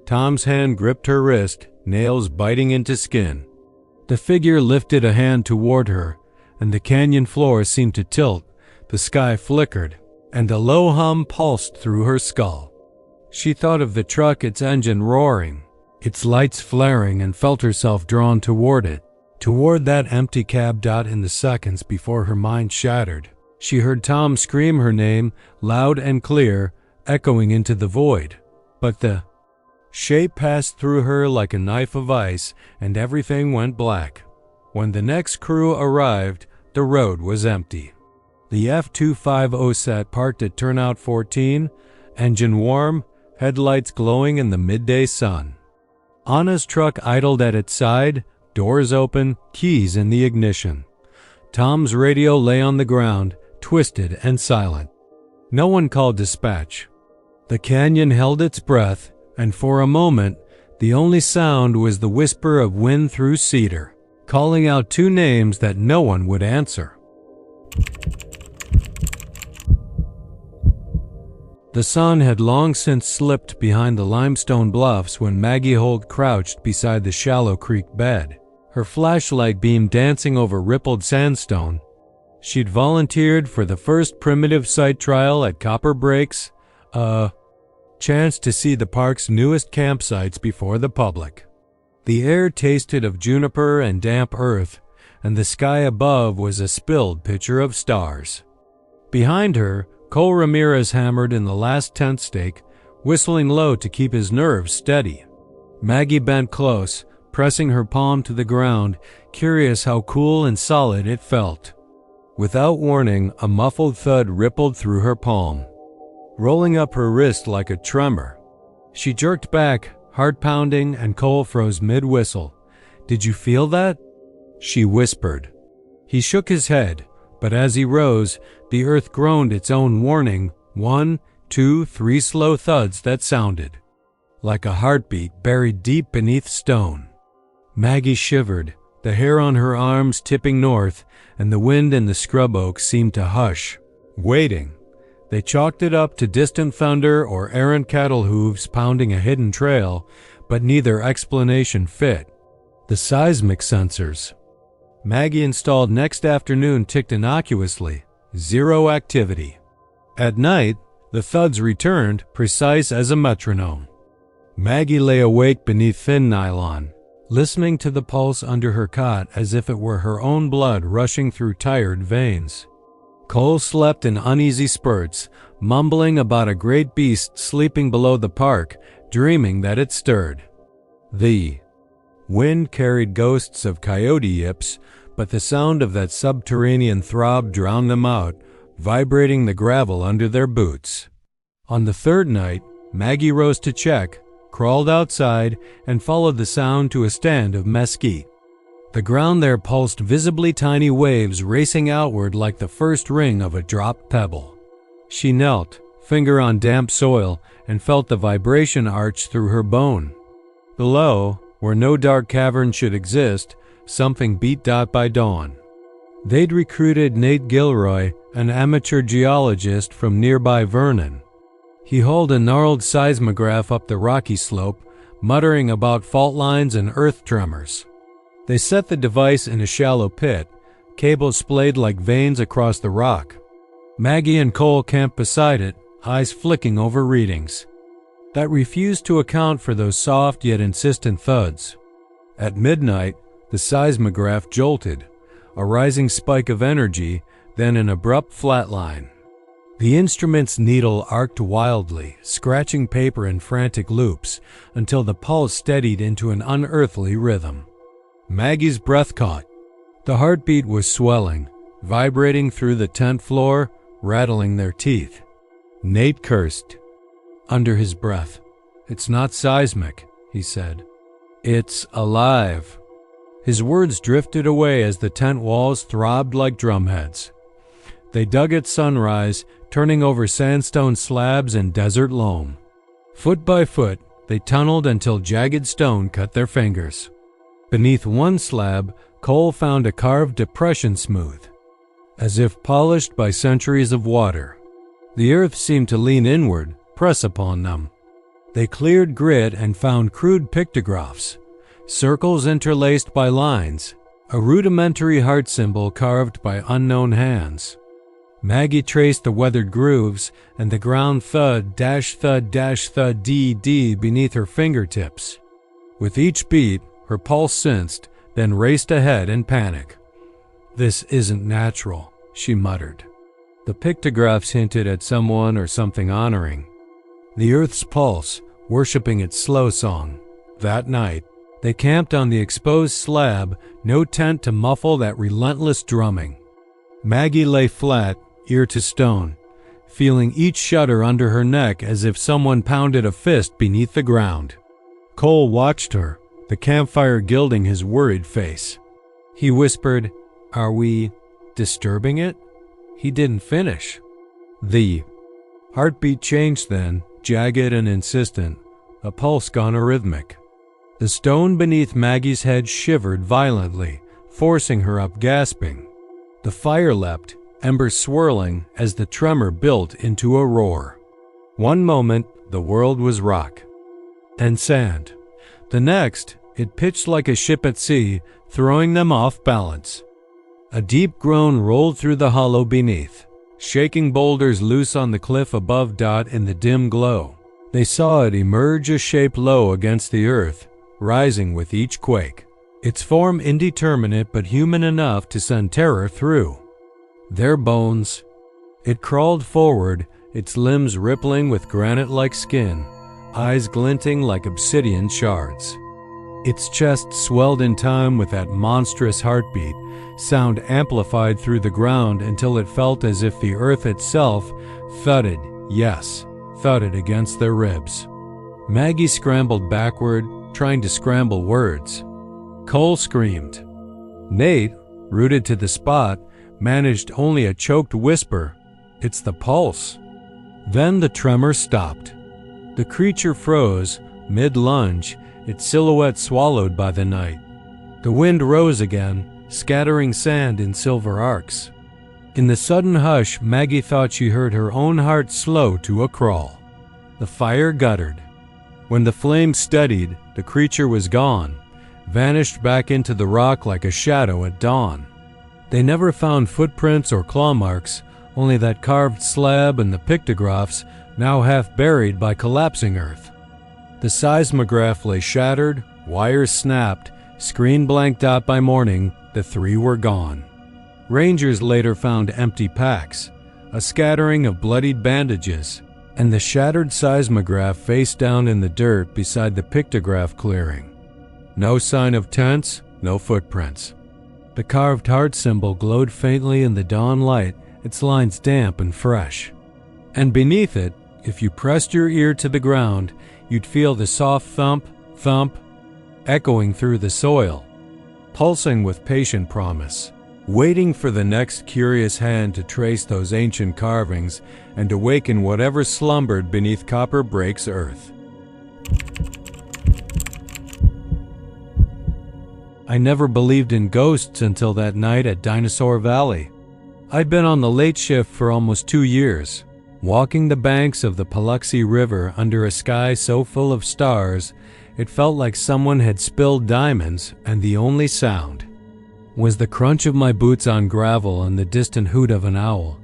Tom's hand gripped her wrist, nails biting into skin. The figure lifted a hand toward her, and the canyon floor seemed to tilt, the sky flickered, and a low hum pulsed through her skull. She thought of the truck, its engine roaring, its lights flaring, and felt herself drawn toward it, toward that empty cab. In the seconds before her mind shattered, she heard Tom scream her name, loud and clear, echoing into the void. But the shape passed through her like a knife of ice, and everything went black. When the next crew arrived, the road was empty. The F-250 sat parked at Turnout 14, engine warm, headlights glowing in the midday sun. Anna's truck idled at its side, doors open, keys in the ignition. Tom's radio lay on the ground, twisted and silent. No one called dispatch. The canyon held its breath, and for a moment, the only sound was the whisper of wind through cedar, calling out two names that no one would answer. The sun had long since slipped behind the limestone bluffs when Maggie Holt crouched beside the shallow creek bed, her flashlight beam dancing over rippled sandstone. She'd volunteered for the first primitive site trial at Copper Breaks, a chance to see the park's newest campsites before the public. The air tasted of juniper and damp earth, and the sky above was a spilled picture of stars. Behind her, Cole Ramirez hammered in the last tent stake, whistling low to keep his nerves steady. Maggie bent close, pressing her palm to the ground, curious how cool and solid it felt. Without warning, a muffled thud rippled through her palm, rolling up her wrist like a tremor. She jerked back, heart pounding, and Cole froze mid-whistle. "Did you feel that?" she whispered. He shook his head, but as he rose, the earth groaned its own warning, 1, 2, 3 slow thuds that sounded like a heartbeat buried deep beneath stone. Maggie shivered, the hair on her arms tipping north, and the wind in the scrub oak seemed to hush, waiting. They chalked it up to distant thunder or errant cattle hooves pounding a hidden trail, but neither explanation fit. The seismic sensors Maggie installed next afternoon ticked innocuously, 0 activity. At night, the thuds returned, precise as a metronome. Maggie lay awake beneath thin nylon, listening to the pulse under her cot as if it were her own blood rushing through tired veins. Cole slept in uneasy spurts, mumbling about a great beast sleeping below the park, dreaming that it stirred. The wind carried ghosts of coyote yips, but the sound of that subterranean throb drowned them out, vibrating the gravel under their boots. On the third night, Maggie rose to check, crawled outside, and followed the sound to a stand of mesquite. The ground there pulsed visibly tiny waves racing outward like the first ring of a dropped pebble. She knelt, finger on damp soil, and felt the vibration arch through her bone. Below, where no dark cavern should exist, something beat by dawn. They'd recruited Nate Gilroy, an amateur geologist from nearby Vernon. He hauled a gnarled seismograph up the rocky slope, muttering about fault lines and earth tremors. They set the device in a shallow pit, cables splayed like veins across the rock. Maggie and Cole camped beside it, eyes flicking over readings that refused to account for those soft yet insistent thuds. At midnight, the seismograph jolted, a rising spike of energy, then an abrupt flatline. The instrument's needle arced wildly, scratching paper in frantic loops, until the pulse steadied into an unearthly rhythm. Maggie's breath caught. The heartbeat was swelling, vibrating through the tent floor, rattling their teeth. Nate cursed under his breath. "It's not seismic," he said. "It's alive." His words drifted away as the tent walls throbbed like drumheads. They dug at sunrise, turning over sandstone slabs and desert loam. Foot by foot, they tunneled until jagged stone cut their fingers. Beneath one slab, Cole found a carved depression smooth, as if polished by centuries of water. The earth seemed to lean inward, press upon them. They cleared grit and found crude pictographs, circles interlaced by lines, a rudimentary heart symbol carved by unknown hands. Maggie traced the weathered grooves, and the ground thud thud D beneath her fingertips. With each beat, her pulse sensed, then raced ahead in panic. "This isn't natural," she muttered. The pictographs hinted at someone or something honoring the earth's pulse, worshipping its slow song. That night, they camped on the exposed slab, no tent to muffle that relentless drumming. Maggie lay flat, ear to stone, feeling each shudder under her neck as if someone pounded a fist beneath the ground. Cole watched her, the campfire gilding his worried face. He whispered, "Are we disturbing it?" He didn't finish. The heartbeat changed then, jagged and insistent, a pulse gone arrhythmic. The stone beneath Maggie's head shivered violently, forcing her up gasping. The fire leapt, embers swirling as the tremor built into a roar. One moment, the world was rock and sand. The next, it pitched like a ship at sea, throwing them off balance. A deep groan rolled through the hollow beneath, shaking boulders loose on the cliff above. In the dim glow, they saw it emerge, a shape low against the earth, rising with each quake, its form indeterminate but human enough to send terror through their bones. It crawled forward, its limbs rippling with granite-like skin, eyes glinting like obsidian shards. Its chest swelled in time with that monstrous heartbeat, sound amplified through the ground until it felt as if the earth itself thudded, yes, thudded against their ribs. Maggie scrambled backward, trying to scramble words. Cole screamed. Nate, rooted to the spot, managed only a choked whisper, "It's the pulse." Then the tremor stopped. The creature froze, mid-lunge, its silhouette swallowed by the night. The wind rose again, scattering sand in silver arcs. In the sudden hush, Maggie thought she heard her own heart slow to a crawl. The fire guttered. When the flame steadied, the creature was gone, vanished back into the rock like a shadow at dawn. They never found footprints or claw marks, only that carved slab and the pictographs, now half buried by collapsing earth. The seismograph lay shattered, wires snapped, screen blanked out by morning. The three were gone. Rangers later found empty packs, a scattering of bloodied bandages, and the shattered seismograph face down in the dirt beside the pictograph clearing. No sign of tents, no footprints. The carved heart symbol glowed faintly in the dawn light, its lines damp and fresh. And beneath it, if you pressed your ear to the ground, you'd feel the soft thump, thump, echoing through the soil, pulsing with patient promise, waiting for the next curious hand to trace those ancient carvings and awaken whatever slumbered beneath Copper Break's earth. I never believed in ghosts until that night at Dinosaur Valley. I'd been on the late shift for almost 2 years, walking the banks of the Paluxy River under a sky so full of stars it felt like someone had spilled diamonds, and the only sound was the crunch of my boots on gravel and the distant hoot of an owl.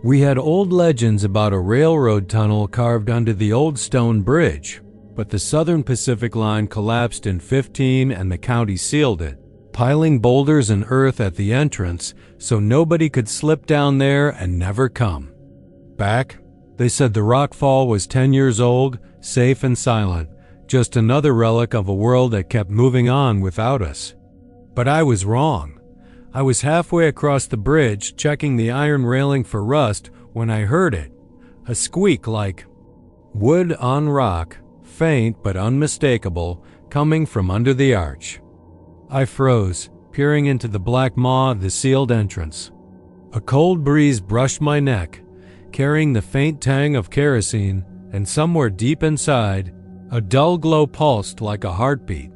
We had old legends about a railroad tunnel carved under the old stone bridge, but the Southern Pacific Line collapsed in '15 and the county sealed it, piling boulders and earth at the entrance so nobody could slip down there and never come back. They said the rock fall was 10 years old, safe and silent, just another relic of a world that kept moving on without us. But I was wrong. I was halfway across the bridge checking the iron railing for rust when I heard it, a squeak like wood on rock, faint but unmistakable, coming from under the arch. I froze, peering into the black maw of the sealed entrance. A cold breeze brushed my neck, carrying the faint tang of kerosene, and somewhere deep inside, a dull glow pulsed like a heartbeat.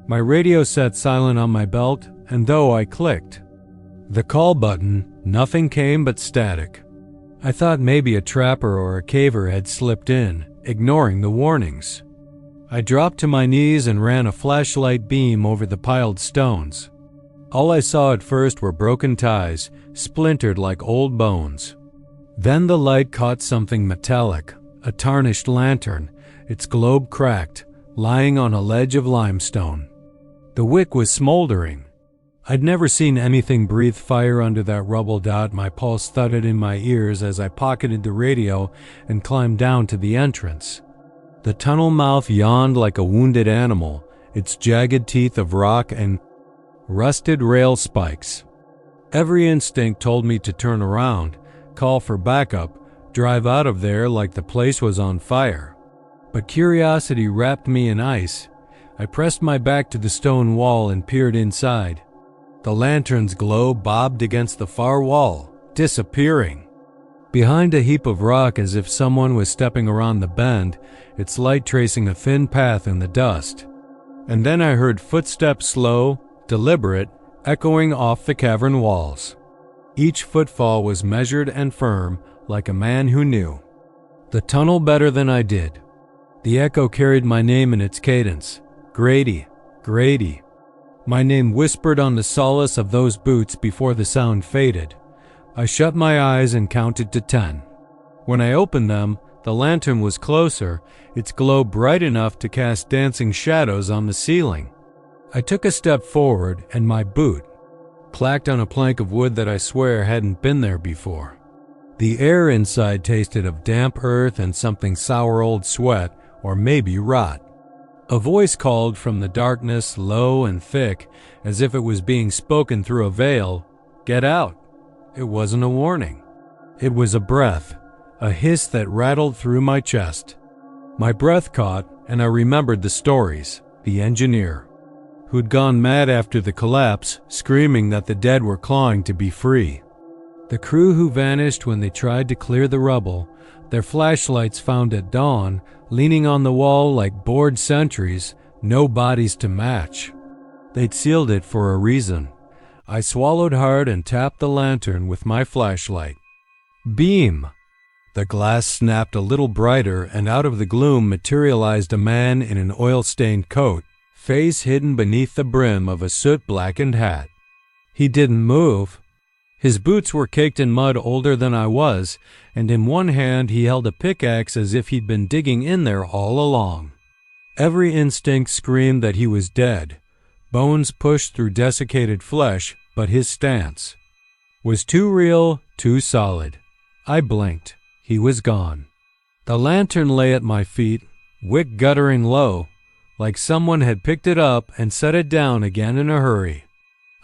My radio sat silent on my belt, and though I clicked the call button, nothing came but static. I thought maybe a trapper or a caver had slipped in, ignoring the warnings. I dropped to my knees and ran a flashlight beam over the piled stones. All I saw at first were broken ties, splintered like old bones. Then the light caught something metallic, a tarnished lantern, its globe cracked, lying on a ledge of limestone. The wick was smoldering. I'd never seen anything breathe fire under that rubble dot. My pulse thudded in my ears as I pocketed the radio and climbed down to the entrance. The tunnel mouth yawned like a wounded animal, its jagged teeth of rock and rusted rail spikes. Every instinct told me to turn around, call for backup, drive out of there like the place was on fire. But curiosity wrapped me in ice. I pressed my back to the stone wall and peered inside. The lantern's glow bobbed against the far wall, disappearing. Behind a heap of rock, as if someone was stepping around the bend, its light tracing a thin path in the dust. And then I heard footsteps, slow, deliberate, echoing off the cavern walls. Each footfall was measured and firm, like a man who knew the tunnel better than I did. The echo carried my name in its cadence. Grady, Grady. My name whispered on the solace of those boots before the sound faded. I shut my eyes and counted to 10. When I opened them, the lantern was closer, its glow bright enough to cast dancing shadows on the ceiling. I took a step forward, and my boot clacked on a plank of wood that I swear hadn't been there before. The air inside tasted of damp earth and something sour old sweat, or maybe rot. A voice called from the darkness, low and thick, as if it was being spoken through a veil, "Get out." It wasn't a warning. It was a breath, a hiss that rattled through my chest. My breath caught, and I remembered the stories. The engineer, who'd gone mad after the collapse, screaming that the dead were clawing to be free. The crew who vanished when they tried to clear the rubble, their flashlights found at dawn, leaning on the wall like bored sentries, no bodies to match. They'd sealed it for a reason. I swallowed hard and tapped the lantern with my flashlight. Beam! The glass snapped a little brighter, and out of the gloom materialized a man in an oil-stained coat, face hidden beneath the brim of a soot-blackened hat. He didn't move. His boots were caked in mud older than I was, and in one hand he held a pickaxe as if he'd been digging in there all along. Every instinct screamed that he was dead. Bones pushed through desiccated flesh, but his stance was too real, too solid. I blinked. He was gone. The lantern lay at my feet, wick guttering low, like someone had picked it up and set it down again in a hurry.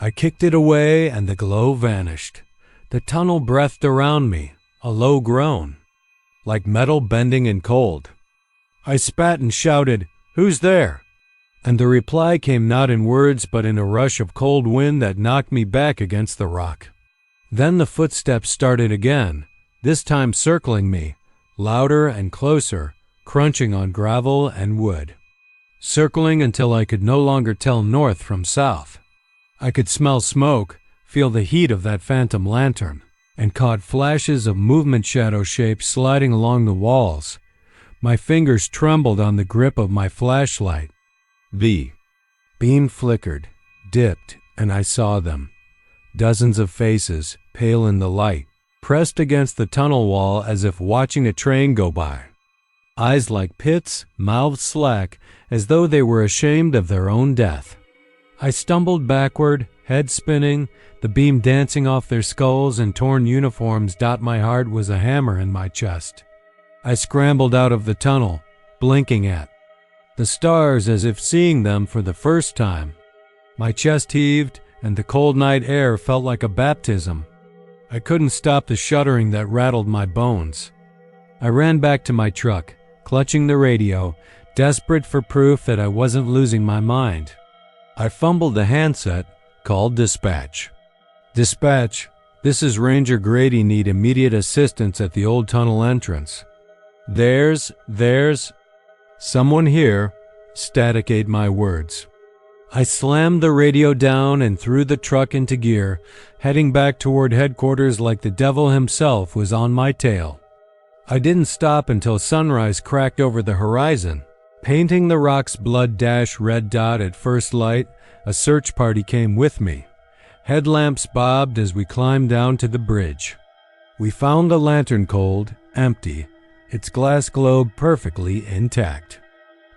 I kicked it away and the glow vanished. The tunnel breathed around me, a low groan, like metal bending in cold. I spat and shouted, "Who's there?" And the reply came not in words but in a rush of cold wind that knocked me back against the rock. Then the footsteps started again, this time circling me, louder and closer, crunching on gravel and wood. Circling until I could no longer tell north from south. I could smell smoke, feel the heat of that phantom lantern, and caught flashes of movement shadow shapes sliding along the walls. My fingers trembled on the grip of my flashlight. The beam flickered, dipped, and I saw them. Dozens of faces, pale in the light, pressed against the tunnel wall as if watching a train go by. Eyes like pits, mouths slack, as though they were ashamed of their own death. I stumbled backward, head spinning, the beam dancing off their skulls and torn uniforms. My heart was a hammer in my chest. I scrambled out of the tunnel, blinking at the stars as if seeing them for the first time. My chest heaved, and the cold night air felt like a baptism. I couldn't stop the shuddering that rattled my bones. I ran back to my truck, clutching the radio, desperate for proof that I wasn't losing my mind. I fumbled the handset, called dispatch. Dispatch, this is Ranger Grady. Need immediate assistance at the old tunnel entrance. There's someone here, static-ate my words. I slammed the radio down and threw the truck into gear, heading back toward headquarters like the devil himself was on my tail. I didn't stop until sunrise cracked over the horizon. Painting the rock's blood-red dot at first light, a search party came with me. Headlamps bobbed as we climbed down to the bridge. We found the lantern cold, empty, its glass globe perfectly intact.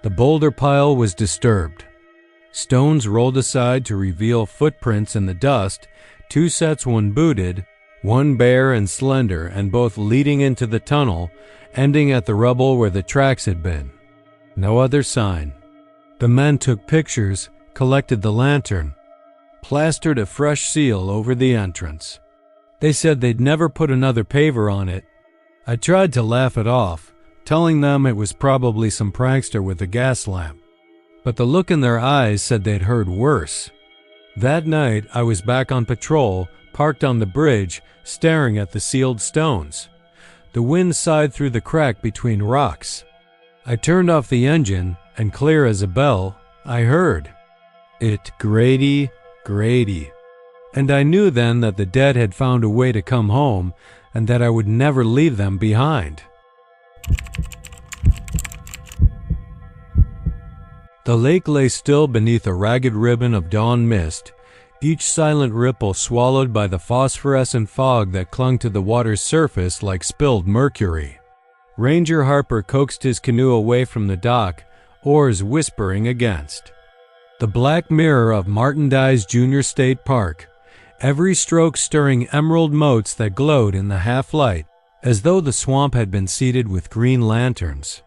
The boulder pile was disturbed. Stones rolled aside to reveal footprints in the dust, 2 sets, one booted, one bare and slender, and both leading into the tunnel, ending at the rubble where the tracks had been. No other sign. The men took pictures, collected the lantern, plastered a fresh seal over the entrance. They said they'd never put another paver on it. I tried to laugh it off, telling them it was probably some prankster with a gas lamp. But the look in their eyes said they'd heard worse. That night, I was back on patrol, parked on the bridge, staring at the sealed stones. The wind sighed through the crack between rocks. I turned off the engine, and clear as a bell, I heard it, Grady, Grady. And I knew then that the dead had found a way to come home, and that I would never leave them behind. The lake lay still beneath a ragged ribbon of dawn mist, each silent ripple swallowed by the phosphorescent fog that clung to the water's surface like spilled mercury. Ranger Harper coaxed his canoe away from the dock, oars whispering against. The black mirror of Martindale's Junior State Park, every stroke stirring emerald motes that glowed in the half-light, as though the swamp had been seeded with green lanterns.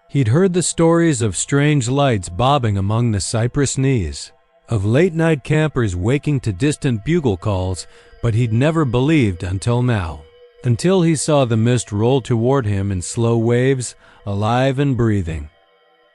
He'd heard the stories of strange lights bobbing among the cypress knees, of late-night campers waking to distant bugle calls, but he'd never believed until now. Until he saw the mist roll toward him in slow waves, alive and breathing.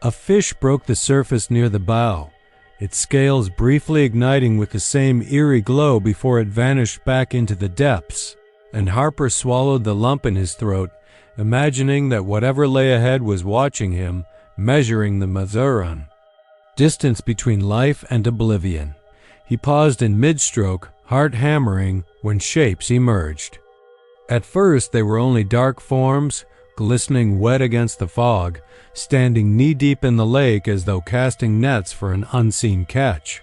A fish broke the surface near the bow, its scales briefly igniting with the same eerie glow before it vanished back into the depths, and Harper swallowed the lump in his throat, imagining that whatever lay ahead was watching him, measuring the Mazuran. Distance between life and oblivion. He paused in mid-stroke, heart hammering, when shapes emerged. At first they were only dark forms, glistening wet against the fog, standing knee-deep in the lake as though casting nets for an unseen catch.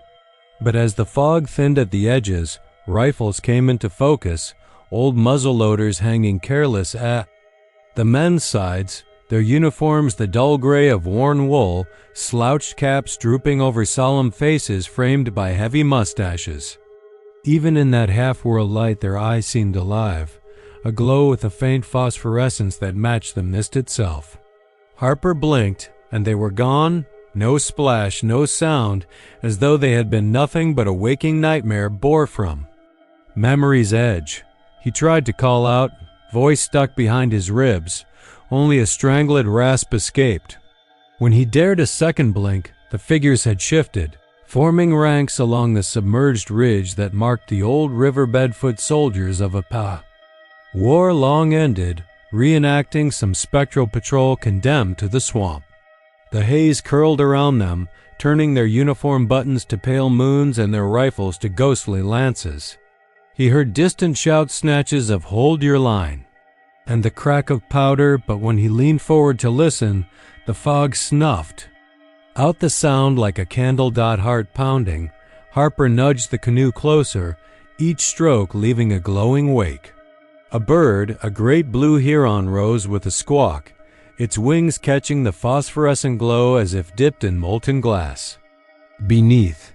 But as the fog thinned at the edges, rifles came into focus, old muzzleloaders hanging careless at the men's sides, their uniforms the dull gray of worn wool, slouched caps drooping over solemn faces framed by heavy mustaches. Even in that half-world light their eyes seemed alive, aglow with a faint phosphorescence that matched the mist itself. Harper blinked, and they were gone, no splash, no sound, as though they had been nothing but a waking nightmare bore from memory's edge. He tried to call out, voice stuck behind his ribs. Only a strangled rasp escaped. When he dared a second blink, the figures had shifted, forming ranks along the submerged ridge that marked the old riverbed foot soldiers of Apa. War long ended, reenacting some spectral patrol condemned to the swamp. The haze curled around them, turning their uniform buttons to pale moons and their rifles to ghostly lances. He heard distant shout snatches of "Hold your line," and the crack of powder, but when he leaned forward to listen, the fog snuffed out the sound like a candle dot heart pounding. Harper nudged the canoe closer, each stroke leaving a glowing wake. A bird, a great blue heron, rose with a squawk, its wings catching the phosphorescent glow as if dipped in molten glass. Beneath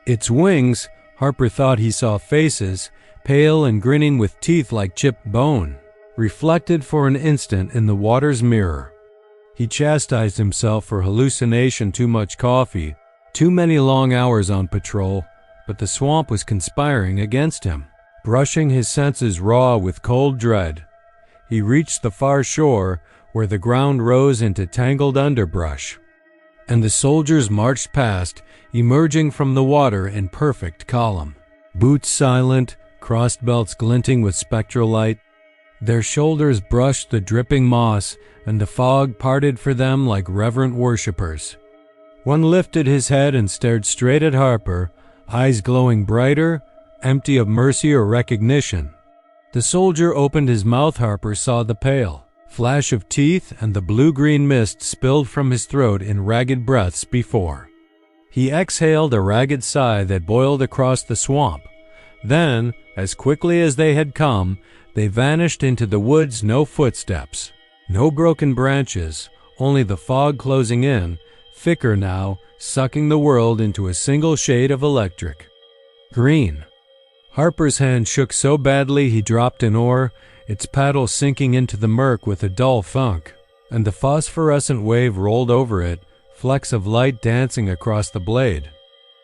its wings, Harper thought he saw faces, pale and grinning with teeth like chipped bone, reflected for an instant in the water's mirror. He chastised himself for hallucination, too much coffee, too many long hours on patrol, but the swamp was conspiring against him, brushing his senses raw with cold dread. He reached the far shore, where the ground rose into tangled underbrush, and the soldiers marched past, emerging from the water in perfect column, boots silent, crossed belts glinting with spectral light. Their shoulders brushed the dripping moss, and the fog parted for them like reverent worshippers. One lifted his head and stared straight at Harper, eyes glowing brighter, empty of mercy or recognition. The soldier opened his mouth. Harper saw the pale flash of teeth and the blue-green mist spilled from his throat in ragged breaths before. He exhaled a ragged sigh that boiled across the swamp. Then, as quickly as they had come, they vanished into the woods. No footsteps, no broken branches, only the fog closing in, thicker now, sucking the world into a single shade of electric green. Harper's hand shook so badly he dropped an oar, its paddle sinking into the murk with a dull thunk, and the phosphorescent wave rolled over it, flecks of light dancing across the blade.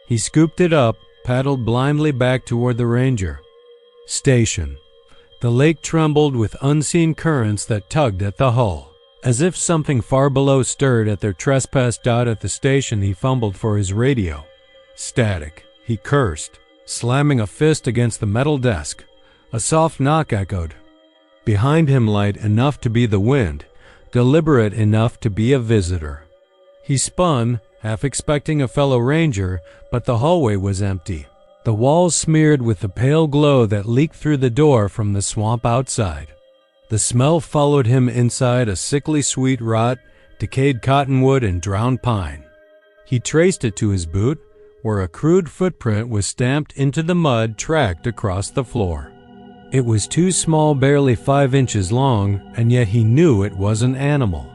He scooped it up, paddled blindly back toward the Ranger station. The lake trembled with unseen currents that tugged at the hull. As if something far below stirred at their trespass. At the station he fumbled for his radio. Static, he cursed, slamming a fist against the metal desk. A soft knock echoed. Behind him, light enough to be the wind, deliberate enough to be a visitor. He spun, half expecting a fellow ranger, but the hallway was empty, the walls smeared with the pale glow that leaked through the door from the swamp outside. The smell followed him inside, a sickly sweet rot, decayed cottonwood and drowned pine. He traced it to his boot, where a crude footprint was stamped into the mud tracked across the floor. It was too small, barely 5 inches long, and yet he knew it was an animal.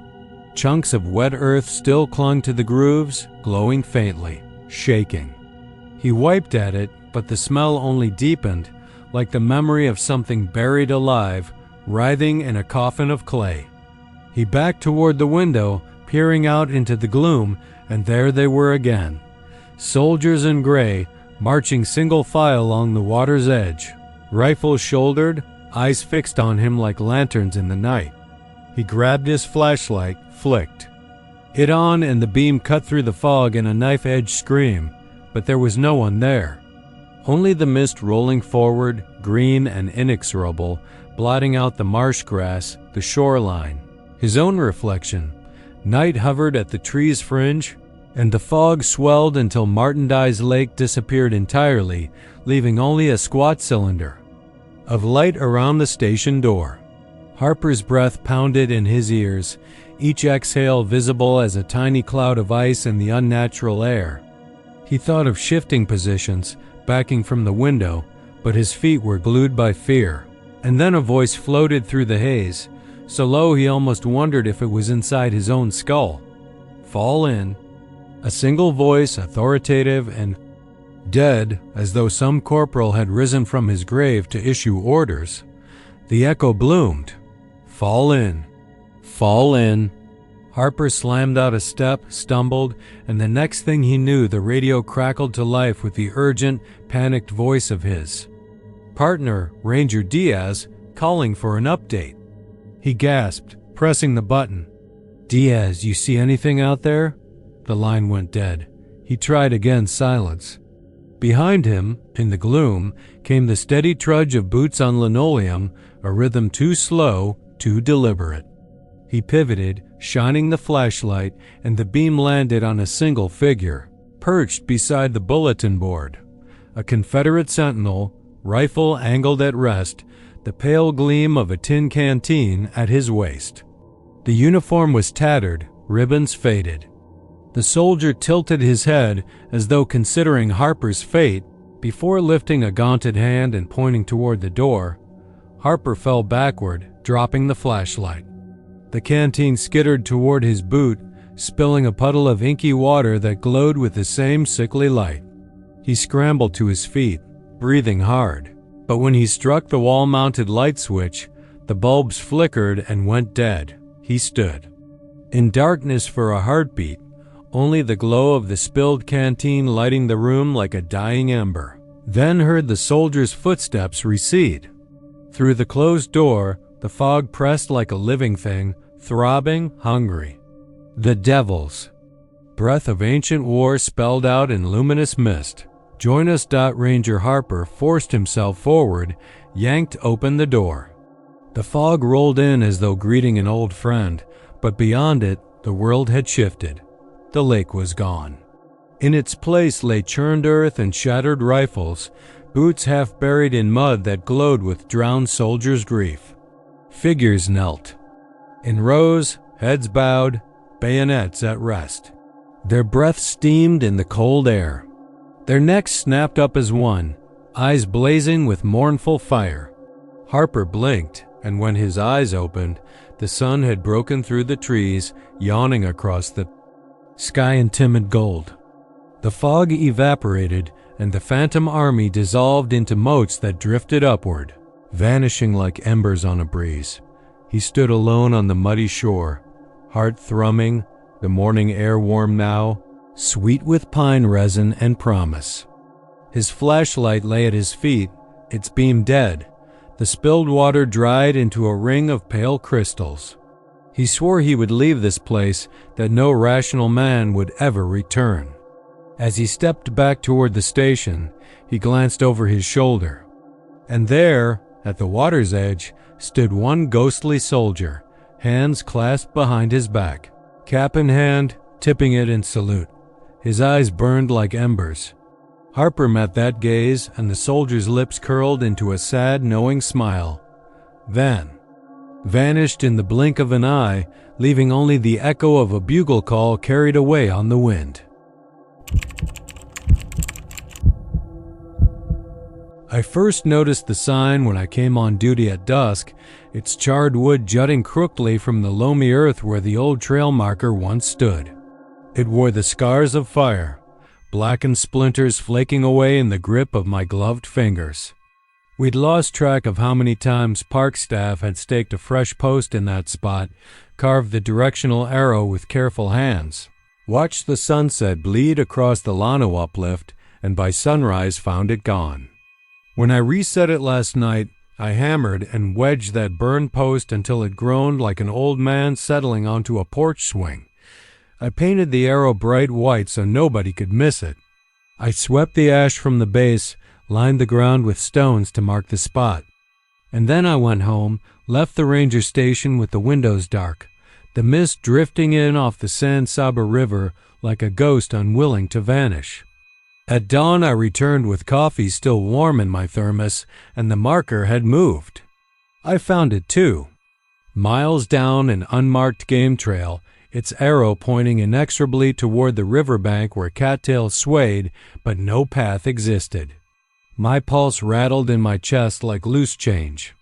Chunks of wet earth still clung to the grooves, glowing faintly, shaking. He wiped at it, but the smell only deepened, like the memory of something buried alive, writhing in a coffin of clay. He backed toward the window, peering out into the gloom, and there they were again. Soldiers in gray, marching single file along the water's edge, rifles shouldered, eyes fixed on him like lanterns in the night. He grabbed his flashlight, flicked it on, and the beam cut through the fog in a knife-edged scream, but there was no one there. Only the mist rolling forward, green and inexorable, blotting out the marsh grass, the shoreline, his own reflection. Night hovered at the tree's fringe, and the fog swelled until Martindale's Lake disappeared entirely, leaving only a squat cylinder of light around the station door. Harper's breath pounded in his ears, each exhale visible as a tiny cloud of ice in the unnatural air. He thought of shifting positions, backing from the window, but his feet were glued by fear. And then a voice floated through the haze, so low he almost wondered if it was inside his own skull. Fall in. A single voice, authoritative and dead, as though some corporal had risen from his grave to issue orders. The echo bloomed. Fall in. Fall in. Harper slammed out a step, stumbled, and the next thing he knew, the radio crackled to life with the urgent, panicked voice of his partner, Ranger Diaz, calling for an update. He gasped, pressing the button. "Diaz, you see anything out there?" The line went dead. He tried again, silence. Behind him, in the gloom, came the steady trudge of boots on linoleum, a rhythm too slow, too deliberate. He pivoted, shining the flashlight, and the beam landed on a single figure, perched beside the bulletin board. A Confederate sentinel, rifle angled at rest, the pale gleam of a tin canteen at his waist. The uniform was tattered, ribbons faded. The soldier tilted his head as though considering Harper's fate before lifting a gaunted hand and pointing toward the door. Harper fell backward, dropping the flashlight. The canteen skittered toward his boot, spilling a puddle of inky water that glowed with the same sickly light. He scrambled to his feet, breathing hard, but when he struck the wall-mounted light switch, the bulbs flickered and went dead. He stood. In darkness for a heartbeat, only the glow of the spilled canteen lighting the room like a dying ember. Then heard the soldier's footsteps recede. Through the closed door, the fog pressed like a living thing, throbbing, hungry. The devils. Breath of ancient war spelled out in luminous mist. Join us. Ranger Harper forced himself forward, yanked open the door. The fog rolled in as though greeting an old friend, but beyond it, the world had shifted. The lake was gone. In its place lay churned earth and shattered rifles, boots half buried in mud that glowed with drowned soldiers' grief. Figures knelt. In rows, heads bowed, bayonets at rest. Their breath steamed in the cold air. Their necks snapped up as one, eyes blazing with mournful fire. Harper blinked, and when his eyes opened, the sun had broken through the trees, yawning across the sky in timid gold. The fog evaporated, and the phantom army dissolved into motes that drifted upward, vanishing like embers on a breeze. He stood alone on the muddy shore, heart thrumming, the morning air warm now, sweet with pine resin and promise. His flashlight lay at his feet, its beam dead, the spilled water dried into a ring of pale crystals. He swore he would leave this place, that no rational man would ever return. As he stepped back toward the station, he glanced over his shoulder. And there, at the water's edge, stood one ghostly soldier, hands clasped behind his back, cap in hand, tipping it in salute. His eyes burned like embers. Harper met that gaze, and the soldier's lips curled into a sad, knowing smile. Then vanished in the blink of an eye, leaving only the echo of a bugle call carried away on the wind. I first noticed the sign when I came on duty at dusk, its charred wood jutting crookedly from the loamy earth where the old trail marker once stood. It wore the scars of fire, blackened splinters flaking away in the grip of my gloved fingers. We'd lost track of how many times park staff had staked a fresh post in that spot, carved the directional arrow with careful hands, watched the sunset bleed across the Llano uplift, and by sunrise found it gone. When I reset it last night, I hammered and wedged that burned post until it groaned like an old man settling onto a porch swing. I painted the arrow bright white so nobody could miss it. I swept the ash from the base, lined the ground with stones to mark the spot. And then I went home, left the ranger station with the windows dark, the mist drifting in off the San Saba River like a ghost unwilling to vanish. At dawn I returned with coffee still warm in my thermos, and the marker had moved. I found it too. Miles down an unmarked game trail, its arrow pointing inexorably toward the riverbank where cattails swayed, but no path existed. My pulse rattled in my chest like loose change.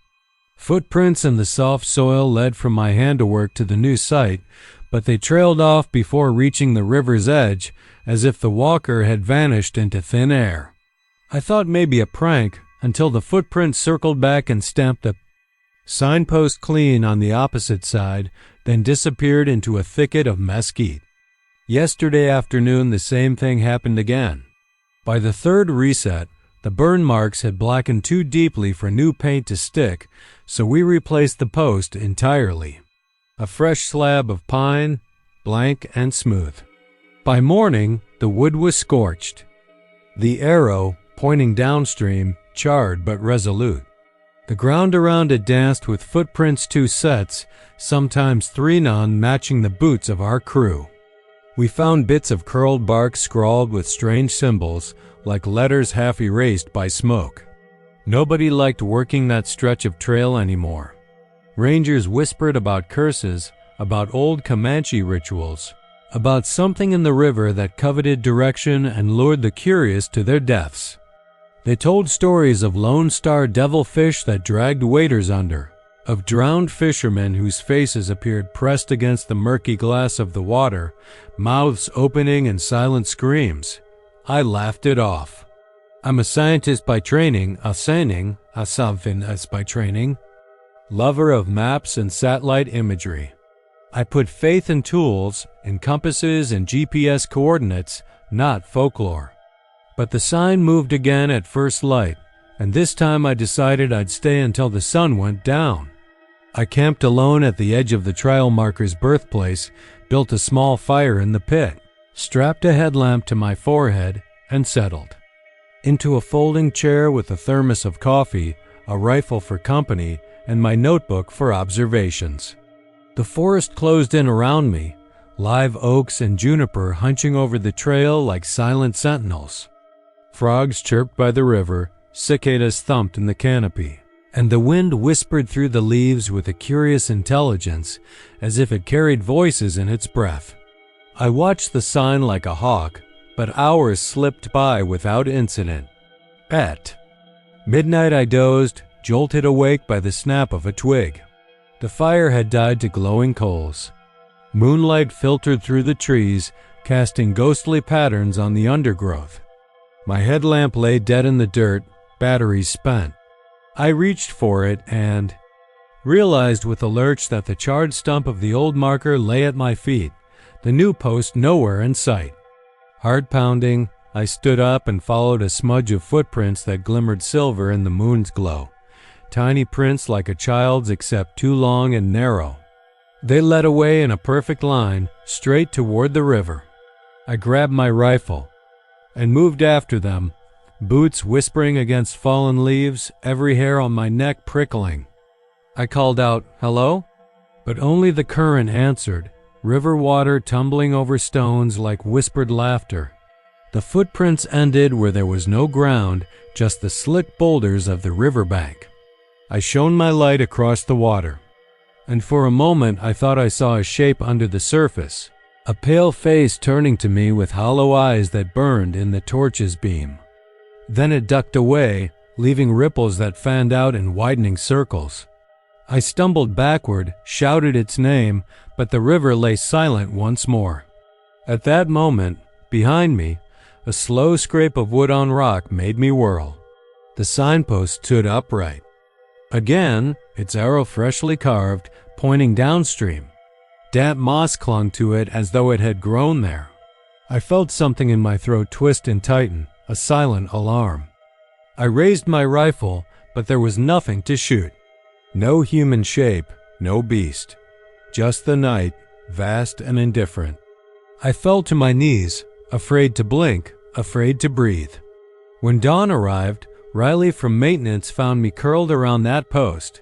Footprints in the soft soil led from my handiwork to the new site, but they trailed off before reaching the river's edge, as if the walker had vanished into thin air. I thought maybe a prank, until the footprints circled back and stamped a signpost clean on the opposite side, then disappeared into a thicket of mesquite. Yesterday afternoon the same thing happened again. By the third reset, the burn marks had blackened too deeply for new paint to stick, so we replaced the post entirely. A fresh slab of pine, blank and smooth. By morning, the wood was scorched. The arrow, pointing downstream, charred but resolute. The ground around it danced with footprints, 2 sets, sometimes 3 none, matching the boots of our crew. We found bits of curled bark scrawled with strange symbols, like letters half erased by smoke. Nobody liked working that stretch of trail anymore. Rangers whispered about curses, about old Comanche rituals, about something in the river that coveted direction and lured the curious to their deaths. They told stories of Lone Star devilfish that dragged waders under, of drowned fishermen whose faces appeared pressed against the murky glass of the water, mouths opening in silent screams. I laughed it off. I'm a scientist by training, a savant by training, lover of maps and satellite imagery. I put faith in tools, in compasses and GPS coordinates, not folklore. But the sign moved again at first light, and this time I decided I'd stay until the sun went down. I camped alone at the edge of the trial marker's birthplace, built a small fire in the pit, strapped a headlamp to my forehead, and settled. Into a folding chair with a thermos of coffee, a rifle for company, and my notebook for observations. The forest closed in around me, live oaks and juniper hunching over the trail like silent sentinels. Frogs chirped by the river, cicadas thumped in the canopy, and the wind whispered through the leaves with a curious intelligence, as if it carried voices in its breath. I watched the sign like a hawk, but hours slipped by without incident. At midnight I dozed, jolted awake by the snap of a twig. The fire had died to glowing coals. Moonlight filtered through the trees, casting ghostly patterns on the undergrowth. My headlamp lay dead in the dirt, batteries spent. I reached for it and realized with a lurch that the charred stump of the old marker lay at my feet, the new post nowhere in sight. Heart pounding, I stood up and followed a smudge of footprints that glimmered silver in the moon's glow. Tiny prints like a child's, except too long and narrow. They led away in a perfect line, straight toward the river. I grabbed my rifle and moved after them, boots whispering against fallen leaves, every hair on my neck prickling. I called out, "Hello?" But only the current answered, river water tumbling over stones like whispered laughter. The footprints ended where there was no ground, just the slick boulders of the riverbank. I shone my light across the water, and for a moment I thought I saw a shape under the surface, a pale face turning to me with hollow eyes that burned in the torch's beam. Then it ducked away, leaving ripples that fanned out in widening circles. I stumbled backward, shouted its name, but the river lay silent once more. At that moment, behind me, a slow scrape of wood on rock made me whirl. The signpost stood upright. Again, its arrow freshly carved, pointing downstream. Damp moss clung to it as though it had grown there. I felt something in my throat twist and tighten, a silent alarm. I raised my rifle, but there was nothing to shoot. No human shape, no beast. Just the night, vast and indifferent. I fell to my knees, afraid to blink, afraid to breathe. When dawn arrived, Riley from maintenance found me curled around that post,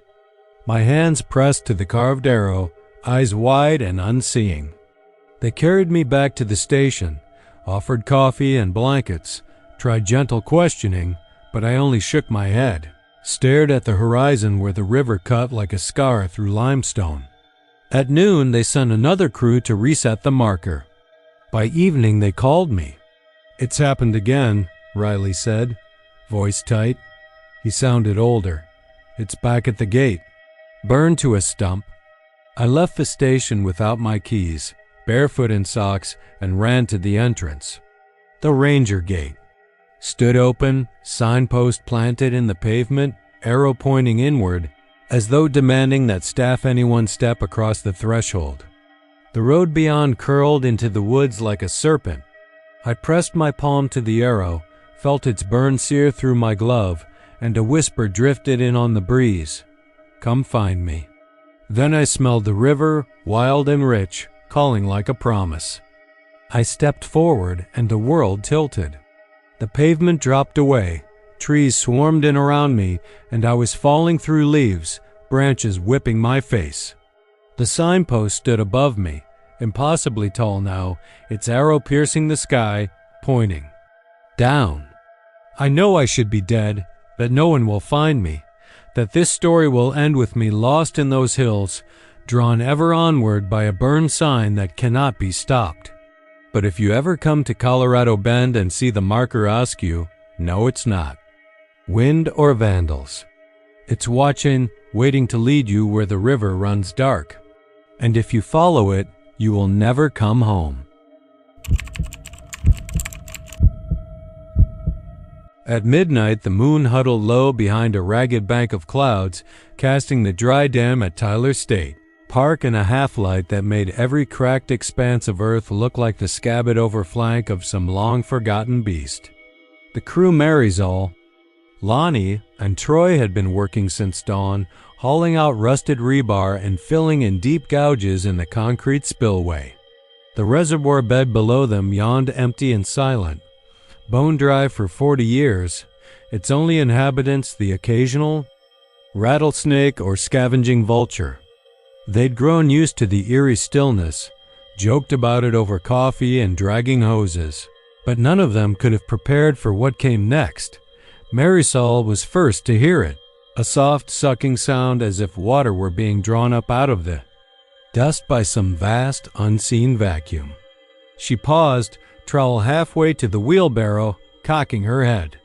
my hands pressed to the carved arrow, eyes wide and unseeing. They carried me back to the station, offered coffee and blankets, tried gentle questioning, but I only shook my head, stared at the horizon where the river cut like a scar through limestone. At noon, they sent another crew to reset the marker. By evening, they called me. "It's happened again," Riley said, voice tight. He sounded older. "It's back at the gate. Burned to a stump." I left the station without my keys, barefoot in socks, and ran to the entrance. The ranger gate stood open, signpost planted in the pavement, arrow pointing inward, as though demanding that staff anyone step across the threshold. The road beyond curled into the woods like a serpent. I pressed my palm to the arrow, felt its burn sear through my glove, and a whisper drifted in on the breeze. "Come find me." Then I smelled the river, wild and rich, calling like a promise. I stepped forward, and the world tilted. The pavement dropped away, Trees swarmed in around me, and I was falling through leaves, branches whipping my face. The signpost stood above me, impossibly tall now, its arrow piercing the sky, pointing down. I know I should be dead, that no one will find me, that this story will end with me lost in those hills, drawn ever onward by a burned sign that cannot be stopped. But if you ever come to Colorado Bend and see the marker ask you, no, it's not. Wind or vandals. It's watching, waiting to lead you where the river runs dark. And if you follow it, you will never come home. At midnight, the moon huddled low behind a ragged bank of clouds, casting the dry dam at Tyler State Park in a half-light that made every cracked expanse of earth look like the scabbard-over flank of some long-forgotten beast. The crew marries all. Lonnie and Troy had been working since dawn, hauling out rusted rebar and filling in deep gouges in the concrete spillway. The reservoir bed below them yawned empty and silent, bone dry for 40 years, its only inhabitants the occasional rattlesnake or scavenging vulture. They'd grown used to the eerie stillness, joked about it over coffee and dragging hoses, but none of them could have prepared for what came next. Marisol was first to hear it, a soft sucking sound as if water were being drawn up out of the dust by some vast, unseen vacuum. She paused, trowel halfway to the wheelbarrow, cocking her head.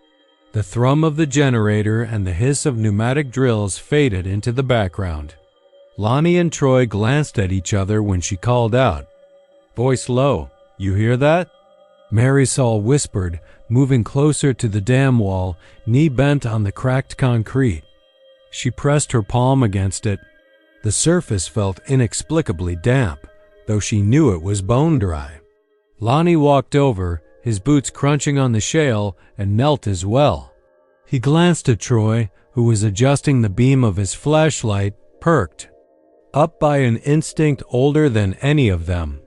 The thrum of the generator and the hiss of pneumatic drills faded into the background. Lonnie and Troy glanced at each other when she called out, voice low, "You hear that?" Marisol whispered, moving closer to the dam wall, knee bent on the cracked concrete. She pressed her palm against it. The surface felt inexplicably damp, though she knew it was bone dry. Lonnie walked over, his boots crunching on the shale, and knelt as well. He glanced at Troy, who was adjusting the beam of his flashlight, perked. Up by an instinct older than any of them.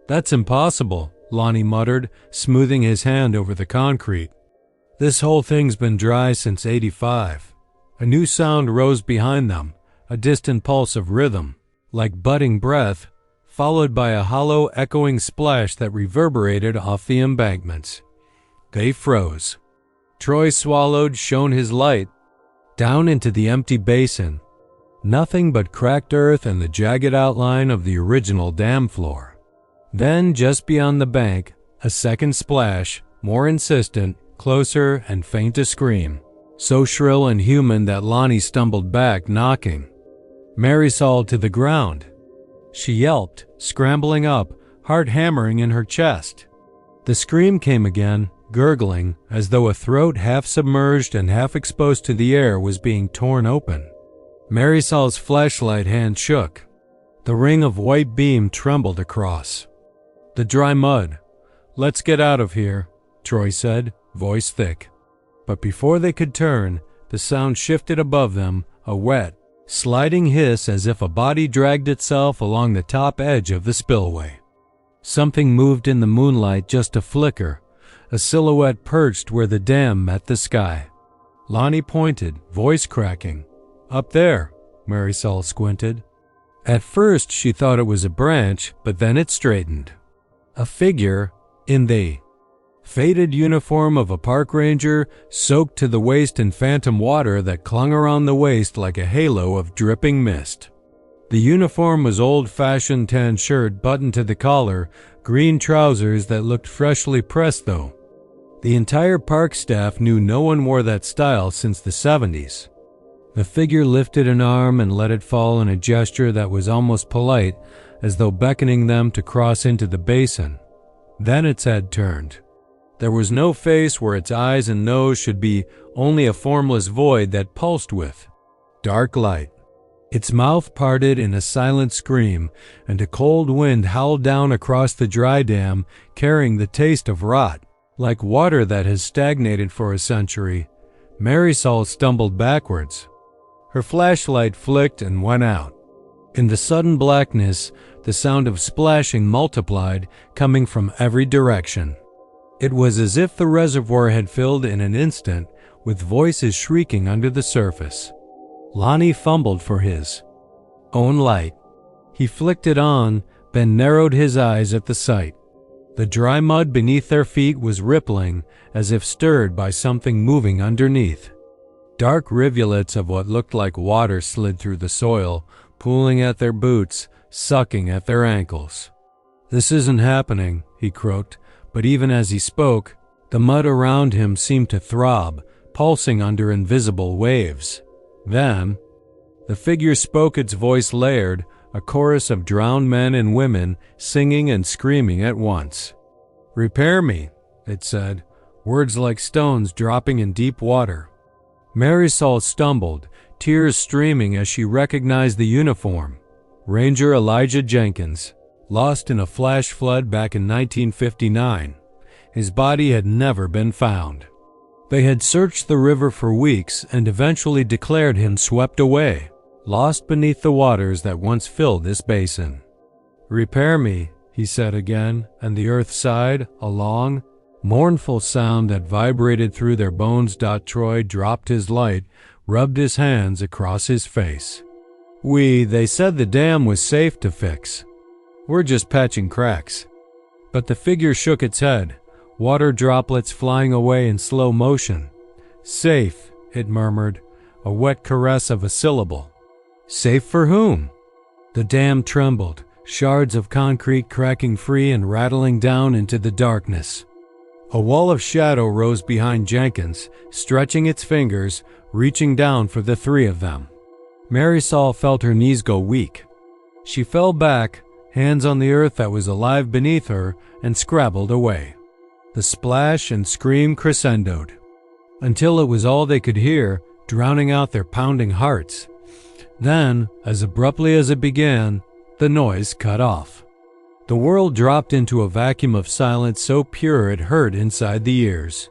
"That's impossible," Lonnie muttered, smoothing his hand over the concrete. "This whole thing's been dry since '85. A new sound rose behind them, a distant pulse of rhythm, like budding breath, followed by a hollow, echoing splash that reverberated off the embankments. They froze. Troy swallowed, shone his light down into the empty basin. Nothing but cracked earth and the jagged outline of the original dam floor. Then, just beyond the bank, a second splash, more insistent, closer, and faint a scream, so shrill and human that Lonnie stumbled back, knocking Marisol to the ground. She yelped, scrambling up, heart hammering in her chest. The scream came again, gurgling, as though a throat half submerged and half exposed to the air was being torn open. Marisol's flashlight hand shook. The ring of white beam trembled across the dry mud. "Let's get out of here," Troy said, voice thick. But before they could turn, the sound shifted above them, a wet, sliding hiss as if a body dragged itself along the top edge of the spillway. Something moved in the moonlight just a flicker, a silhouette perched where the dam met the sky. Lonnie pointed, voice cracking. "Up there," Marisol squinted. At first she thought it was a branch, but then it straightened. A figure, in the faded uniform of a park ranger, soaked to the waist in phantom water that clung around the waist like a halo of dripping mist. The uniform was old-fashioned tan shirt buttoned to the collar, green trousers that looked freshly pressed though. The entire park staff knew no one wore that style since the 70s. The figure lifted an arm and let it fall in a gesture that was almost polite, as though beckoning them to cross into the basin. Then its head turned. There was no face where its eyes and nose should be, only a formless void that pulsed with dark light. Its mouth parted in a silent scream, and a cold wind howled down across the dry dam, carrying the taste of rot, like water that has stagnated for a century. Marisol stumbled backwards. Her flashlight flicked and went out. In the sudden blackness, the sound of splashing multiplied, coming from every direction. It was as if the reservoir had filled in an instant, with voices shrieking under the surface. Lonnie fumbled for his own light. He flicked it on, then narrowed his eyes at the sight. The dry mud beneath their feet was rippling, as if stirred by something moving underneath. Dark rivulets of what looked like water slid through the soil, pooling at their boots, sucking at their ankles. "This isn't happening," he croaked, but even as he spoke, the mud around him seemed to throb, pulsing under invisible waves. Then, the figure spoke, its voice layered, a chorus of drowned men and women singing and screaming at once. "Repair me," it said, words like stones dropping in deep water. Marisol stumbled, tears streaming as she recognized the uniform. Ranger Elijah Jenkins, lost in a flash flood back in 1959. His body had never been found. They had searched the river for weeks and eventually declared him swept away, lost beneath the waters that once filled this basin. "Repair me," he said again, and the earth sighed, a long, mournful sound that vibrated through their bones. Troy dropped his light, rubbed his hands across his face. They said the dam was safe to fix. We're just patching cracks." But the figure shook its head, water droplets flying away in slow motion. "Safe," it murmured, a wet caress of a syllable. "Safe for whom?" The dam trembled, shards of concrete cracking free and rattling down into the darkness. A wall of shadow rose behind Jenkins, stretching its fingers, reaching down for the three of them. Marisol felt her knees go weak. She fell back, hands on the earth that was alive beneath her, and scrabbled away. The splash and scream crescendoed, until it was all they could hear, drowning out their pounding hearts. Then, as abruptly as it began, the noise cut off. The world dropped into a vacuum of silence so pure it hurt inside the ears.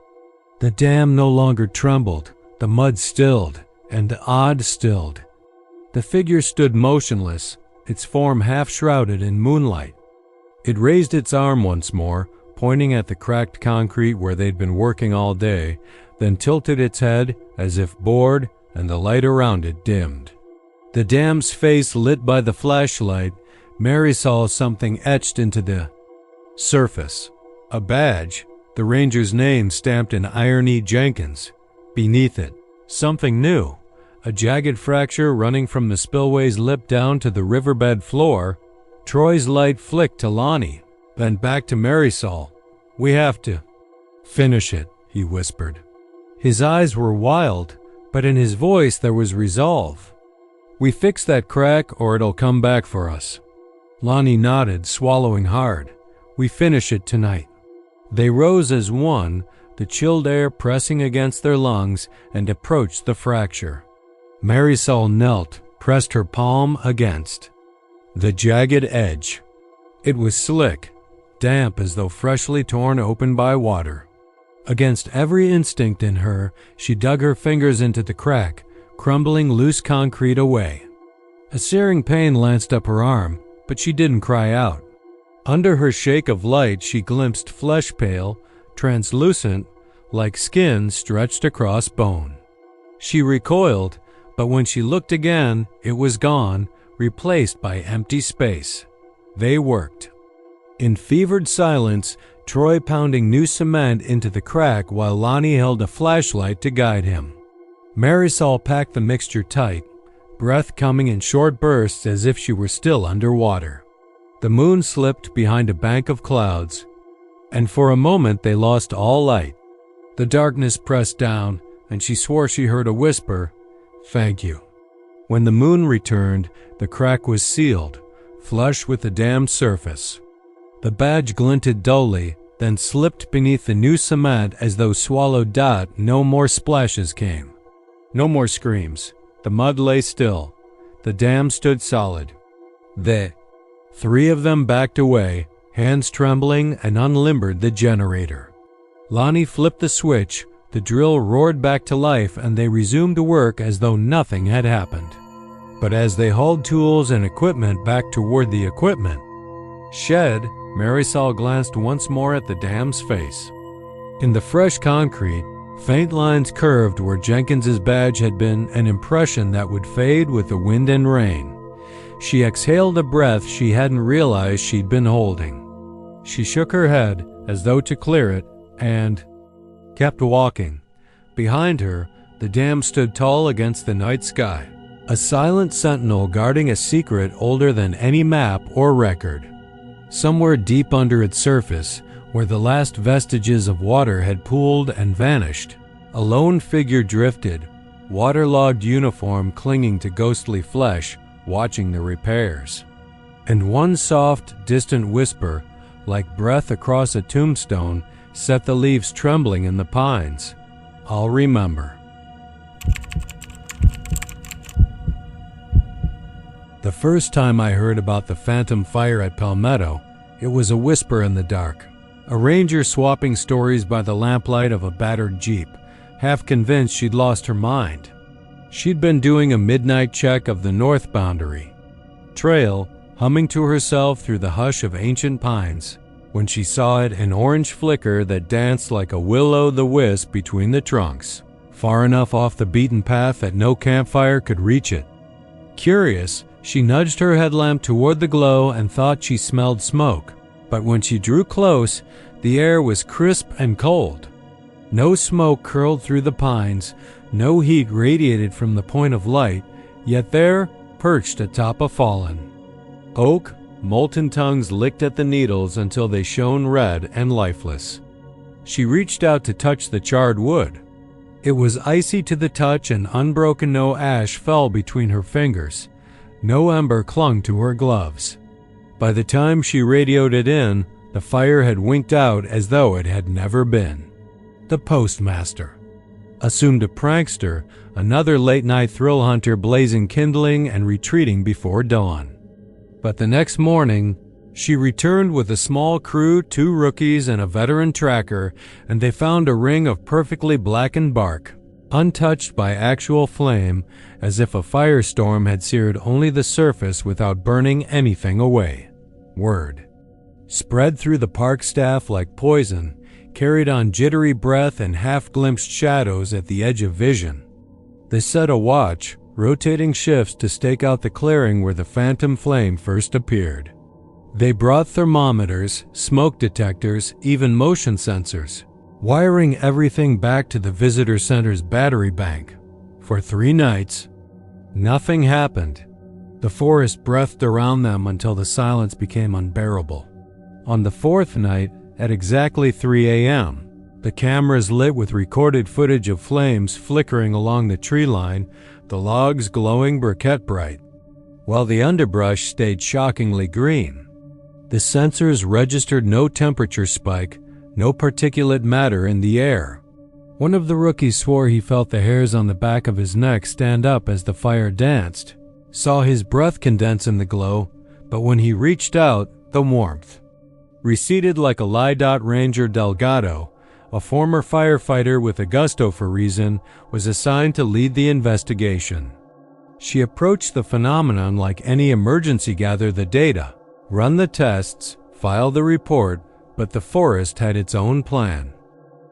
The dam no longer trembled, the mud stilled, and odd stilled. The figure stood motionless, its form half-shrouded in moonlight. It raised its arm once more, pointing at the cracked concrete where they'd been working all day, then tilted its head as if bored, and the light around it dimmed. The dam's face lit by the flashlight, Mary saw something etched into the surface. A badge, the ranger's name stamped in irony Jenkins. Beneath it, something new. A jagged fracture running from the spillway's lip down to the riverbed floor. Troy's light flicked to Lonnie, then back to Marisol. "We have to finish it," he whispered. His eyes were wild, but in his voice there was resolve. "We fix that crack or it'll come back for us." Lonnie nodded, swallowing hard. "We finish it tonight." They rose as one, the chilled air pressing against their lungs, and approached the fracture. Marisol knelt, pressed her palm against the jagged edge. It was slick, damp as though freshly torn open by water. Against every instinct in her, she dug her fingers into the crack, crumbling loose concrete away. A searing pain lanced up her arm, but she didn't cry out. Under her shake of light, she glimpsed flesh pale, translucent, like skin stretched across bone. She recoiled, but when she looked again, it was gone, replaced by empty space. They worked. In fevered silence, Troy pounding new cement into the crack while Lonnie held a flashlight to guide him. Marisol packed the mixture tight, breath coming in short bursts as if she were still underwater. The moon slipped behind a bank of clouds, and for a moment they lost all light. The darkness pressed down, and she swore she heard a whisper, "Thank you." When the moon returned, the crack was sealed, flush with the dam's surface. The badge glinted dully, then slipped beneath the new cement as though swallowed. No more splashes came. No more screams. The mud lay still. The dam stood solid. The three of them backed away, hands trembling, and unlimbered the generator. Lonnie flipped the switch, the drill roared back to life, and they resumed work as though nothing had happened. But as they hauled tools and equipment back toward the equipment shed, Marisol glanced once more at the dam's face. In the fresh concrete, Faint lines curved where Jenkins's badge had been, an impression that would fade with the wind and rain. She exhaled a breath she hadn't realized she'd been holding. She shook her head as though to clear it and kept walking. Behind her, the dam stood tall against the night sky, a silent sentinel guarding a secret older than any map or record. Somewhere deep under its surface, where the last vestiges of water had pooled and vanished, a lone figure drifted, waterlogged uniform clinging to ghostly flesh, watching the repairs. And one soft, distant whisper, like breath across a tombstone, set the leaves trembling in the pines. "I'll remember." The first time I heard about the phantom fire at Palmetto, it was a whisper in the dark. A ranger swapping stories by the lamplight of a battered Jeep, half convinced she'd lost her mind. She'd been doing a midnight check of the north boundary trail, humming to herself through the hush of ancient pines, when she saw it, an orange flicker that danced like a will-o'-the-wisp between the trunks, far enough off the beaten path that no campfire could reach it. Curious, she nudged her headlamp toward the glow and thought she smelled smoke, but when she drew close, the air was crisp and cold. No smoke curled through the pines, no heat radiated from the point of light, yet there, perched atop a fallen oak, molten tongues licked at the needles until they shone red and lifeless. She reached out to touch the charred wood. It was icy to the touch, and unbroken no ash fell between her fingers. No ember clung to her gloves. By the time she radioed it in, the fire had winked out as though it had never been. The postmaster. Assumed a prankster, another late-night thrill hunter blazing kindling and retreating before dawn. But the next morning, she returned with a small crew, 2 rookies and a veteran tracker, and they found a ring of perfectly blackened bark, untouched by actual flame, as if a firestorm had seared only the surface without burning anything away. Word. Spread through the park staff like poison, carried on jittery breath and half-glimpsed shadows at the edge of vision. They set a watch, rotating shifts to stake out the clearing where the phantom flame first appeared. They brought thermometers, smoke detectors, even motion sensors, wiring everything back to the visitor center's battery bank. For 3 nights, nothing happened. The forest breathed around them until the silence became unbearable. On the 4th night, at exactly 3 a.m., the cameras lit with recorded footage of flames flickering along the tree line, the logs glowing briquette bright, while the underbrush stayed shockingly green. The sensors registered no temperature spike, no particulate matter in the air. One of the rookies swore he felt the hairs on the back of his neck stand up as the fire danced, saw his breath condense in the glow, but when he reached out, the warmth receded like a Lidot Ranger Delgado. A former firefighter with a gusto for reason was assigned to lead the investigation. She approached the phenomenon like any emergency: gather the data, run the tests, file the report, but the forest had its own plan.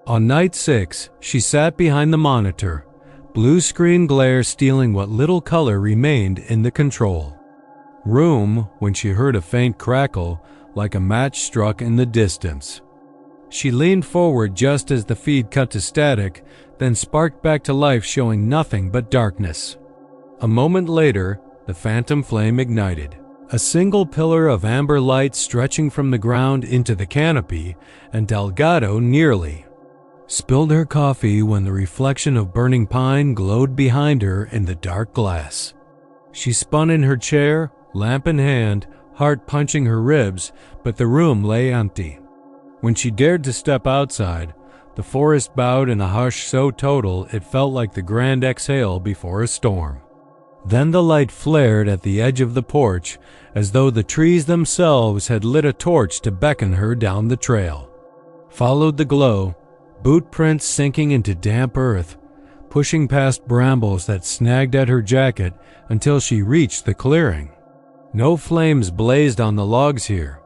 On night 6, she sat behind the monitor, blue screen glare stealing what little color remained in the control room when she heard a faint crackle like a match struck in the distance. She leaned forward just as the feed cut to static, then sparked back to life, showing nothing but darkness. A moment later, the phantom flame ignited. A single pillar of amber light stretching from the ground into the canopy, and Delgado nearly spilled her coffee when the reflection of burning pine glowed behind her in the dark glass. She spun in her chair, lamp in hand, heart punching her ribs, but the room lay empty. When she dared to step outside, the forest bowed in a hush so total it felt like the grand exhale before a storm. Then the light flared at the edge of the porch, as though the trees themselves had lit a torch to beckon her down the trail. Followed the glow, boot prints sinking into damp earth, pushing past brambles that snagged at her jacket until she reached the clearing. No flames blazed on the logs here.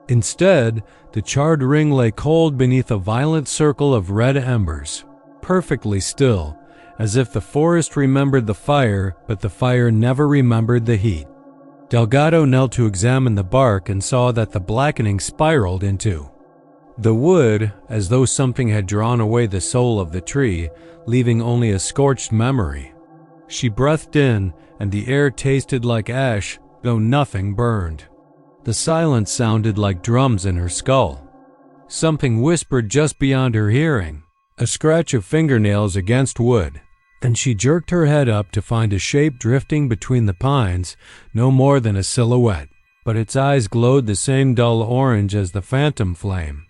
Instead, the charred ring lay cold beneath a violent circle of red embers, perfectly still, as if the forest remembered the fire, but the fire never remembered the heat. Delgado knelt to examine the bark and saw that the blackening spiraled into the wood, as though something had drawn away the soul of the tree, leaving only a scorched memory. She breathed in, and the air tasted like ash, though nothing burned. The silence sounded like drums in her skull. Something whispered just beyond her hearing, a scratch of fingernails against wood. Then she jerked her head up to find a shape drifting between the pines, no more than a silhouette, but its eyes glowed the same dull orange as the phantom flame.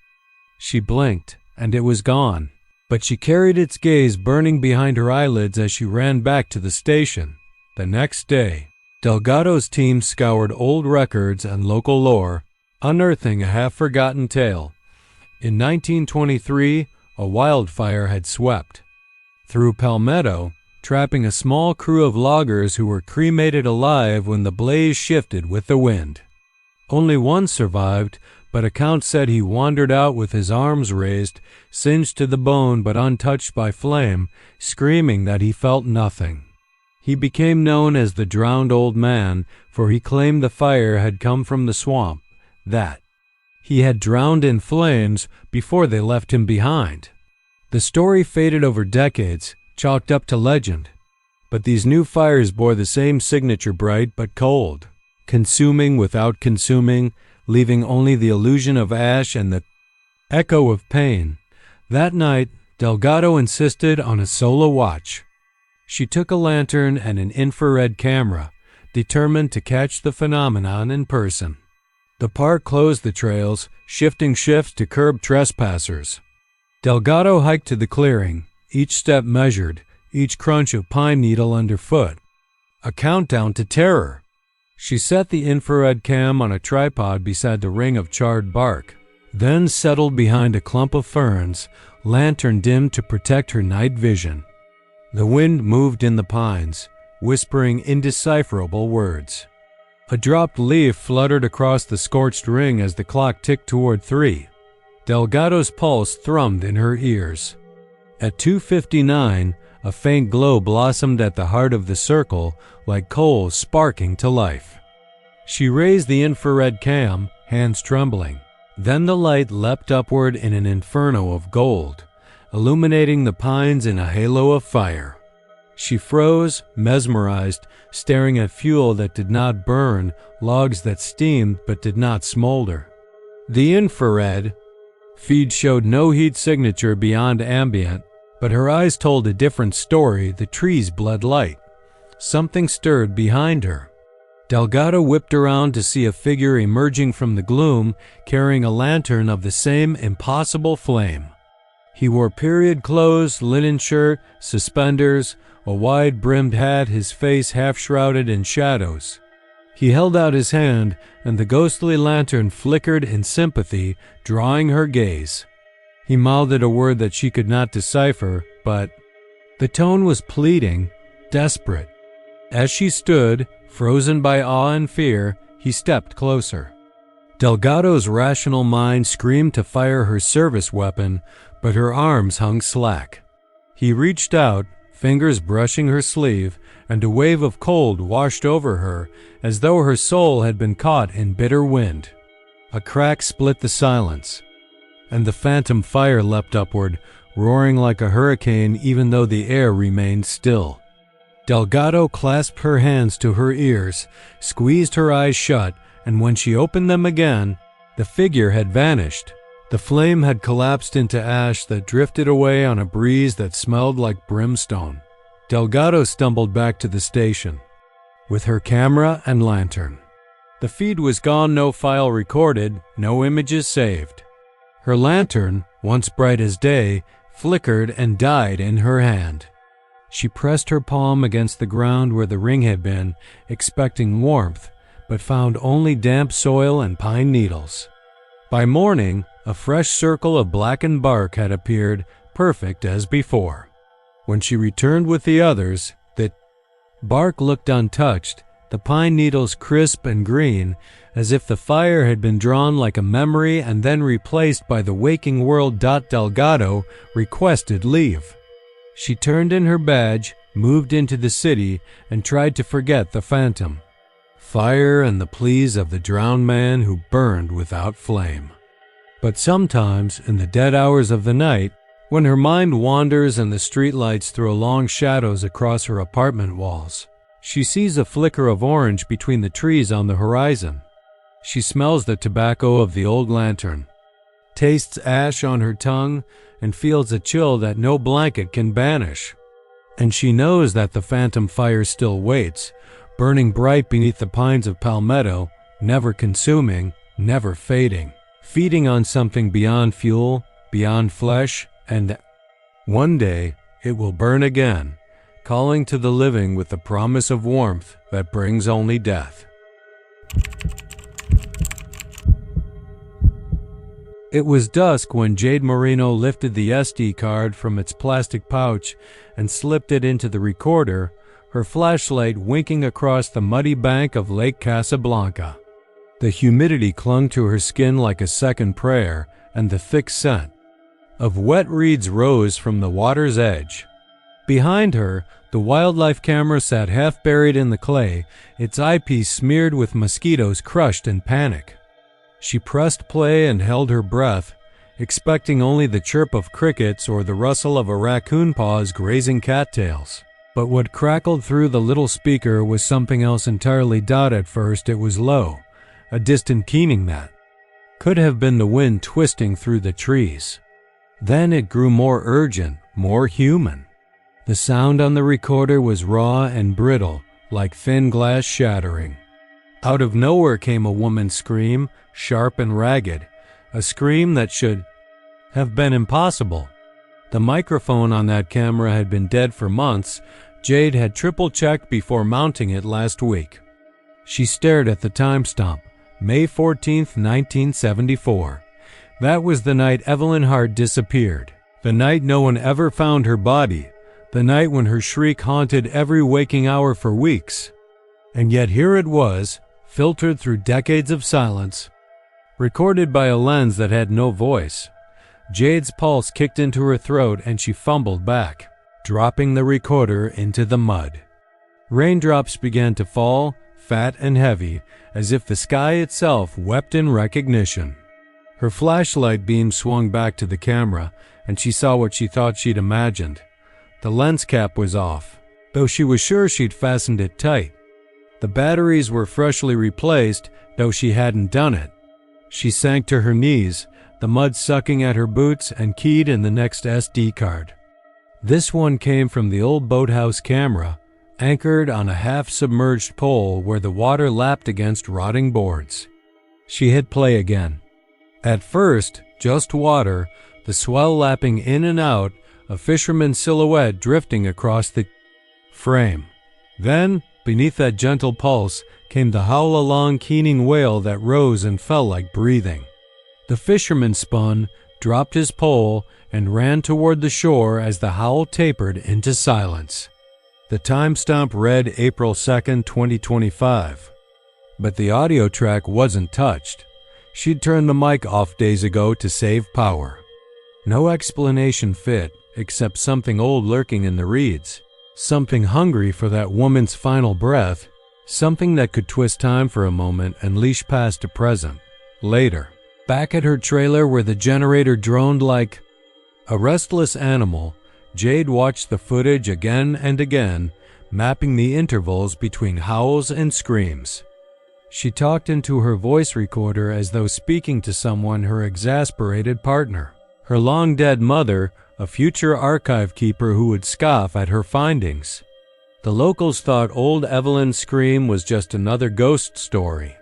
She blinked, and it was gone, but she carried its gaze burning behind her eyelids as she ran back to the station. The next day, Delgado's team scoured old records and local lore, unearthing a half-forgotten tale. In 1923, a wildfire had swept through Palmetto, trapping a small crew of loggers who were cremated alive when the blaze shifted with the wind. Only one survived, but accounts said he wandered out with his arms raised, singed to the bone but untouched by flame, screaming that he felt nothing. He became known as the Drowned Old Man, for he claimed the fire had come from the swamp, that he had drowned in flames before they left him behind. The story faded over decades, chalked up to legend, but these new fires bore the same signature, bright but cold, consuming without consuming, leaving only the illusion of ash and the echo of pain. That night, Delgado insisted on a solo watch. She took a lantern and an infrared camera, determined to catch the phenomenon in person. The park closed the trails, shifting shifts to curb trespassers. Delgado hiked to the clearing, each step measured, each crunch of pine needle underfoot. A countdown to terror. She set the infrared cam on a tripod beside the ring of charred bark, then settled behind a clump of ferns, lantern dimmed to protect her night vision. The wind moved in the pines, whispering indecipherable words. A dropped leaf fluttered across the scorched ring as the clock ticked toward 3. Delgado's pulse thrummed in her ears. At 2:59, a faint glow blossomed at the heart of the circle, like coals sparking to life. She raised the infrared cam, hands trembling. Then the light leapt upward in an inferno of gold, illuminating the pines in a halo of fire. She froze, mesmerized, staring at fuel that did not burn, logs that steamed but did not smolder. The infrared feed showed no heat signature beyond ambient, but her eyes told a different story. The trees bled light. Something stirred behind her. Delgado whipped around to see a figure emerging from the gloom, carrying a lantern of the same impossible flame. He wore period clothes, linen shirt, suspenders, a wide-brimmed hat, his face half-shrouded in shadows. He held out his hand, and the ghostly lantern flickered in sympathy, drawing her gaze. He mouthed a word that she could not decipher, but the tone was pleading, desperate. As she stood, frozen by awe and fear, he stepped closer. Delgado's rational mind screamed to fire her service weapon, but her arms hung slack. He reached out, fingers brushing her sleeve, and a wave of cold washed over her, as though her soul had been caught in bitter wind. A crack split the silence, and the phantom fire leapt upward, roaring like a hurricane even though the air remained still. Delgado clasped her hands to her ears, squeezed her eyes shut, and when she opened them again, the figure had vanished. The flame had collapsed into ash that drifted away on a breeze that smelled like brimstone. Delgado stumbled back to the station with her camera and lantern. The feed was gone, no file recorded, no images saved. Her lantern, once bright as day, flickered and died in her hand. She pressed her palm against the ground where the ring had been, expecting warmth, but found only damp soil and pine needles. By morning, a fresh circle of blackened bark had appeared, perfect as before. When she returned with the others, the bark looked untouched, the pine needles crisp and green, as if the fire had been drawn like a memory and then replaced by the waking world. Delgado requested leave. She turned in her badge, moved into the city, and tried to forget the phantom. Fire and the pleas of the drowned man who burned without flame. But sometimes, in the dead hours of the night, when her mind wanders and the streetlights throw long shadows across her apartment walls, she sees a flicker of orange between the trees on the horizon. She smells the tobacco of the old lantern, tastes ash on her tongue, and feels a chill that no blanket can banish. And she knows that the phantom fire still waits, burning bright beneath the pines of Palmetto, never consuming, never fading, feeding on something beyond fuel, beyond flesh, and one day it will burn again, calling to the living with the promise of warmth that brings only death. It was dusk when Jade Marino lifted the SD card from its plastic pouch and slipped it into the recorder, her flashlight winking across the muddy bank of Lake Casablanca. The humidity clung to her skin like a second prayer, and the thick scent of wet reeds rose from the water's edge. Behind her, the wildlife camera sat half buried in the clay, its eyepiece smeared with mosquitoes crushed in panic. She pressed play and held her breath, expecting only the chirp of crickets or the rustle of a raccoon paws grazing cattails. But what crackled through the little speaker was something else entirely. At first it was low, a distant keening that could have been the wind twisting through the trees. Then it grew more urgent, more human. The sound on the recorder was raw and brittle, like thin glass shattering. Out of nowhere came a woman's scream, sharp and ragged, a scream that should have been impossible. The microphone on that camera had been dead for months. Jade had triple-checked before mounting it last week. She stared at the timestamp, May 14, 1974. That was the night Evelyn Hart disappeared, the night no one ever found her body, the night when her shriek haunted every waking hour for weeks. And yet here it was, filtered through decades of silence, recorded by a lens that had no voice. Jade's pulse kicked into her throat and she fumbled back, dropping the recorder into the mud. Raindrops began to fall, fat and heavy, as if the sky itself wept in recognition. Her flashlight beam swung back to the camera, and she saw what she thought she'd imagined. The lens cap was off, though she was sure she'd fastened it tight. The batteries were freshly replaced, though she hadn't done it. She sank to her knees, the mud sucking at her boots, and keyed in the next SD card. This one came from the old boathouse camera, anchored on a half-submerged pole where the water lapped against rotting boards. She hit play again. At first, just water, the swell lapping in and out, a fisherman's silhouette drifting across the frame. Then, beneath that gentle pulse, came the howl-along keening wail that rose and fell like breathing. The fisherman spun, dropped his pole, and ran toward the shore as the howl tapered into silence. The timestamp read April 2nd, 2025. But the audio track wasn't touched. She'd turned the mic off days ago to save power. No explanation fit, except something old lurking in the reeds. Something hungry for that woman's final breath. Something that could twist time for a moment and leash past to present. Later, back at her trailer where the generator droned like a restless animal, Jade watched the footage again and again, mapping the intervals between howls and screams. She talked into her voice recorder as though speaking to someone, her exasperated partner, her long-dead mother, a future archive keeper who would scoff at her findings. The locals thought old Evelyn's scream was just another ghost story.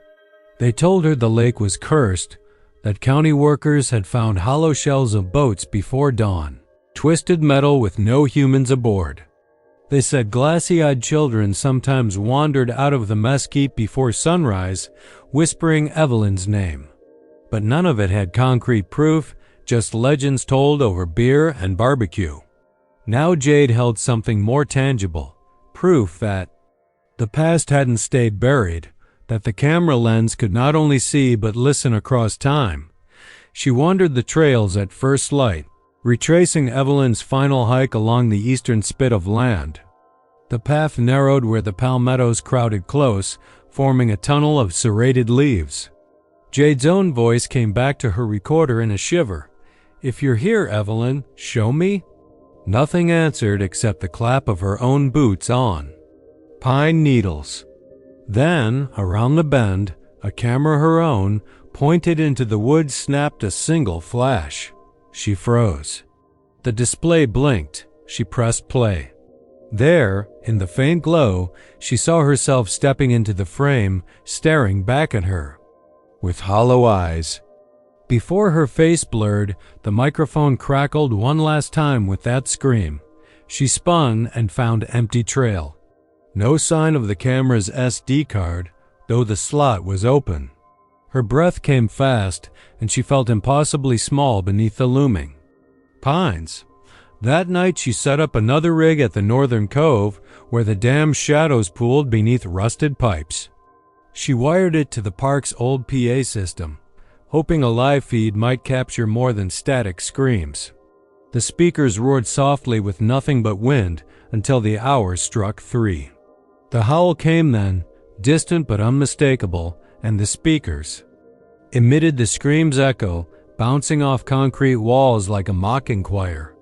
They told her the lake was cursed, that county workers had found hollow shells of boats before dawn, twisted metal with no humans aboard. They said glassy-eyed children sometimes wandered out of the mesquite before sunrise, whispering Evelyn's name. But none of it had concrete proof, just legends told over beer and barbecue. Now Jade held something more tangible, proof that the past hadn't stayed buried, that the camera lens could not only see but listen across time. She wandered the trails at first light, retracing Evelyn's final hike along the eastern spit of land. The path narrowed where the palmettos crowded close, forming a tunnel of serrated leaves. Jade's own voice came back to her recorder in a shiver. "If you're here, Evelyn, show me?" Nothing answered except the clap of her own boots on pine needles. Then, around the bend, a camera her own, pointed into the woods, snapped a single flash. She froze. The display blinked. She pressed play. There, in the faint glow, she saw herself stepping into the frame, staring back at her with hollow eyes. Before her face blurred, the microphone crackled one last time with that scream. She spun and found empty trail. No sign of the camera's SD card, though the slot was open. Her breath came fast, and she felt impossibly small beneath the looming pines. That night she set up another rig at the northern cove, where the dam's shadows pooled beneath rusted pipes. She wired it to the park's old PA system, hoping a live feed might capture more than static screams. The speakers roared softly with nothing but wind until the hour struck 3. The howl came then, distant but unmistakable, and the speakers emitted the scream's echo, bouncing off concrete walls like a mocking choir.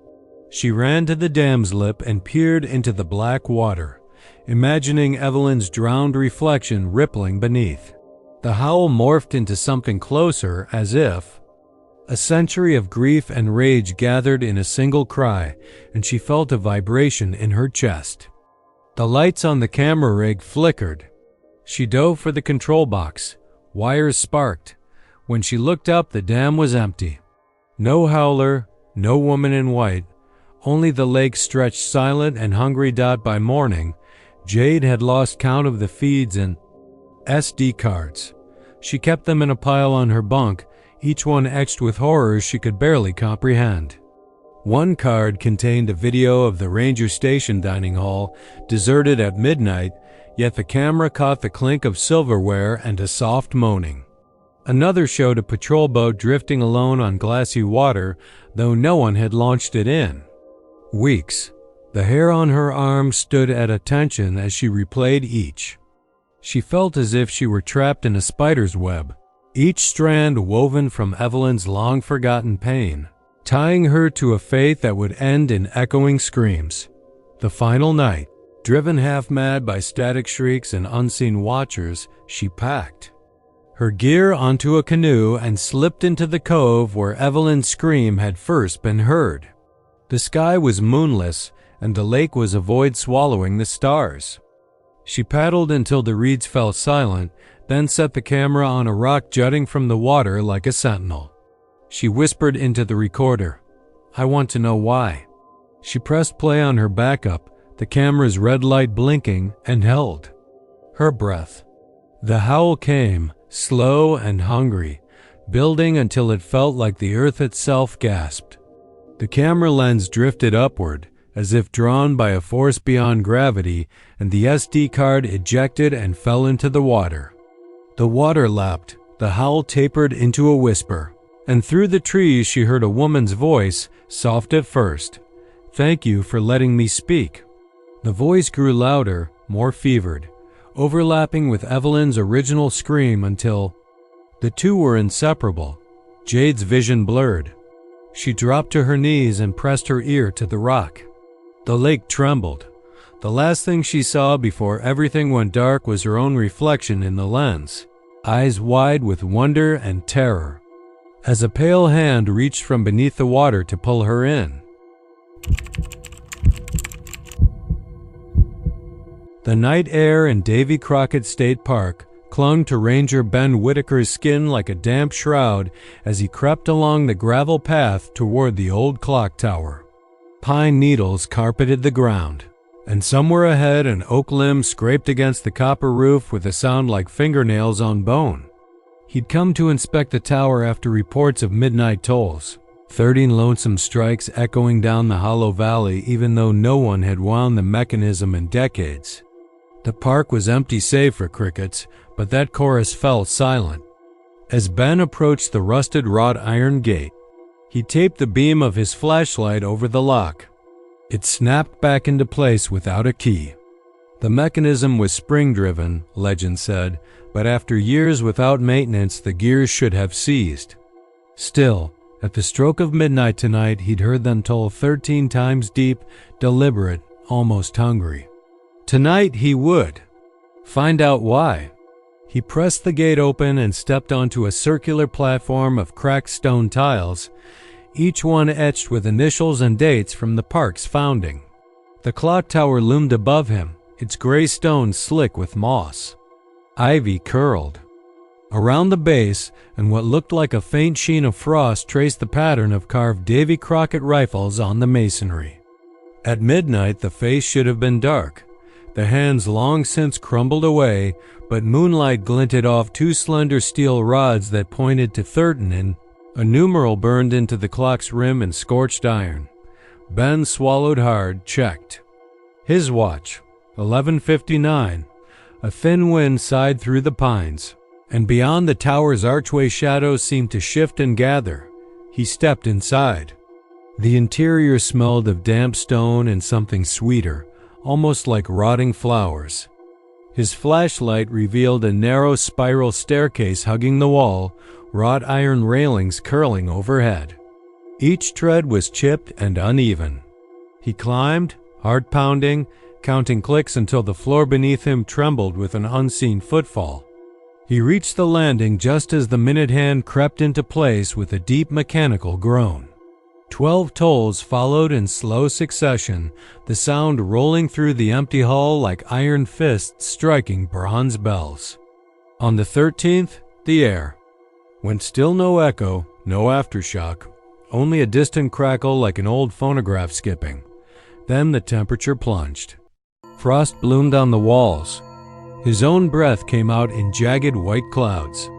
She ran to the dam's lip and peered into the black water, imagining Evelyn's drowned reflection rippling beneath. The howl morphed into something closer, as if a century of grief and rage gathered in a single cry, and she felt a vibration in her chest. The lights on the camera rig flickered. She dove for the control box. Wires sparked. When she looked up, the dam was empty. No howler, no woman in white, only the lake stretched silent and hungry. By morning, Jade had lost count of the feeds and SD cards. She kept them in a pile on her bunk, each one etched with horrors she could barely comprehend. One card contained a video of the ranger station dining hall, deserted at midnight, yet the camera caught the clink of silverware and a soft moaning. Another showed a patrol boat drifting alone on glassy water, though no one had launched it in weeks. The hair on her arm stood at attention as she replayed each. She felt as if she were trapped in a spider's web, each strand woven from Evelyn's long-forgotten pain, tying her to a fate that would end in echoing screams. The final night, driven half-mad by static shrieks and unseen watchers, she packed her gear onto a canoe and slipped into the cove where Evelyn's scream had first been heard. The sky was moonless, and the lake was a void swallowing the stars. She paddled until the reeds fell silent, then set the camera on a rock jutting from the water like a sentinel. She whispered into the recorder, "I want to know why." She pressed play on her backup, the camera's red light blinking, and held her breath. The howl came, slow and hungry, building until it felt like the earth itself gasped. The camera lens drifted upward, as if drawn by a force beyond gravity, and the SD card ejected and fell into the water. The water lapped, the howl tapered into a whisper, and through the trees she heard a woman's voice, soft at first. "Thank you for letting me speak." The voice grew louder, more fevered, overlapping with Evelyn's original scream until the two were inseparable. Jade's vision blurred. She dropped to her knees and pressed her ear to the rock. The lake trembled. The last thing she saw before everything went dark was her own reflection in the lens, eyes wide with wonder and terror, as a pale hand reached from beneath the water to pull her in. The night air in Davy Crockett State Park clung to Ranger Ben Whitaker's skin like a damp shroud as he crept along the gravel path toward the old clock tower. Pine needles carpeted the ground, and somewhere ahead an oak limb scraped against the copper roof with a sound like fingernails on bone. He'd come to inspect the tower after reports of midnight tolls, 13 lonesome strikes echoing down the hollow valley even though no one had wound the mechanism in decades. The park was empty save for crickets, but that chorus fell silent. As Ben approached the rusted wrought iron gate, He taped the beam of his flashlight over the lock. It snapped back into place without a key. The mechanism was spring-driven, legend said, but after years without maintenance, the gears should have seized. Still, at the stroke of midnight tonight, he'd heard them toll 13 times deep, deliberate, almost hungry. Tonight he would find out why. He pressed the gate open and stepped onto a circular platform of cracked stone tiles, each one etched with initials and dates from the park's founding. The clock tower loomed above him, its gray stone slick with moss. Ivy curled. Around the base, and what looked like a faint sheen of frost traced the pattern of carved Davy Crockett rifles on the masonry. At midnight, the face should have been dark, the hands long since crumbled away, but moonlight glinted off two slender steel rods that pointed to 13. A numeral burned into the clock's rim in scorched iron. Ben swallowed hard, checked. His watch, 11:59. A thin wind sighed through the pines, and beyond the tower's archway shadows seemed to shift and gather. He stepped inside. The interior smelled of damp stone and something sweeter, almost like rotting flowers. His flashlight revealed a narrow spiral staircase hugging the wall, wrought iron railings curling overhead. Each tread was chipped and uneven. He climbed, heart pounding, counting clicks until the floor beneath him trembled with an unseen footfall. He reached the landing just as the minute hand crept into place with a deep mechanical groan. 12 tolls followed in slow succession, the sound rolling through the empty hall like iron fists striking bronze bells. On the 13th, the air went still, no echo, no aftershock, only a distant crackle like an old phonograph skipping. Then the temperature plunged. Frost bloomed on the walls. His own breath came out in jagged white clouds.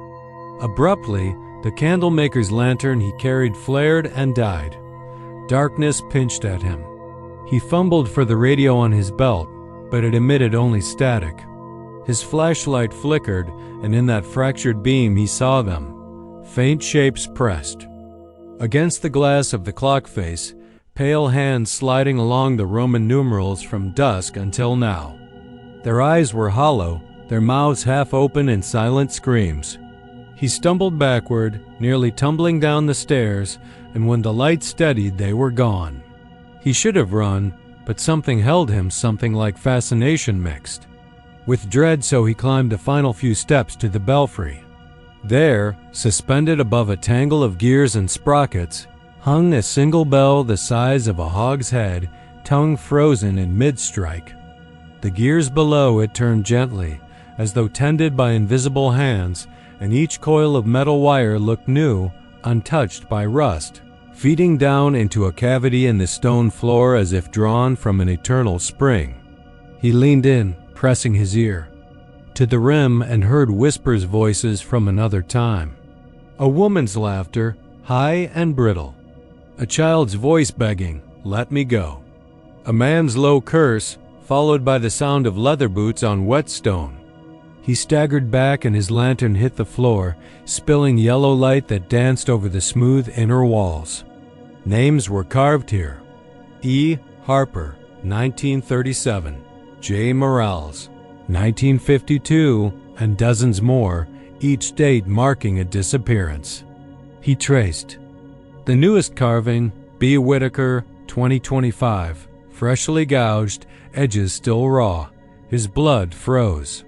Abruptly, the candlemaker's lantern he carried flared and died. Darkness pinched at him. He fumbled for the radio on his belt, but it emitted only static. His flashlight flickered, and in that fractured beam he saw them. Faint shapes pressed. Against the glass of the clock face, pale hands sliding along the Roman numerals from dusk until now. Their eyes were hollow, their mouths half open in silent screams. He stumbled backward, nearly tumbling down the stairs, and when the light steadied, they were gone. He should have run, but something held him, something like fascination mixed with dread, so he climbed the final few steps to the belfry. There, suspended above a tangle of gears and sprockets, hung a single bell the size of a hog's head, tongue frozen in mid-strike. The gears below it turned gently, as though tended by invisible hands, and each coil of metal wire looked new, untouched by rust, feeding down into a cavity in the stone floor as if drawn from an eternal spring. He leaned in, pressing his ear to the rim, and heard whispers, voices from another time. A woman's laughter, high and brittle. A child's voice begging, "Let me go." A man's low curse, followed by the sound of leather boots on wet stone. He staggered back and his lantern hit the floor, spilling yellow light that danced over the smooth inner walls. Names were carved here. E. Harper, 1937. J. Morales, 1952, and dozens more, each date marking a disappearance. He traced. The newest carving, B. Whitaker, 2025, freshly gouged, edges still raw. His blood froze.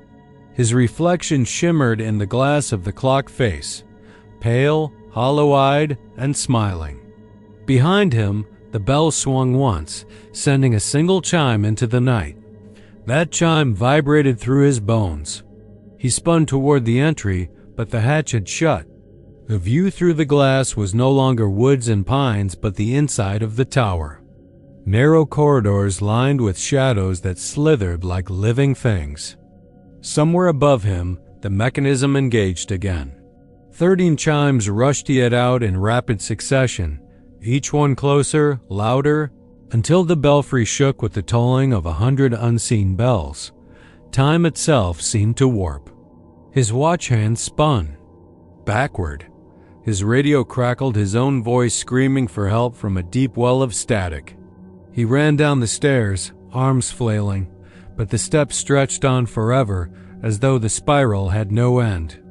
His reflection shimmered in the glass of the clock face, pale, hollow-eyed, and smiling. Behind him, the bell swung once, sending a single chime into the night. That chime vibrated through his bones. He spun toward the entry, but the hatch had shut. The view through the glass was no longer woods and pines, but the inside of the tower. Narrow corridors lined with shadows that slithered like living things. Somewhere above him, the mechanism engaged again. 13 chimes rushed yet out in rapid succession, each one closer, louder, until the belfry shook with the tolling of 100 unseen bells. Time itself seemed to warp. His watch hand spun. Backward. His radio crackled, his own voice screaming for help from a deep well of static. He ran down the stairs, arms flailing, but the steps stretched on forever, as though the spiral had no end.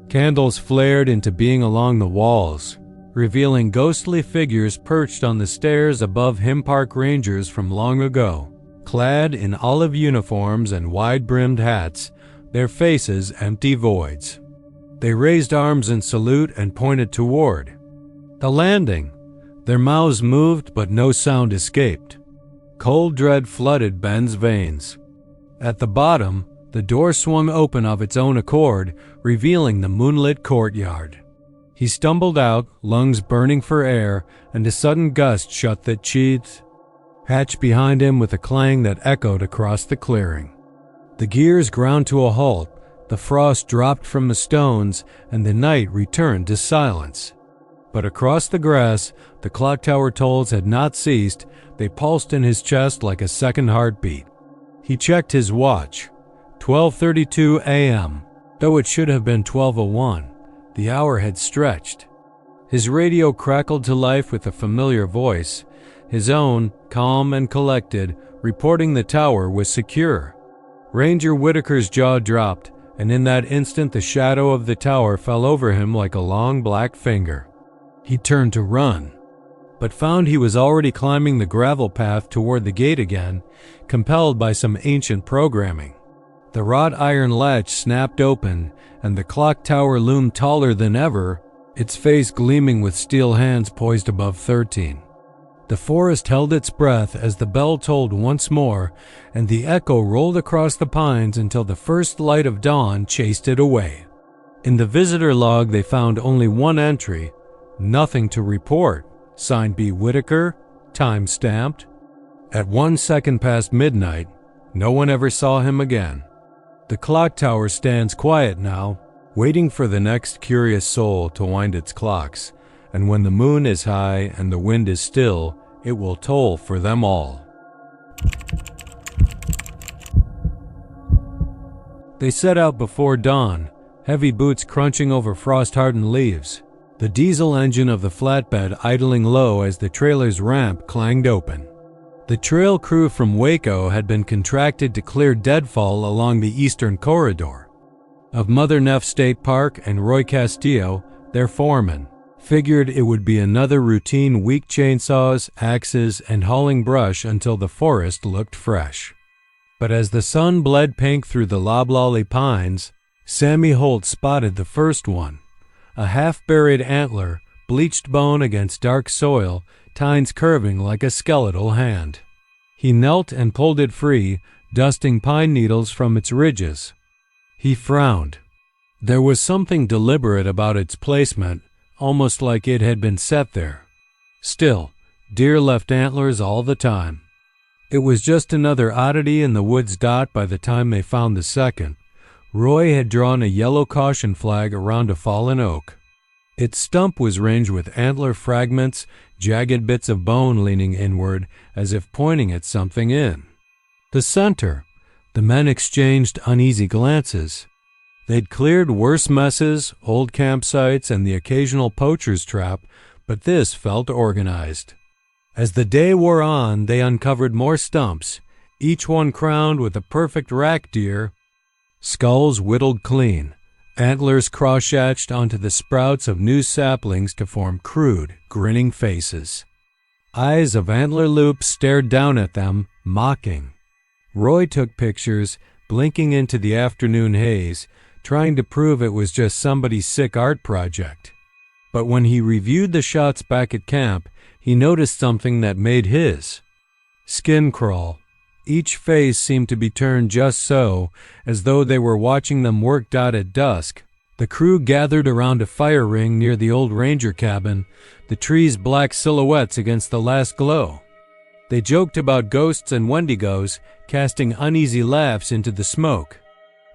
Candles flared into being along the walls, revealing ghostly figures perched on the stairs above him, park rangers from long ago, clad in olive uniforms and wide-brimmed hats, their faces empty voids. They raised arms in salute and pointed toward the landing. Their mouths moved, but no sound escaped. Cold dread flooded Ben's veins. At the bottom, the door swung open of its own accord, revealing the moonlit courtyard. He stumbled out, lungs burning for air, and a sudden gust shut the sheaths hatch behind him with a clang that echoed across the clearing. The gears ground to a halt, the frost dropped from the stones, and the night returned to silence. But across the grass, the clock tower tolls had not ceased. They pulsed in his chest like a second heartbeat. He checked his watch. 12:32 a.m. Though it should have been 12:01, the hour had stretched. His radio crackled to life with a familiar voice, his own, calm and collected, reporting the tower was secure. Ranger Whitaker's jaw dropped, and in that instant the shadow of the tower fell over him like a long black finger. He turned to run, but found he was already climbing the gravel path toward the gate again, compelled by some ancient programming. The wrought iron latch snapped open, and the clock tower loomed taller than ever, its face gleaming with steel hands poised above 13. The forest held its breath as the bell tolled once more, and the echo rolled across the pines until the first light of dawn chased it away. In the visitor log they found only one entry, nothing to report, signed B. Whitaker, time stamped. At 1 second past midnight, no one ever saw him again. The clock tower stands quiet now, waiting for the next curious soul to wind its clocks, and when the moon is high and the wind is still, it will toll for them all. They set out before dawn, heavy boots crunching over frost-hardened leaves, the diesel engine of the flatbed idling low as the trailer's ramp clanged open. The trail crew from Waco had been contracted to clear deadfall along the eastern corridor. Of Mother Neff State Park and Roy Castillo, their foreman, figured it would be another routine week: chainsaws, axes, and hauling brush until the forest looked fresh. But as the sun bled pink through the loblolly pines, Sammy Holt spotted the first one, a half-buried antler, bleached bone against dark soil, tines curving like a skeletal hand. He knelt and pulled it free, dusting pine needles from its ridges. He frowned. There was something deliberate about its placement, almost like it had been set there. Still, deer left antlers all the time. It was just another oddity in the woods dot by the time they found the second. Roy had drawn a yellow caution flag around a fallen oak. Its stump was ringed with antler fragments, jagged bits of bone leaning inward, as if pointing at something in the center. The men exchanged uneasy glances. They'd cleared worse messes, old campsites, and the occasional poacher's trap, but this felt organized. As the day wore on, they uncovered more stumps, each one crowned with a perfect rack deer, skulls whittled clean, antlers cross-hatched onto the sprouts of new saplings to form crude, grinning faces. Eyes of antler loops stared down at them, mocking. Roy took pictures, blinking into the afternoon haze, trying to prove it was just somebody's sick art project. But when he reviewed the shots back at camp, he noticed something that made his skin crawl. Each face seemed to be turned just so, as though they were watching them work out at dusk. The crew gathered around a fire ring near the old ranger cabin, the trees black silhouettes against the last glow. They joked about ghosts and wendigos, casting uneasy laughs into the smoke.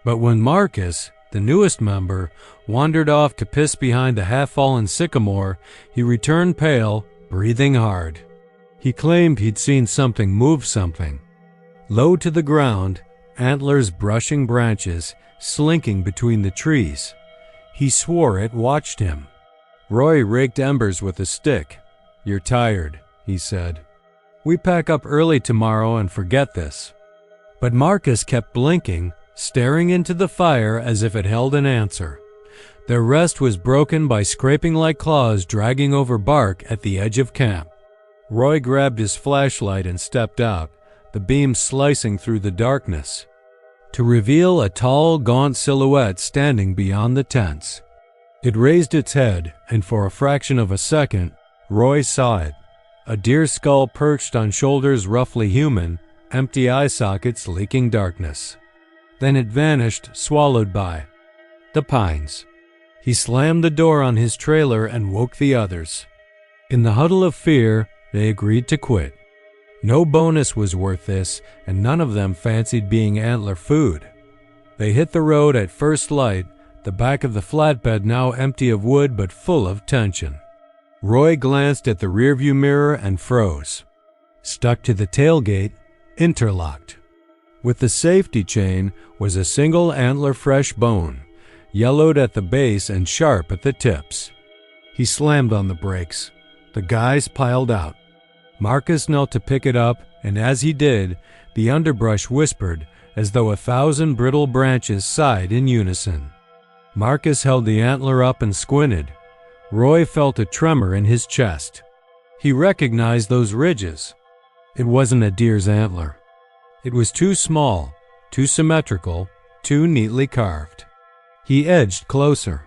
But when Marcus, the newest member, wandered off to piss behind the half-fallen sycamore, he returned pale, breathing hard. He claimed he'd seen something move something. Low to the ground, antlers brushing branches, slinking between the trees. He swore it watched him. Roy raked embers with a stick. "You're tired," he said. "We pack up early tomorrow and forget this." But Marcus kept blinking, staring into the fire as if it held an answer. Their rest was broken by scraping like claws dragging over bark at the edge of camp. Roy grabbed his flashlight and stepped out, the beam slicing through the darkness, to reveal a tall, gaunt silhouette standing beyond the tents. It raised its head, and for a fraction of a second, Roy saw it. A deer skull perched on shoulders roughly human, empty eye sockets leaking darkness. Then it vanished, swallowed by the pines. He slammed the door on his trailer and woke the others. In the huddle of fear, they agreed to quit. No bonus was worth this, and none of them fancied being antler food. They hit the road at first light, the back of the flatbed now empty of wood but full of tension. Roy glanced at the rearview mirror and froze. Stuck to the tailgate, interlocked. With the safety chain was a single antler-fresh bone, yellowed at the base and sharp at the tips. He slammed on the brakes. The guys piled out. Marcus knelt to pick it up, and as he did, the underbrush whispered as though 1,000 brittle branches sighed in unison. Marcus held the antler up and squinted. Roy felt a tremor in his chest. He recognized those ridges. It wasn't a deer's antler. It was too small, too symmetrical, too neatly carved. He edged closer.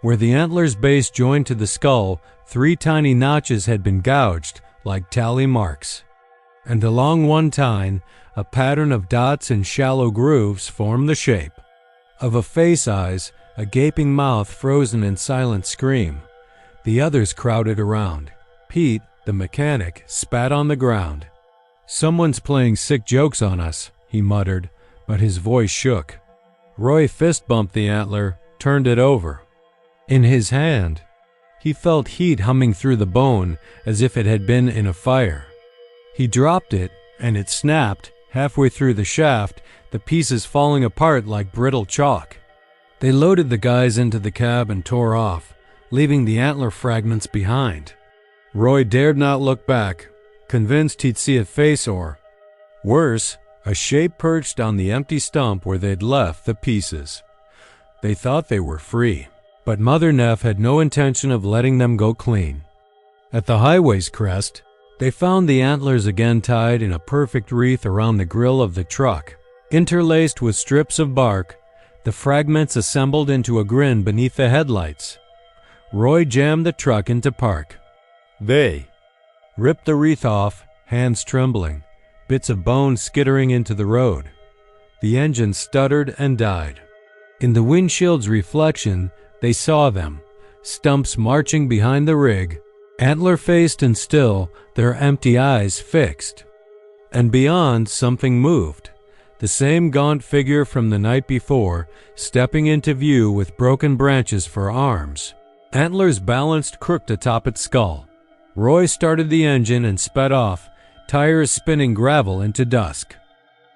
Where the antler's base joined to the skull, 3 tiny notches had been gouged like tally marks. And along one tine, a pattern of dots and shallow grooves formed the shape of a face eyes, a gaping mouth frozen in silent scream. The others crowded around. Pete, the mechanic, spat on the ground. "Someone's playing sick jokes on us," he muttered, but his voice shook. Roy fist-bumped the antler, turned it over. In his hand, he felt heat humming through the bone as if it had been in a fire. He dropped it, and it snapped, halfway through the shaft, the pieces falling apart like brittle chalk. They loaded the guys into the cab and tore off, leaving the antler fragments behind. Roy dared not look back, convinced he'd see a face or, worse, a shape perched on the empty stump where they'd left the pieces. They thought they were free, but Mother Neff had no intention of letting them go clean. At the highway's crest, they found the antlers again tied in a perfect wreath around the grill of the truck. Interlaced with strips of bark, the fragments assembled into a grin beneath the headlights. Roy jammed the truck into park. They ripped the wreath off, hands trembling, bits of bone skittering into the road. The engine stuttered and died. In the windshield's reflection, they saw them, stumps marching behind the rig, antler-faced and still, their empty eyes fixed. And beyond, something moved. The same gaunt figure from the night before, stepping into view with broken branches for arms. Antlers balanced crooked atop its skull. Roy started the engine and sped off, tires spinning gravel into dusk.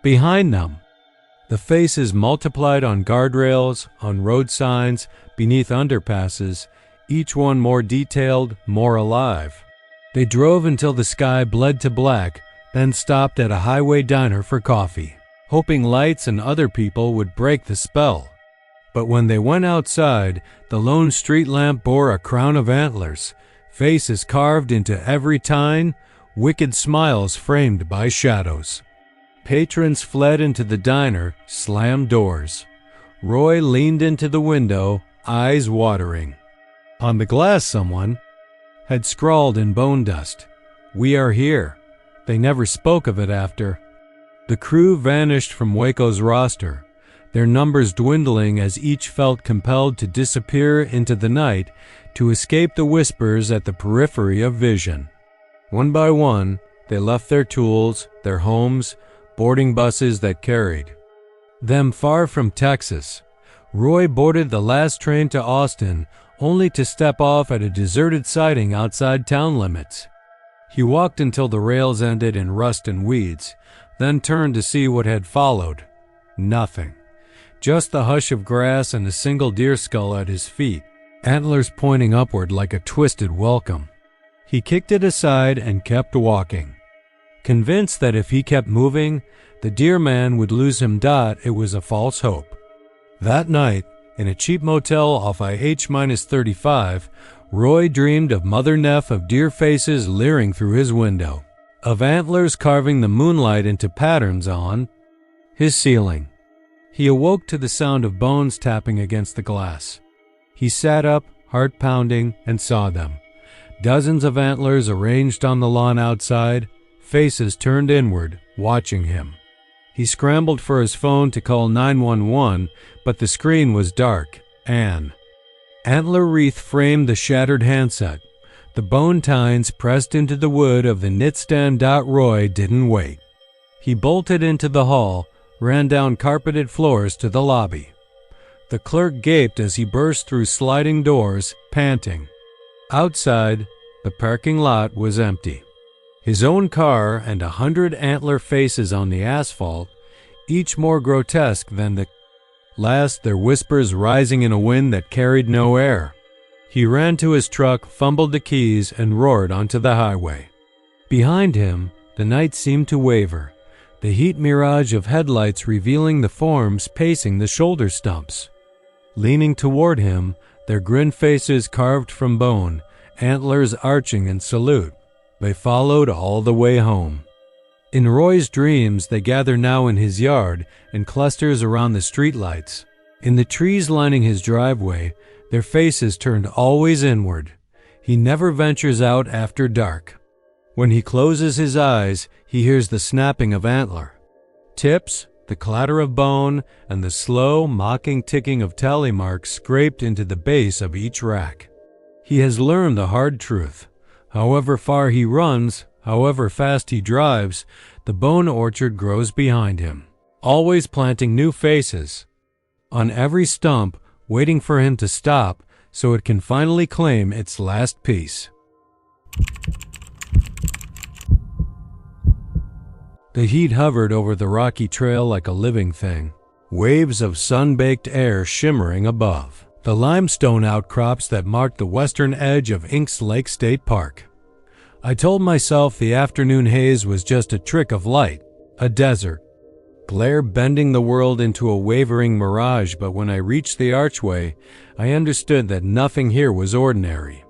Behind them, the faces multiplied on guardrails, on road signs, beneath underpasses, each one more detailed, more alive. They drove until the sky bled to black, then stopped at a highway diner for coffee, hoping lights and other people would break the spell. But when they went outside, the lone street lamp bore a crown of antlers, faces carved into every tine, wicked smiles framed by shadows. Patrons fled into the diner, slammed doors. Roy leaned into the window, eyes watering. On the glass someone had scrawled in bone dust, "We are here." They never spoke of it after. The crew vanished from Waco's roster, their numbers dwindling as each felt compelled to disappear into the night to escape the whispers at the periphery of vision. One by one, they left their tools, their homes, boarding buses that carried them far from Texas. Roy boarded the last train to Austin, only to step off at a deserted siding outside town limits. He walked until the rails ended in rust and weeds, then turned to see what had followed. Nothing. Just the hush of grass and a single deer skull at his feet. antlers pointing upward like a twisted welcome. He kicked it aside and kept walking. Convinced that if he kept moving, the deer man would lose him. It was a false hope. That night, in a cheap motel off IH-35, Roy dreamed of Mother Neff, of deer faces leering through his window, of antlers carving the moonlight into patterns on his ceiling. He awoke to the sound of bones tapping against the glass. He sat up, heart pounding, and saw them. Dozens of antlers arranged on the lawn outside, faces turned inward, watching him. He scrambled for his phone to call 911, but the screen was dark. An antler wreath framed the shattered handset. The bone tines pressed into the wood of the knitstand. Roy didn't wait. He bolted into the hall, ran down carpeted floors to the lobby. The clerk gaped as he burst through sliding doors, panting. Outside, the parking lot was empty. His own car and 100 antler faces on the asphalt, each more grotesque than the last, their whispers rising in a wind that carried no air. He ran to his truck, fumbled the keys, and roared onto the highway. Behind him, the night seemed to waver, the heat mirage of headlights revealing the forms pacing the shoulder stumps. Leaning toward him, their grin faces carved from bone, antlers arching in salute, they followed all the way home. In Roy's dreams, they gather now in his yard, in clusters around the streetlights. In the trees lining his driveway, their faces turned always inward. He never ventures out after dark. When he closes his eyes, he hears the snapping of antler tips, the clatter of bone, and the slow, mocking ticking of tally marks scraped into the base of each rack. He has learned the hard truth. However far he runs, however fast he drives, the bone orchard grows behind him, always planting new faces on every stump, waiting for him to stop so it can finally claim its last piece. The heat hovered over the rocky trail like a living thing, waves of sun-baked air shimmering above the limestone outcrops that marked the western edge of Inks Lake State Park. I told myself the afternoon haze was just a trick of light, a desert glare bending the world into a wavering mirage, but when I reached the archway, I understood that nothing here was ordinary.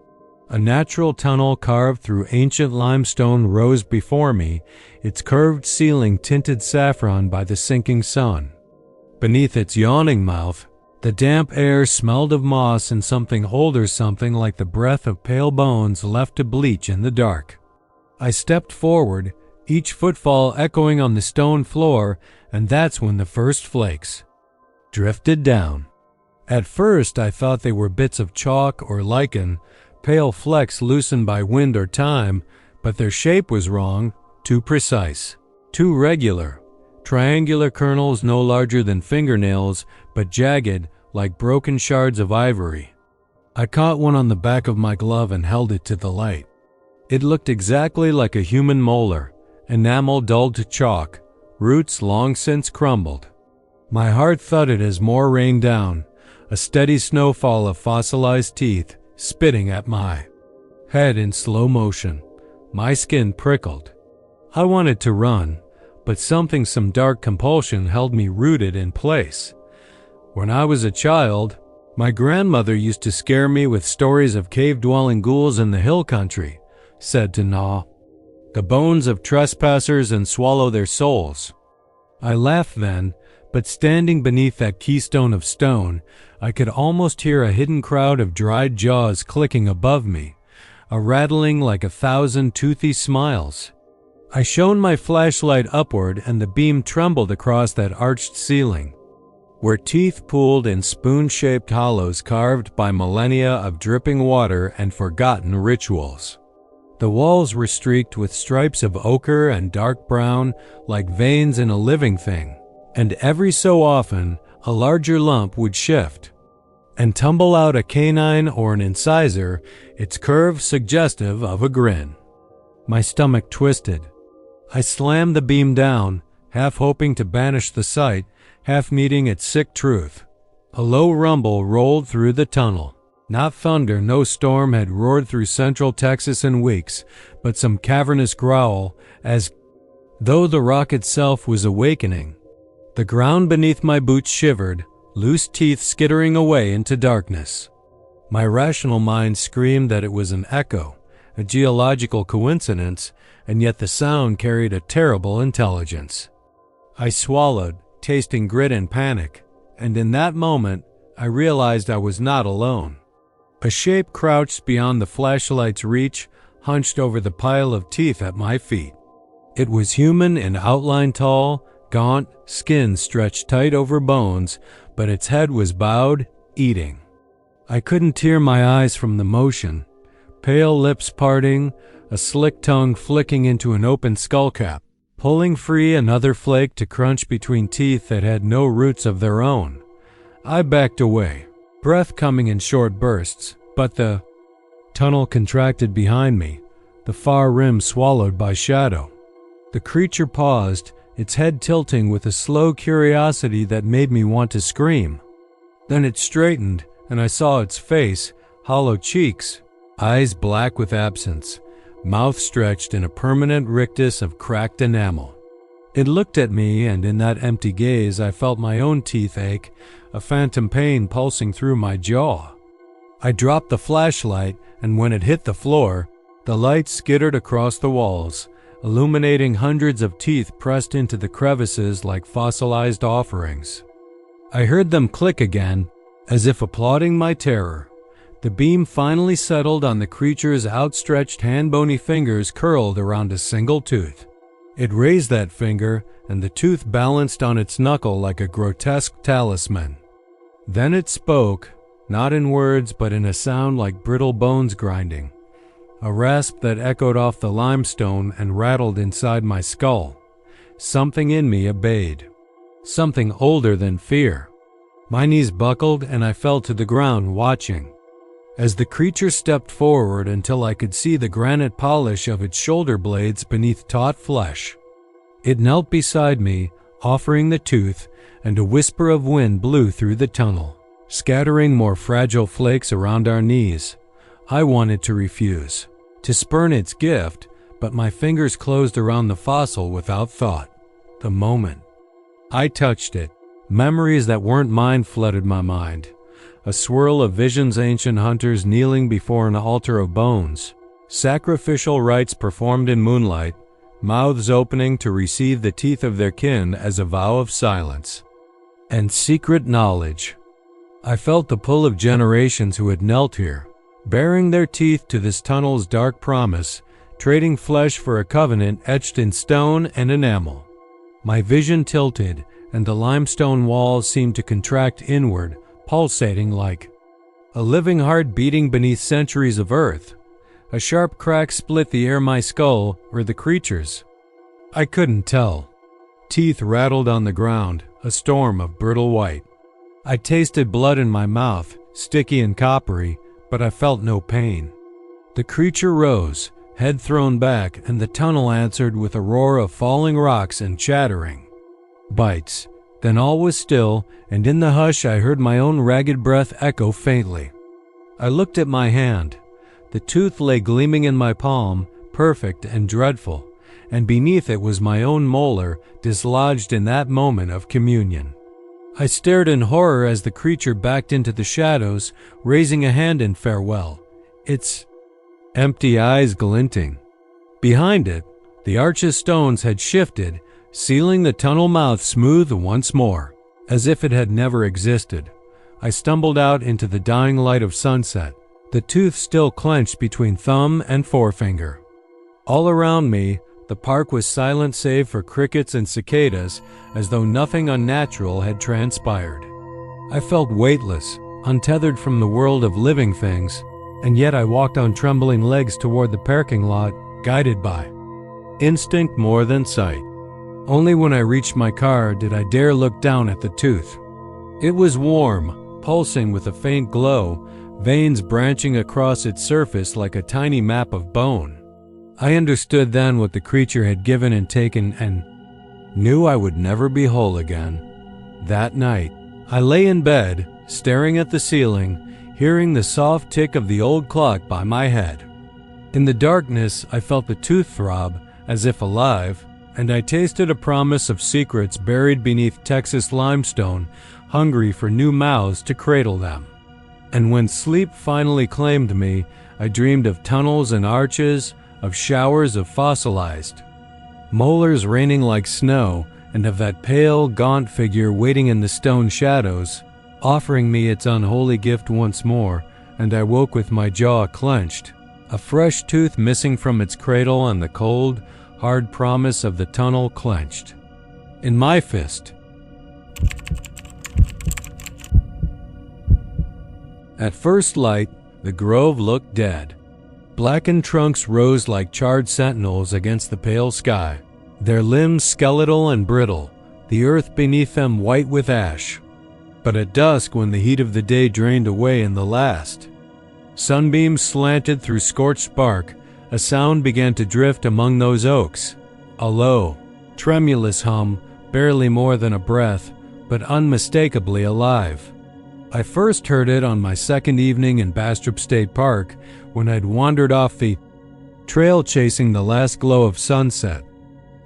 A natural tunnel carved through ancient limestone rose before me, its curved ceiling tinted saffron by the sinking sun. Beneath its yawning mouth, the damp air smelled of moss and something older, something like the breath of pale bones left to bleach in the dark. I stepped forward, each footfall echoing on the stone floor, and that's when the first flakes drifted down. At first I thought they were bits of chalk or lichen, pale flecks loosened by wind or time, but their shape was wrong, too precise, too regular. Triangular kernels no larger than fingernails, but jagged like broken shards of ivory. I caught one on the back of my glove and held it to the light. It looked exactly like a human molar, enamel dulled to chalk, roots long since crumbled. My heart thudded as more rained down, a steady snowfall of fossilized teeth spitting at my head in slow motion. My skin prickled. I wanted to run, but some dark compulsion held me rooted in place. When I was a child, my grandmother used to scare me with stories of cave-dwelling ghouls in the hill country, said to gnaw the bones of trespassers and swallow their souls. I laughed then, but standing beneath that keystone of stone, I could almost hear a hidden crowd of dried jaws clicking above me, a rattling like 1,000 toothy smiles. I shone my flashlight upward and the beam trembled across that arched ceiling, where teeth pooled in spoon-shaped hollows carved by millennia of dripping water and forgotten rituals. The walls were streaked with stripes of ochre and dark brown like veins in a living thing, and every so often a larger lump would shift and tumble out a canine or an incisor, its curve suggestive of a grin. My stomach twisted. I slammed the beam down, half hoping to banish the sight, half meeting its sick truth. A low rumble rolled through the tunnel. Not thunder, no storm had roared through central Texas in weeks, but some cavernous growl, as though the rock itself was awakening. The ground beneath my boots shivered, loose teeth skittering away into darkness. My rational mind screamed that it was an echo, a geological coincidence, and yet the sound carried a terrible intelligence. I swallowed, tasting grit and panic, and in that moment I realized I was not alone. A shape crouched beyond the flashlight's reach, hunched over the pile of teeth at my feet. It was human in outline, tall, gaunt, skin stretched tight over bones, but its head was bowed, eating. I couldn't tear my eyes from the motion, pale lips parting, a slick tongue flicking into an open skullcap, pulling free another flake to crunch between teeth that had no roots of their own. I backed away, breath coming in short bursts, but the tunnel contracted behind me, the far rim swallowed by shadow. The creature paused, its head tilting with a slow curiosity that made me want to scream. Then it straightened, and I saw its face, hollow cheeks, eyes black with absence, mouth stretched in a permanent rictus of cracked enamel. It looked at me, and in that empty gaze I felt my own teeth ache, a phantom pain pulsing through my jaw. I dropped the flashlight, and when it hit the floor, the light skittered across the walls, illuminating hundreds of teeth pressed into the crevices like fossilized offerings. I heard them click again, as if applauding my terror. The beam finally settled on the creature's outstretched hand-bony fingers curled around a single tooth. It raised that finger, and the tooth balanced on its knuckle like a grotesque talisman. Then it spoke, not in words but in a sound like brittle bones grinding, a rasp that echoed off the limestone and rattled inside my skull. Something in me obeyed, something older than fear. My knees buckled and I fell to the ground watching, as the creature stepped forward until I could see the granite polish of its shoulder blades beneath taut flesh. It knelt beside me, offering the tooth, and a whisper of wind blew through the tunnel, scattering more fragile flakes around our knees. I wanted to refuse, to spurn its gift, but my fingers closed around the fossil without thought. The moment I touched it, memories that weren't mine flooded my mind. A swirl of visions, ancient hunters kneeling before an altar of bones, sacrificial rites performed in moonlight, mouths opening to receive the teeth of their kin as a vow of silence, and secret knowledge. I felt the pull of generations who had knelt here, baring their teeth to this tunnel's dark promise, trading flesh for a covenant etched in stone and enamel. My vision tilted, and the limestone walls seemed to contract inward, pulsating like a living heart beating beneath centuries of earth. A sharp crack split the air, my skull, or the creature's. I couldn't tell. Teeth rattled on the ground, a storm of brittle white. I tasted blood in my mouth, sticky and coppery, but I felt no pain. The creature rose, head thrown back, and the tunnel answered with a roar of falling rocks and chattering bites. Then all was still, and in the hush I heard my own ragged breath echo faintly. I looked at my hand. The tooth lay gleaming in my palm, perfect and dreadful, and beneath it was my own molar, dislodged in that moment of communion. I stared in horror as the creature backed into the shadows, raising a hand in farewell, its empty eyes glinting. Behind it, the arch of stones had shifted, sealing the tunnel mouth smooth once more, as if it had never existed. I stumbled out into the dying light of sunset, the tooth still clenched between thumb and forefinger. All around me, the park was silent save for crickets and cicadas, as though nothing unnatural had transpired. I felt weightless, untethered from the world of living things, and yet I walked on trembling legs toward the parking lot, guided by instinct more than sight. Only when I reached my car did I dare look down at the tooth. It was warm, pulsing with a faint glow, veins branching across its surface like a tiny map of bone. I understood then what the creature had given and taken, and knew I would never be whole again. That night, I lay in bed, staring at the ceiling, hearing the soft tick of the old clock by my head. In the darkness, I felt the tooth throb, as if alive, and I tasted a promise of secrets buried beneath Texas limestone, hungry for new mouths to cradle them. And when sleep finally claimed me, I dreamed of tunnels and arches, of showers of fossilized molars raining like snow, and of that pale, gaunt figure waiting in the stone shadows, offering me its unholy gift once more, and I woke with my jaw clenched, a fresh tooth missing from its cradle and the cold, hard promise of the tunnel clenched in my fist. At first light, the grove looked dead. Blackened trunks rose like charred sentinels against the pale sky, their limbs skeletal and brittle, the earth beneath them white with ash. But at dusk, when the heat of the day drained away in the last sunbeams slanted through scorched bark, a sound began to drift among those oaks, a low, tremulous hum, barely more than a breath, but unmistakably alive. I first heard it on my second evening in Bastrop State Park, when I'd wandered off the trail chasing the last glow of sunset.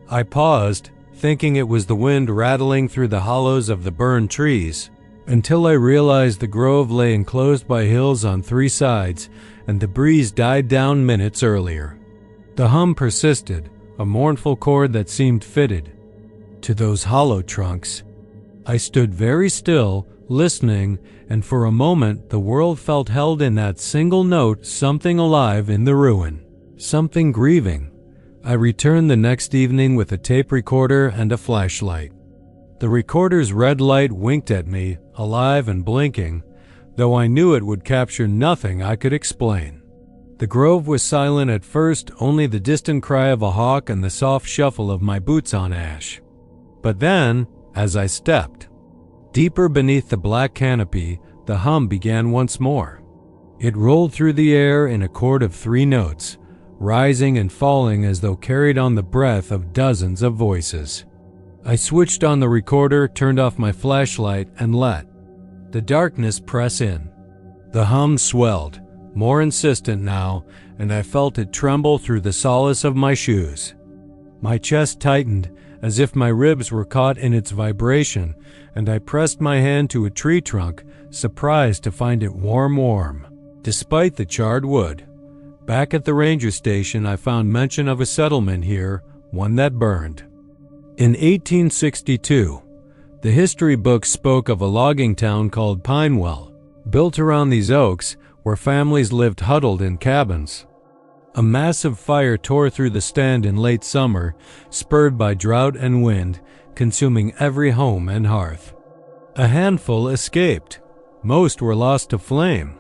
I paused, thinking it was the wind rattling through the hollows of the burned trees, until I realized the grove lay enclosed by hills on three sides, and the breeze died down minutes earlier. The hum persisted, a mournful chord that seemed fitted to those hollow trunks. I stood very still, listening, and for a moment the world felt held in that single note, something alive in the ruin, something grieving. I returned the next evening with a tape recorder and a flashlight. The recorder's red light winked at me, alive and blinking, though I knew it would capture nothing I could explain. The grove was silent at first, only the distant cry of a hawk and the soft shuffle of my boots on ash. But then, as I stepped deeper beneath the black canopy, the hum began once more. It rolled through the air in a chord of three notes, rising and falling as though carried on the breath of dozens of voices. I switched on the recorder, turned off my flashlight, and let the darkness press in. The hum swelled, more insistent now, and I felt it tremble through the solace of my shoes. My chest tightened, as if my ribs were caught in its vibration, and I pressed my hand to a tree trunk, surprised to find it warm, despite the charred wood. Back at the ranger station, I found mention of a settlement here, one that burned. In 1862, the history books spoke of a logging town called Pinewell, built around these oaks, where families lived huddled in cabins. A massive fire tore through the stand in late summer, spurred by drought and wind, consuming every home and hearth. A handful escaped. Most were lost to flame.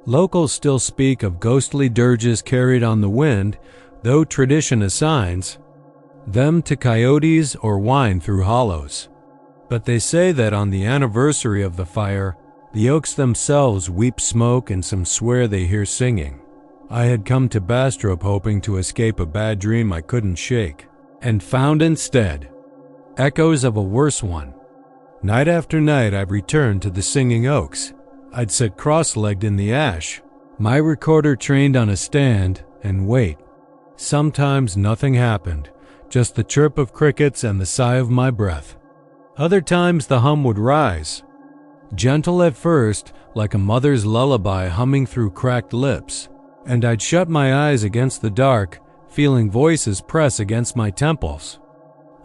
Locals still speak of ghostly dirges carried on the wind, though tradition assigns them to coyotes or wind through hollows. But they say that on the anniversary of the fire, the oaks themselves weep smoke and some swear they hear singing. I had come to Bastrop hoping to escape a bad dream I couldn't shake, and found instead echoes of a worse one. Night after night I've returned to the singing oaks. I'd sit cross-legged in the ash, my recorder trained on a stand, and wait. Sometimes nothing happened, just the chirp of crickets and the sigh of my breath. Other times the hum would rise, gentle at first, like a mother's lullaby humming through cracked lips, and I'd shut my eyes against the dark, feeling voices press against my temples.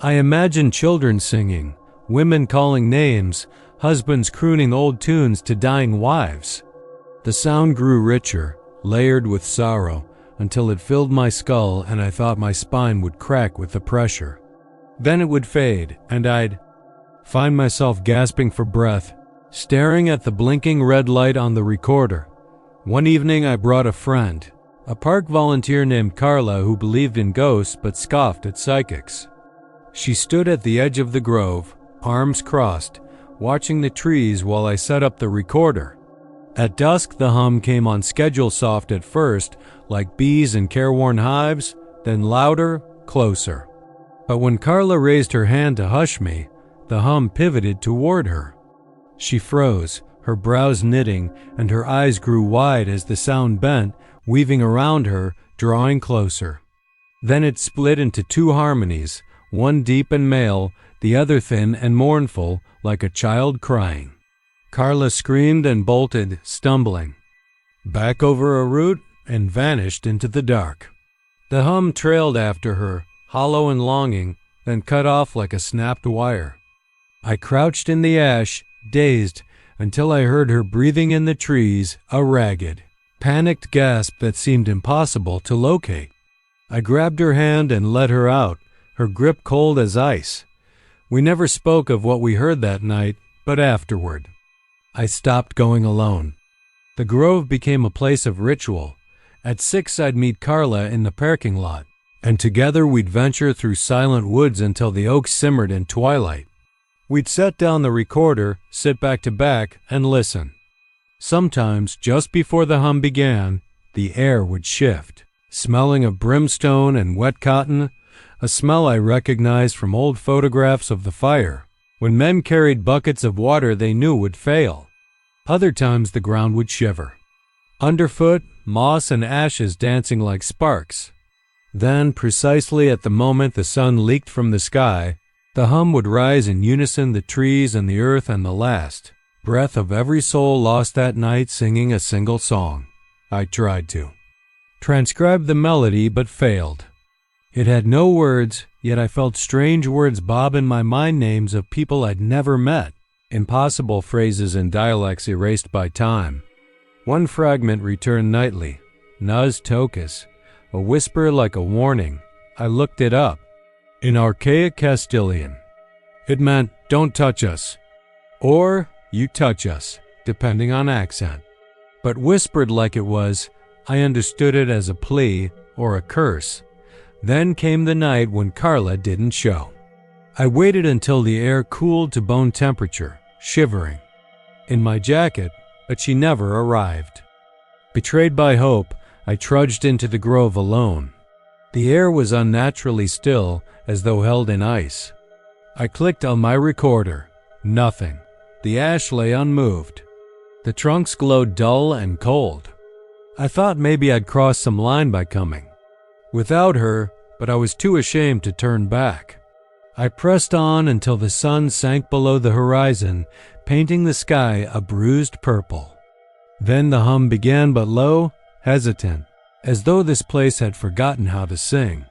I imagined children singing, women calling names, husbands crooning old tunes to dying wives. The sound grew richer, layered with sorrow, until it filled my skull and I thought my spine would crack with the pressure. Then it would fade, and I'd find myself gasping for breath, staring at the blinking red light on the recorder. One evening I brought a friend, a park volunteer named Carla who believed in ghosts but scoffed at psychics. She stood at the edge of the grove, arms crossed, watching the trees while I set up the recorder. At dusk the hum came on schedule soft at first, like bees in careworn hives, then louder, closer. But when Carla raised her hand to hush me, the hum pivoted toward her. She froze, her brows knitting, and her eyes grew wide as the sound bent, weaving around her, drawing closer. Then it split into two harmonies, one deep and male, the other thin and mournful, like a child crying. Carla screamed and bolted, stumbling back over a root and vanished into the dark. The hum trailed after her, hollow and longing, then cut off like a snapped wire. I crouched in the ash, dazed, until I heard her breathing in the trees, a ragged, panicked gasp that seemed impossible to locate. I grabbed her hand and let her out, her grip cold as ice. We never spoke of what we heard that night, but afterward, I stopped going alone. The grove became a place of ritual. At 6 I'd meet Carla in the parking lot, and together we'd venture through silent woods until the oaks simmered in twilight. We'd set down the recorder, sit back to back, and listen. Sometimes, just before the hum began, the air would shift, smelling of brimstone and wet cotton, a smell I recognized from old photographs of the fire, when men carried buckets of water they knew would fail. Other times the ground would shiver. Underfoot, moss and ashes dancing like sparks. Then, precisely at the moment the sun leaked from the sky, the hum would rise in unison, the trees and the earth, and the last breath of every soul lost that night singing a single song. I tried to transcribe the melody but failed. It had no words, yet I felt strange words bob in my mind, names of people I'd never met, impossible phrases and dialects erased by time. One fragment returned nightly, Nuz Tokus, a whisper like a warning. I looked it up. In archaic Castilian, it meant, "Don't touch us," or "You touch us," depending on accent. But whispered like it was, I understood it as a plea or a curse. Then came the night when Carla didn't show. I waited until the air cooled to bone temperature, shivering in my jacket, but she never arrived. Betrayed by hope, I trudged into the grove alone. The air was unnaturally still, as though held in ice. I clicked on my recorder. Nothing. The ash lay unmoved. The trunks glowed dull and cold. I thought maybe I'd crossed some line by coming without her, but I was too ashamed to turn back. I pressed on until the sun sank below the horizon, painting the sky a bruised purple. Then the hum began, but low, hesitant, as though this place had forgotten how to sing.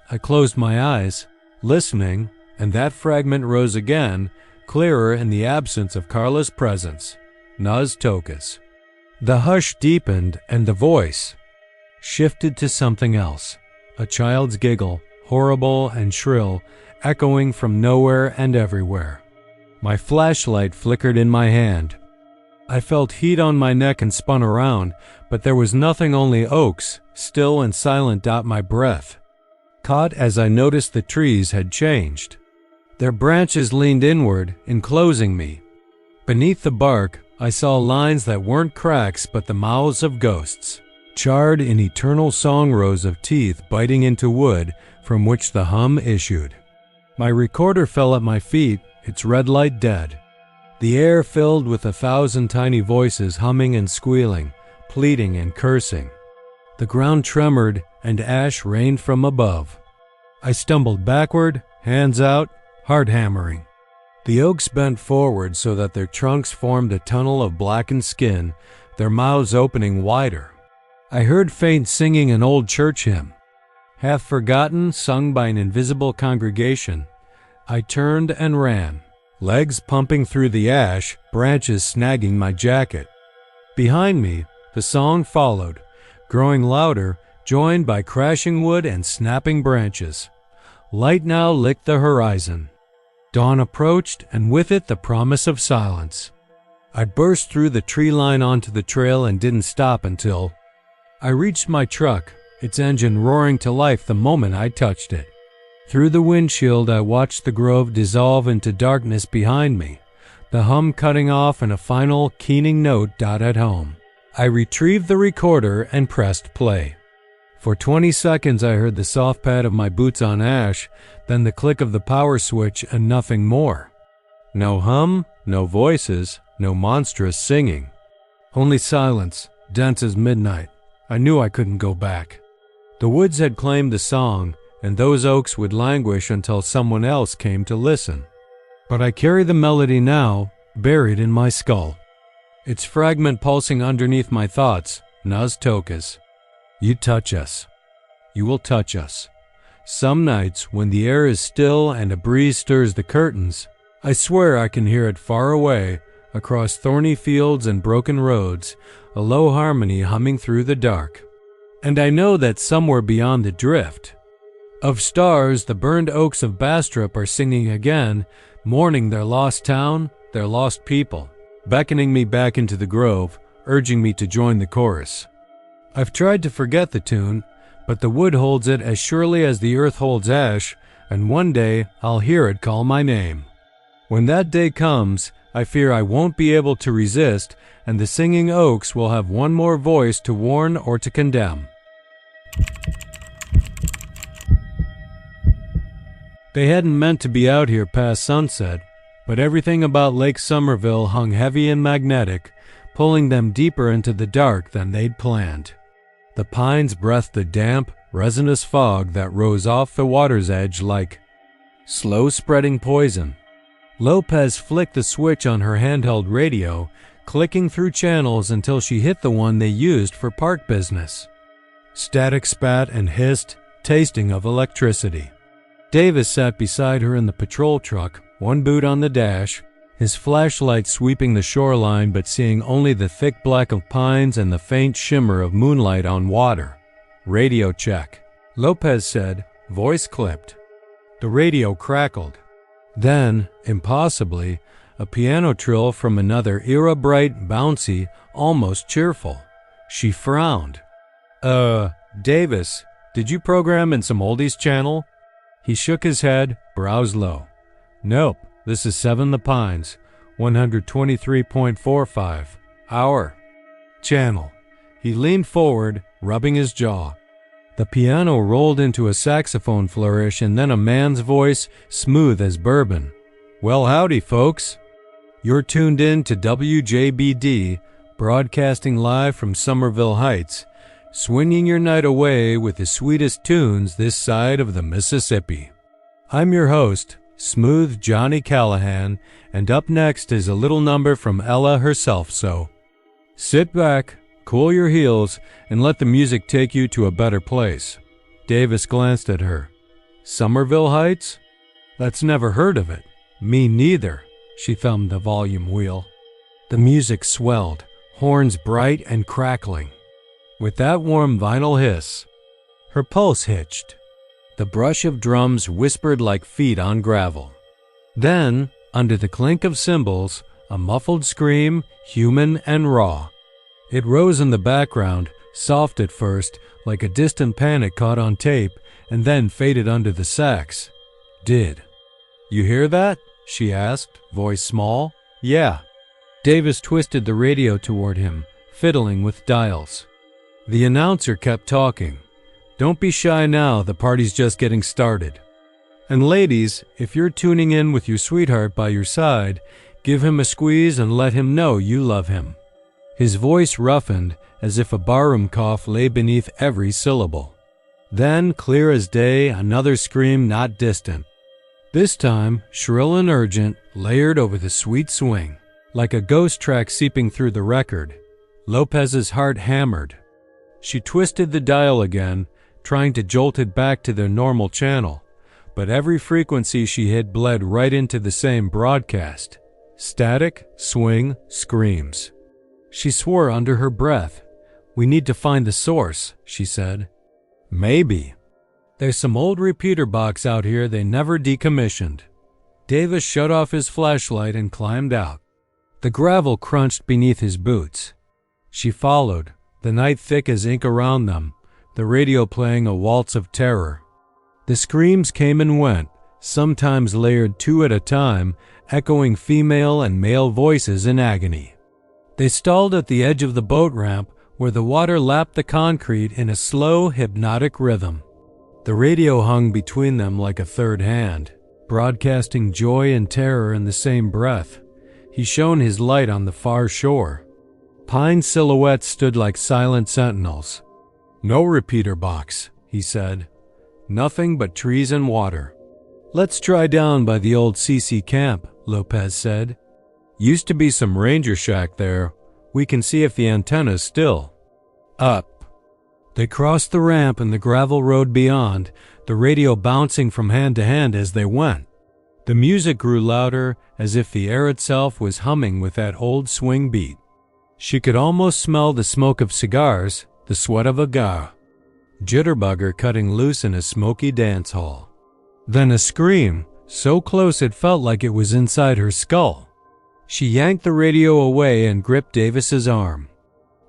I closed my eyes, listening, and that fragment rose again, clearer in the absence of Carla's presence. Nuz Tokus. The hush deepened, and the voice shifted to something else. A child's giggle, horrible and shrill, echoing from nowhere and everywhere. My flashlight flickered in my hand. I felt heat on my neck and spun around, but there was nothing, only oaks, still and silent. My breath caught as I noticed the trees had changed. Their branches leaned inward, enclosing me. Beneath the bark, I saw lines that weren't cracks but the mouths of ghosts, charred in eternal song, rows of teeth biting into wood from which the hum issued. My recorder fell at my feet, its red light dead. The air filled with 1,000 tiny voices humming and squealing, pleading and cursing. The ground tremored and ash rained from above. I stumbled backward, hands out, heart hammering. The oaks bent forward so that their trunks formed a tunnel of blackened skin, their mouths opening wider. I heard faint singing, an old church hymn, half forgotten, sung by an invisible congregation. I turned and ran, legs pumping through the ash, branches snagging my jacket. Behind me, the song followed, growing louder, joined by crashing wood and snapping branches. Light now licked the horizon. Dawn approached, and with it the promise of silence. I burst through the tree line onto the trail and didn't stop until I reached my truck, its engine roaring to life the moment I touched it. Through the windshield I watched the grove dissolve into darkness behind me, the hum cutting off and a final keening note at home. I retrieved the recorder and pressed play. For 20 seconds I heard the soft pad of my boots on ash, then the click of the power switch and nothing more. No hum, no voices, no monstrous singing. Only silence, dense as midnight. I knew I couldn't go back. The woods had claimed the song, and those oaks would languish until someone else came to listen. But I carry the melody now, buried in my skull. Its fragment pulsing underneath my thoughts, Nas Tokas. You touch us. You will touch us. Some nights, when the air is still and a breeze stirs the curtains, I swear I can hear it far away, across thorny fields and broken roads, a low harmony humming through the dark. And I know that somewhere beyond the drift of stars, the burned oaks of Bastrop are singing again, mourning their lost town, their lost people, beckoning me back into the grove, urging me to join the chorus. I've tried to forget the tune, but the wood holds it as surely as the earth holds ash, and one day I'll hear it call my name. When that day comes, I fear I won't be able to resist, and the singing oaks will have one more voice to warn or to condemn. They hadn't meant to be out here past sunset, but everything about Lake Somerville hung heavy and magnetic, pulling them deeper into the dark than they'd planned. The pines breathed the damp, resinous fog that rose off the water's edge like slow-spreading poison. Lopez flicked the switch on her handheld radio, clicking through channels until she hit the one they used for park business. Static spat and hissed, tasting of electricity. Davis sat beside her in the patrol truck, one boot on the dash, his flashlight sweeping the shoreline but seeing only the thick black of pines and the faint shimmer of moonlight on water. Radio check. Lopez said, voice clipped. The radio crackled. Then, impossibly, a piano trill from another era bright, bouncy, almost cheerful. She frowned. Davis, did you program in some oldies channel? He shook his head, brows low. Nope, this is 7 The Pines, 123.45, hour. Channel. He leaned forward, rubbing his jaw. The piano rolled into a saxophone flourish and then a man's voice, smooth as bourbon. Well, howdy, folks. You're tuned in to WJBD, broadcasting live from Somerville Heights, swinging your night away with the sweetest tunes this side of the Mississippi. I'm your host, Smooth Johnny Callahan, and up next is a little number from Ella herself, so sit back, cool your heels, and let the music take you to a better place. Davis glanced at her. Somerville Heights? That's never heard of it. Me neither. She thumbed the volume wheel. The music swelled, horns bright and crackling. With that warm vinyl hiss, her pulse hitched. The brush of drums whispered like feet on gravel. Then, under the clink of cymbals, a muffled scream, human and raw. It rose in the background, soft at first, like a distant panic caught on tape, and then faded under the sax. Did you hear that? She asked, voice small. Yeah. Davis twisted the radio toward him, fiddling with dials. The announcer kept talking. Don't be shy now, the party's just getting started. And ladies, if you're tuning in with your sweetheart by your side, give him a squeeze and let him know you love him. His voice roughened as if a barroom cough lay beneath every syllable. Then, clear as day, another scream not distant. This time, shrill and urgent, layered over the sweet swing, like a ghost track seeping through the record. Lopez's heart hammered. She twisted the dial again, trying to jolt it back to their normal channel, but every frequency she hit bled right into the same broadcast. Static, swing, screams. She swore under her breath. We need to find the source, she said. Maybe. There's some old repeater box out here they never decommissioned. Davis shut off his flashlight and climbed out. The gravel crunched beneath his boots. She followed, the night thick as ink around them, the radio playing a waltz of terror. The screams came and went, sometimes layered two at a time, echoing female and male voices in agony. They stalled at the edge of the boat ramp where the water lapped the concrete in a slow, hypnotic rhythm. The radio hung between them like a third hand, broadcasting joy and terror in the same breath. He shone his light on the far shore. Pine silhouettes stood like silent sentinels. "No repeater box," he said. "Nothing but trees and water." "Let's try down by the old CC camp," Lopez said. "Used to be some ranger shack there. We can see if the antenna's still." Up. They crossed the ramp and the gravel road beyond, the radio bouncing from hand to hand as they went. The music grew louder, as if the air itself was humming with that old swing beat. She could almost smell the smoke of cigars, the sweat of a gars. Jitterbugger cutting loose in a smoky dance hall. Then a scream, so close it felt like it was inside her skull. She yanked the radio away and gripped Davis's arm.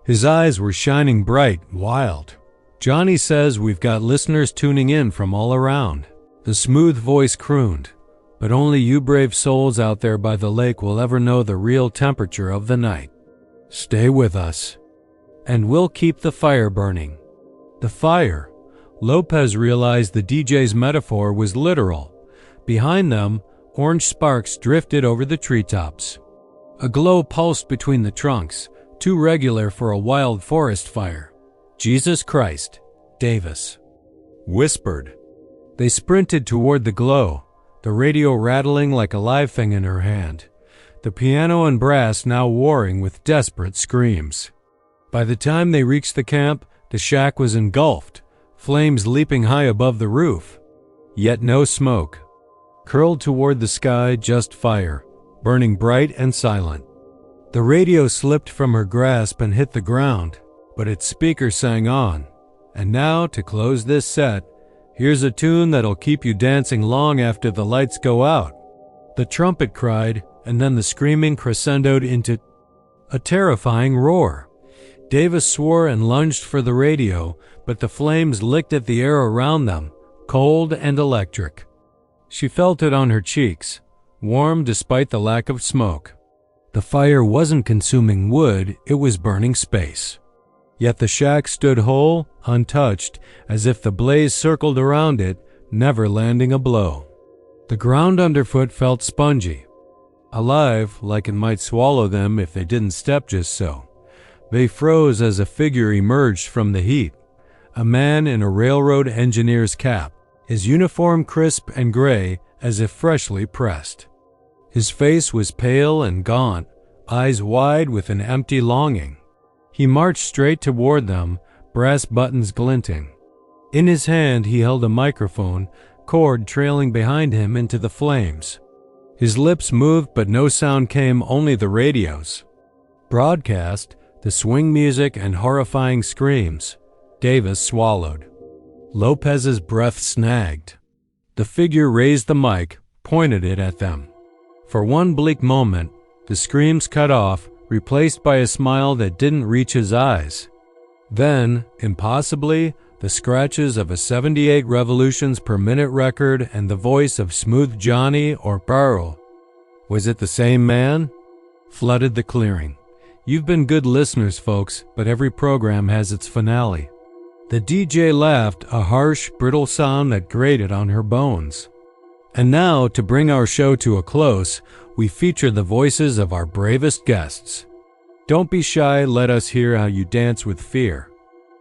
His eyes were shining bright, wild. "Johnny says we've got listeners tuning in from all around." The smooth voice crooned, "But only you brave souls out there by the lake will ever know the real temperature of the night. Stay with us, and we'll keep the fire burning." The fire. Lopez realized the DJ's metaphor was literal. Behind them, orange sparks drifted over the treetops. A glow pulsed between the trunks, too regular for a wild forest fire. "Jesus Christ," Davis whispered. They sprinted toward the glow, the radio rattling like a live thing in her hand, the piano and brass now warring with desperate screams. By the time they reached the camp, the shack was engulfed, flames leaping high above the roof. Yet no smoke. Curled toward the sky, just fire, burning bright and silent. The radio slipped from her grasp and hit the ground, but its speaker sang on. "And now, to close this set, here's a tune that'll keep you dancing long after the lights go out." The trumpet cried, and then the screaming crescendoed into a terrifying roar. Davis swore and lunged for the radio, but the flames licked at the air around them, cold and electric. She felt it on her cheeks, warm despite the lack of smoke. The fire wasn't consuming wood, it was burning space. Yet the shack stood whole, untouched, as if the blaze circled around it, never landing a blow. The ground underfoot felt spongy, alive, like it might swallow them if they didn't step just so. They froze as a figure emerged from the heat, a man in a railroad engineer's cap, his uniform crisp and gray as if freshly pressed. His face was pale and gaunt, eyes wide with an empty longing. He marched straight toward them, brass buttons glinting. In his hand he held a microphone, cord trailing behind him into the flames. His lips moved but no sound came, only the radios. Broadcast, the swing music and horrifying screams. Davis swallowed. Lopez's breath snagged. The figure raised the mic, pointed it at them. For one bleak moment, the screams cut off, replaced by a smile that didn't reach his eyes. Then, impossibly, the scratches of a 78 revolutions per minute record and the voice of Smooth Johnny or Burl. Was it the same man? Flooded the clearing. You've been good listeners, folks, but every program has its finale. The DJ laughed, a harsh, brittle sound that grated on her bones. And now, to bring our show to a close, we feature the voices of our bravest guests. Don't be shy, let us hear how you dance with fear.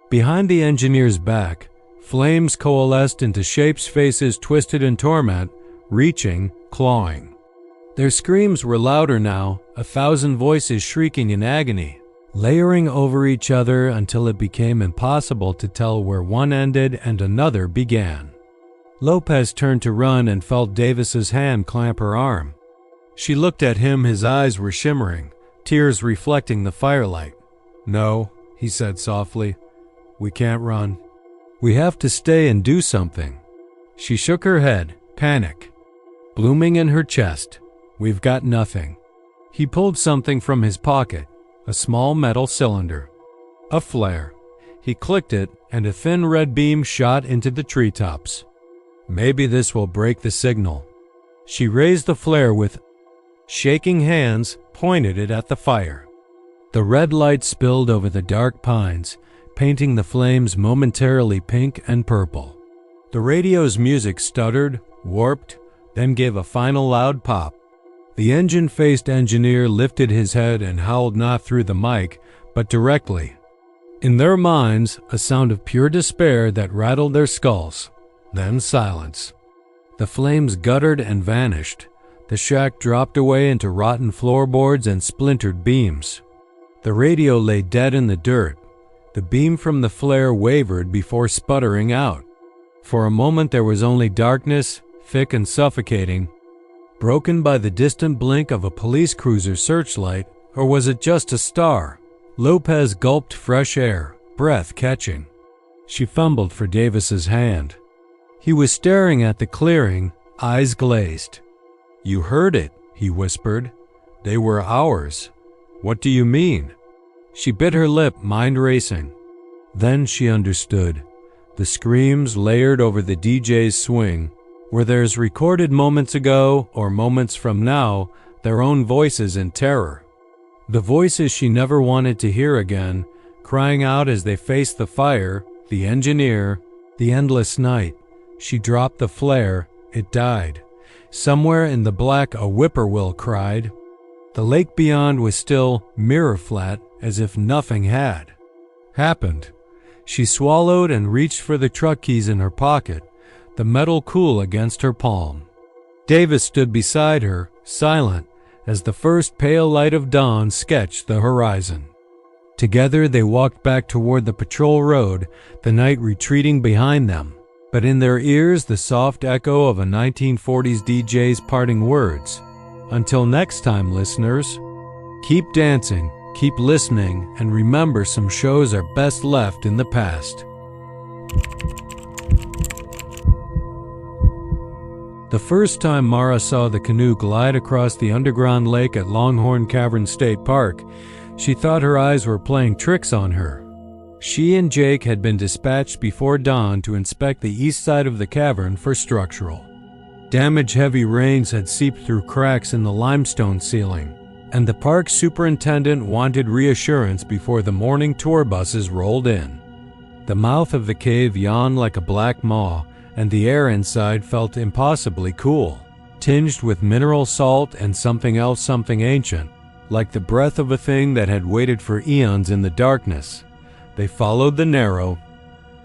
Behind the engineer's back, flames coalesced into shapes, faces twisted in torment, reaching, clawing. Their screams were louder now, 1,000 voices shrieking in agony, layering over each other until it became impossible to tell where one ended and another began. Lopez turned to run and felt Davis's hand clamp her arm. She looked at him, his eyes were shimmering, tears reflecting the firelight. "No," he said softly, "we can't run. We have to stay and do something." She shook her head, panic blooming in her chest. "We've got nothing." He pulled something from his pocket, a small metal cylinder. A flare. He clicked it, and a thin red beam shot into the treetops. "Maybe this will break the signal." She raised the flare with shaking hands, pointed it at the fire. The red light spilled over the dark pines, painting the flames momentarily pink and purple. The radio's music stuttered, warped, then gave a final loud pop. The engine-faced engineer lifted his head and howled not through the mic, but directly. In their minds, a sound of pure despair that rattled their skulls. Then silence. The flames guttered and vanished. The shack dropped away into rotten floorboards and splintered beams. The radio lay dead in the dirt. The beam from the flare wavered before sputtering out. For a moment there was only darkness, thick and suffocating, broken by the distant blink of a police cruiser's searchlight, or was it just a star? Lopez gulped fresh air, breath catching. She fumbled for Davis's hand. He was staring at the clearing, eyes glazed. "You heard it," he whispered. "They were ours." "What do you mean?" She bit her lip, mind racing. Then she understood. The screams layered over the DJ's swing, were theirs recorded moments ago or moments from now, their own voices in terror. The voices she never wanted to hear again, crying out as they faced the fire, the engineer, the endless night. She dropped the flare, it died. Somewhere in the black a whippoorwill cried. The lake beyond was still mirror flat, as if nothing had happened. She swallowed and reached for the truck keys in her pocket, the metal cool against her palm. Davis stood beside her, silent, as the first pale light of dawn sketched the horizon. Together they walked back toward the patrol road, the night retreating behind them, but in their ears the soft echo of a 1940s DJ's parting words. Until next time, listeners, keep dancing, keep listening, and remember, some shows are best left in the past. The first time Mara saw the canoe glide across the underground lake at Longhorn Cavern State Park, she thought her eyes were playing tricks on her. She and Jake had been dispatched before dawn to inspect the east side of the cavern for structural damage. Heavy rains had seeped through cracks in the limestone ceiling, and the park superintendent wanted reassurance before the morning tour buses rolled in. The mouth of the cave yawned like a black maw, and the air inside felt impossibly cool, tinged with mineral salt and something else, something ancient, like the breath of a thing that had waited for eons in the darkness. They followed the narrow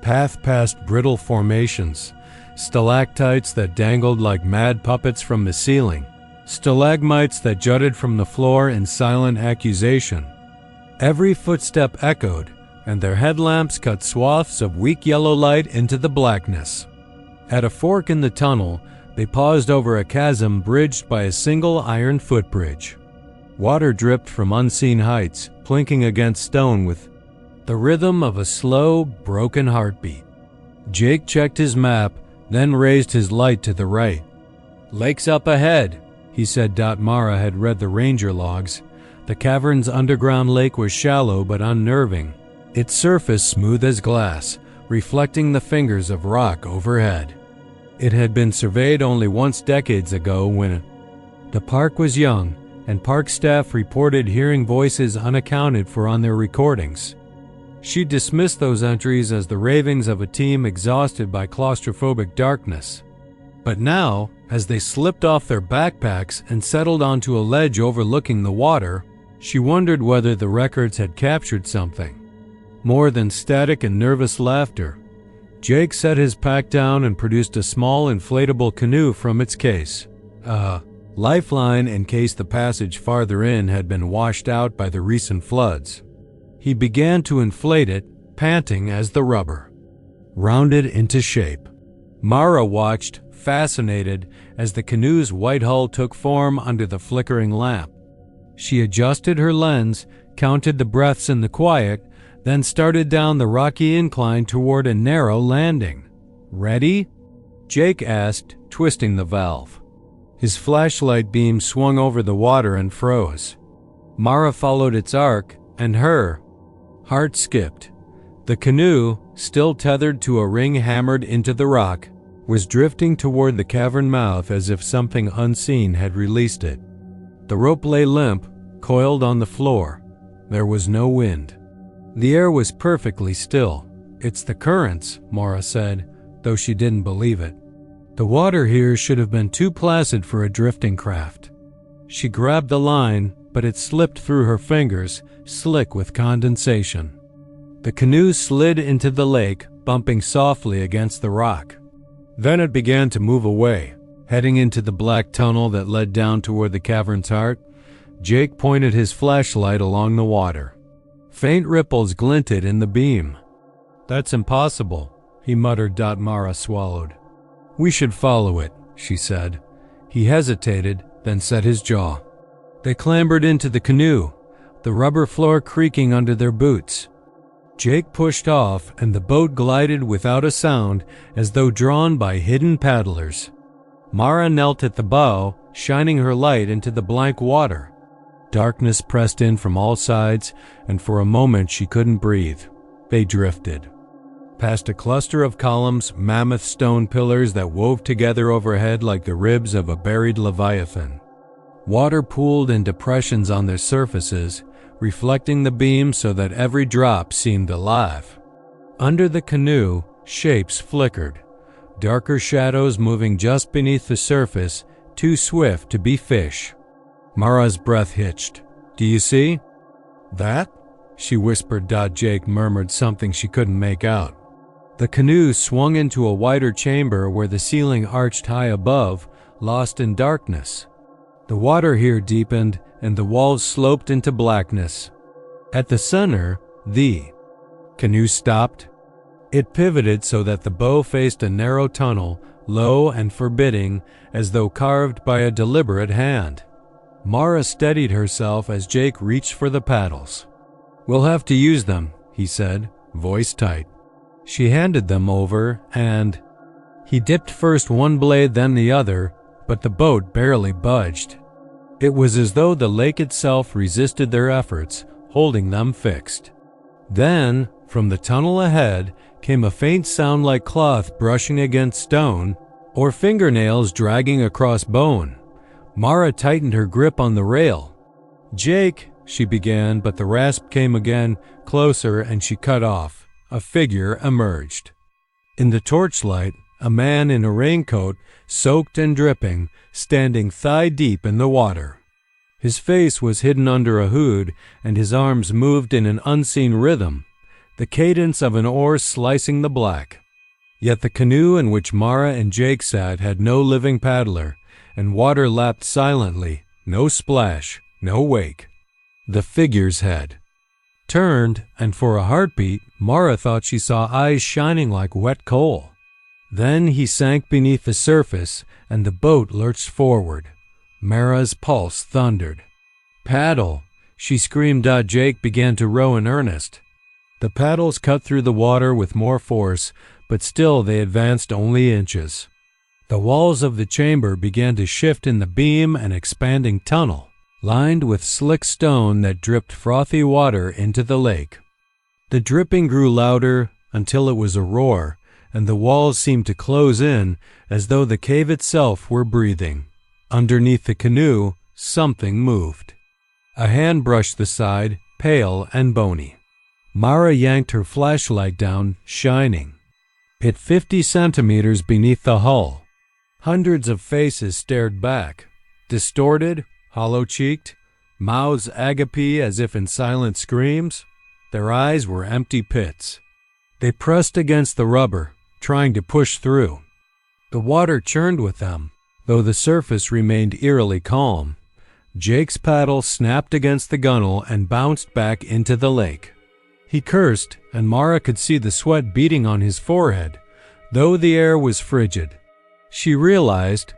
path past brittle formations, stalactites that dangled like mad puppets from the ceiling, stalagmites that jutted from the floor in silent accusation. Every footstep echoed, and their headlamps cut swaths of weak yellow light into the blackness. At a fork in the tunnel, they paused over a chasm bridged by a single iron footbridge. Water dripped from unseen heights, plinking against stone with the rhythm of a slow, broken heartbeat. Jake checked his map, then raised his light to the right. "Lake's up ahead," he said. Mara had read the ranger logs. The cavern's underground lake was shallow but unnerving, its surface smooth as glass, reflecting the fingers of rock overhead. It had been surveyed only once decades ago when the park was young, and park staff reported hearing voices unaccounted for on their recordings. She dismissed those entries as the ravings of a team exhausted by claustrophobic darkness. But now, as they slipped off their backpacks and settled onto a ledge overlooking the water, she wondered whether the records had captured something more than static and nervous laughter. Jake set his pack down and produced a small inflatable canoe from its case, a lifeline in case the passage farther in had been washed out by the recent floods. He began to inflate it, panting as the rubber rounded into shape. Mara watched, fascinated, as the canoe's white hull took form under the flickering lamp. She adjusted her lens, counted the breaths in the quiet, then started down the rocky incline toward a narrow landing. "Ready?" Jake asked, twisting the valve. His flashlight beam swung over the water and froze. Mara followed its arc, and her heart skipped. The canoe, still tethered to a ring hammered into the rock, was drifting toward the cavern mouth as if something unseen had released it. The rope lay limp, coiled on the floor. There was no wind. The air was perfectly still. "It's the currents," Mara said, though she didn't believe it. "The water here should have been too placid for a drifting craft." She grabbed the line, but it slipped through her fingers, slick with condensation. The canoe slid into the lake, bumping softly against the rock. Then it began to move away, heading into the black tunnel that led down toward the cavern's heart. Jake pointed his flashlight along the water. Faint ripples glinted in the beam. "That's impossible," he muttered. Mara swallowed. "We should follow it," she said. He hesitated, then set his jaw. They clambered into the canoe, the rubber floor creaking under their boots. Jake pushed off, and the boat glided without a sound, as though drawn by hidden paddlers. Mara knelt at the bow, shining her light into the blank water. Darkness pressed in from all sides, and for a moment she couldn't breathe. They drifted. Past a cluster of columns, mammoth stone pillars that wove together overhead like the ribs of a buried leviathan. Water pooled in depressions on their surfaces, reflecting the beam so that every drop seemed alive. Under the canoe, shapes flickered, darker shadows moving just beneath the surface, too swift to be fish. Mara's breath hitched. "Do you see?" "That?" she whispered. Jake murmured something she couldn't make out. The canoe swung into a wider chamber where the ceiling arched high above, lost in darkness. The water here deepened, and the walls sloped into blackness. At the center, the canoe stopped. It pivoted so that the bow faced a narrow tunnel, low and forbidding, as though carved by a deliberate hand. Mara steadied herself as Jake reached for the paddles. "We'll have to use them," he said, voice tight. She handed them over, and he dipped first one blade then the other, but the boat barely budged. It was as though the lake itself resisted their efforts, holding them fixed. Then, from the tunnel ahead, came a faint sound like cloth brushing against stone, or fingernails dragging across bone. Mara tightened her grip on the rail. "Jake," she began, but the rasp came again, closer, and she cut off. A figure emerged. In the torchlight, a man in a raincoat, soaked and dripping, standing thigh-deep in the water. His face was hidden under a hood, and his arms moved in an unseen rhythm, the cadence of an oar slicing the black. Yet the canoe in which Mara and Jake sat had no living paddler, and water lapped silently, no splash, no wake. The figure's head turned, and for a heartbeat, Mara thought she saw eyes shining like wet coal. Then he sank beneath the surface, and the boat lurched forward. Mara's pulse thundered. "Paddle!" she screamed. Jake began to row in earnest. The paddles cut through the water with more force, but still they advanced only inches. The walls of the chamber began to shift in the beam and expanding tunnel, lined with slick stone that dripped frothy water into the lake. The dripping grew louder until it was a roar, and the walls seemed to close in as though the cave itself were breathing. Underneath the canoe, something moved. A hand brushed the side, pale and bony. Mara yanked her flashlight down, shining. Hit 50 centimeters beneath the hull. Hundreds of faces stared back, distorted, hollow-cheeked, mouths agape as if in silent screams. Their eyes were empty pits. They pressed against the rubber, trying to push through. The water churned with them, though the surface remained eerily calm. Jake's paddle snapped against the gunwale and bounced back into the lake. He cursed, and Mara could see the sweat beading on his forehead, though the air was frigid. She realized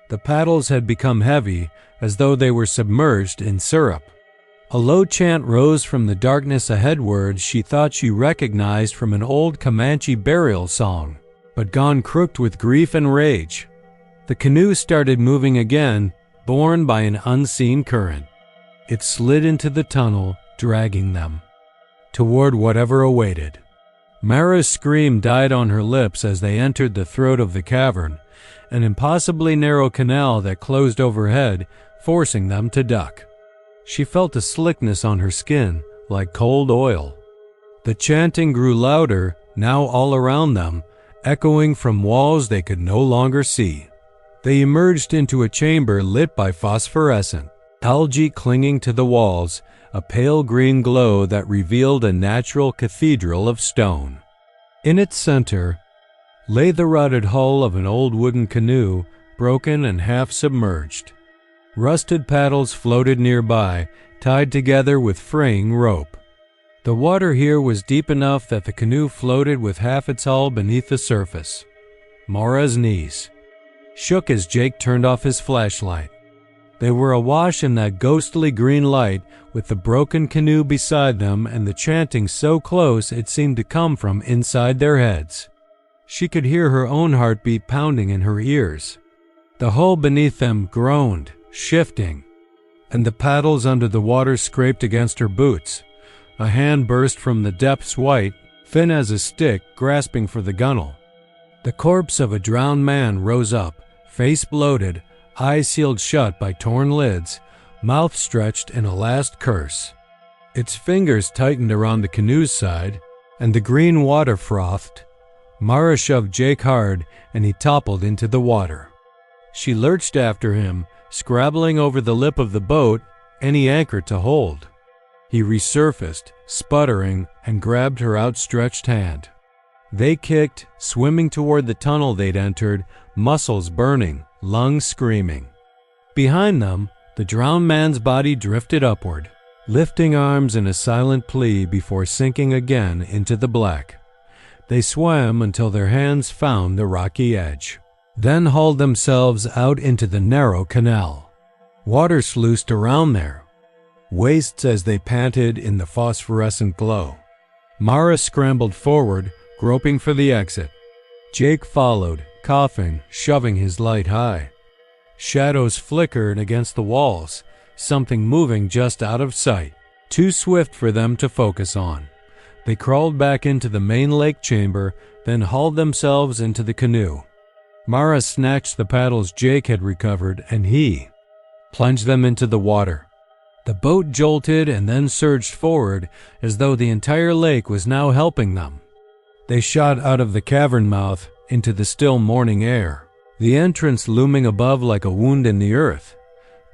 the paddles had become heavy, as though they were submerged in syrup. A low chant rose from the darkness ahead, words she thought she recognized from an old Comanche burial song, but gone crooked with grief and rage. The canoe started moving again, borne by an unseen current. It slid into the tunnel, dragging them toward whatever awaited. Mara's scream died on her lips as they entered the throat of the cavern, an impossibly narrow canal that closed overhead, forcing them to duck. She felt a slickness on her skin, like cold oil. The chanting grew louder, now all around them, echoing from walls they could no longer see. They emerged into a chamber lit by phosphorescent algae clinging to the walls, a pale green glow that revealed a natural cathedral of stone. In its center lay the rotted hull of an old wooden canoe, broken and half submerged. Rusted paddles floated nearby, tied together with fraying rope. The water here was deep enough that the canoe floated with half its hull beneath the surface. Mara's knees shook as Jake turned off his flashlight. They were awash in that ghostly green light, with the broken canoe beside them and the chanting so close it seemed to come from inside their heads. She could hear her own heartbeat pounding in her ears. The hull beneath them groaned, shifting, and the paddles under the water scraped against her boots. A hand burst from the depths, white, thin as a stick, grasping for the gunwale. The corpse of a drowned man rose up, face bloated, eyes sealed shut by torn lids, mouth stretched in a last curse. Its fingers tightened around the canoe's side, and the green water frothed. Mara shoved Jake hard, and he toppled into the water. She lurched after him, scrabbling over the lip of the boat, any anchor to hold. He resurfaced, sputtering, and grabbed her outstretched hand. They kicked, swimming toward the tunnel they'd entered, muscles burning, lungs screaming. Behind them, the drowned man's body drifted upward, lifting arms in a silent plea before sinking again into the black. They swam until their hands found the rocky edge, then hauled themselves out into the narrow canal. Water sluiced around there, waists as they panted in the phosphorescent glow. Mara scrambled forward, groping for the exit. Jake followed, coughing, shoving his light high. Shadows flickered against the walls, something moving just out of sight, too swift for them to focus on. They crawled back into the main lake chamber, then hauled themselves into the canoe. Mara snatched the paddles Jake had recovered, and he plunged them into the water. The boat jolted and then surged forward, as though the entire lake was now helping them. They shot out of the cavern mouth into the still morning air, the entrance looming above like a wound in the earth.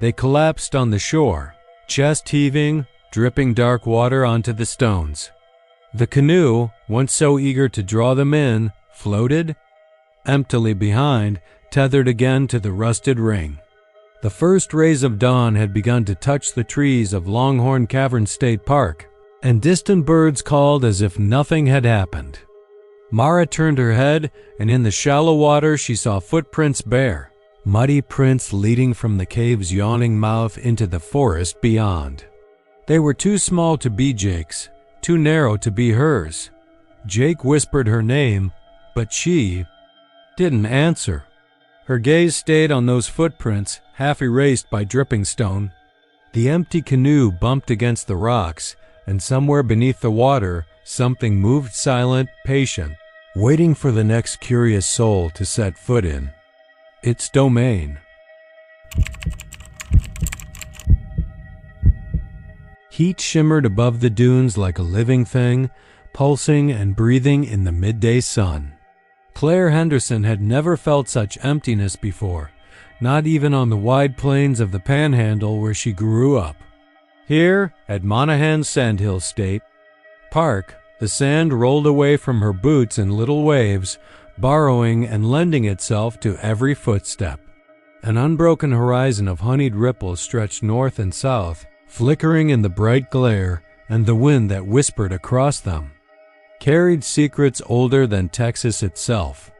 They collapsed on the shore, chest heaving, dripping dark water onto the stones. The canoe, once so eager to draw them in, floated emptily behind, tethered again to the rusted ring. The first rays of dawn had begun to touch the trees of Longhorn Cavern State Park, and distant birds called as if nothing had happened. Mara turned her head, and in the shallow water she saw footprints bare, muddy prints leading from the cave's yawning mouth into the forest beyond. They were too small to be Jake's, too narrow to be hers. Jake whispered her name, but she didn't answer. Her gaze stayed on those footprints, half erased by dripping stone. The empty canoe bumped against the rocks, and somewhere beneath the water, something moved silent, patient, waiting for the next curious soul to set foot in its domain. Heat shimmered above the dunes like a living thing, pulsing and breathing in the midday sun. Claire Henderson had never felt such emptiness before, not even on the wide plains of the Panhandle where she grew up. Here, at Monaghan's Sandhill State Park, the sand rolled away from her boots in little waves, borrowing and lending itself to every footstep. An unbroken horizon of honeyed ripples stretched north and south, flickering in the bright glare, and the wind that whispered across them carried secrets older than Texas itself.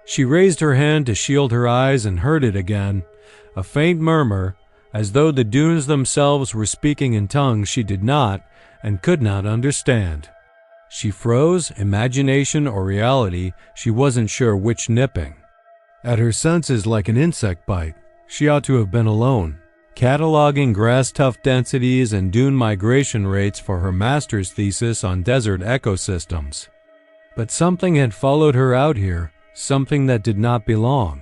She raised her hand to shield her eyes and heard it again, a faint murmur, as though the dunes themselves were speaking in tongues she did not and could not understand. She froze, imagination or reality, she wasn't sure which nipping. At her senses like an insect bite, she ought to have been alone, cataloging grass-tuft densities and dune migration rates for her master's thesis on desert ecosystems. But something had followed her out here, something that did not belong.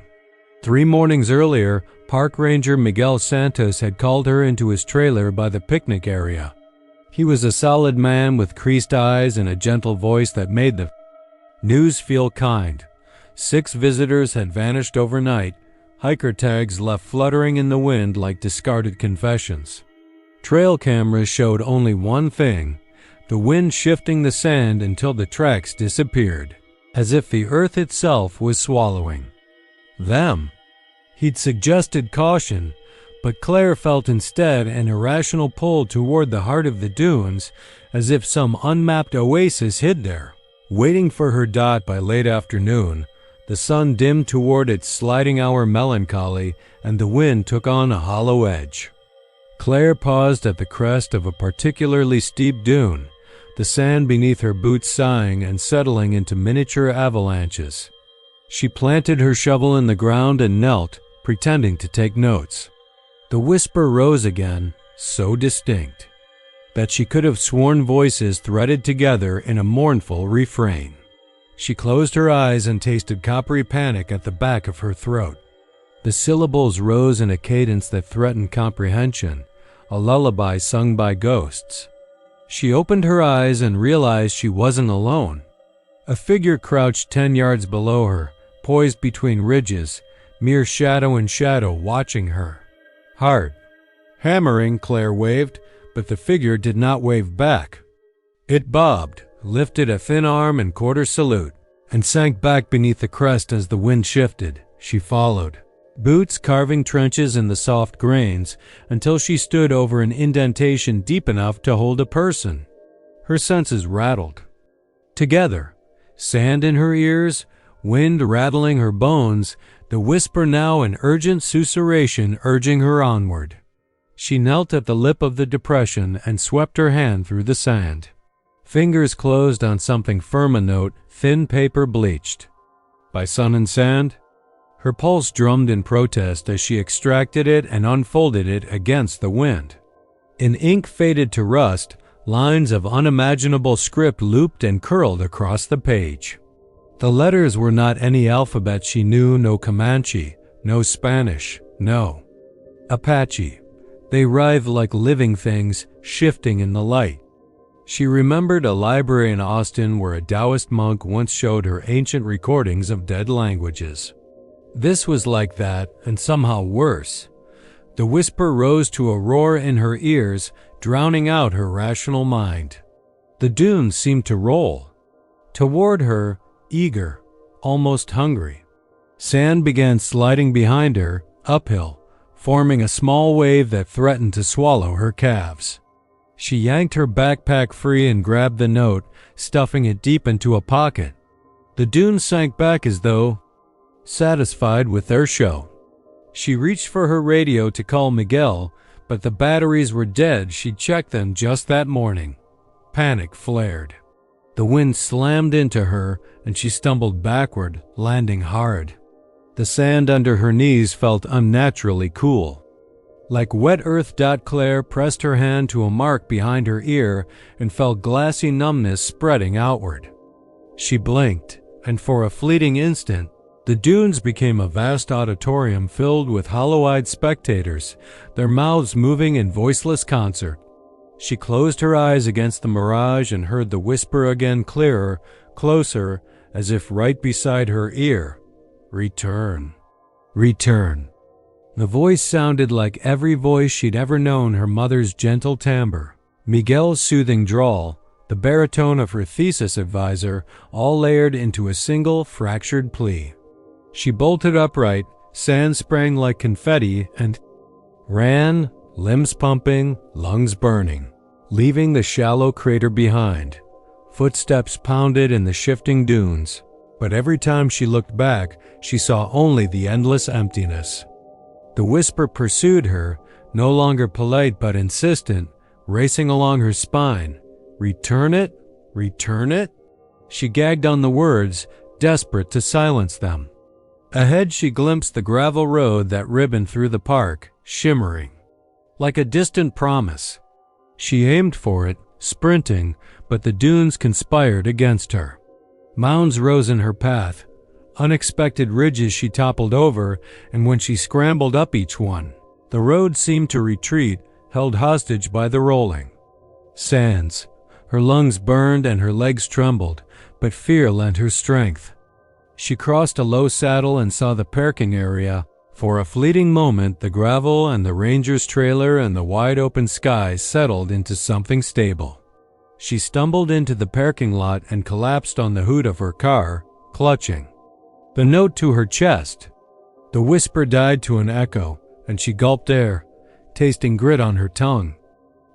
3 mornings earlier, Park Ranger Miguel Santos had called her into his trailer by the picnic area. He was a solid man with creased eyes and a gentle voice that made the news feel kind. 6 visitors had vanished overnight, hiker tags left fluttering in the wind like discarded confessions. Trail cameras showed only one thing, the wind shifting the sand until the tracks disappeared, as if the earth itself was swallowing them. He'd suggested caution, but Claire felt instead an irrational pull toward the heart of the dunes, as if some unmapped oasis hid there. Waiting for her dot by late afternoon, the sun dimmed toward its sliding hour melancholy, and the wind took on a hollow edge. Claire paused at the crest of a particularly steep dune, the sand beneath her boots sighing and settling into miniature avalanches. She planted her shovel in the ground and knelt, pretending to take notes. The whisper rose again, so distinct that she could have sworn voices threaded together in a mournful refrain. She closed her eyes and tasted coppery panic at the back of her throat. The syllables rose in a cadence that threatened comprehension, a lullaby sung by ghosts. She opened her eyes and realized she wasn't alone. A figure crouched 10 yards below her, poised between ridges, mere shadow in shadow watching her. Hard. Hammering, Claire waved, but the figure did not wave back. It bobbed, lifted a thin arm in quarter salute, and sank back beneath the crest as the wind shifted. She followed, boots carving trenches in the soft grains, until she stood over an indentation deep enough to hold a person. Her senses rattled. Together, sand in her ears, wind rattling her bones, the whisper now an urgent susurration urging her onward. She knelt at the lip of the depression and swept her hand through the sand. Fingers closed on something firm a note, thin paper bleached. By sun and sand? Her pulse drummed in protest as she extracted it and unfolded it against the wind. In ink faded to rust, lines of unimaginable script looped and curled across the page. The letters were not any alphabet she knew, no Comanche, no Spanish, no Apache. They writhed like living things, shifting in the light. She remembered a library in Austin where a Taoist monk once showed her ancient recordings of dead languages. This was like that, and somehow worse. The whisper rose to a roar in her ears, drowning out her rational mind. The dunes seemed to roll toward her, eager, almost hungry. Sand began sliding behind her, uphill, forming a small wave that threatened to swallow her calves. She yanked her backpack free and grabbed the note, stuffing it deep into a pocket. The dunes sank back as though satisfied with their show. She reached for her radio to call Miguel, but the batteries were dead. She checked them just that morning. Panic flared. The wind slammed into her, and she stumbled backward, landing hard. The sand under her knees felt unnaturally cool. Like wet earth. Claire pressed her hand to a mark behind her ear and felt glassy numbness spreading outward. She blinked, and for a fleeting instant, the dunes became a vast auditorium filled with hollow-eyed spectators, their mouths moving in voiceless concert. She closed her eyes against the mirage and heard the whisper again, clearer, closer, as if right beside her ear. Return. Return. The voice sounded like every voice she'd ever known, her mother's gentle timbre, Miguel's soothing drawl, the baritone of her thesis advisor, all layered into a single fractured plea. She bolted upright, sand sprang like confetti, and ran, limbs pumping, lungs burning, leaving the shallow crater behind. Footsteps pounded in the shifting dunes, but every time she looked back, she saw only the endless emptiness. The whisper pursued her, no longer polite but insistent, racing along her spine. Return it? Return it? She gagged on the words, desperate to silence them. Ahead she glimpsed the gravel road that ribboned through the park, shimmering like a distant promise. She aimed for it, sprinting, but the dunes conspired against her. Mounds rose in her path, unexpected ridges she toppled over, and when she scrambled up each one, the road seemed to retreat, held hostage by the rolling sands. Her lungs burned and her legs trembled, but fear lent her strength. She crossed a low saddle and saw the parking area, For a fleeting moment, the gravel and the ranger's trailer and the wide-open sky settled into something stable. She stumbled into the parking lot and collapsed on the hood of her car, clutching the note to her chest. The whisper died to an echo, and she gulped air, tasting grit on her tongue.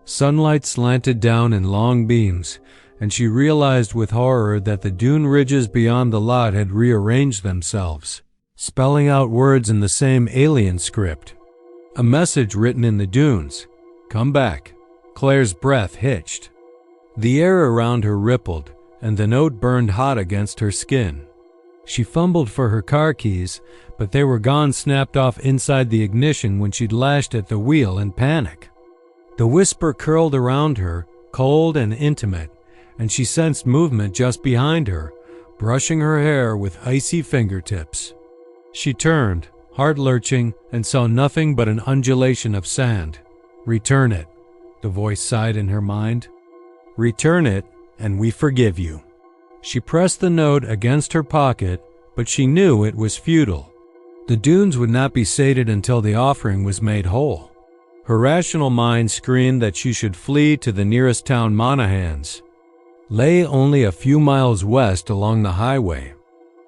Sunlight slanted down in long beams, and she realized with horror that the dune ridges beyond the lot had rearranged themselves, spelling out words in the same alien script. A message written in the dunes. "Come back." Claire's breath hitched. The air around her rippled, and the note burned hot against her skin. She fumbled for her car keys, but they were gone, snapped off inside the ignition when she'd lashed at the wheel in panic. The whisper curled around her, cold and intimate, and she sensed movement just behind her, brushing her hair with icy fingertips. She turned, heart lurching, and saw nothing but an undulation of sand. "Return it," the voice sighed in her mind. "Return it, and we forgive you." She pressed the note against her pocket, but she knew it was futile. The dunes would not be sated until the offering was made whole. Her rational mind screamed that she should flee to the nearest town. Monahan's lay only a few miles west along the highway.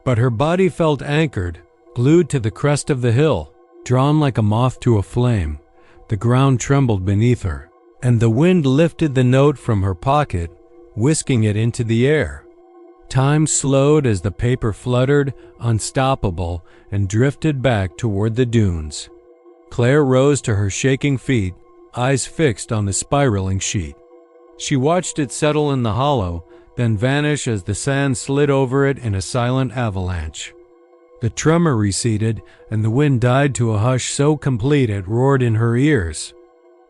But her body felt anchored, glued to the crest of the hill, drawn like a moth to a flame. The ground trembled beneath her, and the wind lifted the note from her pocket, whisking it into the air. Time slowed as the paper fluttered, unstoppable, and drifted back toward the dunes. Claire rose to her shaking feet, eyes fixed on the spiraling sheet. She watched it settle in the hollow, then vanish as the sand slid over it in a silent avalanche. The tremor receded, and the wind died to a hush so complete it roared in her ears.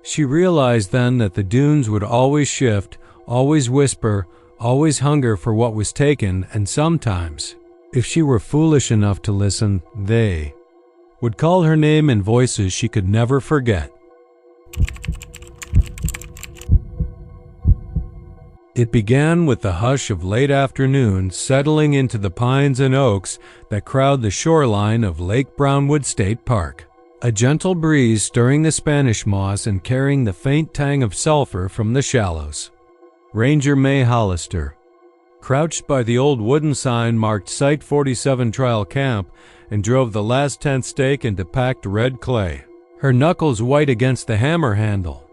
She realized then that the dunes would always shift, always whisper, always hunger for what was taken, and sometimes, if she were foolish enough to listen, they would call her name in voices she could never forget. It began with the hush of late afternoon settling into the pines and oaks that crowd the shoreline of Lake Brownwood State Park. A gentle breeze stirring the Spanish moss and carrying the faint tang of sulfur from the shallows. Ranger May Hollister, crouched by the old wooden sign marked Site 47 Trial Camp, and drove the last tent stake into packed red clay, her knuckles white against the hammer handle.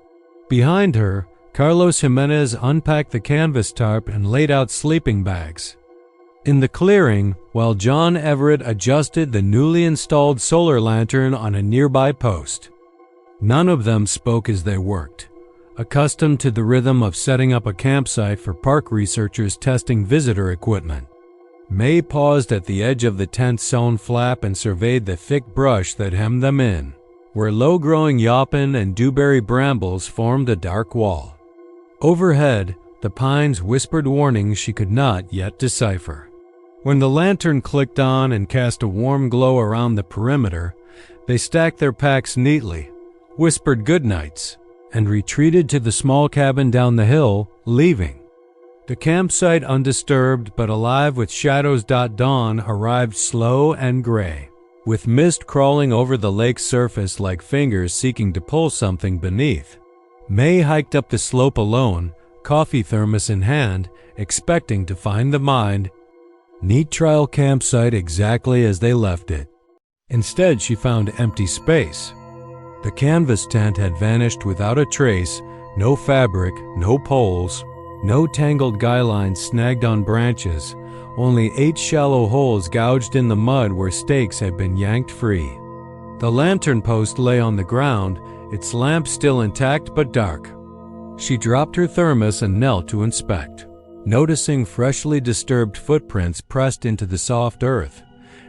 Behind her, Carlos Jimenez unpacked the canvas tarp and laid out sleeping bags. In the clearing, while John Everett adjusted the newly installed solar lantern on a nearby post. None of them spoke as they worked, accustomed to the rhythm of setting up a campsite for park researchers testing visitor equipment. May paused at the edge of the tent's sewn flap and surveyed the thick brush that hemmed them in, where low-growing yaupon and dewberry brambles formed a dark wall. Overhead, the pines whispered warnings she could not yet decipher. When the lantern clicked on and cast a warm glow around the perimeter, they stacked their packs neatly, whispered goodnights, and retreated to the small cabin down the hill, leaving. The campsite, undisturbed but alive with shadows. Dawn arrived slow and gray, with mist crawling over the lake's surface like fingers seeking to pull something beneath. May hiked up the slope alone, coffee thermos in hand, expecting to find the mind. Neat trial campsite exactly as they left it. Instead, she found empty space. The canvas tent had vanished without a trace, no fabric, no poles, no tangled guy lines snagged on branches, only 8 shallow holes gouged in the mud where stakes had been yanked free. The lantern post lay on the ground, its lamp still intact but dark. She dropped her thermos and knelt to inspect, noticing freshly disturbed footprints pressed into the soft earth,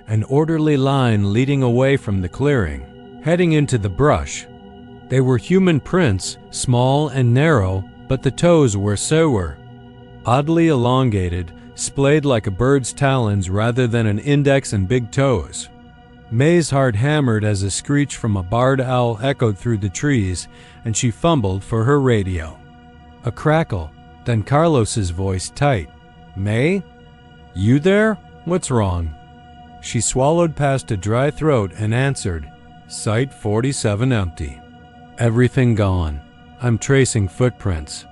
an orderly line leading away from the clearing, heading into the brush. They were human prints, small and narrow, but the toes were sour, oddly elongated, splayed like a bird's talons rather than an index and big toes. May's heart hammered as a screech from a barred owl echoed through the trees, and she fumbled for her radio. A crackle, then Carlos's voice tight. "May? You there? What's wrong?" She swallowed past a dry throat and answered, Site 47 empty. Everything gone. I'm tracing footprints.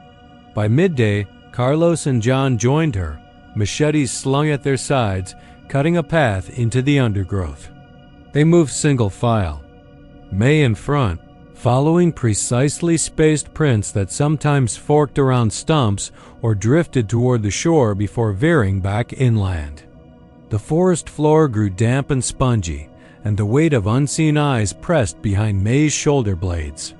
By midday, Carlos and John joined her, machetes slung at their sides, cutting a path into the undergrowth. They moved single file, May in front, following precisely spaced prints that sometimes forked around stumps or drifted toward the shore before veering back inland. The forest floor grew damp and spongy, and the weight of unseen eyes pressed behind May's shoulder blades.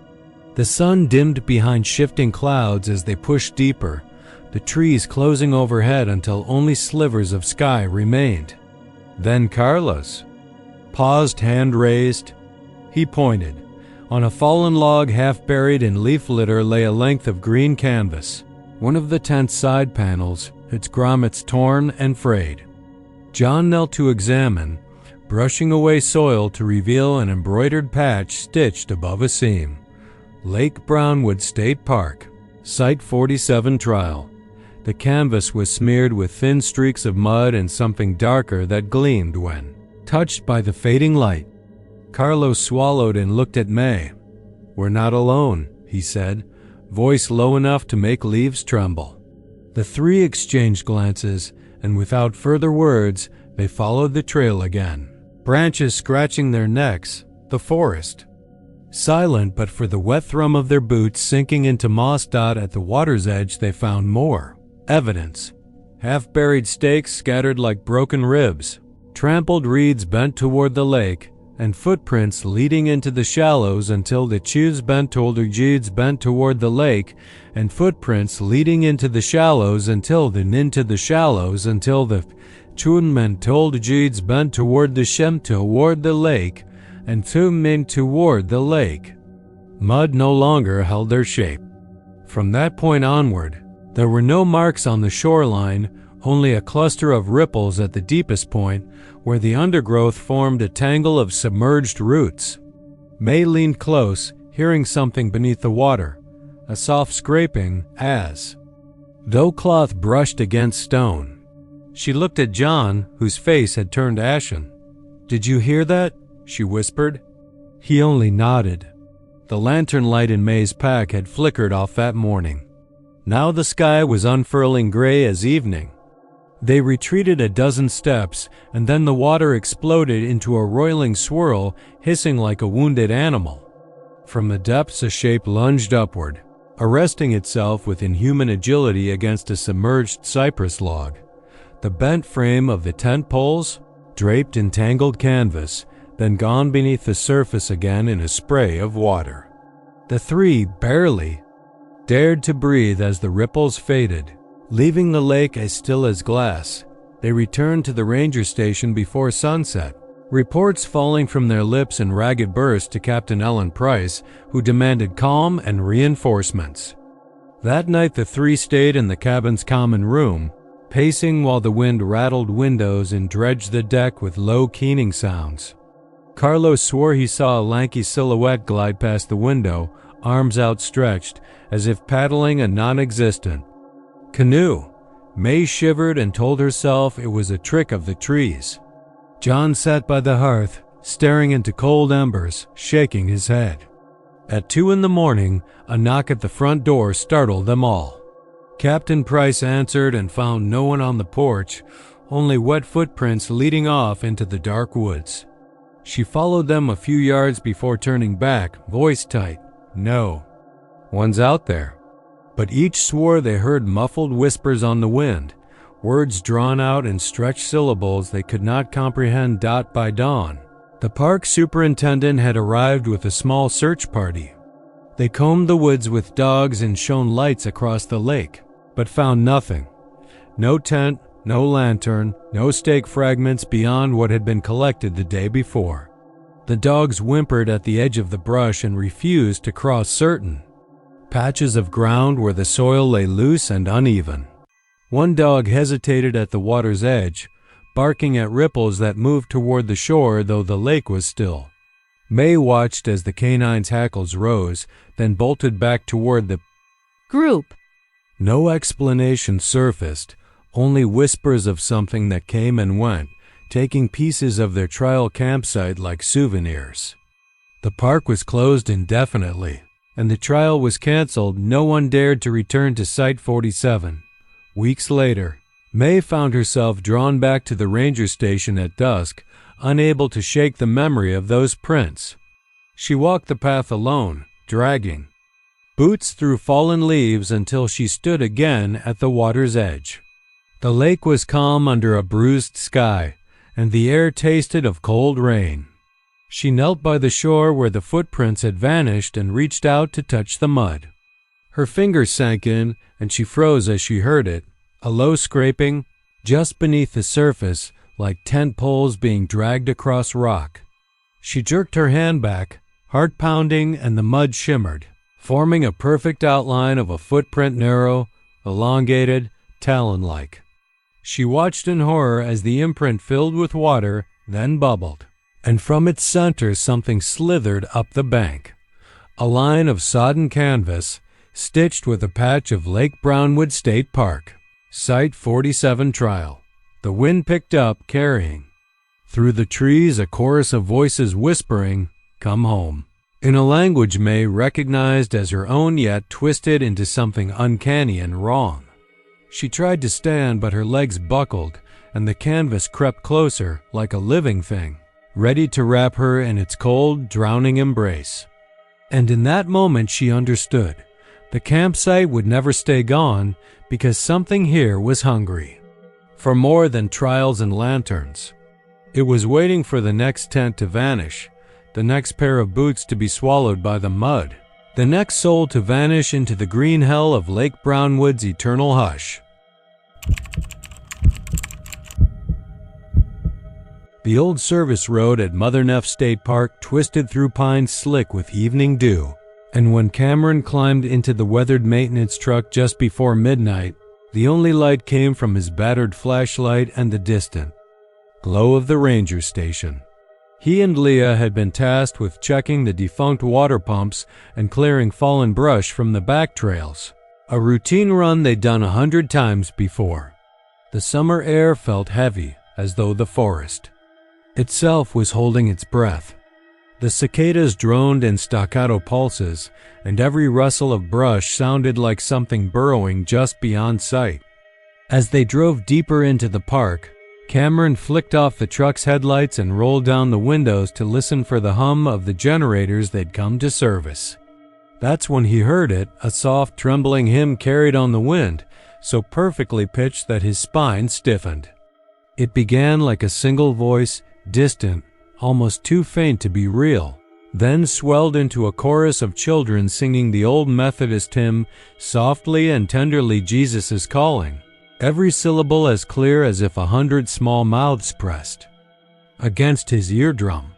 The sun dimmed behind shifting clouds as they pushed deeper, the trees closing overhead until only slivers of sky remained. Then Carlos paused, hand raised. He pointed. On a fallen log half buried in leaf litter lay a length of green canvas, one of the tent's side panels, its grommets torn and frayed. John knelt to examine, brushing away soil to reveal an embroidered patch stitched above a seam. Lake Brownwood State Park, Site 47 trial. The canvas was smeared with thin streaks of mud and something darker that gleamed when touched by the fading light. Carlos swallowed and looked at May. "We're not alone," he said, voice low enough to make leaves tremble. The three exchanged glances, and without further words, they followed the trail again. Branches scratching their necks, the forest. Silent but for the wet thrum of their boots sinking into moss dot at the water's edge, they found more evidence. Half-buried stakes scattered like broken ribs, trampled reeds bent toward the lake, and footprints leading into the shallows until the chews bent toward the lake, and footprints leading into the shallows until the chunmen told jeeds bent toward the shem toward the lake, and two men toward the lake. Mud no longer held their shape. From that point onward, there were no marks on the shoreline, only a cluster of ripples at the deepest point, where the undergrowth formed a tangle of submerged roots. May leaned close, hearing something beneath the water, a soft scraping as though cloth brushed against stone. She looked at John, whose face had turned ashen. "Did you hear that?" she whispered. He only nodded. The lantern light in May's pack had flickered off that morning. Now the sky was unfurling gray as evening. They retreated a dozen steps, and then the water exploded into a roiling swirl, hissing like a wounded animal. From the depths a shape lunged upward, arresting itself with inhuman agility against a submerged cypress log. The bent frame of the tent poles, draped in tangled canvas, then gone beneath the surface again in a spray of water. The three barely dared to breathe as the ripples faded, leaving the lake as still as glass. They returned to the ranger station before sunset, reports falling from their lips in ragged bursts to Captain Ellen Price, who demanded calm and reinforcements. That night the three stayed in the cabin's common room, pacing while the wind rattled windows and dredged the deck with low keening sounds. Carlos swore he saw a lanky silhouette glide past the window, arms outstretched, as if paddling a non-existent canoe. May shivered and told herself it was a trick of the trees. John sat by the hearth, staring into cold embers, shaking his head. At 2 a.m, a knock at the front door startled them all. Captain Price answered and found no one on the porch, only wet footprints leading off into the dark woods. She followed them a few yards before turning back, voice tight. "No, one's out there." But each swore they heard muffled whispers on the wind, words drawn out in stretched syllables they could not comprehend. By dawn, the park superintendent had arrived with a small search party. They combed the woods with dogs and shone lights across the lake, but found nothing. No tent, no lantern, no stake fragments beyond what had been collected the day before. The dogs whimpered at the edge of the brush and refused to cross certain patches of ground where the soil lay loose and uneven. One dog hesitated at the water's edge, barking at ripples that moved toward the shore though the lake was still. May watched as the canine's hackles rose, then bolted back toward the group. No explanation surfaced, only whispers of something that came and went, taking pieces of their trial campsite like souvenirs. The park was closed indefinitely, and the trial was canceled. No one dared to return to Site 47. Weeks later, May found herself drawn back to the ranger station at dusk, unable to shake the memory of those prints. She walked the path alone, dragging boots through fallen leaves until she stood again at the water's edge. The lake was calm under a bruised sky, and the air tasted of cold rain. She knelt by the shore where the footprints had vanished and reached out to touch the mud. Her fingers sank in, and she froze as she heard it, a low scraping just beneath the surface, like tent poles being dragged across rock. She jerked her hand back, heart pounding, and the mud shimmered, forming a perfect outline of a footprint, narrow, elongated, talon-like. She watched in horror as the imprint filled with water, then bubbled, and from its center something slithered up the bank. A line of sodden canvas, stitched with a patch of Lake Brownwood State Park. Site 47 trial. The wind picked up, carrying through the trees a chorus of voices whispering, "Come home," in a language May recognized as her own, yet twisted into something uncanny and wrong. She tried to stand, but her legs buckled, and the canvas crept closer like a living thing, ready to wrap her in its cold, drowning embrace. And in that moment she understood. The campsite would never stay gone because something here was hungry for more than trials and lanterns. It was waiting for the next tent to vanish, the next pair of boots to be swallowed by the mud, the next soul to vanish into the green hell of Lake Brownwood's eternal hush. The old service road at Mother Neff State Park twisted through pines slick with evening dew, and when Cameron climbed into the weathered maintenance truck just before midnight, the only light came from his battered flashlight and the distant glow of the ranger station. He and Leah had been tasked with checking the defunct water pumps and clearing fallen brush from the back trails, a routine run they'd done 100 times before. The summer air felt heavy, as though the forest itself was holding its breath. The cicadas droned in staccato pulses, and every rustle of brush sounded like something burrowing just beyond sight. As they drove deeper into the park, Cameron flicked off the truck's headlights and rolled down the windows to listen for the hum of the generators they'd come to service. That's when he heard it, a soft, trembling hymn carried on the wind, so perfectly pitched that his spine stiffened. It began like a single voice, distant, almost too faint to be real, then swelled into a chorus of children singing the old Methodist hymn, softly and tenderly, "Jesus is calling," every syllable as clear as if 100 small mouths pressed against his eardrum.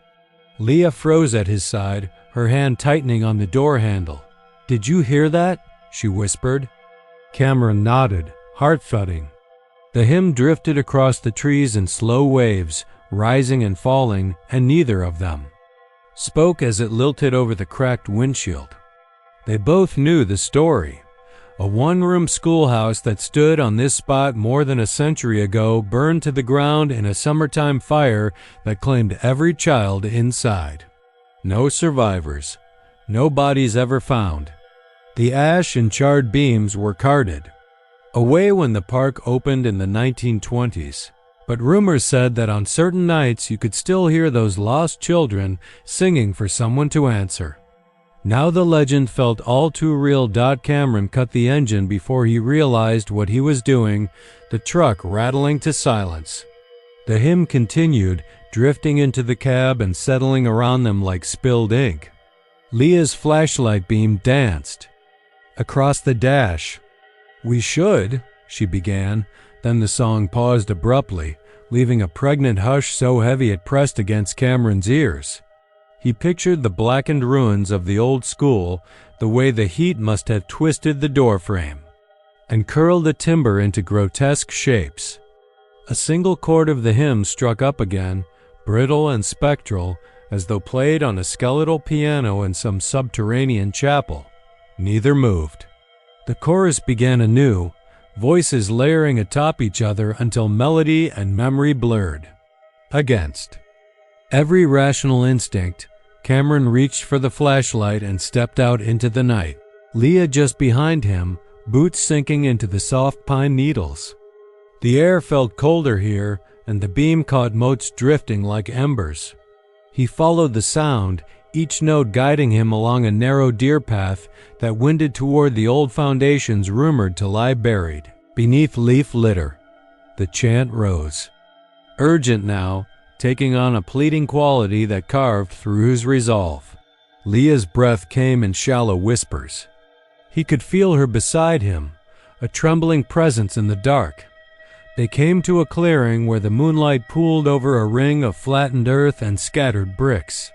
Leah froze at his side, her hand tightening on the door handle. "Did you hear that?" she whispered. Cameron nodded, heart thudding. The hymn drifted across the trees in slow waves, rising and falling, and neither of them spoke as it lilted over the cracked windshield. They both knew the story. A one-room schoolhouse that stood on this spot more than a century ago burned to the ground in a summertime fire that claimed every child inside. No survivors, no bodies ever found. The ash and charred beams were carted away when the park opened in the 1920s. But rumors said that on certain nights you could still hear those lost children singing for someone to answer. Now the legend felt all too real. Cameron cut the engine before he realized what he was doing, the truck rattling to silence. The hymn continued, drifting into the cab and settling around them like spilled ink. Leah's flashlight beam danced across the dash. "We should," she began. Then the song paused abruptly, leaving a pregnant hush so heavy it pressed against Cameron's ears. He pictured the blackened ruins of the old school, the way the heat must have twisted the doorframe and curled the timber into grotesque shapes. A single chord of the hymn struck up again, brittle and spectral, as though played on a skeletal piano in some subterranean chapel. Neither moved. The chorus began anew, voices layering atop each other until melody and memory blurred. Against every rational instinct, Cameron reached for the flashlight and stepped out into the night. Leah just behind him, boots sinking into the soft pine needles. The air felt colder here, and the beam caught motes drifting like embers. He followed the sound, each note guiding him along a narrow deer path that winded toward the old foundations rumored to lie buried beneath leaf litter. The chant rose. Urgent now, taking on a pleading quality that carved through his resolve. Leah's breath came in shallow whispers. He could feel her beside him, a trembling presence in the dark. They came to a clearing where the moonlight pooled over a ring of flattened earth and scattered bricks.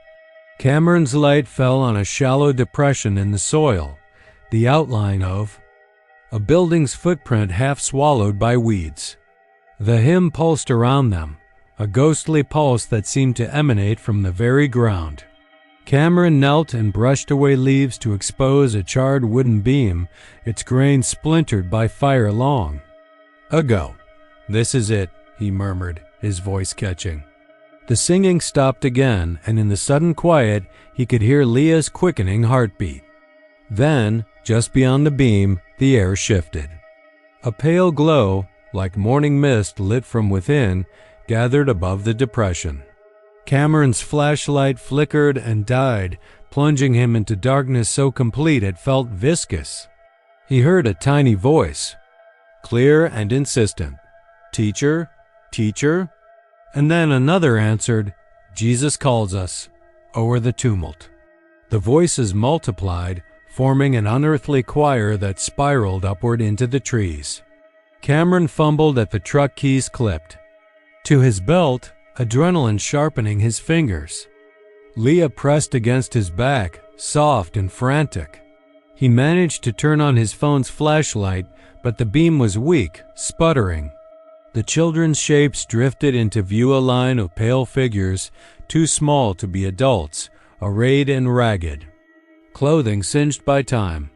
Cameron's light fell on a shallow depression in the soil, the outline of a building's footprint half swallowed by weeds. The hymn pulsed around them, a ghostly pulse that seemed to emanate from the very ground. Cameron knelt and brushed away leaves to expose a charred wooden beam, its grain splintered by fire long ago. "This is it," he murmured, his voice catching. The singing stopped again, and in the sudden quiet, he could hear Leah's quickening heartbeat. Then, just beyond the beam, the air shifted. A pale glow, like morning mist lit from within, gathered above the depression. Cameron's flashlight flickered and died, plunging him into darkness so complete it felt viscous. He heard a tiny voice, clear and insistent. "Teacher, teacher?" And then another answered, "Jesus calls us," over the tumult. The voices multiplied, forming an unearthly choir that spiraled upward into the trees. Cameron fumbled at the truck keys clipped. To his belt, adrenaline sharpening his fingers. Leah pressed against his back, soft and frantic. He managed to turn on his phone's flashlight, but the beam was weak, sputtering. The children's shapes drifted into view, a line of pale figures, too small to be adults, arrayed and ragged. Clothing singed by time.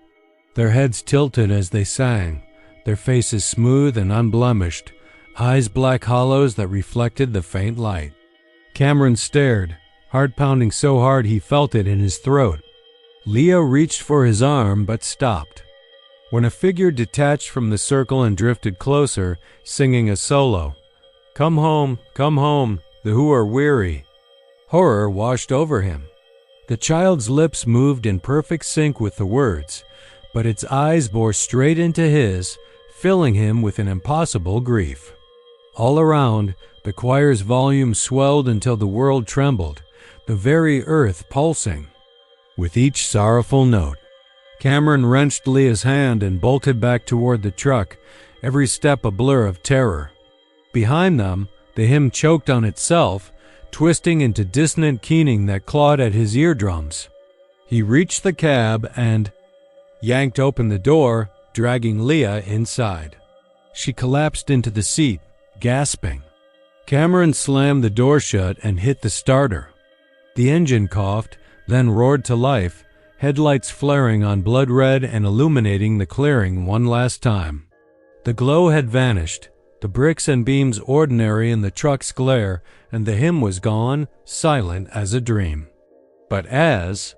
Their heads tilted as they sang, their faces smooth and unblemished, eyes black hollows that reflected the faint light. Cameron stared, heart pounding so hard he felt it in his throat. Leah reached for his arm but stopped. When a figure detached from the circle and drifted closer, singing a solo. Come home, the who are weary." Horror washed over him. The child's lips moved in perfect sync with the words, but its eyes bore straight into his, filling him with an impossible grief. All around, the choir's volume swelled until the world trembled, the very earth pulsing. With each sorrowful note, Cameron wrenched Leah's hand and bolted back toward the truck, every step a blur of terror. Behind them, the hymn choked on itself, twisting into dissonant keening that clawed at his eardrums. He reached the cab and yanked open the door, dragging Leah inside. She collapsed into the seat, gasping. Cameron slammed the door shut and hit the starter. The engine coughed, then roared to life, headlights flaring on blood red and illuminating the clearing one last time. The glow had vanished, the bricks and beams ordinary in the truck's glare, and the hymn was gone, silent as a dream. But as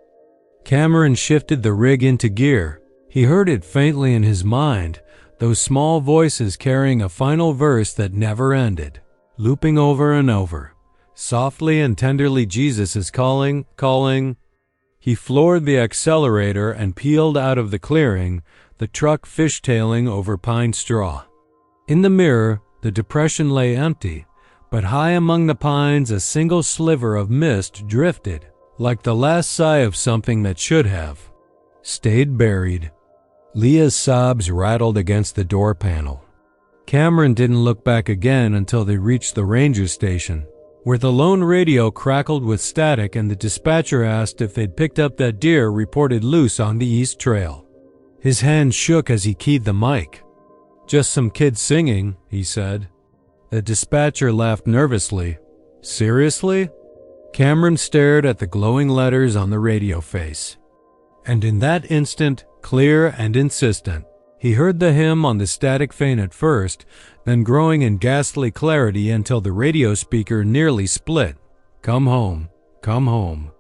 Cameron shifted the rig into gear, he heard it faintly in his mind, those small voices carrying a final verse that never ended, looping over and over. Softly and tenderly Jesus is calling, calling. He floored the accelerator and peeled out of the clearing, the truck fishtailing over pine straw. In the mirror, the depression lay empty, but high among the pines a single sliver of mist drifted, like the last sigh of something that should have stayed buried. Leah's sobs rattled against the door panel. Cameron didn't look back again until they reached the ranger station, where the lone radio crackled with static and the dispatcher asked if they'd picked up that deer reported loose on the East Trail. His hand shook as he keyed the mic. "Just some kids singing," he said. The dispatcher laughed nervously. "Seriously?" Cameron stared at the glowing letters on the radio face. And in that instant, clear and insistent, he heard the hymn on the static faint at first, then growing in ghastly clarity until the radio speaker nearly split. Come home, come home."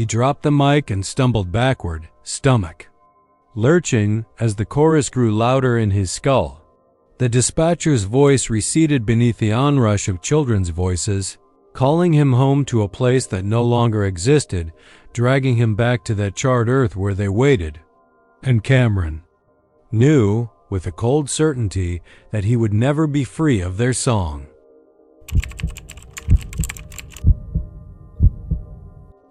He dropped the mic and stumbled backward, stomach lurching as the chorus grew louder in his skull. The dispatcher's voice receded beneath the onrush of children's voices, calling him home to a place that no longer existed, dragging him back to that charred earth where they waited. And Cameron knew, with a cold certainty, that he would never be free of their song.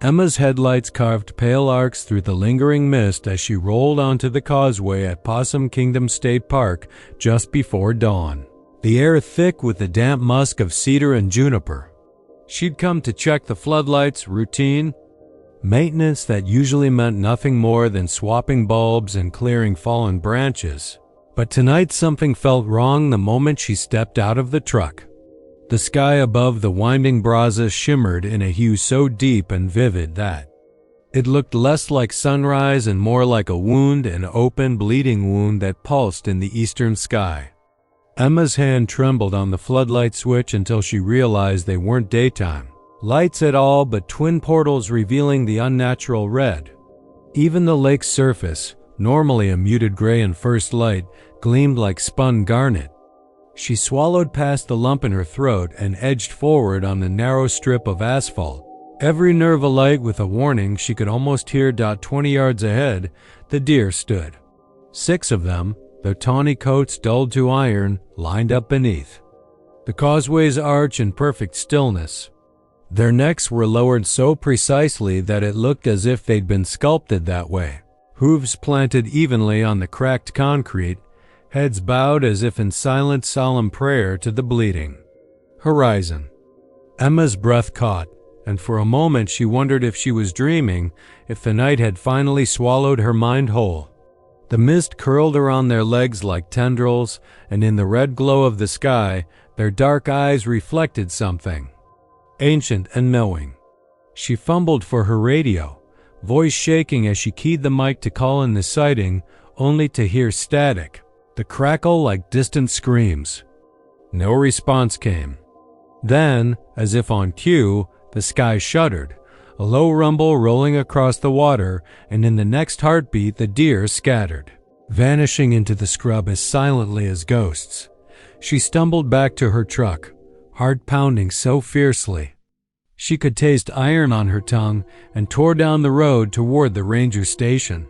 Emma's headlights carved pale arcs through the lingering mist as she rolled onto the causeway at Possum Kingdom State Park just before dawn, the air thick with the damp musk of cedar and juniper. She'd come to check the floodlights, routine, maintenance that usually meant nothing more than swapping bulbs and clearing fallen branches. But tonight something felt wrong the moment she stepped out of the truck. The sky above the winding Brazos shimmered in a hue so deep and vivid that it looked less like sunrise and more like a wound, an open, bleeding wound that pulsed in the eastern sky. Emma's hand trembled on the floodlight switch until she realized they weren't daytime lights at all, but twin portals revealing the unnatural red. Even the lake's surface, normally a muted gray in first light, gleamed like spun garnet. She swallowed past the lump in her throat and edged forward on the narrow strip of asphalt, every nerve alight with a warning she could almost hear. 20 yards ahead, the deer stood. 6 of them, their tawny coats dulled to iron, lined up beneath the causeway's arch in perfect stillness. Their necks were lowered so precisely that it looked as if they'd been sculpted that way, hooves planted evenly on the cracked concrete, heads bowed as if in silent, solemn prayer to the bleeding horizon. Emma's breath caught, and for a moment she wondered if she was dreaming, if the night had finally swallowed her mind whole. The mist curled around their legs like tendrils, and in the red glow of the sky, their dark eyes reflected something ancient and knowing. She fumbled for her radio, voice shaking as she keyed the mic to call in the sighting, only to hear static, the crackle like distant screams. No response came. Then, as if on cue, the sky shuddered, a low rumble rolling across the water, and in the next heartbeat the deer scattered, vanishing into the scrub as silently as ghosts. She stumbled back to her truck, heart pounding so fiercely she could taste iron on her tongue, and tore down the road toward the ranger station.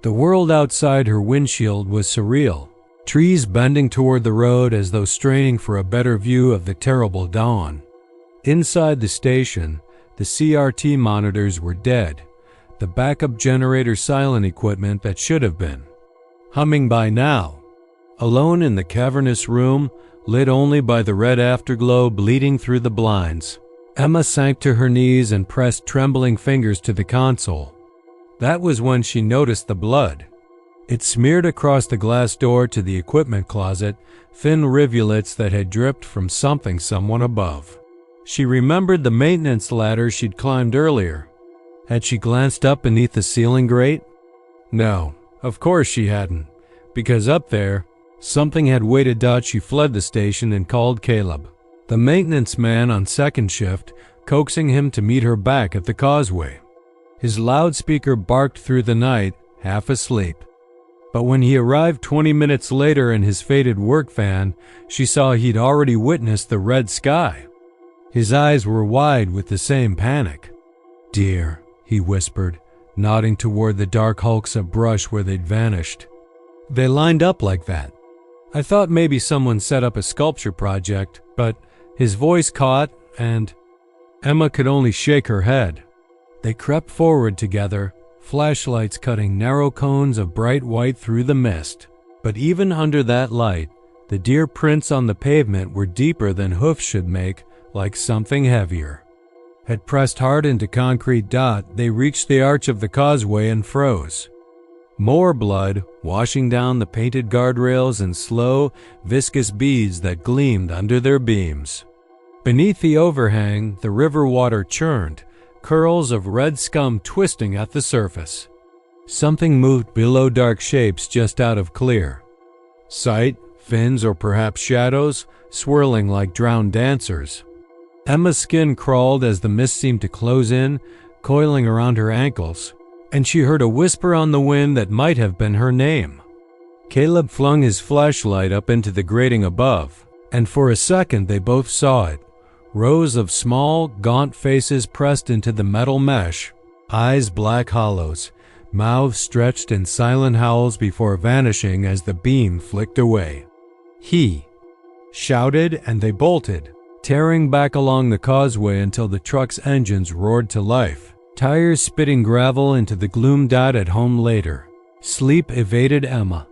The world outside her windshield was surreal, trees bending toward the road as though straining for a better view of the terrible dawn. Inside the station, the CRT monitors were dead, the backup generator silent equipment that should have been humming by now. Alone in the cavernous room, lit only by the red afterglow bleeding through the blinds, Emma sank to her knees and pressed trembling fingers to the console. That was when she noticed the blood. It smeared across the glass door to the equipment closet, thin rivulets that had dripped from someone above. She remembered the maintenance ladder she'd climbed earlier. Had she glanced up beneath the ceiling grate? No, of course she hadn't, because up there, something had waited. She fled the station and called Caleb, the maintenance man on second shift, coaxing him to meet her back at the causeway. His loudspeaker barked through the night, half asleep. But when he arrived 20 minutes later in his faded work van, she saw he'd already witnessed the red sky. His eyes were wide with the same panic. "Dear," he whispered, nodding toward the dark hulks of brush where they'd vanished. "They lined up like that. I thought maybe someone set up a sculpture project, but..." His voice caught, and Emma could only shake her head. They crept forward together, flashlights cutting narrow cones of bright white through the mist. But even under that light, the deer prints on the pavement were deeper than hoofs should make, like something heavier had pressed hard into concrete. They reached the arch of the causeway and froze. More blood, washing down the painted guardrails in slow, viscous beads that gleamed under their beams. Beneath the overhang, the river water churned, curls of red scum twisting at the surface. Something moved below, dark shapes just out of clear sight, fins or perhaps shadows, swirling like drowned dancers. Emma's skin crawled as the mist seemed to close in, coiling around her ankles, and she heard a whisper on the wind that might have been her name. Caleb flung his flashlight up into the grating above, and for a second they both saw it. Rows of small, gaunt faces pressed into the metal mesh, eyes black hollows, mouths stretched in silent howls before vanishing as the beam flicked away. "He!" shouted, and they bolted, tearing back along the causeway until the truck's engines roared to life, tires spitting gravel into the gloom. At home later, sleep evaded Emma.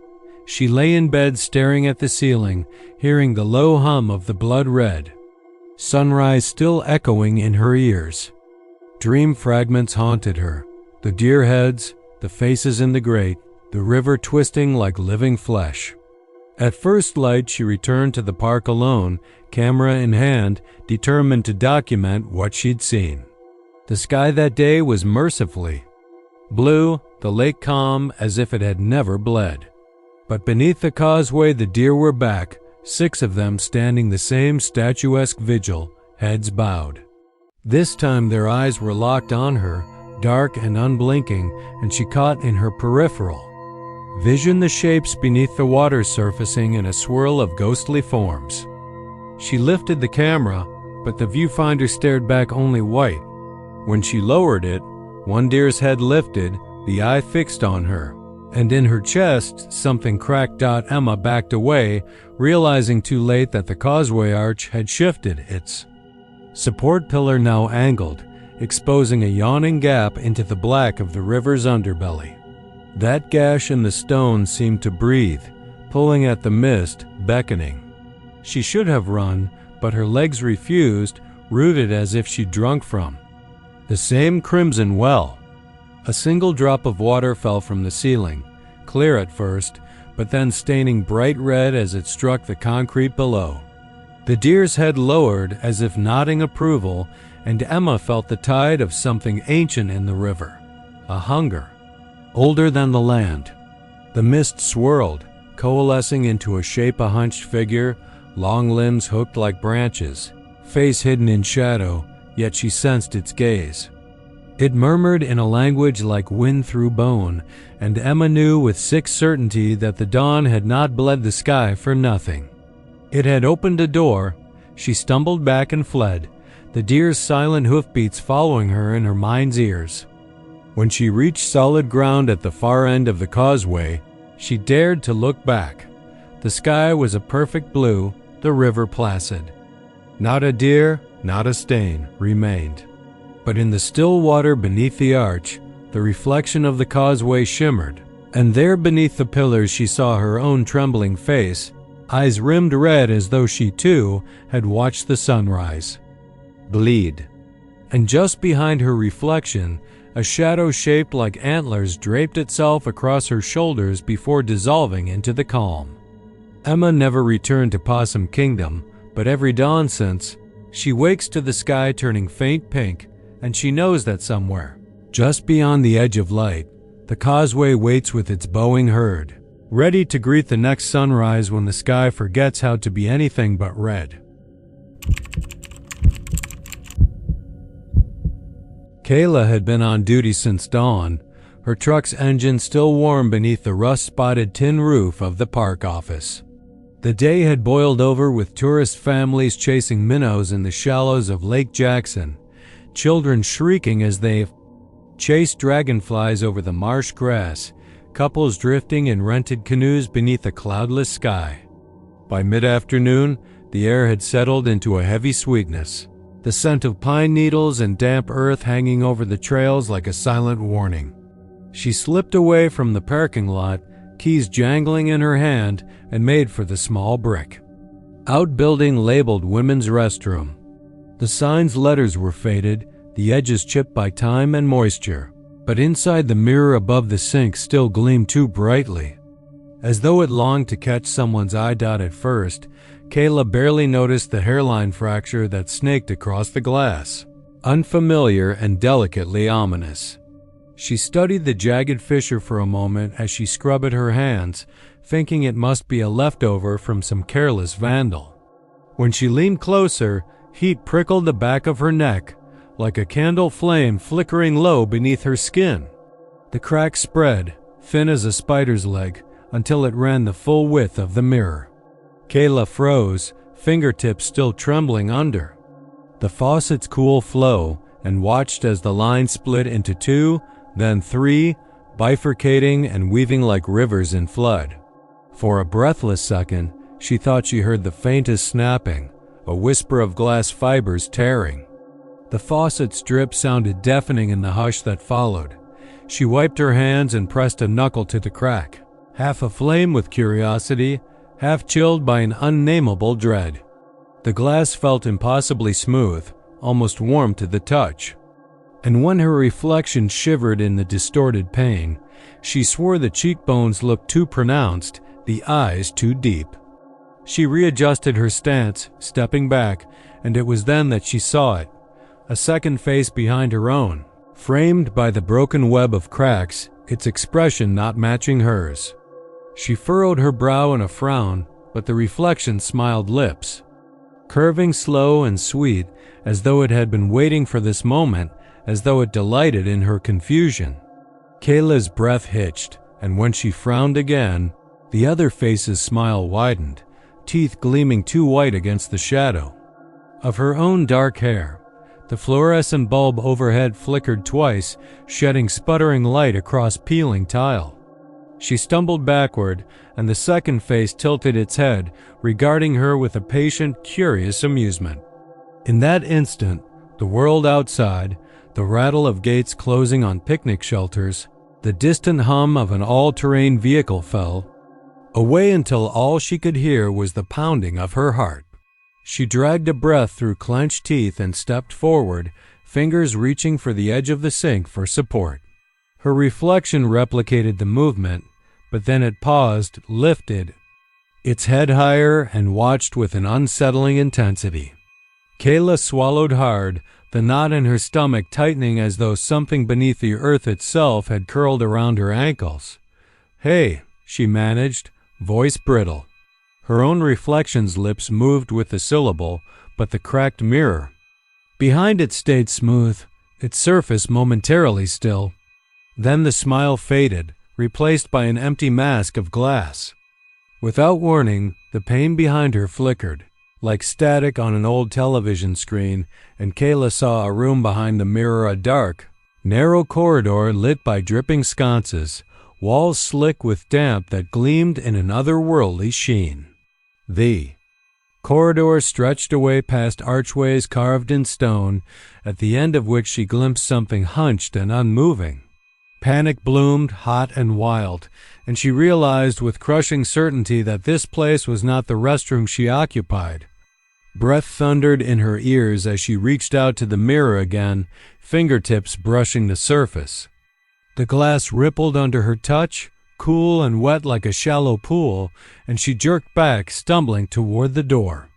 She lay in bed staring at the ceiling, hearing the low hum of the blood red sunrise still echoing in her ears. Dream fragments haunted her, the deer heads, the faces in the grate, the river twisting like living flesh. At first light, she returned to the park alone, camera in hand, determined to document what she'd seen. The sky that day was mercifully blue, the lake calm as if it had never bled. But beneath the causeway the deer were back, 6 of them standing the same statuesque vigil, heads bowed. This time their eyes were locked on her, dark and unblinking, and she caught in her peripheral vision the shapes beneath the water surfacing in a swirl of ghostly forms. She lifted the camera, but the viewfinder stared back only white. When she lowered it, one deer's head lifted, the eye fixed on her, and in her chest something cracked. Emma backed away, realizing too late that the causeway arch had shifted, its support pillar now angled, exposing a yawning gap into the black of the river's underbelly. That gash in the stone seemed to breathe, pulling at the mist, beckoning. She should have run, but her legs refused, rooted as if she'd drunk from the same crimson well. A single drop of water fell from the ceiling, clear at first, but then staining bright red as it struck the concrete below. The deer's head lowered as if nodding approval, and Emma felt the tide of something ancient in the river, a hunger, older than the land. The mist swirled, coalescing into a shape, a hunched figure, long limbs hooked like branches, face hidden in shadow, yet she sensed its gaze. It murmured in a language like wind through bone, and Emma knew with sick certainty that the dawn had not bled the sky for nothing. It had opened a door. She stumbled back and fled, the deer's silent hoofbeats following her in her mind's ears. When she reached solid ground at the far end of the causeway, she dared to look back. The sky was a perfect blue, the river placid. Not a deer, not a stain, remained. But in the still water beneath the arch, the reflection of the causeway shimmered, and there beneath the pillars she saw her own trembling face, eyes rimmed red as though she too had watched the sunrise bleed. And just behind her reflection, a shadow shaped like antlers draped itself across her shoulders before dissolving into the calm. Emma never returned to Possum Kingdom, but every dawn since, she wakes to the sky turning faint pink, and she knows that somewhere, just beyond the edge of light, the causeway waits with its bowing herd, ready to greet the next sunrise when the sky forgets how to be anything but red. Kayla had been on duty since dawn, her truck's engine still warm beneath the rust-spotted tin roof of the park office. The day had boiled over with tourist families chasing minnows in the shallows of Lake Jackson, children shrieking as they chased dragonflies over the marsh grass, couples drifting in rented canoes beneath a cloudless sky. By mid-afternoon, the air had settled into a heavy sweetness, the scent of pine needles and damp earth hanging over the trails like a silent warning. She slipped away from the parking lot, keys jangling in her hand, and made for the small brick outbuilding labeled women's restroom. The sign's letters were faded, the edges chipped by time and moisture, but inside the mirror above the sink still gleamed too brightly. As though it longed to catch someone's eye. At first, Kayla barely noticed the hairline fracture that snaked across the glass, unfamiliar and delicately ominous. She studied the jagged fissure for a moment as she scrubbed her hands, thinking it must be a leftover from some careless vandal. When she leaned closer, heat prickled the back of her neck, like a candle flame flickering low beneath her skin. The crack spread, thin as a spider's leg, until it ran the full width of the mirror. Kayla froze, fingertips still trembling under the faucet's cool flow, and watched as the line split into 2, then 3, bifurcating and weaving like rivers in flood. For a breathless second, she thought she heard the faintest snapping, a whisper of glass fibers tearing. The faucet's drip sounded deafening in the hush that followed. She wiped her hands and pressed a knuckle to the crack, half aflame with curiosity, half chilled by an unnameable dread. The glass felt impossibly smooth, almost warm to the touch. And when her reflection shivered in the distorted pain, she swore the cheekbones looked too pronounced, the eyes too deep. She readjusted her stance, stepping back, and it was then that she saw it. A second face behind her own, framed by the broken web of cracks, its expression not matching hers. She furrowed her brow in a frown, but the reflection smiled lips, curving slow and sweet, as though it had been waiting for this moment, as though it delighted in her confusion. Kayla's breath hitched, and when she frowned again, the other face's smile widened, teeth gleaming too white against the shadow of her own dark hair. The fluorescent bulb overhead flickered twice, shedding sputtering light across peeling tile. She stumbled backward, and the second face tilted its head, regarding her with a patient, curious amusement. In that instant, the world outside, the rattle of gates closing on picnic shelters, the distant hum of an all-terrain vehicle fell away until all she could hear was the pounding of her heart. She dragged a breath through clenched teeth and stepped forward, fingers reaching for the edge of the sink for support. Her reflection replicated the movement, but then it paused, lifted its head higher, and watched with an unsettling intensity. Kayla swallowed hard, the knot in her stomach tightening as though something beneath the earth itself had curled around her ankles. "Hey," she managed, voice brittle. Her own reflection's lips moved with the syllable, but the cracked mirror behind it stayed smooth, its surface momentarily still. Then the smile faded, replaced by an empty mask of glass. Without warning, the pane behind her flickered, like static on an old television screen, and Kayla saw a room behind the mirror, a dark, narrow corridor lit by dripping sconces, walls slick with damp that gleamed in an otherworldly sheen. The corridor stretched away past archways carved in stone, at the end of which she glimpsed something hunched and unmoving. Panic bloomed, hot and wild, and she realized with crushing certainty that this place was not the restroom she occupied. Breath thundered in her ears as she reached out to the mirror again, fingertips brushing the surface. The glass rippled under her touch, cool and wet like a shallow pool, and she jerked back, stumbling toward the door.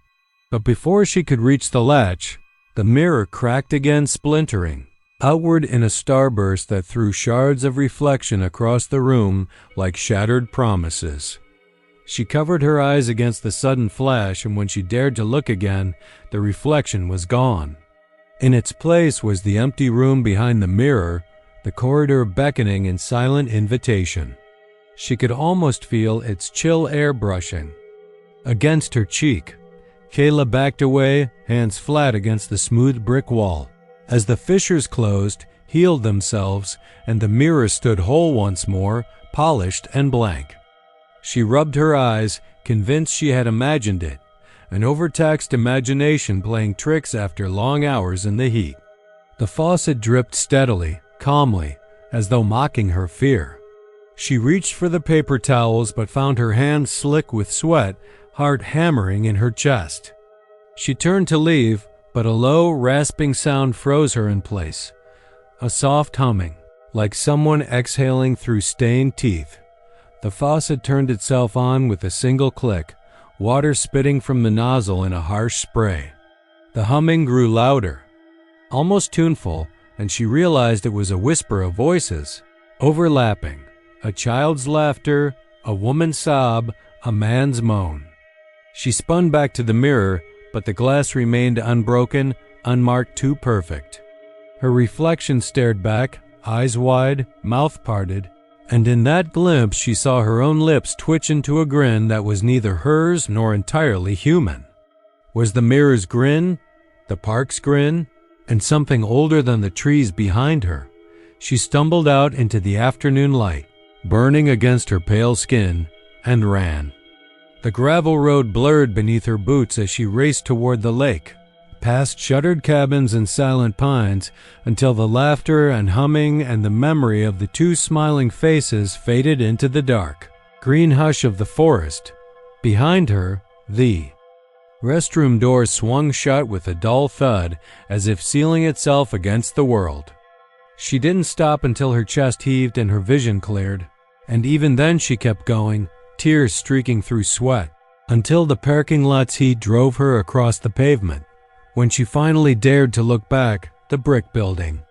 But before she could reach the latch, the mirror cracked again, splintering outward in a starburst that threw shards of reflection across the room like shattered promises. She covered her eyes against the sudden flash, and when she dared to look again, the reflection was gone. In its place was the empty room behind the mirror, the corridor beckoning in silent invitation. She could almost feel its chill air brushing against her cheek. Kayla backed away, hands flat against the smooth brick wall. As the fissures closed, healed themselves, and the mirror stood whole once more, polished and blank. She rubbed her eyes, convinced she had imagined it, an overtaxed imagination playing tricks after long hours in the heat. The faucet dripped steadily, calmly, as though mocking her fear. She reached for the paper towels but found her hands slick with sweat, heart hammering in her chest. She turned to leave, but a low, rasping sound froze her in place. A soft humming, like someone exhaling through stained teeth. The faucet turned itself on with a single click, water spitting from the nozzle in a harsh spray. The humming grew louder, almost tuneful, and she realized it was a whisper of voices, overlapping. A child's laughter, a woman's sob, a man's moan. She spun back to the mirror, but the glass remained unbroken, unmarked, too perfect. Her reflection stared back, eyes wide, mouth parted, and in that glimpse she saw her own lips twitch into a grin that was neither hers nor entirely human. Was the mirror's grin, the park's grin, and something older than the trees behind her? She stumbled out into the afternoon light, burning against her pale skin, and ran. The gravel road blurred beneath her boots as she raced toward the lake, past shuttered cabins and silent pines, until the laughter and humming and the memory of the two smiling faces faded into the dark, green hush of the forest. Behind her, the restroom door swung shut with a dull thud, as if sealing itself against the world. She didn't stop until her chest heaved and her vision cleared, and even then she kept going, tears streaking through sweat, until the parking lot's heat drove her across the pavement. When she finally dared to look back, the brick building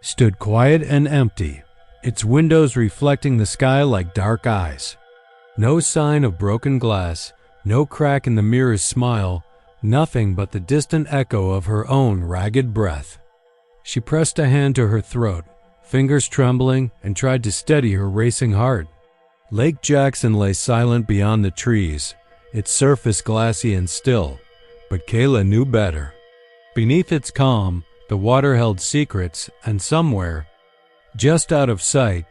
stood quiet and empty, its windows reflecting the sky like dark eyes. No sign of broken glass, no crack in the mirror's smile, nothing but the distant echo of her own ragged breath. She pressed a hand to her throat, fingers trembling, and tried to steady her racing heart. Lake Jackson lay silent beyond the trees, its surface glassy and still, but Kayla knew better. Beneath its calm, the water held secrets, and somewhere, just out of sight,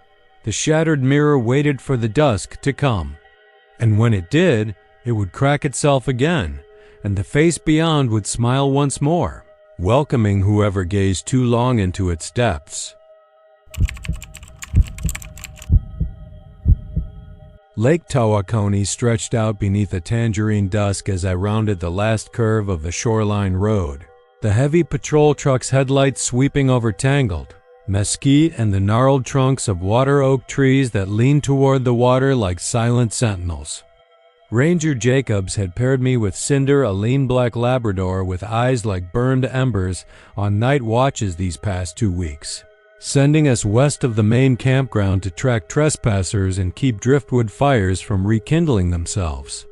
the shattered mirror waited for the dusk to come. And when it did, it would crack itself again, and the face beyond would smile once more, welcoming whoever gazed too long into its depths. Lake Tawakoni stretched out beneath a tangerine dusk as I rounded the last curve of the shoreline road, the heavy patrol truck's headlights sweeping over tangled mesquite and the gnarled trunks of water oak trees that leaned toward the water like silent sentinels. Ranger Jacobs had paired me with Cinder, a lean black Labrador with eyes like burned embers, on night watches these past 2 weeks, sending us west of the main campground to track trespassers and keep driftwood fires from rekindling themselves.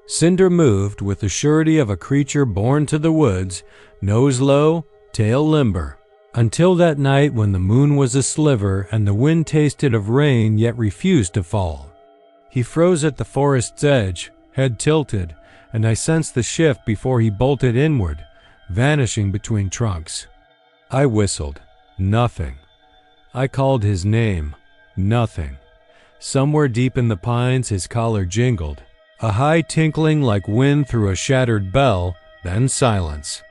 Cinder moved with the surety of a creature born to the woods, nose low, tail limber, until that night when the moon was a sliver and the wind tasted of rain yet refused to fall. He froze at the forest's edge, head tilted, and I sensed the shift before he bolted inward, vanishing between trunks. I whistled. Nothing. I called his name. Nothing. Somewhere deep in the pines his collar jingled, a high tinkling like wind through a shattered bell, then silence.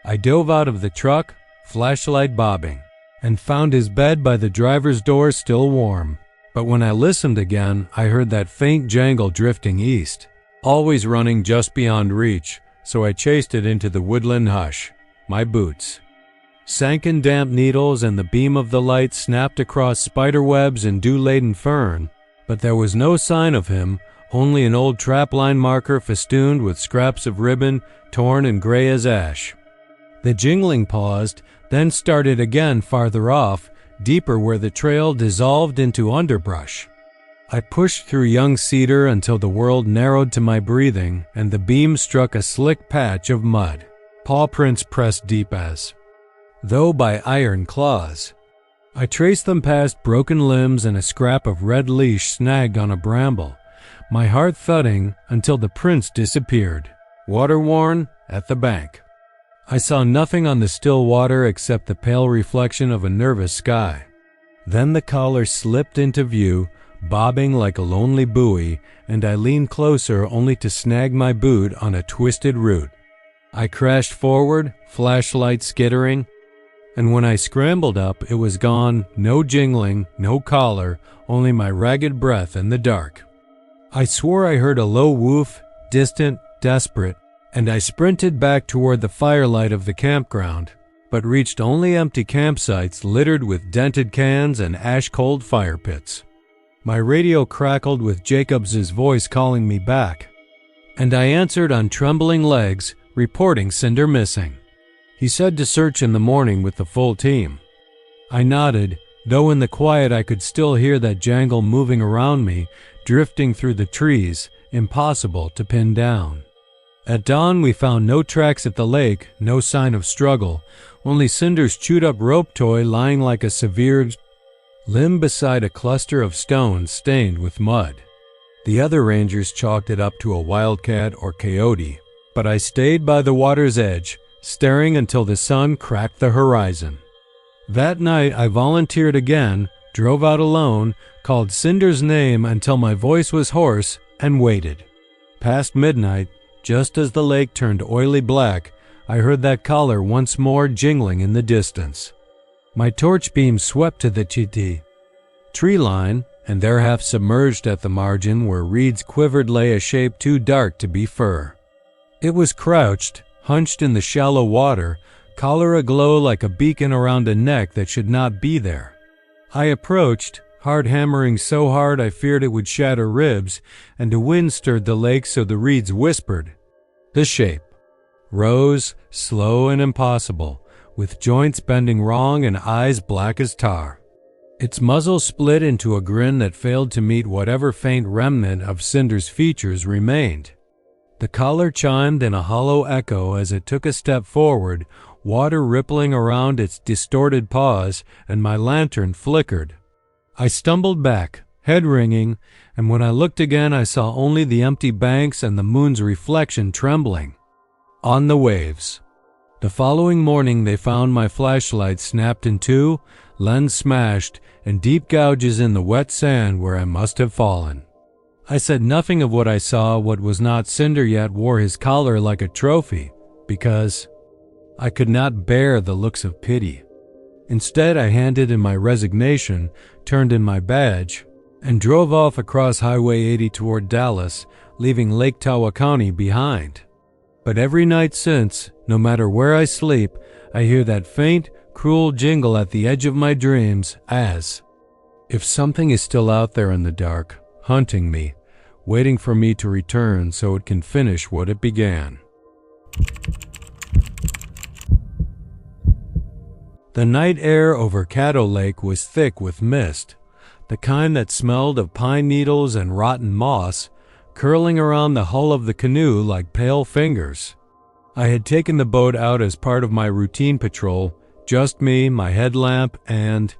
I dove out of the truck, flashlight bobbing, and found his bed by the driver's door still warm. But when I listened again, I heard that faint jangle drifting east, always running just beyond reach, so I chased it into the woodland hush. My boots sank in damp needles and the beam of the light snapped across spiderwebs and dew-laden fern, but there was no sign of him, only an old trapline marker festooned with scraps of ribbon, torn and gray as ash. The jingling paused, then started again farther off, deeper where the trail dissolved into underbrush. I pushed through young cedar until the world narrowed to my breathing and the beam struck a slick patch of mud, paw prints pressed deep as though by iron claws. I traced them past broken limbs and a scrap of red leash snagged on a bramble, my heart thudding until the prints disappeared, water-worn, at the bank. I saw nothing on the still water except the pale reflection of a nervous sky. Then the collar slipped into view, bobbing like a lonely buoy, and I leaned closer only to snag my boot on a twisted root. I crashed forward, flashlight skittering, and when I scrambled up, it was gone, no jingling, no collar, only my ragged breath in the dark. I swore I heard a low woof, distant, desperate, and I sprinted back toward the firelight of the campground, but reached only empty campsites littered with dented cans and ash-cold fire pits. My radio crackled with Jacobs's voice calling me back, and I answered on trembling legs, reporting Cinder missing. He said to search in the morning with the full team. I nodded, though in the quiet I could still hear that jangle moving around me, drifting through the trees, impossible to pin down. At dawn we found no tracks at the lake, no sign of struggle, only Cinder's chewed-up rope toy lying like a severed limb beside a cluster of stones stained with mud. The other rangers chalked it up to a wildcat or coyote, but I stayed by the water's edge, staring until the sun cracked the horizon. That night I volunteered again, drove out alone, called Cinder's name until my voice was hoarse, and waited. Past midnight, just as the lake turned oily black, I heard that collar once more jingling in the distance. My torch beam swept to the tree line, and there half submerged at the margin where reeds quivered lay a shape too dark to be fur. It was crouched, hunched in the shallow water, collar aglow like a beacon around a neck that should not be there. I approached, hard hammering so hard I feared it would shatter ribs, and the wind stirred the lake so the reeds whispered. The shape rose, slow and impossible, with joints bending wrong and eyes black as tar. Its muzzle split into a grin that failed to meet whatever faint remnant of Cinder's features remained. The collar chimed in a hollow echo as it took a step forward, water rippling around its distorted paws, and my lantern flickered. I stumbled back, head ringing, and when I looked again I saw only the empty banks and the moon's reflection trembling on the waves. The following morning they found my flashlight snapped in two, lens smashed, and deep gouges in the wet sand where I must have fallen. I said nothing of what I saw. What was not Cinder yet wore his collar like a trophy, because I could not bear the looks of pity. Instead, I handed in my resignation, turned in my badge, and drove off across Highway 80 toward Dallas, leaving Lake Tawakoni behind. But every night since, no matter where I sleep, I hear that faint, cruel jingle at the edge of my dreams as if something is still out there in the dark, hunting me, waiting for me to return so it can finish what it began. The night air over Caddo Lake was thick with mist, the kind that smelled of pine needles and rotten moss, curling around the hull of the canoe like pale fingers. I had taken the boat out as part of my routine patrol, just me, my headlamp, and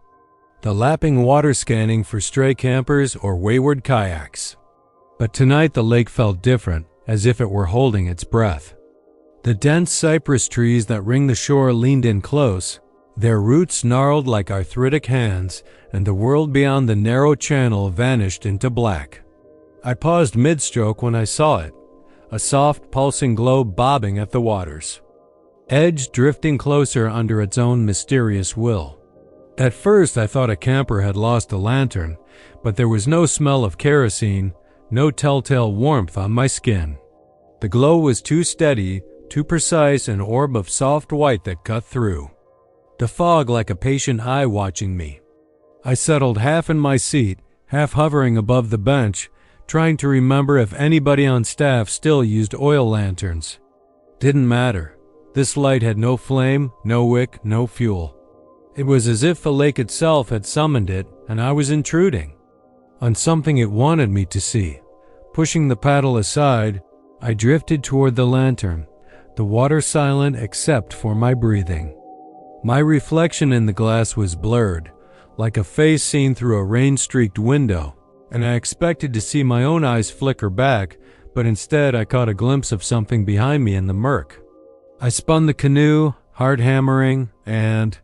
the lapping water scanning for stray campers or wayward kayaks. But tonight the lake felt different, as if it were holding its breath. The dense cypress trees that ring the shore leaned in close, their roots gnarled like arthritic hands, and the world beyond the narrow channel vanished into black. I paused mid-stroke when I saw it, a soft, pulsing globe bobbing at the waters, edge drifting closer under its own mysterious will. At first I thought a camper had lost a lantern, but there was no smell of kerosene, no telltale warmth on my skin. The glow was too steady, too precise, an orb of soft white that cut through the fog like a patient eye watching me. I settled half in my seat, half hovering above the bench, trying to remember if anybody on staff still used oil lanterns. Didn't matter. This light had no flame, no wick, no fuel. It was as if the lake itself had summoned it, and I was intruding on something it wanted me to see. Pushing the paddle aside, I drifted toward the lantern, the water silent except for my breathing. My reflection in the glass was blurred, like a face seen through a rain-streaked window, and I expected to see my own eyes flicker back, but instead I caught a glimpse of something behind me in the murk. I spun the canoe, hard hammering, and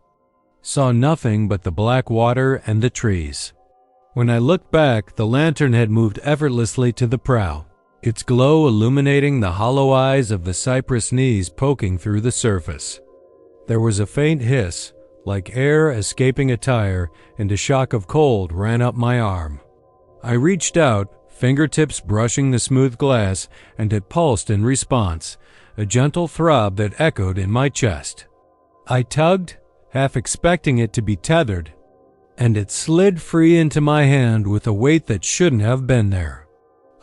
saw nothing but the black water and the trees. When I looked back, the lantern had moved effortlessly to the prow, its glow illuminating the hollow eyes of the cypress knees poking through the surface. There was a faint hiss, like air escaping a tire, and a shock of cold ran up my arm. I reached out, fingertips brushing the smooth glass, and it pulsed in response, a gentle throb that echoed in my chest. I tugged, half expecting it to be tethered, and it slid free into my hand with a weight that shouldn't have been there.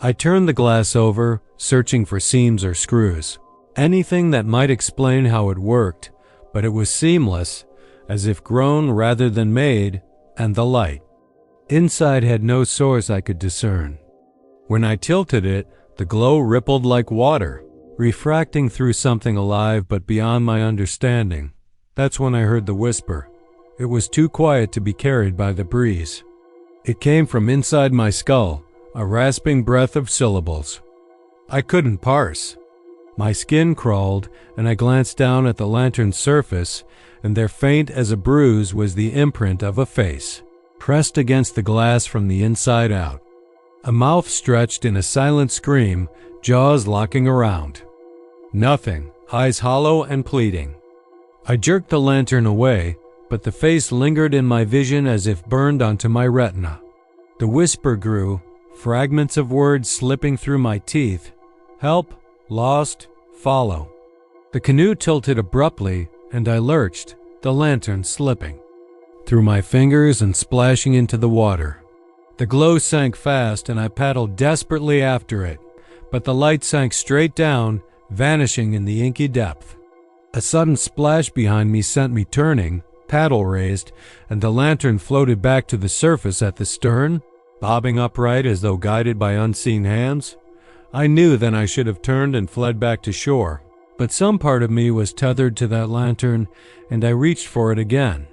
I turned the glass over, searching for seams or screws, anything that might explain how it worked, but it was seamless, as if grown rather than made, and the light inside had no source I could discern. When I tilted it, the glow rippled like water, refracting through something alive but beyond my understanding, That's when I heard the whisper. It was too quiet to be carried by the breeze. It came from inside my skull, a rasping breath of syllables. I couldn't parse. My skin crawled, and I glanced down at the lantern's surface, and there, faint as a bruise, was the imprint of a face, pressed against the glass from the inside out. A mouth stretched in a silent scream, jaws locking around. Nothing, eyes hollow and pleading. I jerked the lantern away, but the face lingered in my vision as if burned onto my retina. The whisper grew, fragments of words slipping through my teeth. Help, lost, follow. The canoe tilted abruptly, and I lurched, the lantern slipping through my fingers and splashing into the water. The glow sank fast, and I paddled desperately after it, but the light sank straight down, vanishing in the inky depth. A sudden splash behind me sent me turning, paddle raised, and the lantern floated back to the surface at the stern, bobbing upright as though guided by unseen hands. I knew then I should have turned and fled back to shore, but some part of me was tethered to that lantern, and I reached for it again.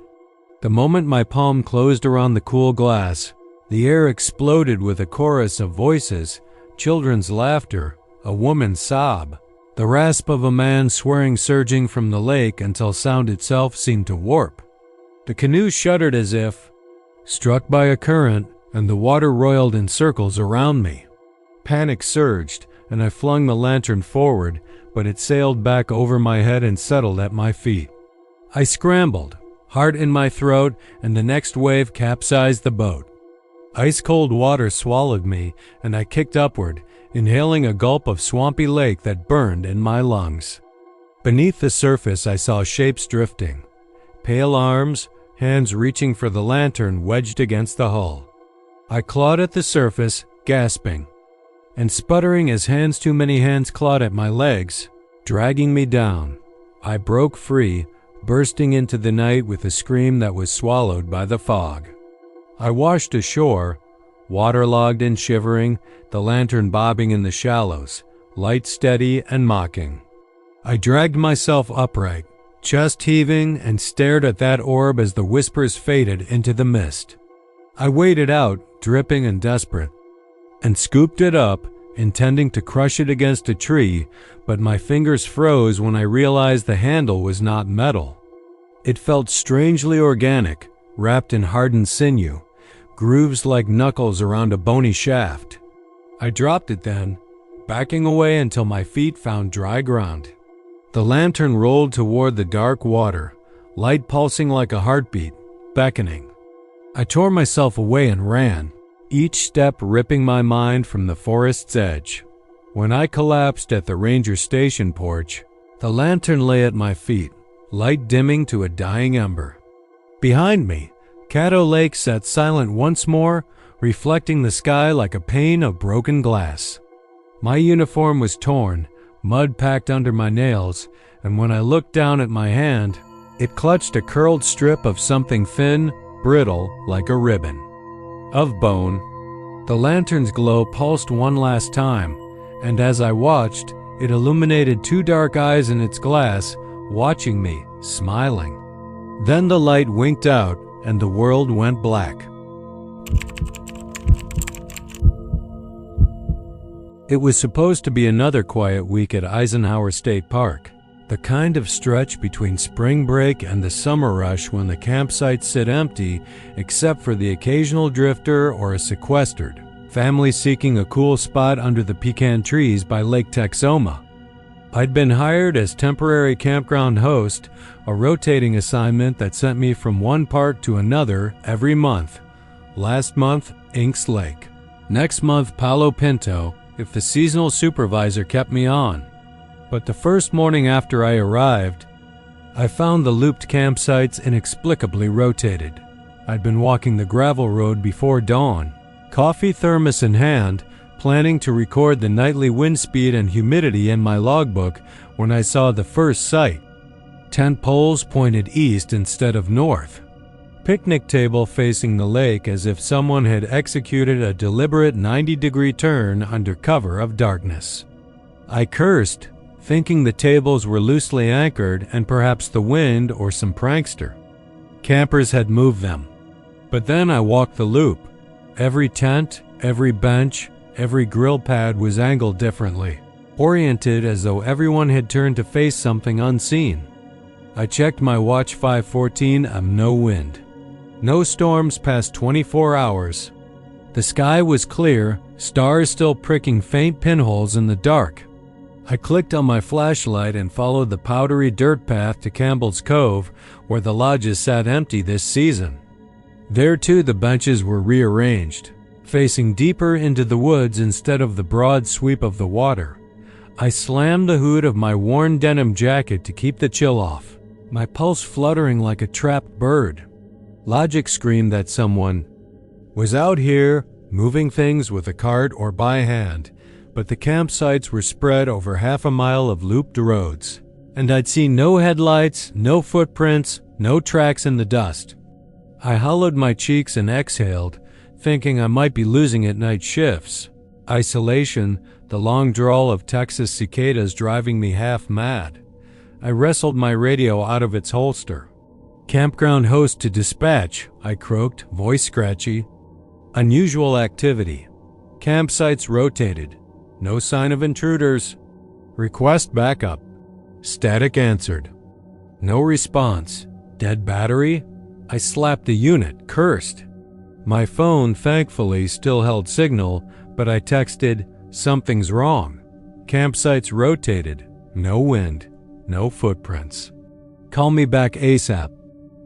The moment my palm closed around the cool glass, the air exploded with a chorus of voices, children's laughter, a woman's sob, the rasp of a man swearing surging from the lake until sound itself seemed to warp. The canoe shuddered as if struck by a current, and the water roiled in circles around me. Panic surged, and I flung the lantern forward, but it sailed back over my head and settled at my feet. I scrambled, heart in my throat, and the next wave capsized the boat. Ice-cold water swallowed me, and I kicked upward, inhaling a gulp of swampy lake that burned in my lungs. Beneath the surface I saw shapes drifting, pale arms, hands reaching for the lantern wedged against the hull. I clawed at the surface, gasping, and sputtering as too many hands clawed at my legs, dragging me down. I broke free, bursting into the night with a scream that was swallowed by the fog. I washed ashore, waterlogged and shivering, the lantern bobbing in the shallows, light steady and mocking. I dragged myself upright, chest heaving, and stared at that orb as the whispers faded into the mist. I waded out, dripping and desperate, and scooped it up, intending to crush it against a tree, but my fingers froze when I realized the handle was not metal. It felt strangely organic, wrapped in hardened sinew, grooves like knuckles around a bony shaft. I dropped it then, backing away until my feet found dry ground. The lantern rolled toward the dark water, light pulsing like a heartbeat, beckoning. I tore myself away and ran, each step ripping my mind from the forest's edge. When I collapsed at the ranger station porch, the lantern lay at my feet, light dimming to a dying ember. Behind me, Caddo Lake sat silent once more, reflecting the sky like a pane of broken glass. My uniform was torn, mud packed under my nails, and when I looked down at my hand, it clutched a curled strip of something thin, brittle, like a ribbon of bone. The lantern's glow pulsed one last time, and as I watched, it illuminated two dark eyes in its glass, watching me, smiling. Then the light winked out, and the world went black. It was supposed to be another quiet week at Eisenhower State Park, the kind of stretch between spring break and the summer rush when the campsites sit empty except for the occasional drifter or a sequestered family seeking a cool spot under the pecan trees by Lake Texoma. I'd been hired as temporary campground host, a rotating assignment that sent me from one park to another every month. Last month, Inks Lake. Next month, Palo Pinto, if the seasonal supervisor kept me on. But the first morning after I arrived, I found the looped campsites inexplicably rotated. I'd been walking the gravel road before dawn, coffee thermos in hand, planning to record the nightly wind speed and humidity in my logbook when I saw the first sight. Tent poles pointed east instead of north. Picnic table facing the lake as if someone had executed a deliberate 90-degree turn under cover of darkness. I cursed, thinking the tables were loosely anchored and perhaps the wind or some prankster. Campers had moved them. But then I walked the loop. Every tent, every bench, every grill pad was angled differently, oriented as though everyone had turned to face something unseen. I checked my watch, 5:14, no wind. No storms past 24 hours. The sky was clear, stars still pricking faint pinholes in the dark. I clicked on my flashlight and followed the powdery dirt path to Campbell's Cove, where the lodges sat empty this season. There too the benches were rearranged, facing deeper into the woods instead of the broad sweep of the water. I slammed the hood of my worn denim jacket to keep the chill off, my pulse fluttering like a trapped bird. Logic screamed that someone was out here, moving things with a cart or by hand, but the campsites were spread over half a mile of looped roads, and I'd seen no headlights, no footprints, no tracks in the dust. I hollowed my cheeks and exhaled, thinking I might be losing at night shifts. Isolation, the long drawl of Texas cicadas driving me half mad. I wrestled my radio out of its holster. "Campground host to dispatch," I croaked, voice scratchy. Unusual activity. Campsites rotated. No sign of intruders. Request backup. Static answered. No response. Dead battery? I slapped the unit, cursed. My phone, thankfully, still held signal, but I texted, "Something's wrong." Campsites rotated. No wind. No footprints. "Call me back ASAP."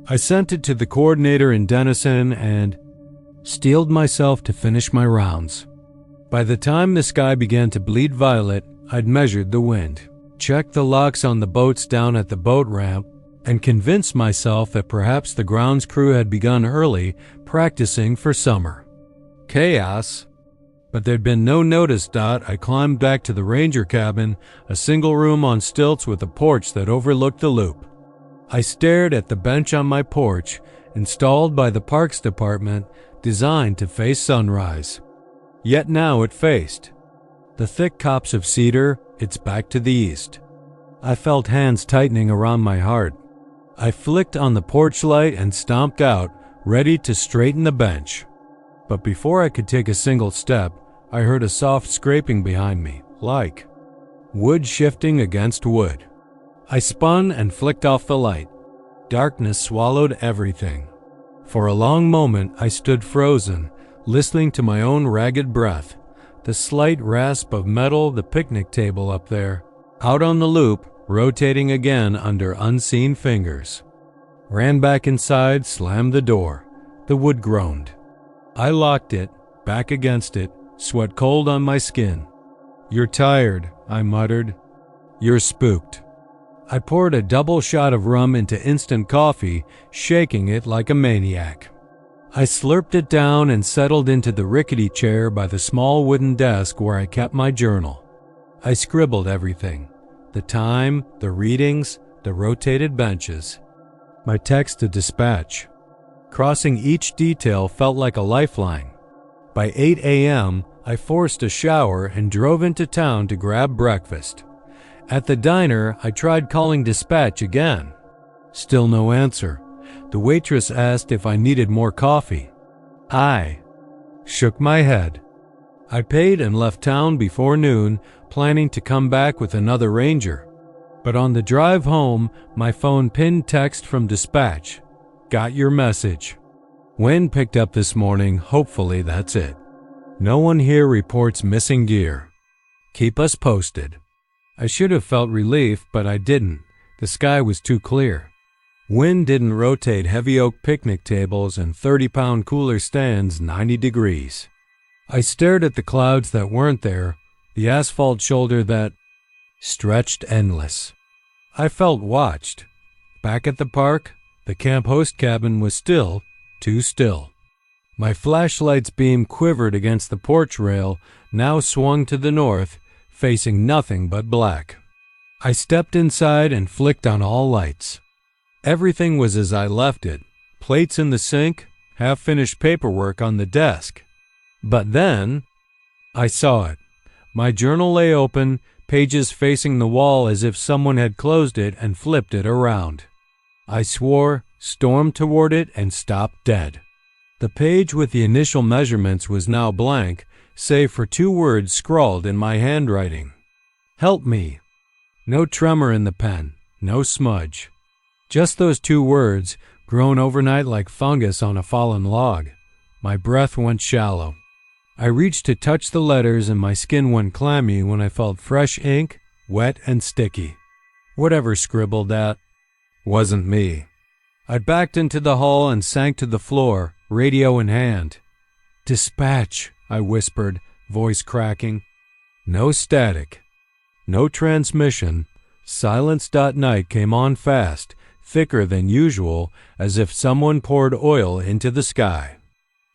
I sent it to the coordinator in Denison and steeled myself to finish my rounds. By the time the sky began to bleed violet, I'd measured the wind, checked the locks on the boats down at the boat ramp, and convinced myself that perhaps the grounds crew had begun early, practicing for summer. Chaos. But there'd been no notice. I climbed back to the ranger cabin, a single room on stilts with a porch that overlooked the loop. I stared at the bench on my porch, installed by the Parks Department, designed to face sunrise. Yet now it faced the thick copse of cedar, its back to the east. I felt hands tightening around my heart. I flicked on the porch light and stomped out, ready to straighten the bench. But before I could take a single step, I heard a soft scraping behind me, like wood shifting against wood. I spun and flicked off the light. Darkness swallowed everything. For a long moment I stood frozen, listening to my own ragged breath, the slight rasp of metal, the picnic table up there, out on the loop, rotating again under unseen fingers. Ran back inside, slammed the door. The wood groaned. I locked it, back against it, sweat cold on my skin. "You're tired," I muttered. "You're spooked." I poured a double shot of rum into instant coffee, shaking it like a maniac. I slurped it down and settled into the rickety chair by the small wooden desk where I kept my journal. I scribbled everything: the time, the readings, the rotated benches. My text to dispatch. Crossing each detail felt like a lifeline. By 8 a.m., I forced a shower and drove into town to grab breakfast. At the diner, I tried calling dispatch again. Still no answer. The waitress asked if I needed more coffee. I shook my head. I paid and left town before noon, planning to come back with another ranger. But on the drive home, my phone pinned text from dispatch. "Got your message. Wind picked up this morning, hopefully that's it. No one here reports missing gear. Keep us posted." I should have felt relief, but I didn't. The sky was too clear. Wind didn't rotate heavy oak picnic tables and 30-pound cooler stands 90 degrees. I stared at the clouds that weren't there, the asphalt shoulder that stretched endless. I felt watched. Back at the park, the camp host cabin was still, too still. My flashlight's beam quivered against the porch rail, now swung to the north, facing nothing but black. I stepped inside and flicked on all lights. Everything was as I left it, plates in the sink, half-finished paperwork on the desk. But then, I saw it. My journal lay open, pages facing the wall as if someone had closed it and flipped it around. I swore, stormed toward it, and stopped dead. The page with the initial measurements was now blank, save for 2 words scrawled in my handwriting. Help me. No tremor in the pen, no smudge. Just those 2 words, grown overnight like fungus on a fallen log. My breath went shallow. I reached to touch the letters and my skin went clammy when I felt fresh ink, wet and sticky. Whatever scribbled that wasn't me. I backed into the hall and sank to the floor, radio in hand. Dispatch, I whispered, voice cracking. No static. No transmission. Silence.night came on fast, thicker than usual, as if someone poured oil into the sky.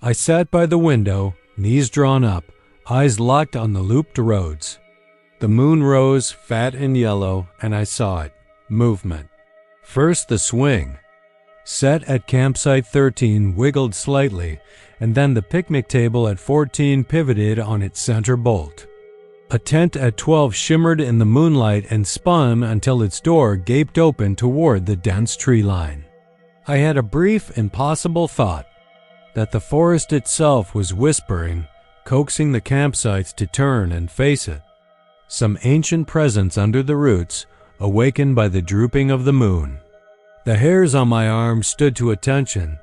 I sat by the window, knees drawn up, eyes locked on the looped roads. The moon rose, fat and yellow, and I saw it. Movement. First the swing. Set at campsite 13 wiggled slightly, and then the picnic table at 14 pivoted on its center bolt. A tent at 12 shimmered in the moonlight and spun until its door gaped open toward the dense tree line. I had a brief, impossible thought that the forest itself was whispering, coaxing the campsites to turn and face it. Some ancient presence under the roots, awakened by the drooping of the moon. The hairs on my arms stood to attention,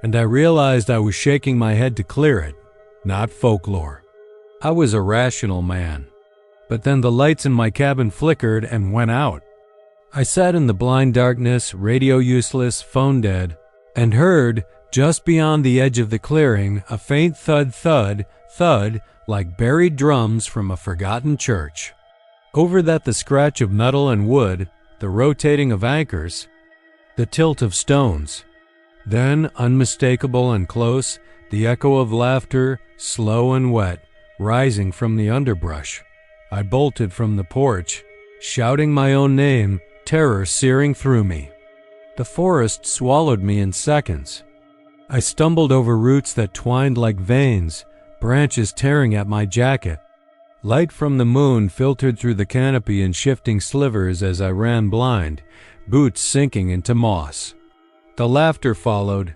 and I realized I was shaking my head to clear it, not folklore. I was a rational man. But then the lights in my cabin flickered and went out. I sat in the blind darkness, radio useless, phone dead, and heard, just beyond the edge of the clearing, a faint thud, thud, thud, like buried drums from a forgotten church. Over that the scratch of metal and wood, the rotating of anchors, the tilt of stones. Then, unmistakable and close, the echo of laughter, slow and wet, rising from the underbrush. I bolted from the porch, shouting my own name, terror searing through me. The forest swallowed me in seconds. I stumbled over roots that twined like veins, branches tearing at my jacket. Light from the moon filtered through the canopy in shifting slivers as I ran blind, boots sinking into moss. The laughter followed,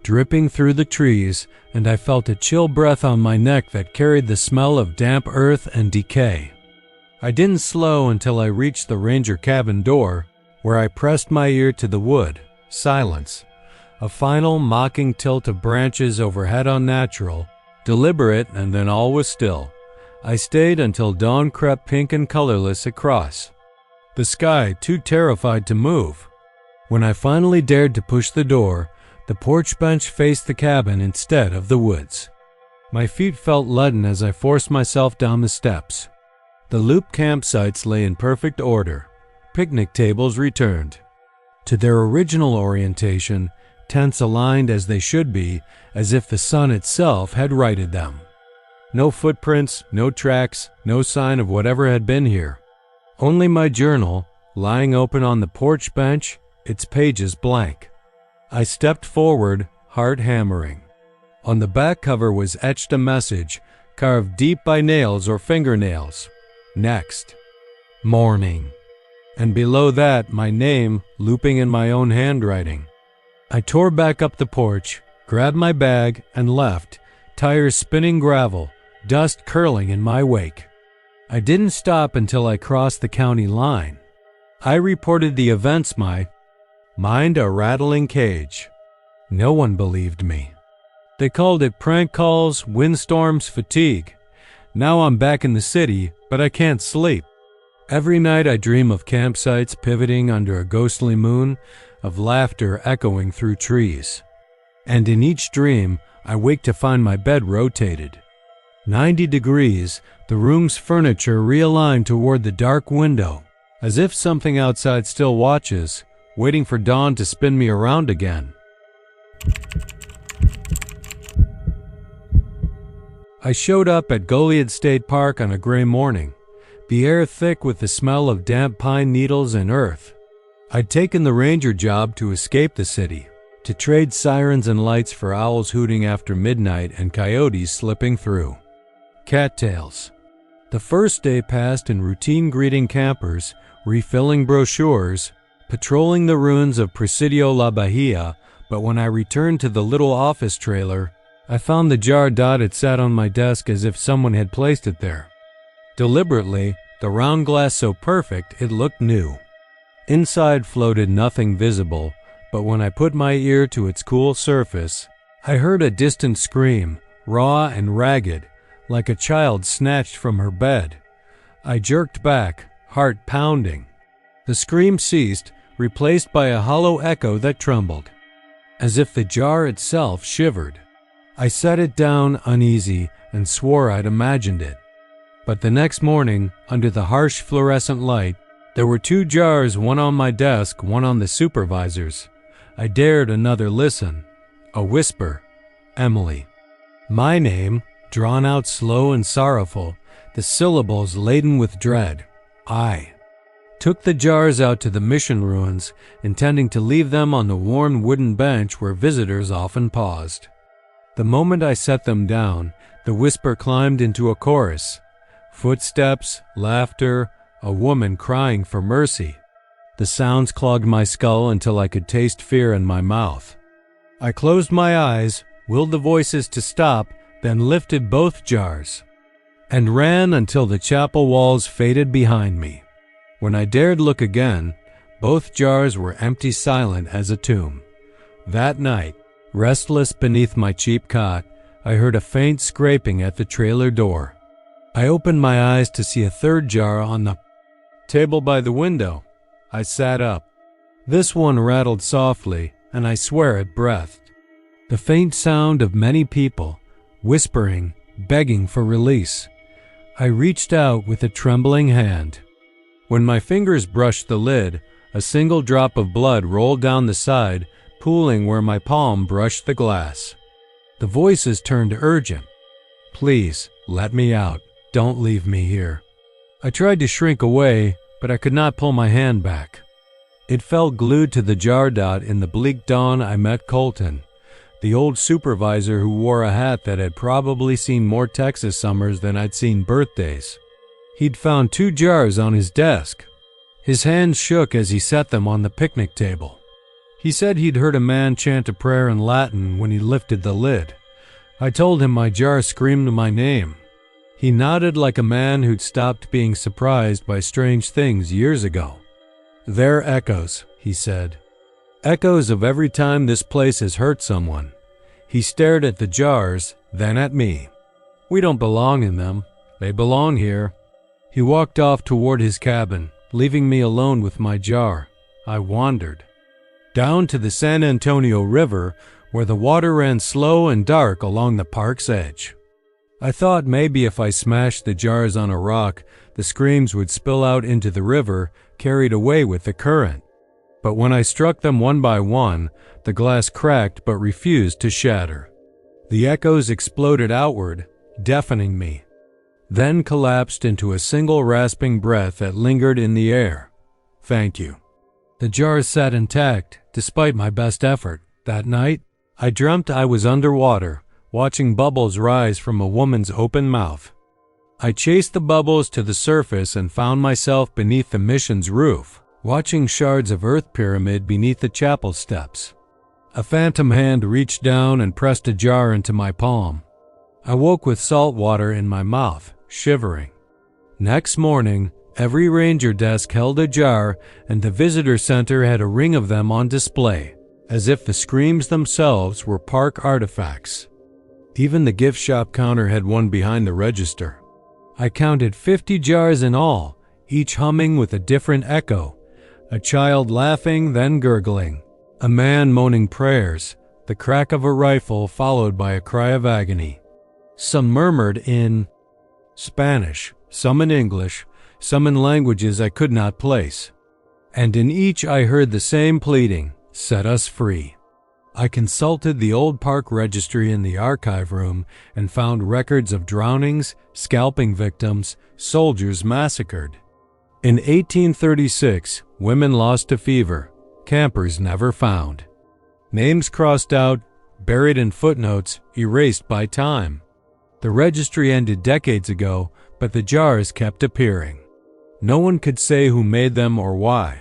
dripping through the trees, and I felt a chill breath on my neck that carried the smell of damp earth and decay. I didn't slow until I reached the ranger cabin door, where I pressed my ear to the wood. Silence. A final mocking tilt of branches overhead unnatural, deliberate, and then all was still. I stayed until dawn crept pink and colorless across. The sky too terrified to move. When I finally dared to push the door, the porch bench faced the cabin instead of the woods. My feet felt leaden as I forced myself down the steps. The loop campsites lay in perfect order. Picnic tables returned to their original orientation, tents aligned as they should be, as if the sun itself had righted them. No footprints, no tracks, no sign of whatever had been here. Only my journal, lying open on the porch bench, its pages blank. I stepped forward, heart hammering. On the back cover was etched a message, carved deep by nails or fingernails. Next. Morning. And below that, my name, looping in my own handwriting. I tore back up the porch, grabbed my bag, and left, tires spinning gravel, dust curling in my wake. I didn't stop until I crossed the county line. I reported the events my mind a rattling cage. No one believed me. They called it prank calls, windstorms, fatigue. Now I'm back in the city, but I can't sleep. Every night I dream of campsites pivoting under a ghostly moon, of laughter echoing through trees. And in each dream, I wake to find my bed rotated. 90 degrees, the room's furniture realigned toward the dark window, as if something outside still watches, waiting for dawn to spin me around again. I showed up at Goliad State Park on a gray morning, the air thick with the smell of damp pine needles and earth. I'd taken the ranger job to escape the city, to trade sirens and lights for owls hooting after midnight and coyotes slipping through. Cattails. The first day passed in routine greeting campers, refilling brochures, patrolling the ruins of Presidio La Bahia, but when I returned to the little office trailer, I found the jar had sat on my desk as if someone had placed it there. Deliberately, the round glass so perfect it looked new. Inside floated nothing visible, but when I put my ear to its cool surface, I heard a distant scream, raw and ragged, like a child snatched from her bed. I jerked back, heart pounding. The scream ceased, replaced by a hollow echo that trembled, as if the jar itself shivered. I set it down uneasy and swore I'd imagined it. But the next morning, under the harsh fluorescent light, there were 2 jars, one on my desk, one on the supervisor's. I dared another listen. A whisper. Emily. My name, drawn out slow and sorrowful, the syllables laden with dread. I took the jars out to the mission ruins, intending to leave them on the worn wooden bench where visitors often paused. The moment I set them down, the whisper climbed into a chorus. Footsteps, laughter, a woman crying for mercy. The sounds clogged my skull until I could taste fear in my mouth. I closed my eyes, willed the voices to stop, then lifted both jars, and ran until the chapel walls faded behind me. When I dared look again, both jars were empty, silent as a tomb. That night, restless beneath my cheap cot, I heard a faint scraping at the trailer door. I opened my eyes to see a third jar on the table by the window. I sat up. This one rattled softly, and I swear it breathed. The faint sound of many people, whispering, begging for release. I reached out with a trembling hand. When my fingers brushed the lid, a single drop of blood rolled down the side, pooling where my palm brushed the glass. The voices turned urgent. Please, let me out. Don't leave me here. I tried to shrink away, but I could not pull my hand back. It felt glued to the jar. In the bleak dawn, I met Colton, the old supervisor who wore a hat that had probably seen more Texas summers than I'd seen birthdays. He'd found 2 jars on his desk. His hands shook as he set them on the picnic table. He said he'd heard a man chant a prayer in Latin when he lifted the lid. I told him my jar screamed my name. He nodded like a man who'd stopped being surprised by strange things years ago. They're echoes, he said. Echoes of every time this place has hurt someone. He stared at the jars, then at me. We don't belong in them. They belong here. He walked off toward his cabin, leaving me alone with my jar. I wandered down to the San Antonio River, where the water ran slow and dark along the park's edge. I thought maybe if I smashed the jars on a rock, the screams would spill out into the river, carried away with the current. But when I struck them one by one, the glass cracked but refused to shatter. The echoes exploded outward, deafening me, then collapsed into a single rasping breath that lingered in the air. Thank you. The jars sat intact, despite my best effort. That night, I dreamt I was underwater, watching bubbles rise from a woman's open mouth. I chased the bubbles to the surface and found myself beneath the mission's roof, watching shards of earth pyramid beneath the chapel steps. A phantom hand reached down and pressed a jar into my palm. I woke with salt water in my mouth, shivering. Next morning, every ranger desk held a jar, and the visitor center had a ring of them on display, as if the screams themselves were park artifacts. Even the gift shop counter had one behind the register. I counted 50 jars in all, each humming with a different echo. A child laughing, then gurgling. A man moaning prayers, the crack of a rifle followed by a cry of agony. Some murmured in Spanish, some in English, some in languages I could not place. And in each I heard the same pleading, set us free. I consulted the old park registry in the archive room and found records of drownings, scalping victims, soldiers massacred. In 1836, women lost to fever, campers never found. Names crossed out, buried in footnotes, erased by time. The registry ended decades ago, but the jars kept appearing. No one could say who made them or why.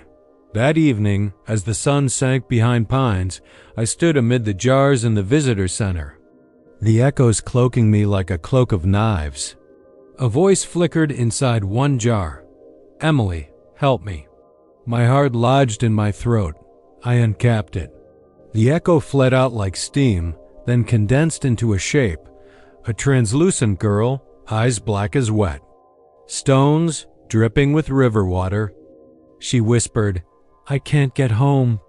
That evening, as the sun sank behind pines, I stood amid the jars in the visitor center, the echoes cloaking me like a cloak of knives. A voice flickered inside one jar. "Emily, help me." My heart lodged in my throat. I uncapped it. The echo fled out like steam, then condensed into a shape, a translucent girl, eyes black as wet, stones dripping with river water. She whispered, "I can't get home."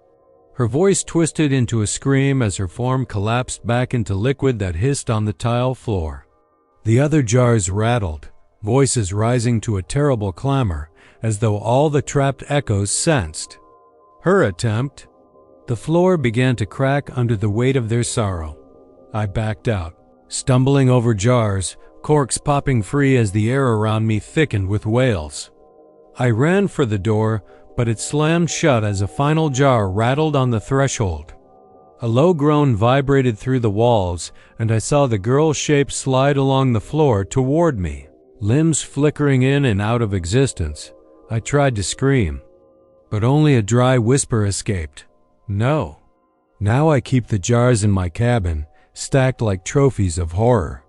Her voice twisted into a scream as her form collapsed back into liquid that hissed on the tile floor. The other jars rattled, voices rising to a terrible clamor, as though all the trapped echoes sensed her attempt. The floor began to crack under the weight of their sorrow. I backed out, stumbling over jars, corks popping free as the air around me thickened with wails. I ran for the door, but it slammed shut as a final jar rattled on the threshold. A low groan vibrated through the walls, and I saw the girl's shape slide along the floor toward me, limbs flickering in and out of existence. I tried to scream, but only a dry whisper escaped. "No." Now I keep the jars in my cabin, stacked like trophies of horror.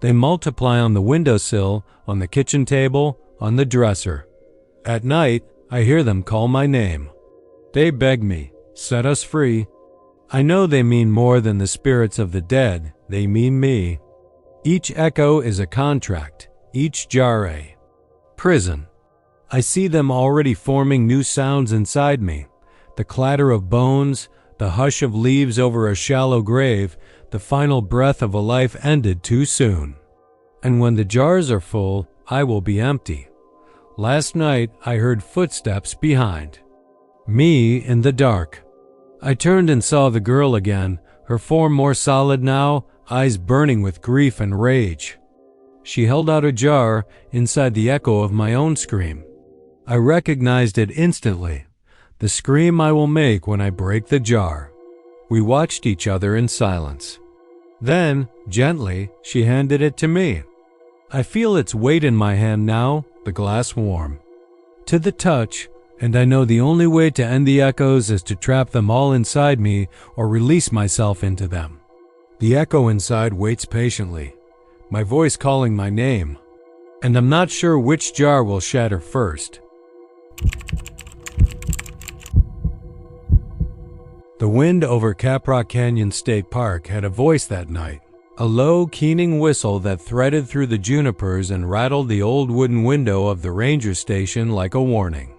They multiply on the windowsill, on the kitchen table, on the dresser. At night, I hear them call my name. They beg me, "Set us free." I know they mean more than the spirits of the dead. They mean me. Each echo is a contract, each jar a prison. I see them already forming new sounds inside me. The clatter of bones, the hush of leaves over a shallow grave, the final breath of a life ended too soon. And when the jars are full, I will be empty. Last night, I heard footsteps behind me in the dark. I turned and saw the girl again, her form more solid now, eyes burning with grief and rage. She held out a jar inside the echo of my own scream. I recognized it instantly, the scream I will make when I break the jar. We watched each other in silence. Then, gently, she handed it to me. I feel its weight in my hand now, the glass warm to the touch, and I know the only way to end the echoes is to trap them all inside me or release myself into them. The echo inside waits patiently, my voice calling my name, and I'm not sure which jar will shatter first. The wind over Caprock Canyon State Park had a voice that night, a low, keening whistle that threaded through the junipers and rattled the old wooden window of the ranger station like a warning.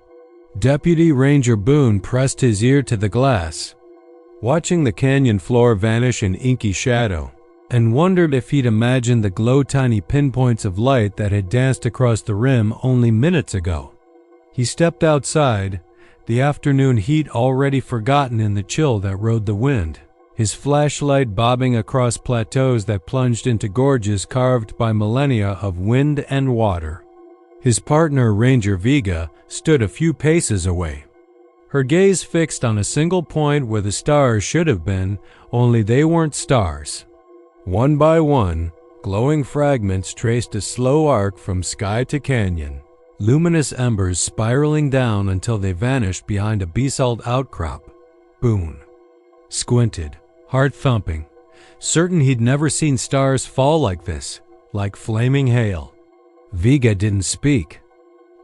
Deputy Ranger Boone pressed his ear to the glass, watching the canyon floor vanish in inky shadow, and wondered if he'd imagined the glow-tiny pinpoints of light that had danced across the rim only minutes ago. He stepped outside, the afternoon heat already forgotten in the chill that rode the wind, his flashlight bobbing across plateaus that plunged into gorges carved by millennia of wind and water. His partner, Ranger Vega, stood a few paces away, her gaze fixed on a single point where the stars should have been, only they weren't stars. One by one, glowing fragments traced a slow arc from sky to canyon, luminous embers spiraling down until they vanished behind a basalt outcrop. Boone squinted, heart thumping, certain he'd never seen stars fall like this, like flaming hail. Vega didn't speak.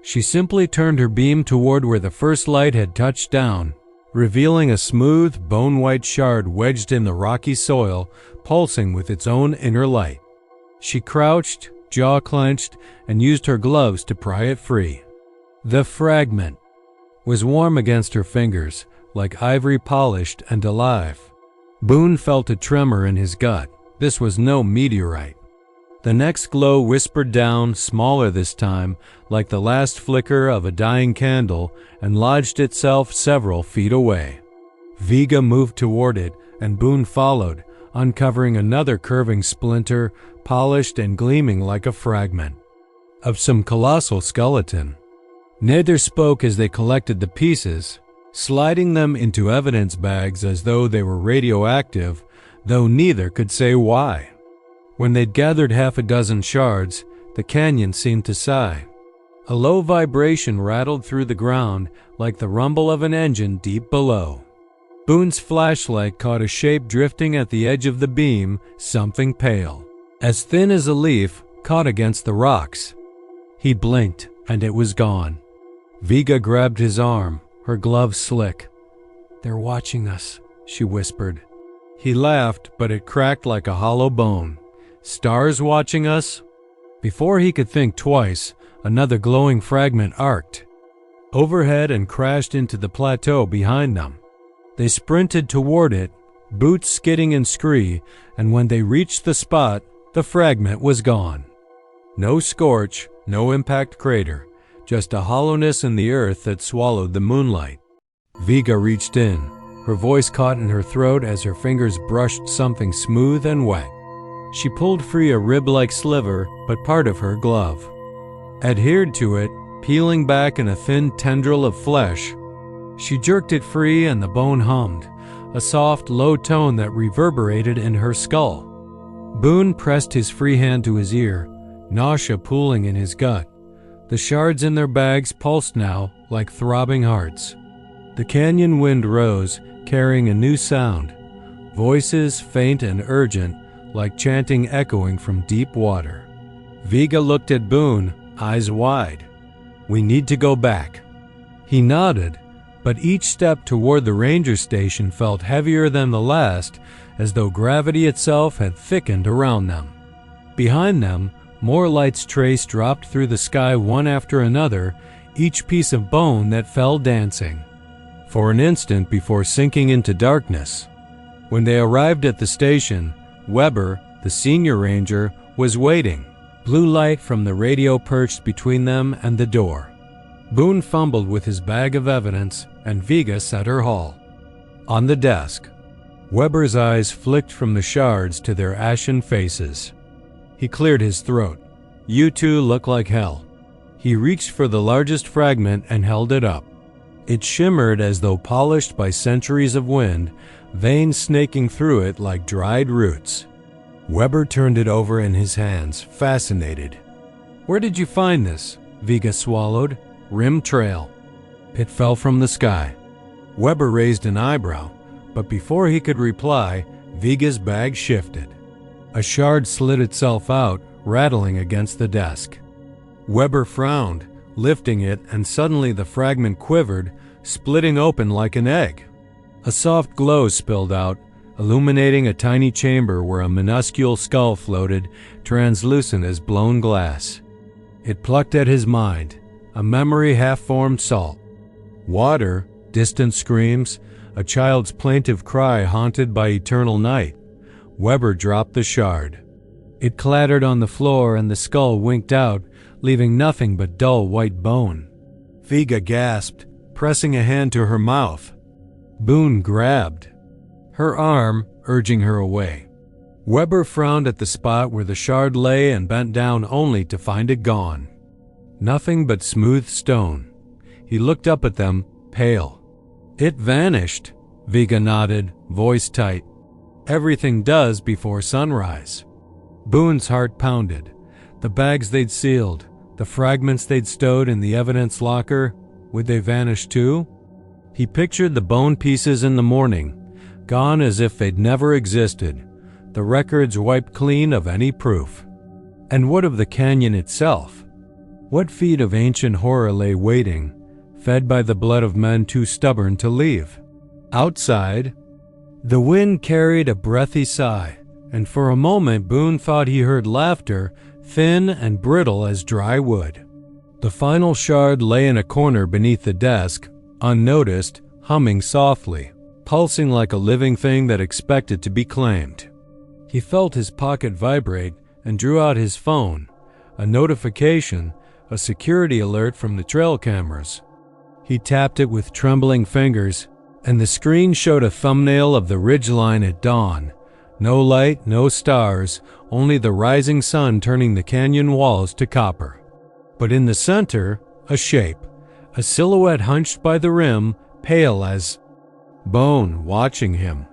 She simply turned her beam toward where the first light had touched down, revealing a smooth, bone-white shard wedged in the rocky soil, pulsing with its own inner light. She crouched, jaw clenched, and used her gloves to pry it free. The fragment was warm against her fingers, like ivory polished and alive. Boone felt a tremor in his gut. This was no meteorite. The next glow whispered down, smaller this time, like the last flicker of a dying candle, and lodged itself several feet away. Vega moved toward it, and Boone followed, uncovering another curving splinter, polished and gleaming like a fragment of some colossal skeleton. Neither spoke as they collected the pieces, sliding them into evidence bags as though they were radioactive, though neither could say why. When they'd gathered half a dozen shards, the canyon seemed to sigh. A low vibration rattled through the ground like the rumble of an engine deep below. Boone's flashlight caught a shape drifting at the edge of the beam, something pale, as thin as a leaf caught against the rocks. He blinked, and it was gone. Vega grabbed his arm, her gloves slick. "They're watching us," she whispered. He laughed, but it cracked like a hollow bone. "Stars watching us?" Before he could think twice, another glowing fragment arced overhead and crashed into the plateau behind them. They sprinted toward it, boots skidding and scree, and when they reached the spot, the fragment was gone. No scorch, no impact crater, just a hollowness in the earth that swallowed the moonlight. Vega reached in, her voice caught in her throat as her fingers brushed something smooth and wet. She pulled free a rib-like sliver, but part of her glove adhered to it, peeling back in a thin tendril of flesh. She jerked it free and the bone hummed, a soft, low tone that reverberated in her skull. Boone pressed his free hand to his ear, nausea pooling in his gut. The shards in their bags pulsed now like throbbing hearts. The canyon wind rose, carrying a new sound, voices faint and urgent, like chanting echoing from deep water. Vega looked at Boone, eyes wide. "We need to go back." He nodded, but each step toward the ranger station felt heavier than the last, as though gravity itself had thickened around them. Behind them, more lights trace dropped through the sky one after another, each piece of bone that fell dancing, for an instant before sinking into darkness. When they arrived at the station, Weber, the senior ranger, was waiting, blue light from the radio perched between them and the door. Boone fumbled with his bag of evidence, and Vega set her haul. On the desk, Weber's eyes flicked from the shards to their ashen faces. He cleared his throat. "You two look like hell." He reached for the largest fragment and held it up. It shimmered as though polished by centuries of wind, veins snaking through it like dried roots. Weber turned it over in his hands, fascinated. "Where did you find this?" Vega swallowed. "Rim trail." It fell from the sky. Weber raised an eyebrow, but before he could reply, Vega's bag shifted. A shard slid itself out, rattling against the desk. Weber frowned, lifting it, and suddenly the fragment quivered, splitting open like an egg. A soft glow spilled out, illuminating a tiny chamber where a minuscule skull floated, translucent as blown glass. It plucked at his mind, a memory half-formed salt. Water, distant screams, a child's plaintive cry haunted by eternal night. Weber dropped the shard. It clattered on the floor and the skull winked out, leaving nothing but dull white bone. Vega gasped, pressing a hand to her mouth. Boone grabbed her arm, urging her away. Weber frowned at the spot where the shard lay and bent down only to find it gone. Nothing but smooth stone. He looked up at them, pale. "It vanished," Vega nodded, voice tight. "Everything does before sunrise." Boone's heart pounded. The bags they'd sealed, the fragments they'd stowed in the evidence locker, would they vanish too? He pictured the bone pieces in the morning, gone as if they'd never existed, the records wiped clean of any proof. And what of the canyon itself? What feat of ancient horror lay waiting, fed by the blood of men too stubborn to leave? Outside, the wind carried a breathy sigh, and for a moment Boone thought he heard laughter, thin and brittle as dry wood. The final shard lay in a corner beneath the desk, unnoticed, humming softly, pulsing like a living thing that expected to be claimed. He felt his pocket vibrate and drew out his phone, a notification, a security alert from the trail cameras. He tapped it with trembling fingers, and the screen showed a thumbnail of the ridgeline at dawn. No light, no stars, only the rising sun turning the canyon walls to copper. But in the center, a shape, a silhouette hunched by the rim, pale as bone, watching him.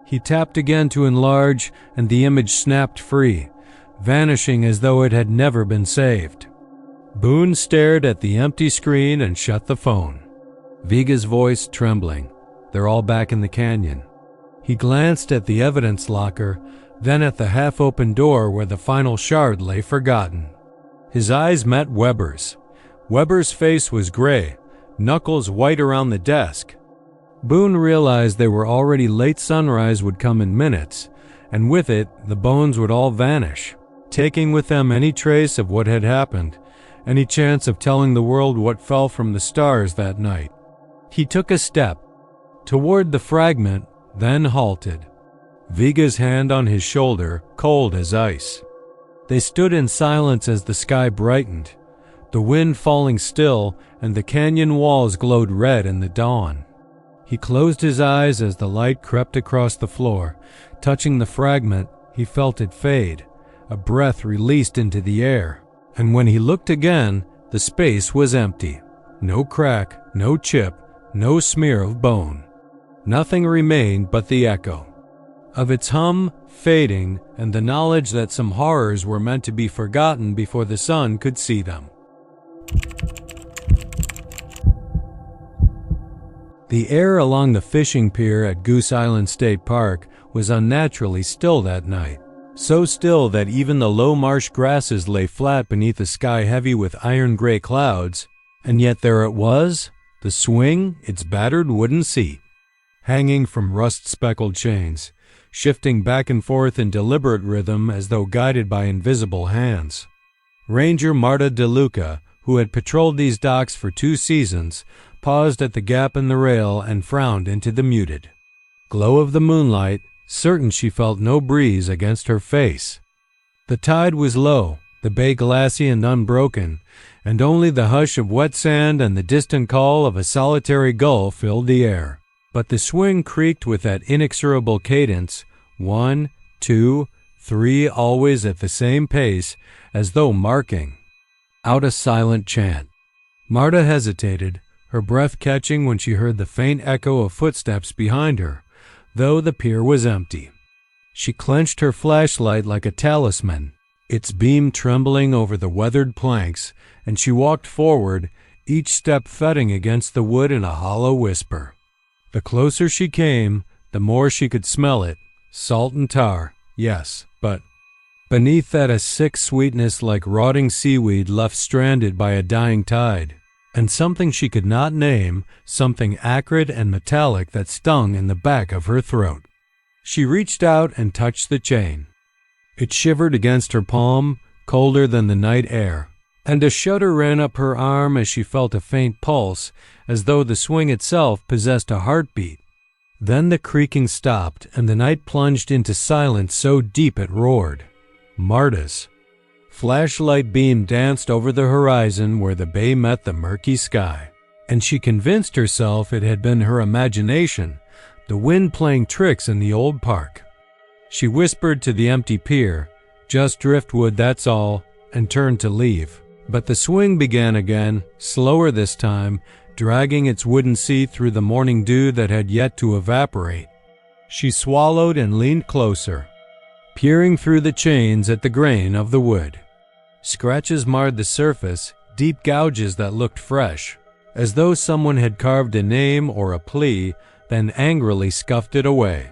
He tapped again to enlarge, and the image snapped free. vanishing as though it had never been saved. Boone stared at the empty screen and shut the phone. Viga's voice trembling. They're all back in the canyon. He glanced at the evidence locker, then at the half-open door where the final shard lay forgotten. His eyes met Weber's. Weber's face was gray, knuckles white around the desk. Boone realized they were already late. Sunrise would come in minutes, and with it, the bones would all vanish, taking with them any trace of what had happened, any chance of telling the world what fell from the stars that night. He took a step toward the fragment, then halted, Viga's hand on his shoulder, cold as ice. They stood in silence as the sky brightened, the wind falling still, and the canyon walls glowed red in the dawn. He closed his eyes as the light crept across the floor. Touching the fragment, he felt it fade, a breath released into the air. And when he looked again, the space was empty. No crack, no chip, no smear of bone. Nothing remained but the echo of its hum fading and the knowledge that some horrors were meant to be forgotten before the sun could see them. The air along the fishing pier at Goose Island State Park was unnaturally still that night. So still that even the low marsh grasses lay flat beneath a sky heavy with iron-gray clouds, and yet there it was, the swing, its battered wooden seat, hanging from rust-speckled chains, shifting back and forth in deliberate rhythm as though guided by invisible hands. Ranger Marta DeLuca, who had patrolled these docks for 2 seasons, paused at the gap in the rail and frowned into the muted glow of the moonlight, certain she felt no breeze against her face. The tide was low, the bay glassy and unbroken, and only the hush of wet sand and the distant call of a solitary gull filled the air. But the swing creaked with that inexorable cadence, 1, 2, 3, always at the same pace, as though marking out a silent chant. Marta hesitated, her breath catching when she heard the faint echo of footsteps behind her, though the pier was empty. She clenched her flashlight like a talisman, its beam trembling over the weathered planks, and she walked forward, each step thudding against the wood in a hollow whisper. The closer she came, the more she could smell it. Salt and tar, yes, but beneath that a sick sweetness like rotting seaweed left stranded by a dying tide, and something she could not name, something acrid and metallic that stung in the back of her throat. She reached out and touched the chain. It shivered against her palm, colder than the night air, and a shudder ran up her arm as she felt a faint pulse, as though the swing itself possessed a heartbeat. Then the creaking stopped, and the night plunged into silence so deep it roared. Marta's flashlight beam danced over the horizon where the bay met the murky sky, and she convinced herself it had been her imagination, the wind playing tricks in the old park. She whispered to the empty pier, "Just driftwood, that's all," and turned to leave. But the swing began again, slower this time, dragging its wooden seat through the morning dew that had yet to evaporate. She swallowed and leaned closer, peering through the chains at the grain of the wood. Scratches marred the surface, deep gouges that looked fresh, as though someone had carved a name or a plea, then angrily scuffed it away.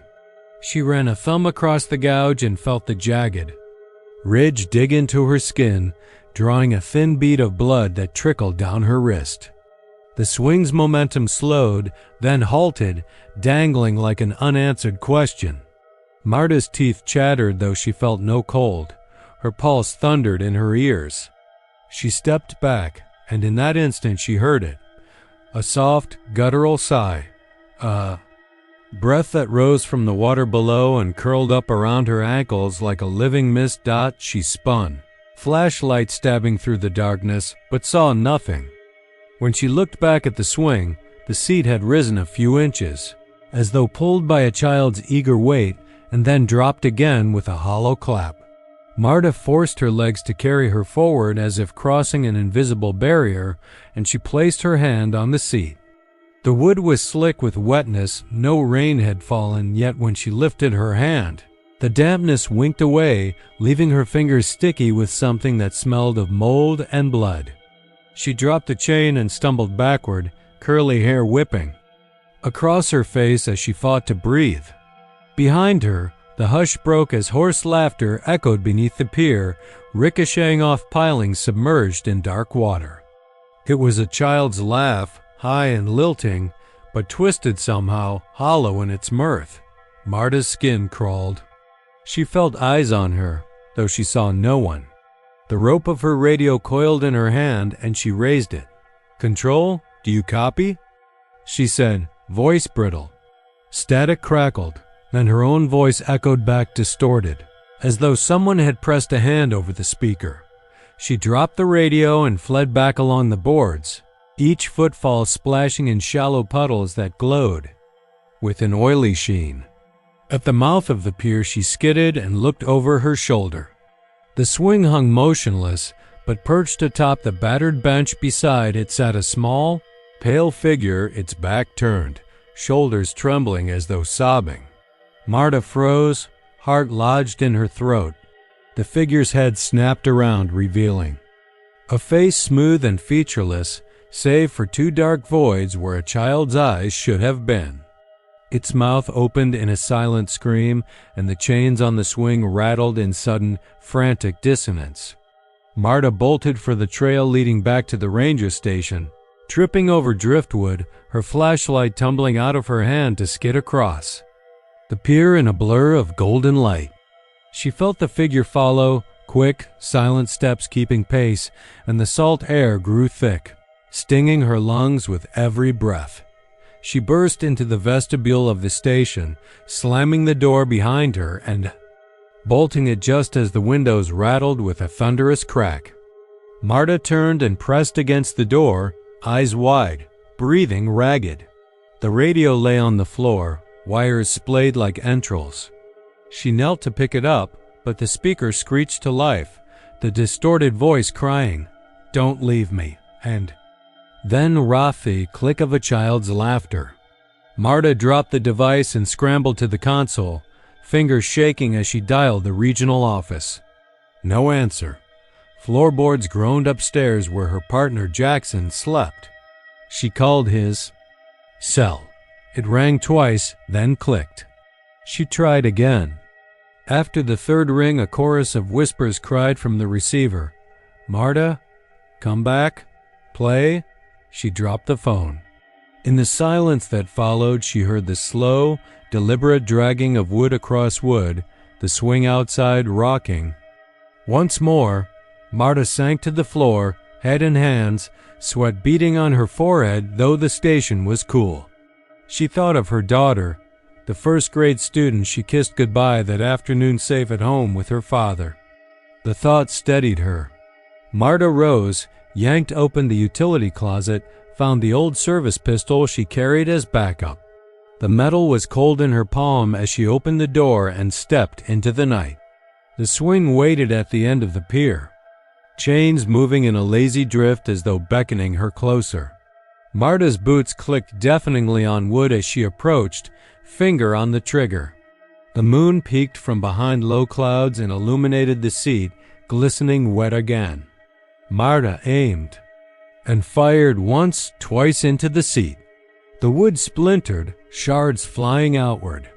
She ran a thumb across the gouge and felt the jagged ridge dig into her skin, drawing a thin bead of blood that trickled down her wrist. The swing's momentum slowed, then halted, dangling like an unanswered question. Marta's teeth chattered, though she felt no cold. Her pulse thundered in her ears. She stepped back, and in that instant she heard it. A soft, guttural sigh. Breath that rose from the water below and curled up around her ankles like a living mist dot. She spun, flashlight stabbing through the darkness, but saw nothing. When she looked back at the swing, the seat had risen a few inches, as though pulled by a child's eager weight, and then dropped again with a hollow clap. Marta forced her legs to carry her forward as if crossing an invisible barrier, and she placed her hand on the seat. The wood was slick with wetness, no rain had fallen, yet when she lifted her hand, The dampness winked away, leaving her fingers sticky with something that smelled of mold and blood. She dropped the chain and stumbled backward, curly hair whipping across her face as she fought to breathe. Behind her, the hush broke as hoarse laughter echoed beneath the pier, ricocheting off pilings submerged in dark water. It was a child's laugh, high and lilting, but twisted somehow, hollow in its mirth. Marta's skin crawled. She felt eyes on her, though she saw no one. The rope of her radio coiled in her hand, and she raised it. "Control, do you copy?" she said, voice brittle. Static crackled, then her own voice echoed back distorted, as though someone had pressed a hand over the speaker. She dropped the radio and fled back along the boards, each footfall splashing in shallow puddles that glowed with an oily sheen. At the mouth of the pier she skidded and looked over her shoulder. The swing hung motionless, but perched atop the battered bench beside it sat a small, pale figure, its back turned, shoulders trembling as though sobbing. Marta froze, heart lodged in her throat. The figure's head snapped around, revealing a face smooth and featureless, save for two dark voids where a child's eyes should have been. Its mouth opened in a silent scream, and the chains on the swing rattled in sudden, frantic dissonance. Marta bolted for the trail leading back to the ranger station, tripping over driftwood, her flashlight tumbling out of her hand to skid across the pier in a blur of golden light. She felt the figure follow, quick, silent steps keeping pace, and the salt air grew thick, stinging her lungs with every breath. She burst into the vestibule of the station, slamming the door behind her and bolting it just as the windows rattled with a thunderous crack. Marta turned and pressed against the door, eyes wide, breathing ragged. The radio lay on the floor, wires splayed like entrails. She knelt to pick it up, but the speaker screeched to life, the distorted voice crying, "Don't leave me," and then wrathy click of a child's laughter. Marta dropped the device and scrambled to the console, fingers shaking as she dialed the regional office. No answer. Floorboards groaned upstairs where her partner Jackson slept. She called his cell. It rang twice, then clicked. She tried again. After the third ring, a chorus of whispers cried from the receiver. "Marta? Come back? Play?" She dropped the phone. In the silence that followed, she heard the slow, deliberate dragging of wood across wood, the swing outside rocking. Once more, Marta sank to the floor, head in hands, sweat beading on her forehead, though the station was cool. She thought of her daughter, the first-grade student she kissed goodbye that afternoon safe at home with her father. The thought steadied her. Marta rose, yanked open the utility closet, found the old service pistol she carried as backup. The metal was cold in her palm as she opened the door and stepped into the night. The swing waited at the end of the pier, chains moving in a lazy drift as though beckoning her closer. Marta's boots clicked deafeningly on wood as she approached, finger on the trigger. The moon peeked from behind low clouds and illuminated the seat, glistening wet again. Marta aimed and fired once, twice into the seat. The wood splintered, shards flying outward.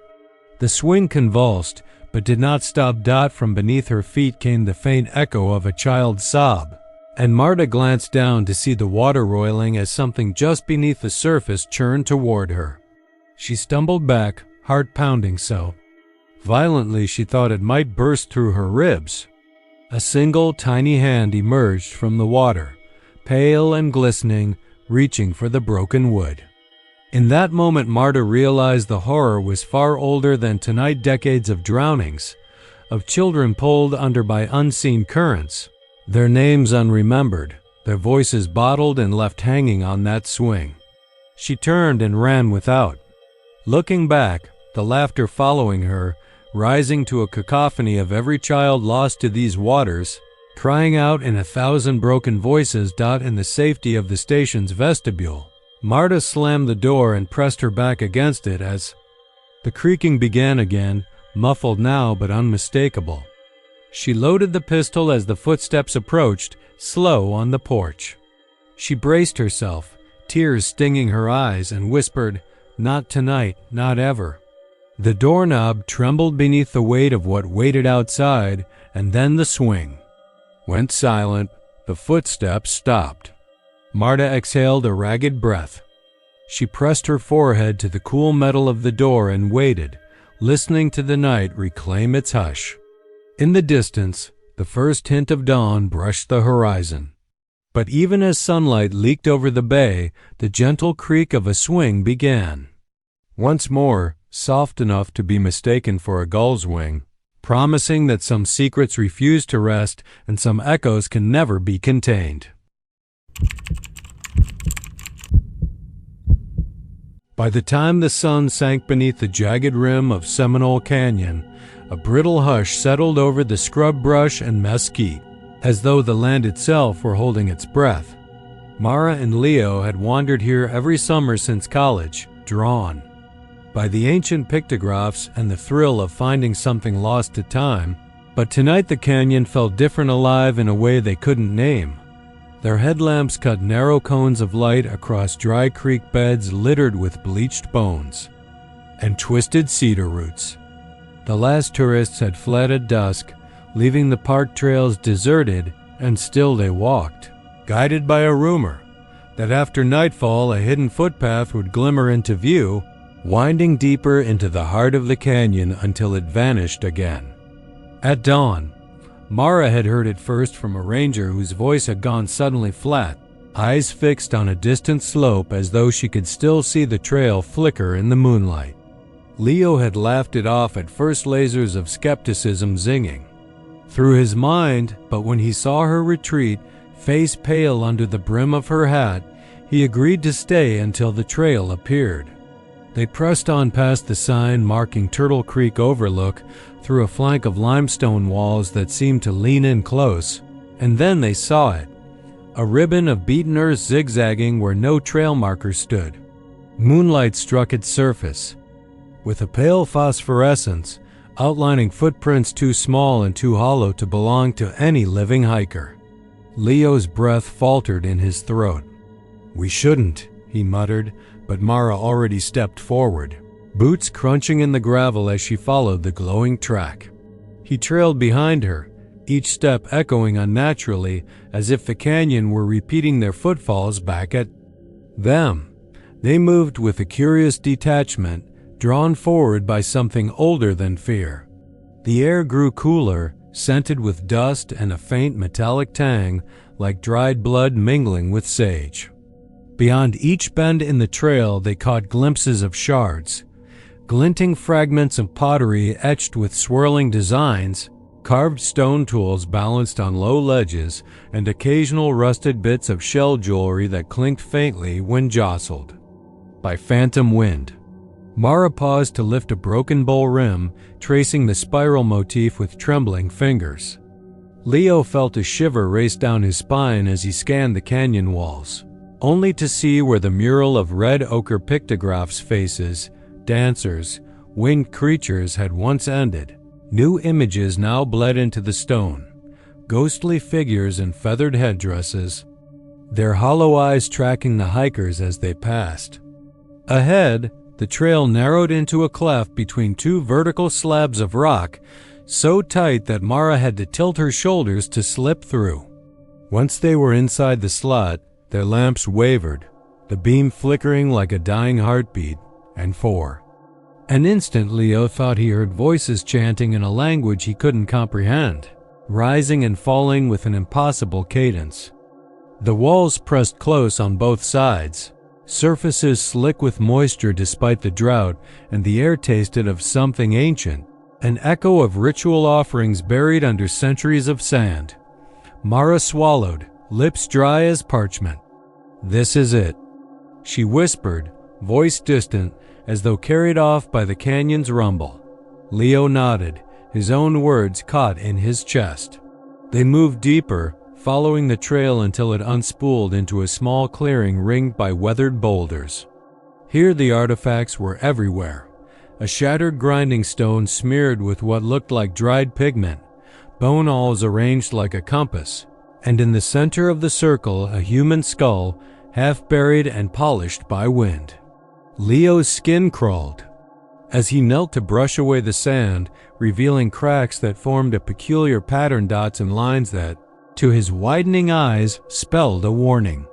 The swing convulsed, but did not stop. From beneath her feet came the faint echo of a child's sob, and Marta glanced down to see the water roiling as something just beneath the surface churned toward her. She stumbled back, heart pounding so violently she thought it might burst through her ribs. A single tiny hand emerged from the water, pale and glistening, reaching for the broken wood. In that moment, Marta realized the horror was far older than tonight. Decades of drownings, of children pulled under by unseen currents, their names unremembered, their voices bottled and left hanging on that swing. She turned and ran without. Looking back, the laughter following her, rising to a cacophony of every child lost to these waters, crying out in 1,000 broken voices. In the safety of the station's vestibule, Marta slammed the door and pressed her back against it as the creaking began again, muffled now but unmistakable. She loaded the pistol as the footsteps approached, slow on the porch. She braced herself, tears stinging her eyes, and whispered, "Not tonight, not ever." The doorknob trembled beneath the weight of what waited outside, and then the swing went silent. The footsteps stopped. Marta exhaled a ragged breath. She pressed her forehead to the cool metal of the door and waited, listening to the night reclaim its hush. In the distance, the first hint of dawn brushed the horizon. But even as sunlight leaked over the bay, the gentle creak of a swing began. Once more, soft enough to be mistaken for a gull's wing, promising that some secrets refuse to rest and some echoes can never be contained. By the time the sun sank beneath the jagged rim of Seminole Canyon, a brittle hush settled over the scrub brush and mesquite, as though the land itself were holding its breath. Mara and Leo had wandered here every summer since college, drawn by the ancient pictographs and the thrill of finding something lost to time, but tonight the canyon felt different, alive in a way they couldn't name. Their headlamps cut narrow cones of light across dry creek beds littered with bleached bones and twisted cedar roots. The last tourists had fled at dusk, leaving the park trails deserted, and still they walked, guided by a rumor that after nightfall a hidden footpath would glimmer into view, winding deeper into the heart of the canyon until it vanished again. At dawn, Mara had heard it first from a ranger whose voice had gone suddenly flat, eyes fixed on a distant slope as though she could still see the trail flicker in the moonlight. Leo had laughed it off at first, lasers of skepticism zinging through his mind, but when he saw her retreat, face pale under the brim of her hat, he agreed to stay until the trail appeared. They pressed on past the sign marking Turtle Creek Overlook, through a flank of limestone walls that seemed to lean in close, and then they saw it, a ribbon of beaten earth zigzagging where no trail marker stood. Moonlight struck its surface, with a pale phosphorescence, outlining footprints too small and too hollow to belong to any living hiker. Leo's breath faltered in his throat. "We shouldn't," he muttered, but Mara already stepped forward, boots crunching in the gravel as she followed the glowing track. He trailed behind her, each step echoing unnaturally, as if the canyon were repeating their footfalls back at them. They moved with a curious detachment, drawn forward by something older than fear. The air grew cooler, scented with dust and a faint metallic tang, like dried blood mingling with sage. Beyond each bend in the trail they caught glimpses of shards, glinting fragments of pottery etched with swirling designs, carved stone tools balanced on low ledges, and occasional rusted bits of shell jewelry that clinked faintly when jostled by phantom wind. Mara paused to lift a broken bowl rim, tracing the spiral motif with trembling fingers. Leo felt a shiver race down his spine as he scanned the canyon walls, only to see where the mural of red ochre pictographs faces, dancers, winged creatures had once ended. New images now bled into the stone, ghostly figures in feathered headdresses, their hollow eyes tracking the hikers as they passed. Ahead, the trail narrowed into a cleft between two vertical slabs of rock, so tight that Mara had to tilt her shoulders to slip through. Once they were inside the slot, their lamps wavered, the beam flickering like a dying heartbeat, and for an instant Leo thought he heard voices chanting in a language he couldn't comprehend, rising and falling with an impossible cadence. The walls pressed close on both sides, surfaces slick with moisture despite the drought, and the air tasted of something ancient, an echo of ritual offerings buried under centuries of sand. Mara swallowed, lips dry as parchment. "This is it," she whispered, voice distant, as though carried off by the canyon's rumble. Leo nodded, his own words caught in his chest. They moved deeper, following the trail until it unspooled into a small clearing ringed by weathered boulders. Here the artifacts were everywhere, a shattered grinding stone smeared with what looked like dried pigment, bone awls arranged like a compass, and in the center of the circle a human skull, half buried and polished by wind. Leo's skin crawled as he knelt to brush away the sand, revealing cracks that formed a peculiar pattern, dots and lines that, to his widening eyes, spelled a warning.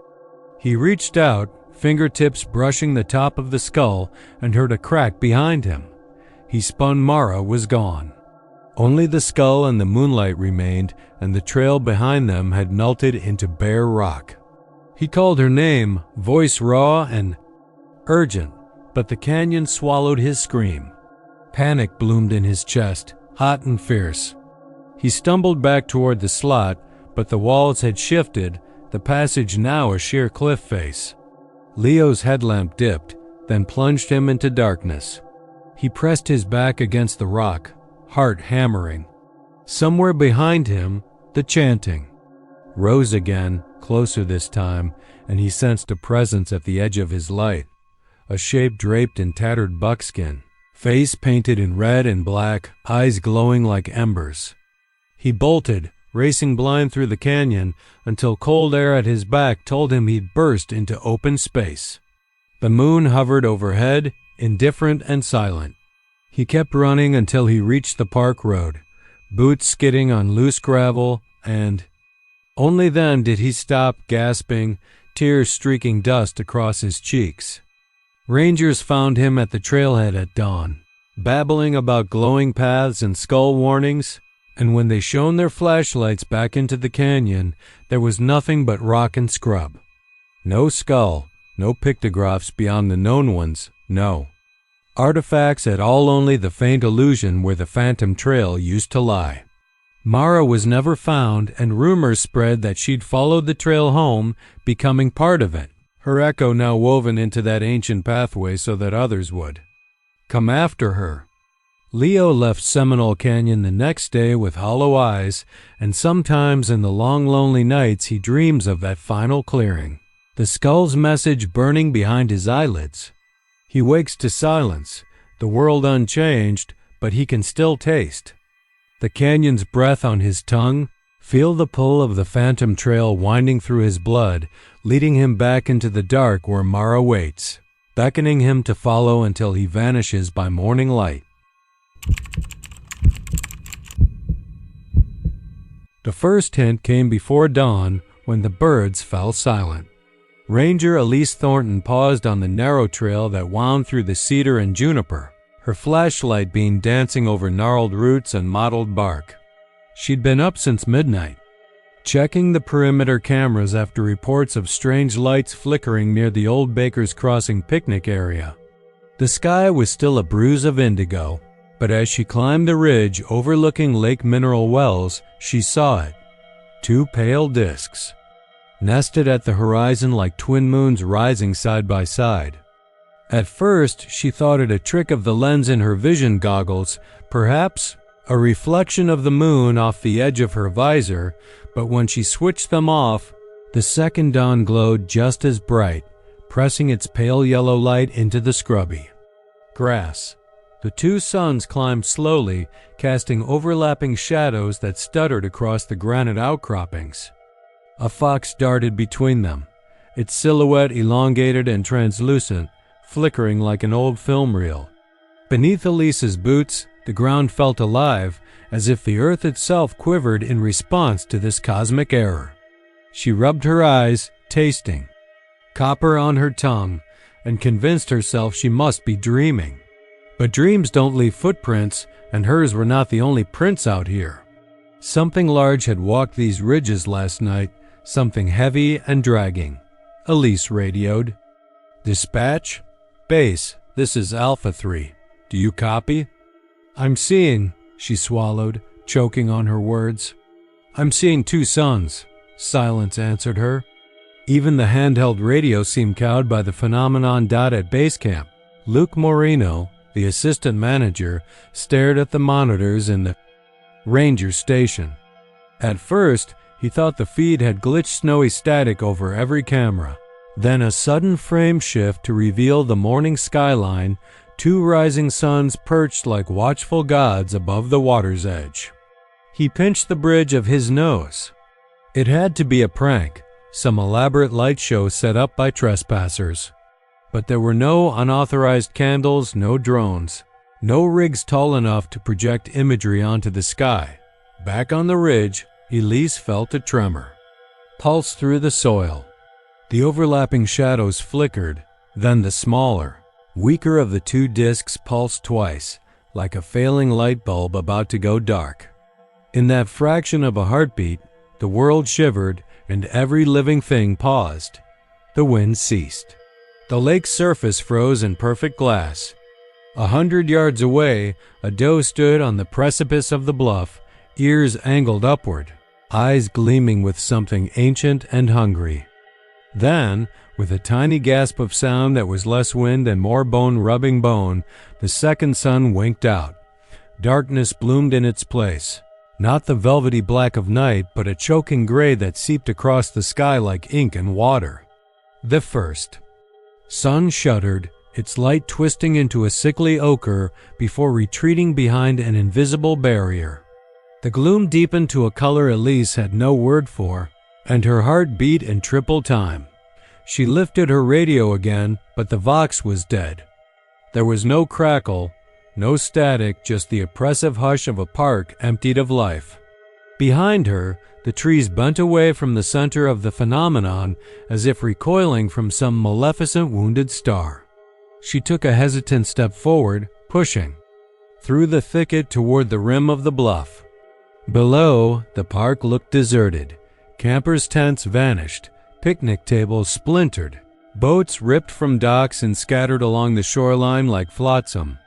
He reached out, fingertips brushing the top of the skull, and heard a crack behind him. He spun. Mara was gone. Only the skull and the moonlight remained, and the trail behind them had melted into bare rock. He called her name, voice raw and urgent, but the canyon swallowed his scream. Panic bloomed in his chest, hot and fierce. He stumbled back toward the slot, but the walls had shifted, the passage now a sheer cliff face. Leo's headlamp dipped, then plunged him into darkness. He pressed his back against the rock, heart hammering. Somewhere behind him, the chanting rose again, closer this time, and he sensed a presence at the edge of his light. A shape draped in tattered buckskin, face painted in red and black, eyes glowing like embers. He bolted, racing blind through the canyon until cold air at his back told him he'd burst into open space. The moon hovered overhead, indifferent and silent. He kept running until he reached the park road, boots skidding on loose gravel, and only then did he stop, gasping, tears streaking dust across his cheeks. Rangers found him at the trailhead at dawn, babbling about glowing paths and skull warnings, and when they shone their flashlights back into the canyon, there was nothing but rock and scrub. No skull, no pictographs beyond the known ones, no artifacts at all, only the faint illusion where the phantom trail used to lie. Mara was never found, and rumors spread that she'd followed the trail home, becoming part of it, her echo now woven into that ancient pathway so that others would come after her. Leo left Seminole Canyon the next day with hollow eyes, and sometimes in the long lonely nights he dreams of that final clearing, the skull's message burning behind his eyelids. He wakes to silence, the world unchanged, but he can still taste the canyon's breath on his tongue, feel the pull of the phantom trail winding through his blood, leading him back into the dark where Mara waits, beckoning him to follow until he vanishes by morning light. The first hint came before dawn when the birds fell silent. Ranger Elise Thornton paused on the narrow trail that wound through the cedar and juniper, her flashlight beam dancing over gnarled roots and mottled bark. She'd been up since midnight, checking the perimeter cameras after reports of strange lights flickering near the old Baker's Crossing picnic area. The sky was still a bruise of indigo, but as she climbed the ridge overlooking Lake Mineral Wells, she saw it. Two pale discs, nested at the horizon like twin moons rising side by side. At first, she thought it a trick of the lens in her vision goggles, perhaps a reflection of the moon off the edge of her visor, but when she switched them off, the second dawn glowed just as bright, pressing its pale yellow light into the scrubby grass. The two suns climbed slowly, casting overlapping shadows that stuttered across the granite outcroppings. A fox darted between them, its silhouette elongated and translucent, flickering like an old film reel. Beneath Elise's boots, the ground felt alive, as if the earth itself quivered in response to this cosmic error. She rubbed her eyes, tasting copper on her tongue, and convinced herself she must be dreaming. But dreams don't leave footprints, and hers were not the only prints out here. Something large had walked these ridges last night, something heavy and dragging. Elise radioed. "Dispatch? Base, this is Alpha 3. Do you copy?" "I'm seeing," she swallowed, choking on her words. "I'm seeing two suns," silence answered her. Even the handheld radio seemed cowed by the phenomenon. At base camp, Luke Moreno, the assistant manager, stared at the monitors in the ranger station. At first, he thought the feed had glitched snowy static over every camera. Then a sudden frame shift to reveal the morning skyline, 2 rising suns perched like watchful gods above the water's edge. He pinched the bridge of his nose. It had to be a prank, some elaborate light show set up by trespassers. But there were no unauthorized candles, no drones, no rigs tall enough to project imagery onto the sky. Back on the ridge, Elise felt a tremor pulse through the soil. The overlapping shadows flickered, then the smaller, weaker of the 2 discs pulsed twice, like a failing light bulb about to go dark. In that fraction of a heartbeat, the world shivered and every living thing paused. The wind ceased. The lake's surface froze in perfect glass. 100 yards away, a doe stood on the precipice of the bluff, ears angled upward, eyes gleaming with something ancient and hungry. Then, with a tiny gasp of sound that was less wind and more bone rubbing bone, the second sun winked out. Darkness bloomed in its place. Not the velvety black of night, but a choking gray that seeped across the sky like ink and water. The first sun shuddered, its light twisting into a sickly ochre before retreating behind an invisible barrier. The gloom deepened to a color Elise had no word for, and her heart beat in triple time. She lifted her radio again, but the vox was dead. There was no crackle, no static, just the oppressive hush of a park emptied of life. Behind her, the trees bent away from the center of the phenomenon as if recoiling from some maleficent wounded star. She took a hesitant step forward, pushing through the thicket toward the rim of the bluff. Below, the park looked deserted. Campers' tents vanished, picnic tables splintered, boats ripped from docks and scattered along the shoreline like flotsam.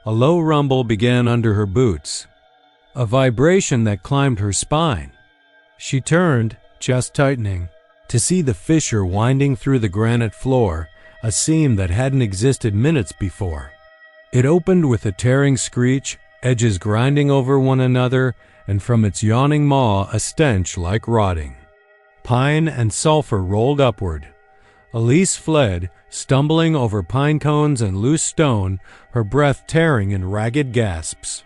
A low rumble began under her boots, a vibration that climbed her spine. She turned, chest tightening, to see the fissure winding through the granite floor, a seam that hadn't existed minutes before. It opened with a tearing screech, edges grinding over one another, and from its yawning maw a stench like rotting. Pine and sulfur rolled upward. Elise fled, stumbling over pine cones and loose stone, her breath tearing in ragged gasps.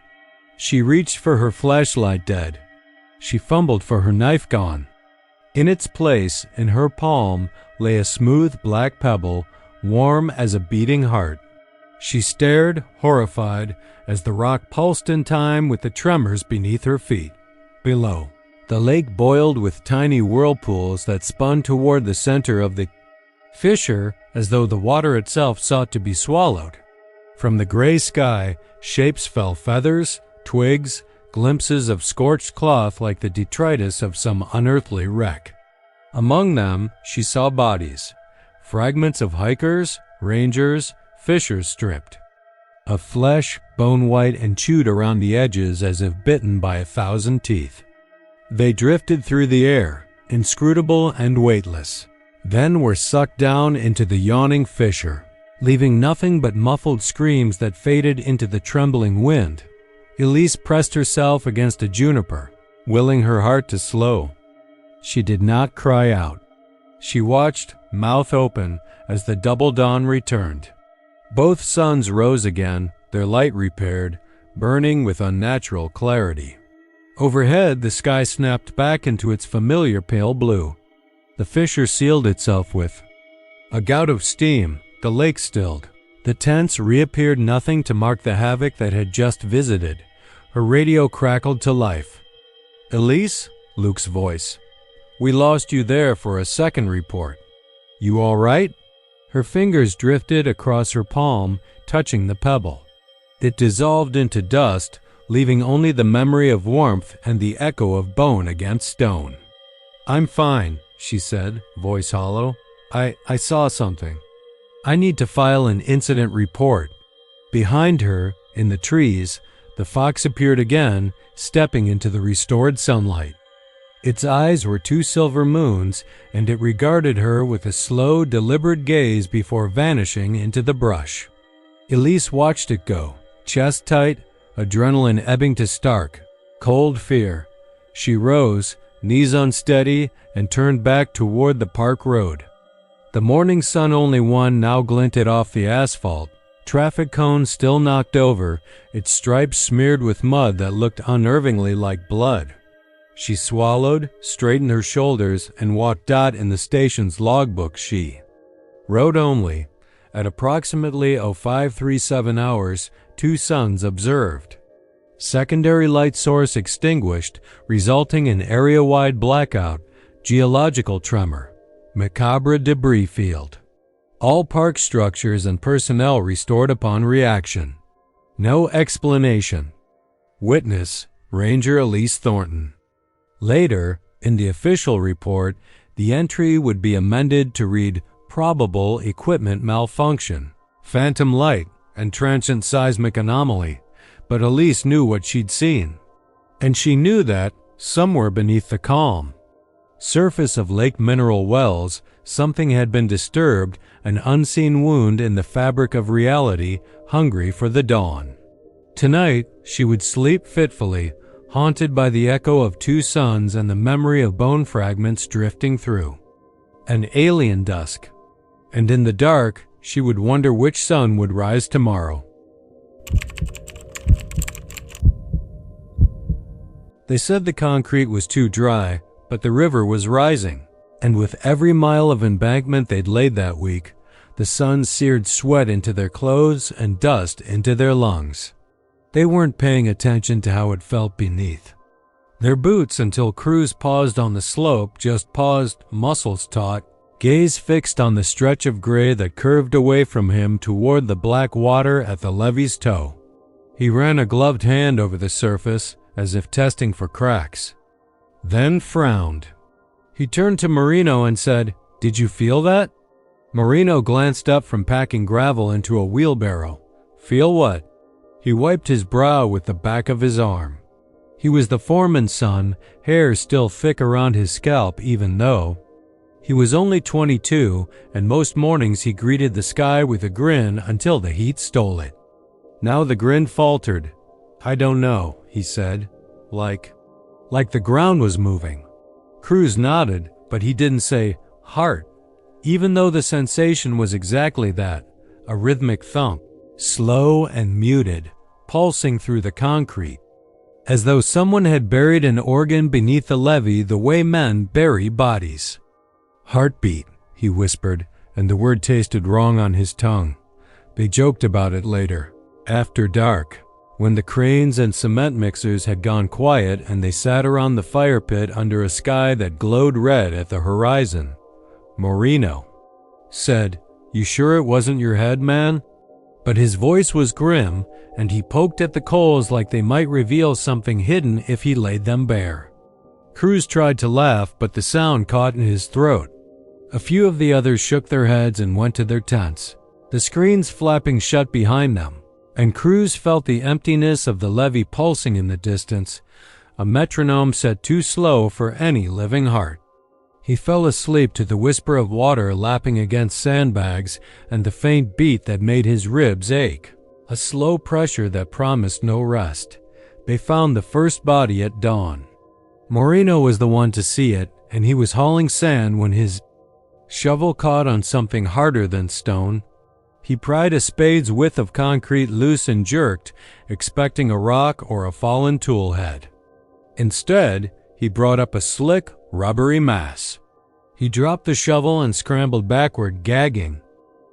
She reached for her flashlight dead. She fumbled for her knife gone. In its place, in her palm, lay a smooth black pebble, warm as a beating heart. She stared, horrified, as the rock pulsed in time with the tremors beneath her feet. Below, the lake boiled with tiny whirlpools that spun toward the center of the fissure as though the water itself sought to be swallowed. From the gray sky, shapes fell: feathers, twigs, glimpses of scorched cloth like the detritus of some unearthly wreck. Among them, she saw bodies, fragments of hikers, rangers, fishers stripped, of flesh, bone white and chewed around the edges as if bitten by 1,000 teeth. They drifted through the air, inscrutable and weightless, then were sucked down into the yawning fissure, leaving nothing but muffled screams that faded into the trembling wind. Elise pressed herself against a juniper, willing her heart to slow. She did not cry out. She watched, mouth open, as the double dawn returned. Both suns rose again, their light repaired, burning with unnatural clarity. Overhead, the sky snapped back into its familiar pale blue. The fissure sealed itself with a gout of steam. The lake stilled. The tents reappeared, nothing to mark the havoc that had just visited. Her radio crackled to life. "Elise?" Luke's voice. "We lost you there for a second report. You all right?" Her fingers drifted across her palm, touching the pebble. It dissolved into dust, leaving only the memory of warmth and the echo of bone against stone. "I'm fine," she said, voice hollow. I saw something. I need to file an incident report." Behind her, in the trees, the fox appeared again, stepping into the restored sunlight. Its eyes were 2 silver moons, and it regarded her with a slow, deliberate gaze before vanishing into the brush. Elise watched it go, chest tight, adrenaline ebbing to stark, cold fear. She rose, knees unsteady, and turned back toward the park road. The morning sun, only one, now glinted off the asphalt, Traffic cones still knocked over, its stripes smeared with mud that looked unnervingly like blood. She swallowed, straightened her shoulders, and walked dot in the station's logbook. She wrote only, at approximately 0537 hours, 2 suns observed. Secondary light source extinguished, resulting in area-wide blackout, geological tremor, macabre debris field. All park structures and personnel restored upon reaction. No explanation. Witness, Ranger Elise Thornton. Later, in the official report, the entry would be amended to read probable equipment malfunction, phantom light, and transient seismic anomaly, but Elise knew what she'd seen. And she knew that, somewhere beneath the calm surface of Lake Mineral Wells, something had been disturbed, an unseen wound in the fabric of reality, hungry for the dawn. Tonight, she would sleep fitfully, haunted by the echo of 2 suns and the memory of bone fragments drifting through. An alien dusk. And in the dark, she would wonder which sun would rise tomorrow. They said the concrete was too dry, but the river was rising, and with every mile of embankment they'd laid that week, the sun seared sweat into their clothes and dust into their lungs. They weren't paying attention to how it felt beneath their boots until Cruz paused on the slope, just paused, muscles taut, gaze fixed on the stretch of gray that curved away from him toward the black water at the levee's toe. He ran a gloved hand over the surface, as if testing for cracks, then frowned. He turned to Marino and said, "Did you feel that?" Marino glanced up from packing gravel into a wheelbarrow. "Feel what?" He wiped his brow with the back of his arm. He was the foreman's son, hair still thick around his scalp even though he was only 22, and most mornings he greeted the sky with a grin until the heat stole it. Now the grin faltered. "I don't know," he said, like the ground was moving. Cruz nodded, but he didn't say, "Heart," even though the sensation was exactly that, a rhythmic thump, slow and muted, pulsing through the concrete, as though someone had buried an organ beneath the levee the way men bury bodies. "Heartbeat," he whispered, and the word tasted wrong on his tongue. They joked about it later, after dark, when the cranes and cement mixers had gone quiet and they sat around the fire pit under a sky that glowed red at the horizon. Marino said, "You sure it wasn't your head, man?" But his voice was grim, and he poked at the coals like they might reveal something hidden if he laid them bare. Cruz tried to laugh, but the sound caught in his throat. A few of the others shook their heads and went to their tents, the screens flapping shut behind them, and Cruz felt the emptiness of the levee pulsing in the distance, a metronome set too slow for any living heart. He fell asleep to the whisper of water lapping against sandbags and the faint beat that made his ribs ache, a slow pressure that promised no rest. They found the first body at dawn. Moreno was the one to see it, and he was hauling sand when his shovel caught on something harder than stone. He pried a spade's width of concrete loose and jerked, expecting a rock or a fallen tool head. Instead, he brought up a slick, rubbery mass. He dropped the shovel and scrambled backward, gagging.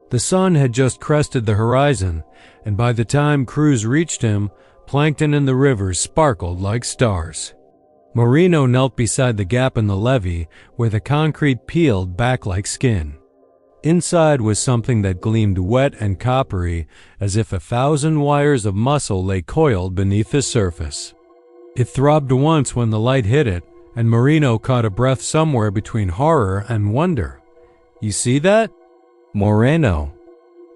The sun had just crested the horizon, and by the time Cruz reached him, plankton in the river sparkled like stars. Marino knelt beside the gap in the levee, where the concrete peeled back like skin. Inside was something that gleamed wet and coppery, as if 1,000 wires of muscle lay coiled beneath the surface. It throbbed once when the light hit it, and Marino caught a breath somewhere between horror and wonder. "You see that?" Moreno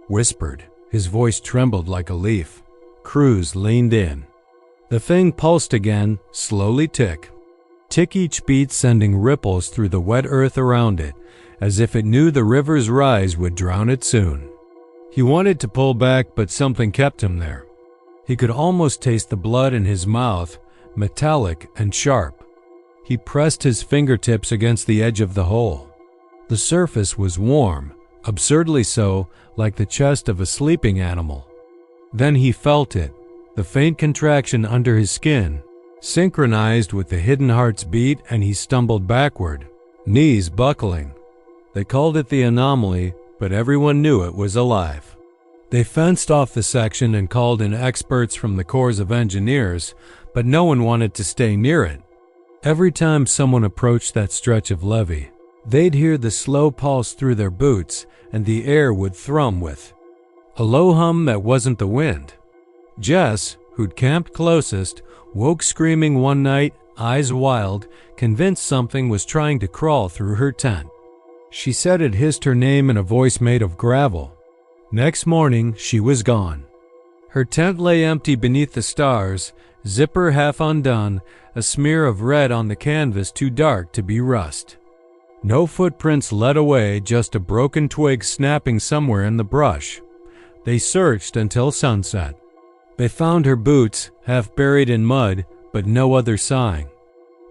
whispered. His voice trembled like a leaf. Cruz leaned in. The thing pulsed again, slowly tick. Tick each beat sending ripples through the wet earth around it, as if it knew the river's rise would drown it soon. He wanted to pull back, but something kept him there. He could almost taste the blood in his mouth, metallic and sharp. He pressed his fingertips against the edge of the hole. The surface was warm, absurdly so, like the chest of a sleeping animal. Then he felt it, the faint contraction under his skin, synchronized with the hidden heart's beat, and he stumbled backward, knees buckling. They called it the anomaly, but everyone knew it was alive. They fenced off the section and called in experts from the Corps of Engineers, but no one wanted to stay near it. Every time someone approached that stretch of levee, they'd hear the slow pulse through their boots, and the air would thrum with a low hum that wasn't the wind. Jess, who'd camped closest, woke screaming one night, eyes wild, convinced something was trying to crawl through her tent. She said it hissed her name in a voice made of gravel. Next morning, she was gone. Her tent lay empty beneath the stars, zipper half undone, a smear of red on the canvas too dark to be rust. No footprints led away, just a broken twig snapping somewhere in the brush. They searched until sunset. They found her boots, half buried in mud, but no other sign.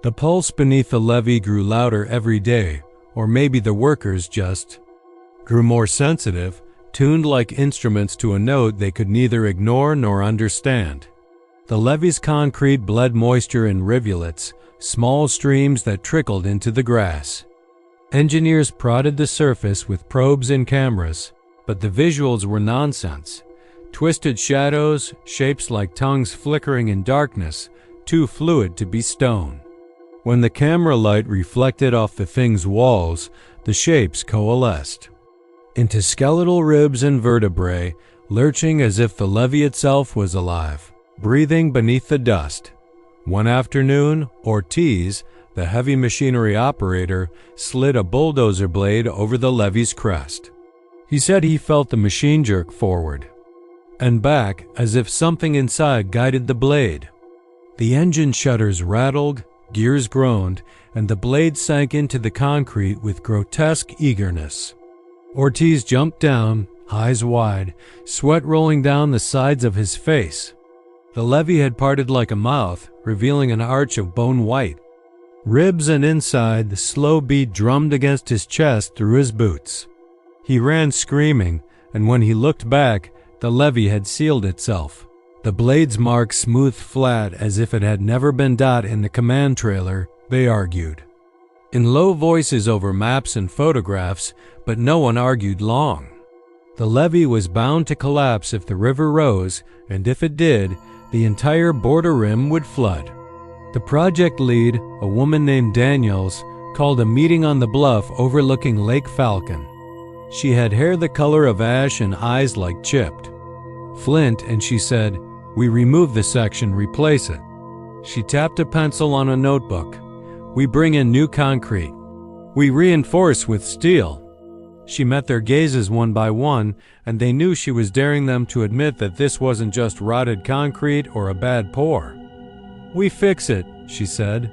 The pulse beneath the levee grew louder every day, or maybe the workers just grew more sensitive, tuned like instruments to a note they could neither ignore nor understand. The levee's concrete bled moisture in rivulets, small streams that trickled into the grass. Engineers prodded the surface with probes and cameras, but the visuals were nonsense. Twisted shadows, shapes like tongues flickering in darkness, too fluid to be stone. When the camera light reflected off the thing's walls, the shapes coalesced into skeletal ribs and vertebrae, lurching as if the levee itself was alive, breathing beneath the dust. One afternoon, Ortiz, the heavy machinery operator, slid a bulldozer blade over the levee's crest. He said he felt the machine jerk forward and back as if something inside guided the blade. The engine shutters rattled, gears groaned, and the blade sank into the concrete with grotesque eagerness. Ortiz jumped down, eyes wide, sweat rolling down the sides of his face. The levee had parted like a mouth, revealing an arch of bone white. Ribs and inside, the slow beat drummed against his chest through his boots. He ran screaming, and when he looked back, the levee had sealed itself. The blade's mark smoothed flat as if it had never been dot in the command trailer, they argued. In low voices over maps and photographs, but no one argued long. The levee was bound to collapse if the river rose, and if it did, the entire border rim would flood. The project lead, a woman named Daniels, called a meeting on the bluff overlooking Lake Falcon. She had hair the color of ash and eyes like chipped flint, and she said, "We remove the section, replace it." She tapped a pencil on a notebook. "We bring in new concrete. We reinforce with steel." She met their gazes one by one, and they knew she was daring them to admit that this wasn't just rotted concrete or a bad pour. "We fix it," she said.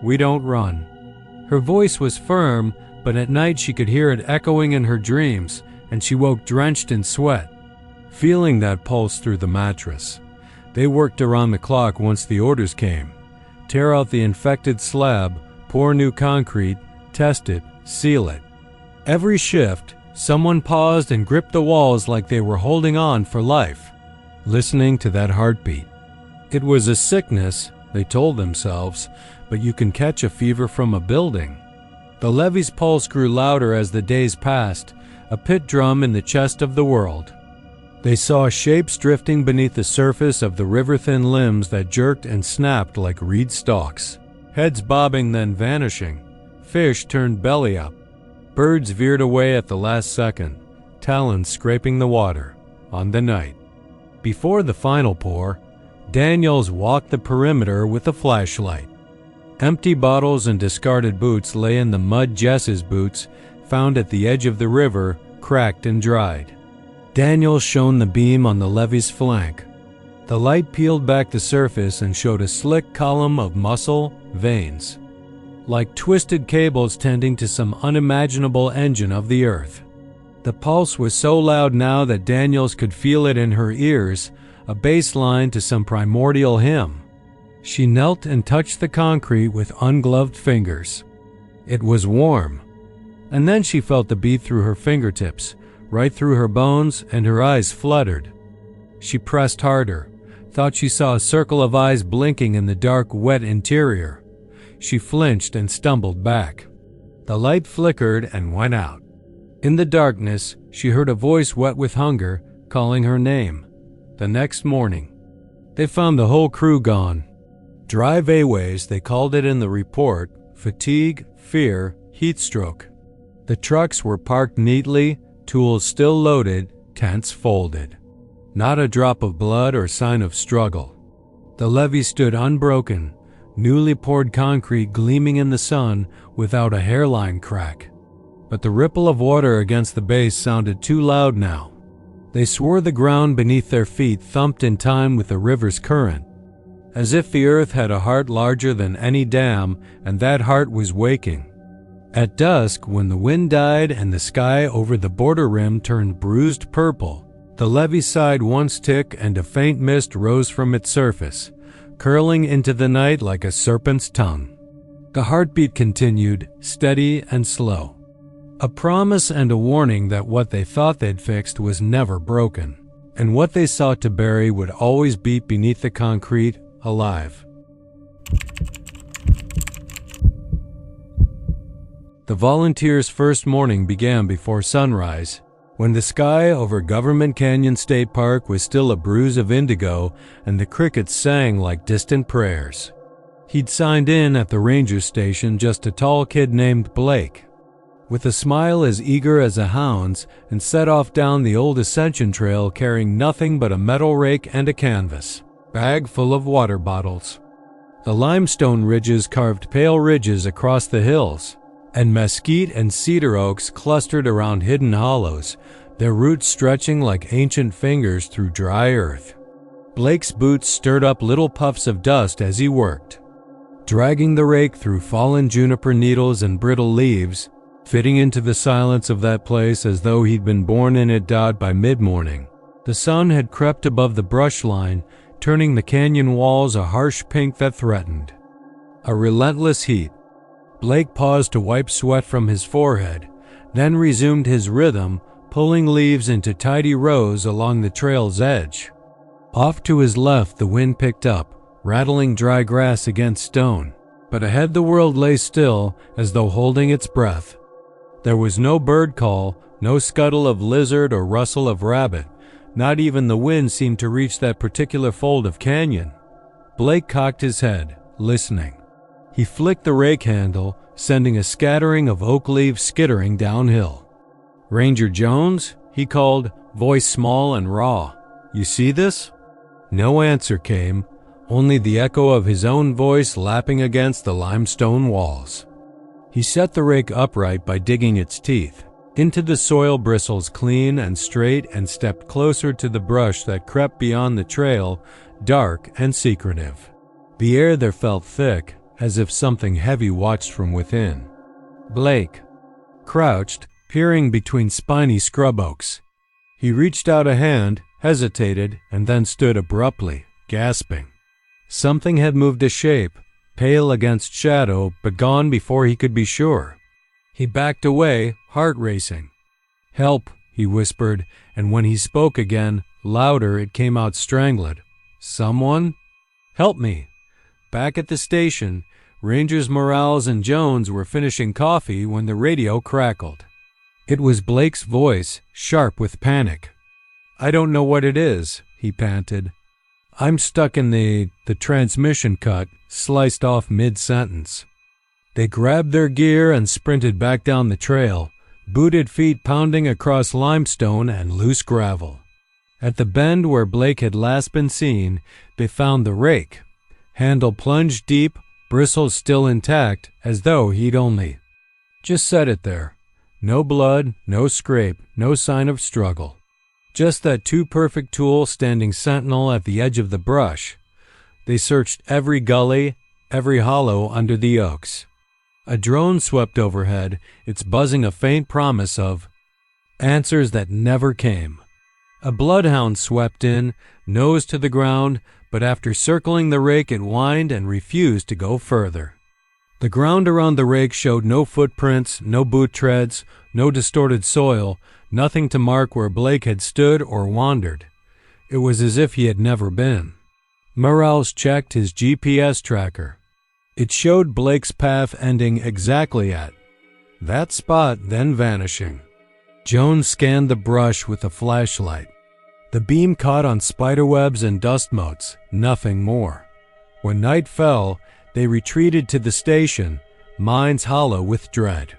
"We don't run." Her voice was firm, but at night she could hear it echoing in her dreams, and she woke drenched in sweat, feeling that pulse through the mattress. They worked around the clock once the orders came. Tear out the infected slab, pour new concrete, test it, seal it. Every shift, someone paused and gripped the walls like they were holding on for life, listening to that heartbeat. It was a sickness, they told themselves, but you can catch a fever from a building. The levee's pulse grew louder as the days passed, a pit drum in the chest of the world. They saw shapes drifting beneath the surface of the river-thin limbs that jerked and snapped like reed stalks. Heads bobbing then vanishing. Fish turned belly up. Birds veered away at the last second, talons scraping the water, on the night. Before the final pour, Daniels walked the perimeter with a flashlight. Empty bottles and discarded boots lay in the mud Jess's boots, found at the edge of the river, cracked and dried. Daniels shone the beam on the levee's flank. The light peeled back the surface and showed a slick column of muscle, veins, like twisted cables tending to some unimaginable engine of the earth. The pulse was so loud now that Daniels could feel it in her ears, a bass line to some primordial hymn. She knelt and touched the concrete with ungloved fingers. It was warm. And then she felt the beat through her fingertips, right through her bones, and her eyes fluttered. She pressed harder, thought she saw a circle of eyes blinking in the dark, wet interior. She flinched and stumbled back. The light flickered and went out. In the darkness, she heard a voice wet with hunger calling her name. The next morning, they found the whole crew gone. Drive aways, they called it in the report, fatigue, fear, heat stroke. The trucks were parked neatly, tools still loaded, tents folded. Not a drop of blood or sign of struggle. The levee stood unbroken, newly poured concrete gleaming in the sun without a hairline crack. But the ripple of water against the base sounded too loud now. They swore the ground beneath their feet thumped in time with the river's current, as if the earth had a heart larger than any dam, and that heart was waking. At dusk, when the wind died and the sky over the border rim turned bruised purple, the levee sighed once tick and a faint mist rose from its surface, curling into the night like a serpent's tongue. The heartbeat continued, steady and slow. A promise and a warning that what they thought they'd fixed was never broken, and what they sought to bury would always beat beneath the concrete, alive. The volunteers' first morning began before sunrise, when the sky over Government Canyon State Park was still a bruise of indigo and the crickets sang like distant prayers. He'd signed in at the ranger station, just a tall kid named Blake, with a smile as eager as a hound's, and set off down the old ascension trail carrying nothing but a metal rake and a canvas bag full of water bottles. The limestone ridges carved pale ridges across the hills, and mesquite and cedar oaks clustered around hidden hollows, their roots stretching like ancient fingers through dry earth. Blake's boots stirred up little puffs of dust as he worked, dragging the rake through fallen juniper needles and brittle leaves, fitting into the silence of that place as though he'd been born in it. By mid-morning, the sun had crept above the brush line, turning the canyon walls a harsh pink that threatened a relentless heat. Blake paused to wipe sweat from his forehead, then resumed his rhythm, pulling leaves into tidy rows along the trail's edge. Off to his left, the wind picked up, rattling dry grass against stone, but ahead the world lay still, as though holding its breath. There was no bird call, no scuttle of lizard or rustle of rabbit. Not even the wind seemed to reach that particular fold of canyon. Blake cocked his head, listening. He flicked the rake handle, sending a scattering of oak leaves skittering downhill. "Ranger Jones?" he called, voice small and raw. "You see this?" No answer came, only the echo of his own voice lapping against the limestone walls. He set the rake upright by digging its teeth into the soil bristles clean and straight, and stepped closer to the brush that crept beyond the trail, dark and secretive. The air there felt thick, as if something heavy watched from within. Blake crouched, peering between spiny scrub oaks. He reached out a hand, hesitated, and then stood abruptly, gasping. Something had moved a shape, pale against shadow, but gone before he could be sure. He backed away, heart racing. "Help," he whispered, and when he spoke again, louder, it came out strangled. "Someone? Help me." Back at the station, Rangers Morales and Jones were finishing coffee when the radio crackled. It was Blake's voice, sharp with panic. "I don't know what it is," he panted. "I'm stuck in the transmission cut, sliced off mid-sentence." They grabbed their gear and sprinted back down the trail, booted feet pounding across limestone and loose gravel. At the bend where Blake had last been seen, they found the rake, handle plunged deep, bristles still intact, as though he'd only just set it there. No blood, no scrape, no sign of struggle. Just that too-perfect tool standing sentinel at the edge of the brush. They searched every gully, every hollow under the oaks. A drone swept overhead, its buzzing a faint promise of answers that never came. A bloodhound swept in, nose to the ground, but after circling the rake it whined and refused to go further. The ground around the rake showed no footprints, no boot treads, no distorted soil, nothing to mark where Blake had stood or wandered. It was as if he had never been. Morales checked his GPS tracker. It showed Blake's path ending exactly at that spot, then vanishing. Jones scanned the brush with a flashlight. The beam caught on spiderwebs and dust motes, nothing more. When night fell, they retreated to the station, minds hollow with dread.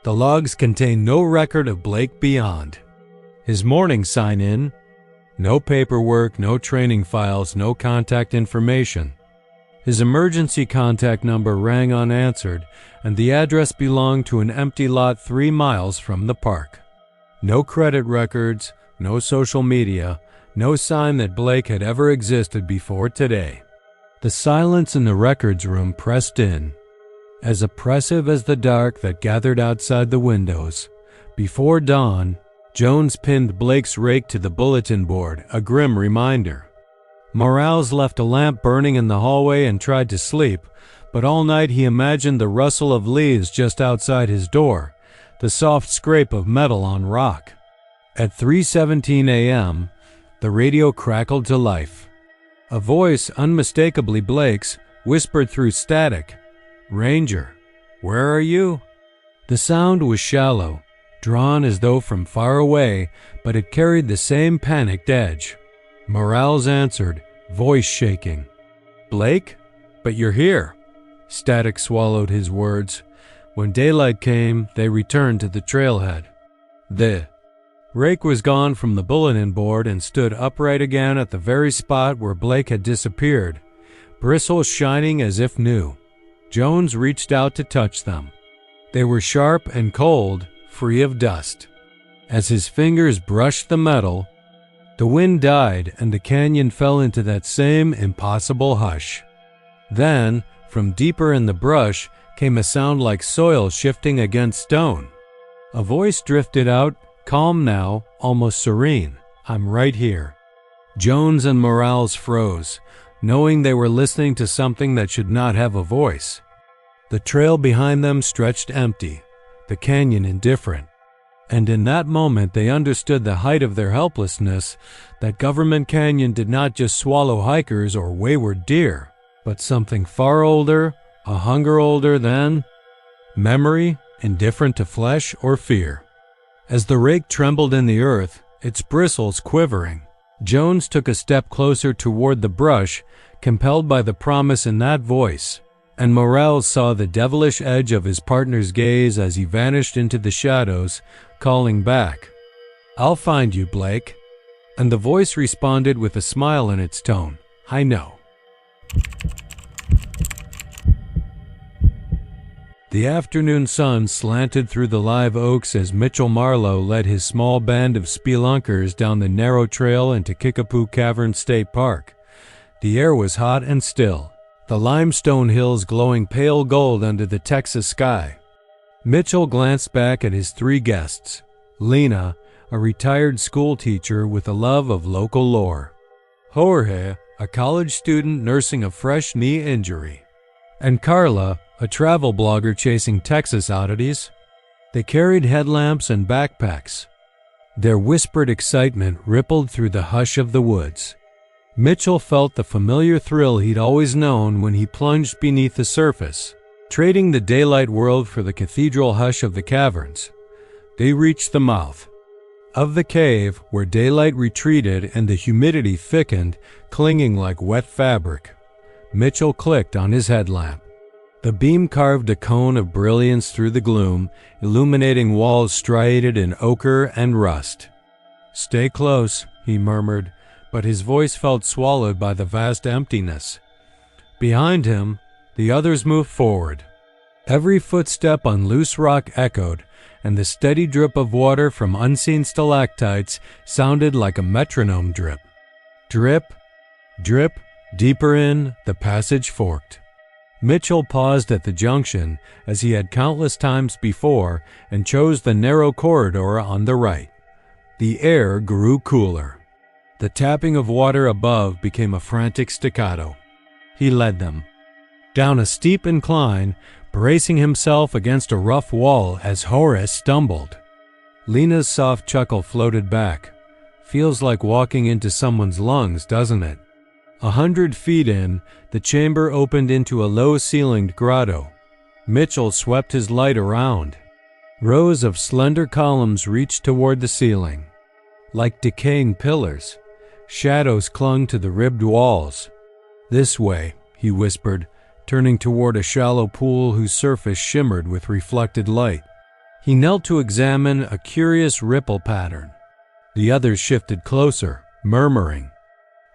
The logs contained no record of Blake beyond. His morning sign-in: no paperwork, no training files, no contact information. His emergency contact number rang unanswered, and the address belonged to an empty lot 3 miles from the park. No credit records, no social media, no sign that Blake had ever existed before today. The silence in the records room pressed in, as oppressive as the dark that gathered outside the windows. Before dawn, Jones pinned Blake's rake to the bulletin board, a grim reminder. Morales left a lamp burning in the hallway and tried to sleep, but all night he imagined the rustle of leaves just outside his door, the soft scrape of metal on rock. At 3:17 a.m., the radio crackled to life. A voice, unmistakably Blake's, whispered through static, "Ranger, where are you?" The sound was shallow, drawn as though from far away, but it carried the same panicked edge. Morales answered, voice shaking. "Blake? But you're here." Static swallowed his words. When daylight came, they returned to the trailhead. The rake was gone from the bulletin board and stood upright again at the very spot where Blake had disappeared, bristles shining as if new. Jones reached out to touch them. They were sharp and cold, free of dust. As his fingers brushed the metal, the wind died and the canyon fell into that same impossible hush. Then, from deeper in the brush, came a sound like soil shifting against stone. A voice drifted out, calm now, almost serene. "I'm right here." Jones and Morales froze, knowing they were listening to something that should not have a voice. The trail behind them stretched empty, the canyon indifferent. And in that moment they understood the height of their helplessness, that Government Canyon did not just swallow hikers or wayward deer, but something far older, a hunger older than memory, indifferent to flesh or fear. As the rake trembled in the earth, its bristles quivering, Jones took a step closer toward the brush, compelled by the promise in that voice, and Morales saw the devilish edge of his partner's gaze as he vanished into the shadows, calling back, "I'll find you, Blake." And the voice responded with a smile in its tone, "I know." The afternoon sun slanted through the live oaks as Mitchell Marlowe led his small band of spelunkers down the narrow trail into Kickapoo Cavern State Park. The air was hot and still, the limestone hills glowing pale gold under the Texas sky. Mitchell glanced back at his 3 guests: Lena, a retired school teacher with a love of local lore; Jorge, a college student nursing a fresh knee injury; and Carla, a travel blogger chasing Texas oddities. They carried headlamps and backpacks. Their whispered excitement rippled through the hush of the woods. Mitchell felt the familiar thrill he'd always known when he plunged beneath the surface, trading the daylight world for the cathedral hush of the caverns. They reached the mouth of the cave, where daylight retreated and the humidity thickened, clinging like wet fabric. Mitchell clicked on his headlamp. The beam carved a cone of brilliance through the gloom, illuminating walls striated in ochre and rust. "Stay close," he murmured, but his voice felt swallowed by the vast emptiness. Behind him, the others moved forward. Every footstep on loose rock echoed, and the steady drip of water from unseen stalactites sounded like a metronome drip. Drip, drip, deeper in, the passage forked. Mitchell paused at the junction, as he had countless times before, and chose the narrow corridor on the right. The air grew cooler. The tapping of water above became a frantic staccato. He led them down a steep incline, bracing himself against a rough wall as Horace stumbled. Lena's soft chuckle floated back. Feels like walking into someone's lungs, doesn't it? 100 feet in, the chamber opened into a low-ceilinged grotto. Mitchell swept his light around. Rows of slender columns reached toward the ceiling. Like decaying pillars, shadows clung to the ribbed walls. "This way," he whispered, turning toward a shallow pool whose surface shimmered with reflected light. He knelt to examine a curious ripple pattern. The others shifted closer, murmuring.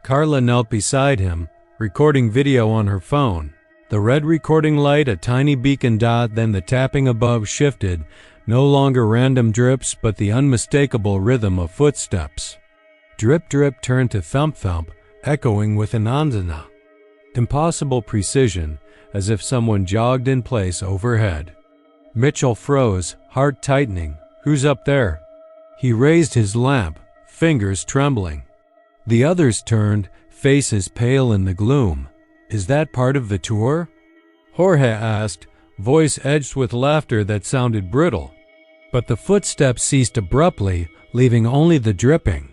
Carla knelt beside him, recording video on her phone. The red recording light a tiny beacon dot, then the tapping above shifted, no longer random drips but the unmistakable rhythm of footsteps. Drip drip turned to thump thump, echoing with an andana. Impossible precision, as if someone jogged in place overhead. Mitchell froze, heart tightening. "Who's up there?" He raised his lamp, fingers trembling. The others turned, faces pale in the gloom. "Is that part of the tour?" Jorge asked, voice edged with laughter that sounded brittle. But the footsteps ceased abruptly, leaving only the dripping.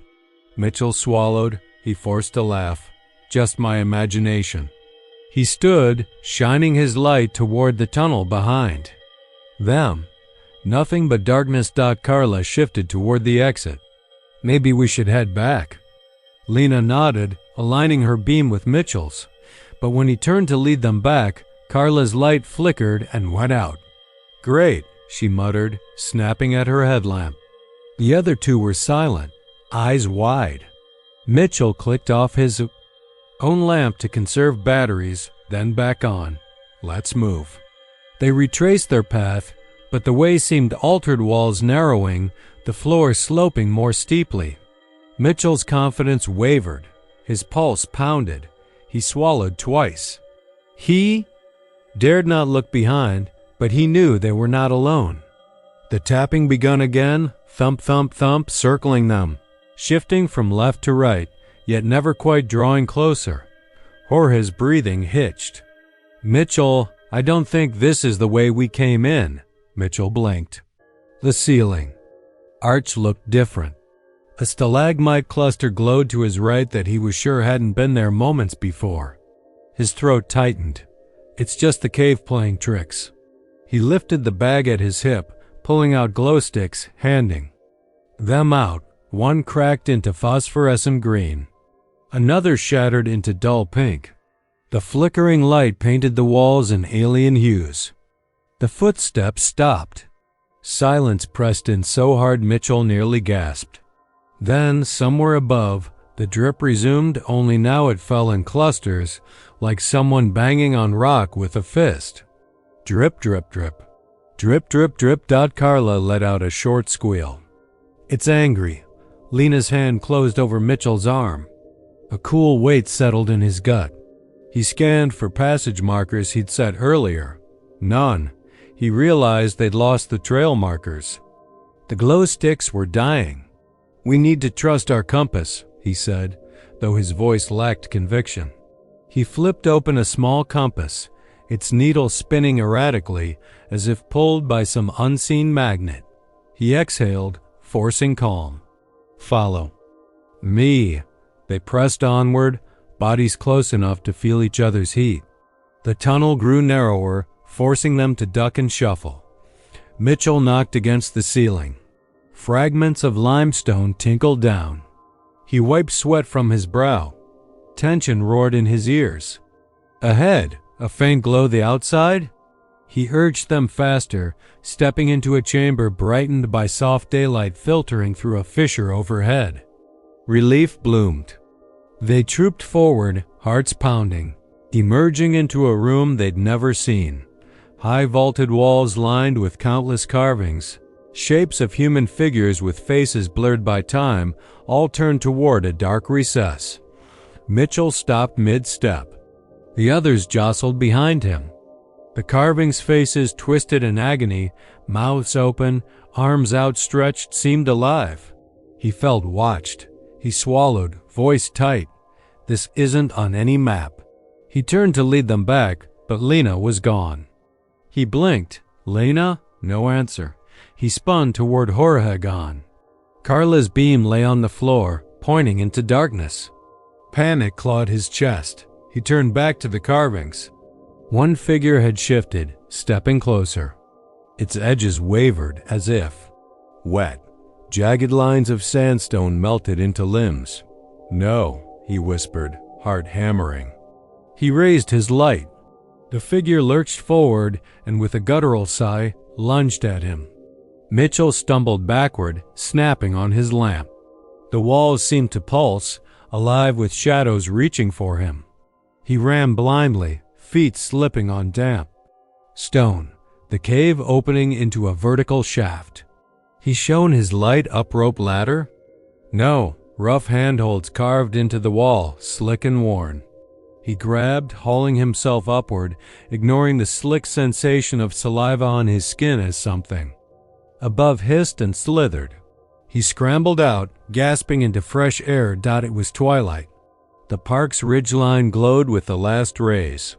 Mitchell swallowed. He forced a laugh. "Just my imagination." He stood, shining his light toward the tunnel behind them. Nothing but darkness. Carla shifted toward the exit. "Maybe we should head back." Lena nodded, aligning her beam with Mitchell's. But when he turned to lead them back, Carla's light flickered and went out. "Great," she muttered, snapping at her headlamp. The other two were silent, eyes wide. Mitchell clicked off his own lamp to conserve batteries, then back on. "Let's move." They retraced their path, but the way seemed altered, walls narrowing, the floor sloping more steeply. Mitchell's confidence wavered. His pulse pounded. He swallowed twice. He dared not look behind, but he knew they were not alone. The tapping begun again, thump, thump, thump, circling them, shifting from left to right, yet never quite drawing closer. Jorge's breathing hitched. "Mitchell, I don't think this is the way we came in." Mitchell blinked. The ceiling. Arch looked different. A stalagmite cluster glowed to his right that he was sure hadn't been there moments before. His throat tightened. "It's just the cave playing tricks." He lifted the bag at his hip, pulling out glow sticks, handing them out. One cracked into phosphorescent green. Another shattered into dull pink. The flickering light painted the walls in alien hues. The footsteps stopped. Silence pressed in so hard Mitchell nearly gasped. Then, somewhere above, the drip resumed, only now it fell in clusters, like someone banging on rock with a fist. Drip, drip, drip. Drip, drip, drip. Carla let out a short squeal. "It's angry." Lena's hand closed over Mitchell's arm. A cool weight settled in his gut. He scanned for passage markers he'd set earlier. None. He realized they'd lost the trail markers. The glow sticks were dying. "We need to trust our compass," he said, though his voice lacked conviction. He flipped open a small compass, its needle spinning erratically as if pulled by some unseen magnet. He exhaled, forcing calm. "Follow me." They pressed onward, bodies close enough to feel each other's heat. The tunnel grew narrower, forcing them to duck and shuffle. Mitchell knocked against the ceiling. Fragments of limestone tinkled down. He wiped sweat from his brow. Tension roared in his ears. Ahead, a faint glow the outside? He urged them faster, stepping into a chamber brightened by soft daylight filtering through a fissure overhead. Relief bloomed. They trooped forward, hearts pounding, emerging into a room they'd never seen. High vaulted walls lined with countless carvings, shapes of human figures with faces blurred by time, all turned toward a dark recess. Mitchell stopped mid-step. The others jostled behind him. The carvings' faces twisted in agony, mouths open, arms outstretched, seemed alive. He felt watched. He swallowed, voice tight. "This isn't on any map." He turned to lead them back, but Lena was gone. He blinked. Lena? No answer. He spun toward Jorge, gone. Carla's beam lay on the floor, pointing into darkness. Panic clawed his chest. He turned back to the carvings. One figure had shifted, stepping closer. Its edges wavered as if wet. Jagged lines of sandstone melted into limbs. No, he whispered, heart hammering. He raised his light. The figure lurched forward and with a guttural sigh, lunged at him. Mitchell stumbled backward, snapping on his lamp. The walls seemed to pulse, alive with shadows reaching for him. He ran blindly, feet slipping on damp stone, the cave opening into a vertical shaft. He shone his light up-rope ladder? No, rough handholds carved into the wall, slick and worn. He grabbed, hauling himself upward, ignoring the slick sensation of saliva on his skin as something above hissed and slithered. He scrambled out, gasping into fresh air. It was twilight. The park's ridgeline glowed with the last rays.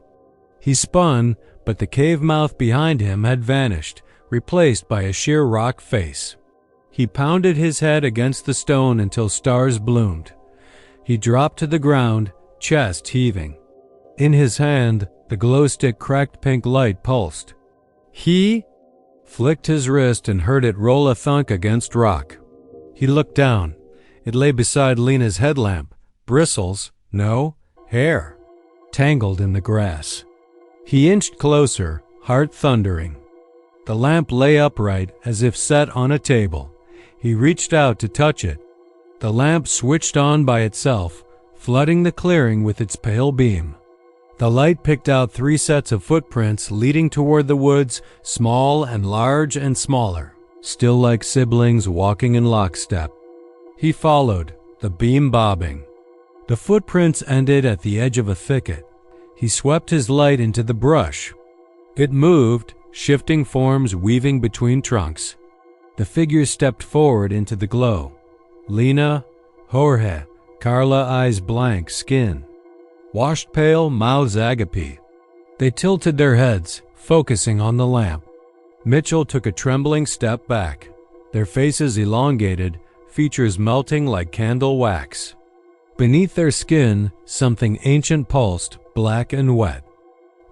He spun, but the cave mouth behind him had vanished, replaced by a sheer rock face. He pounded his head against the stone until stars bloomed. He dropped to the ground, chest heaving. In his hand, the glow stick cracked pink light pulsed. He flicked his wrist and heard it roll a thunk against rock. He looked down. It lay beside Lena's headlamp. Bristles, no, hair, tangled in the grass. He inched closer, heart thundering. The lamp lay upright as if set on a table. He reached out to touch it. The lamp switched on by itself, flooding the clearing with its pale beam. The light picked out 3 sets of footprints leading toward the woods, small and large and smaller, still like siblings walking in lockstep. He followed, the beam bobbing. The footprints ended at the edge of a thicket. He swept his light into the brush. It moved, shifting forms weaving between trunks. The figures stepped forward into the glow. Lena, Jorge, Carla, eyes blank, skin washed pale, mouths agape. They tilted their heads, focusing on the lamp. Mitchell took a trembling step back, their faces elongated, features melting like candle wax. Beneath their skin, something ancient pulsed, black and wet.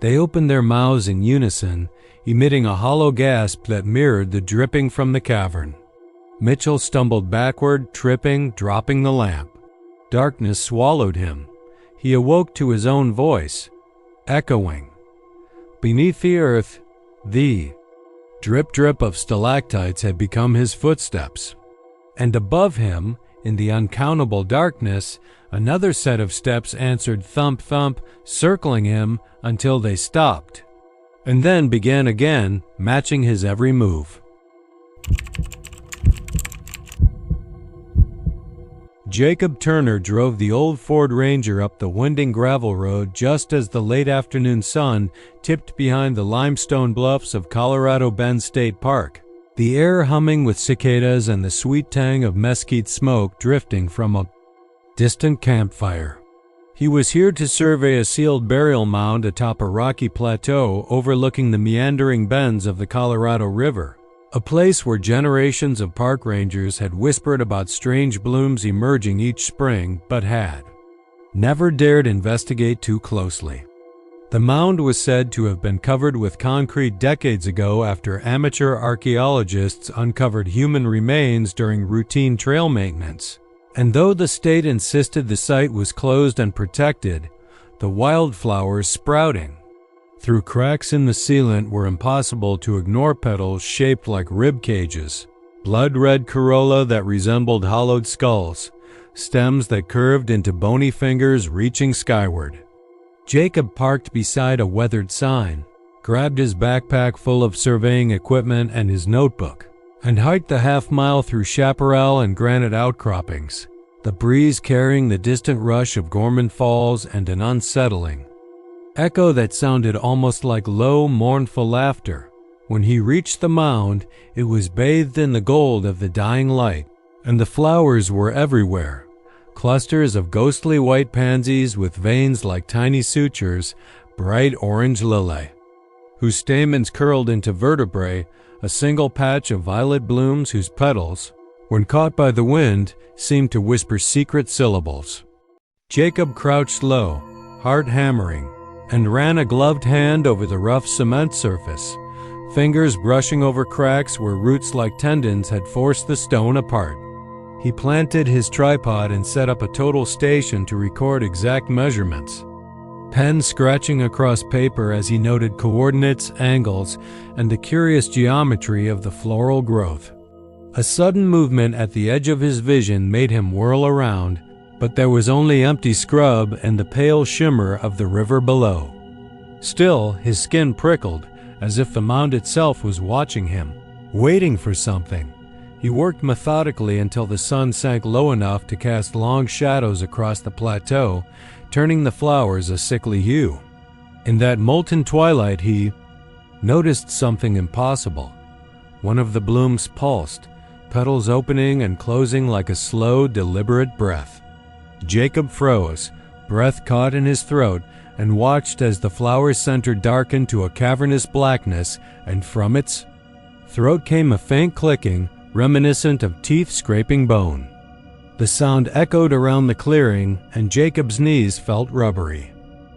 They opened their mouths in unison, emitting a hollow gasp that mirrored the dripping from the cavern. Mitchell stumbled backward, tripping, dropping the lamp. Darkness swallowed him. He awoke to his own voice, echoing. Beneath the earth, the drip of stalactites had become his footsteps. And above him, in the uncountable darkness, another set of steps answered thump thump, circling him until they stopped, and then began again, matching his every move. Jacob Turner drove the old Ford Ranger up the winding gravel road just as the late afternoon sun tipped behind the limestone bluffs of Colorado Bend State Park, the air humming with cicadas and the sweet tang of mesquite smoke drifting from a distant campfire. He was here to survey a sealed burial mound atop a rocky plateau overlooking the meandering bends of the Colorado River, a place where generations of park rangers had whispered about strange blooms emerging each spring, but had never dared investigate too closely. The mound was said to have been covered with concrete decades ago after amateur archaeologists uncovered human remains during routine trail maintenance. And though the state insisted the site was closed and protected, the wildflowers sprouting through cracks in the sealant were impossible to ignore. Petals shaped like rib cages, blood-red corolla that resembled hollowed skulls, stems that curved into bony fingers reaching skyward. Jacob parked beside a weathered sign, grabbed his backpack full of surveying equipment and his notebook, and hiked the half-mile through chaparral and granite outcroppings, the breeze carrying the distant rush of Gorman Falls and an unsettling echo that sounded almost like low, mournful laughter. When he reached the mound, it was bathed in the gold of the dying light, and the flowers were everywhere. Clusters of ghostly white pansies with veins like tiny sutures, bright orange lily, whose stamens curled into vertebrae, a single patch of violet blooms whose petals, when caught by the wind, seemed to whisper secret syllables. Jacob crouched low, heart hammering, and ran a gloved hand over the rough cement surface, fingers brushing over cracks where roots like tendons had forced the stone apart. He planted his tripod and set up a total station to record exact measurements, pen scratching across paper as he noted coordinates, angles, and the curious geometry of the floral growth. A sudden movement at the edge of his vision made him whirl around, but there was only empty scrub and the pale shimmer of the river below. Still, his skin prickled, as if the mound itself was watching him, waiting for something. He worked methodically until the sun sank low enough to cast long shadows across the plateau, turning the flowers a sickly hue. In that molten twilight he noticed something impossible. One of the blooms pulsed, petals opening and closing like a slow, deliberate breath. Jacob froze, breath caught in his throat, and watched as the flower's center darkened to a cavernous blackness, and from its throat came a faint clicking, reminiscent of teeth scraping bone. The sound echoed around the clearing, and Jacob's knees felt rubbery.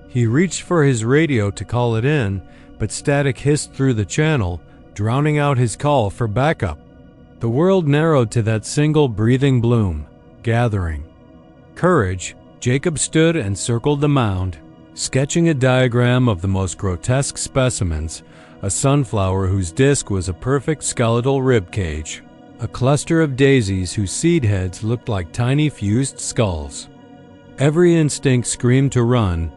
He reached for his radio to call it in, but static hissed through the channel, drowning out his call for backup. The world narrowed to that single breathing bloom, gathering. Courage, Jacob stood and circled the mound, sketching a diagram of the most grotesque specimens, a sunflower whose disc was a perfect skeletal rib cage, a cluster of daisies whose seed heads looked like tiny fused skulls. Every instinct screamed to run,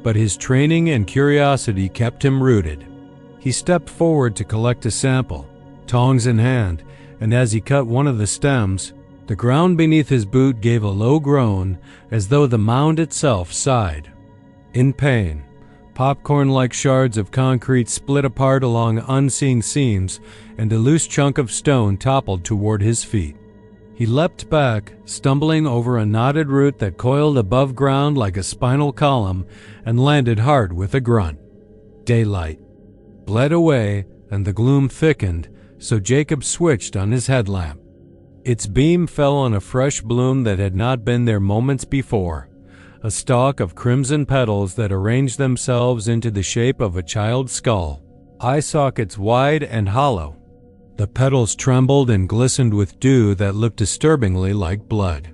but his training and curiosity kept him rooted. He stepped forward to collect a sample, tongs in hand, and as he cut one of the stems, the ground beneath his boot gave a low groan as though the mound itself sighed. In pain, popcorn-like shards of concrete split apart along unseen seams, and a loose chunk of stone toppled toward his feet. He leapt back, stumbling over a knotted root that coiled above ground like a spinal column, and landed hard with a grunt. Daylight bled away, and the gloom thickened, so Jacob switched on his headlamp. Its beam fell on a fresh bloom that had not been there moments before, a stalk of crimson petals that arranged themselves into the shape of a child's skull, eye sockets wide and hollow. The petals trembled and glistened with dew that looked disturbingly like blood.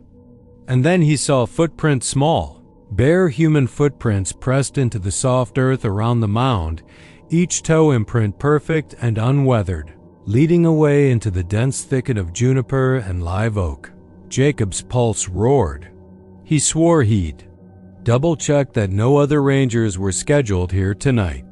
And then he saw footprints, small, bare human footprints pressed into the soft earth around the mound, each toe imprint perfect and unweathered, leading away into the dense thicket of juniper and live oak. Jacob's pulse roared. He swore he'd double-checked that no other rangers were scheduled here tonight.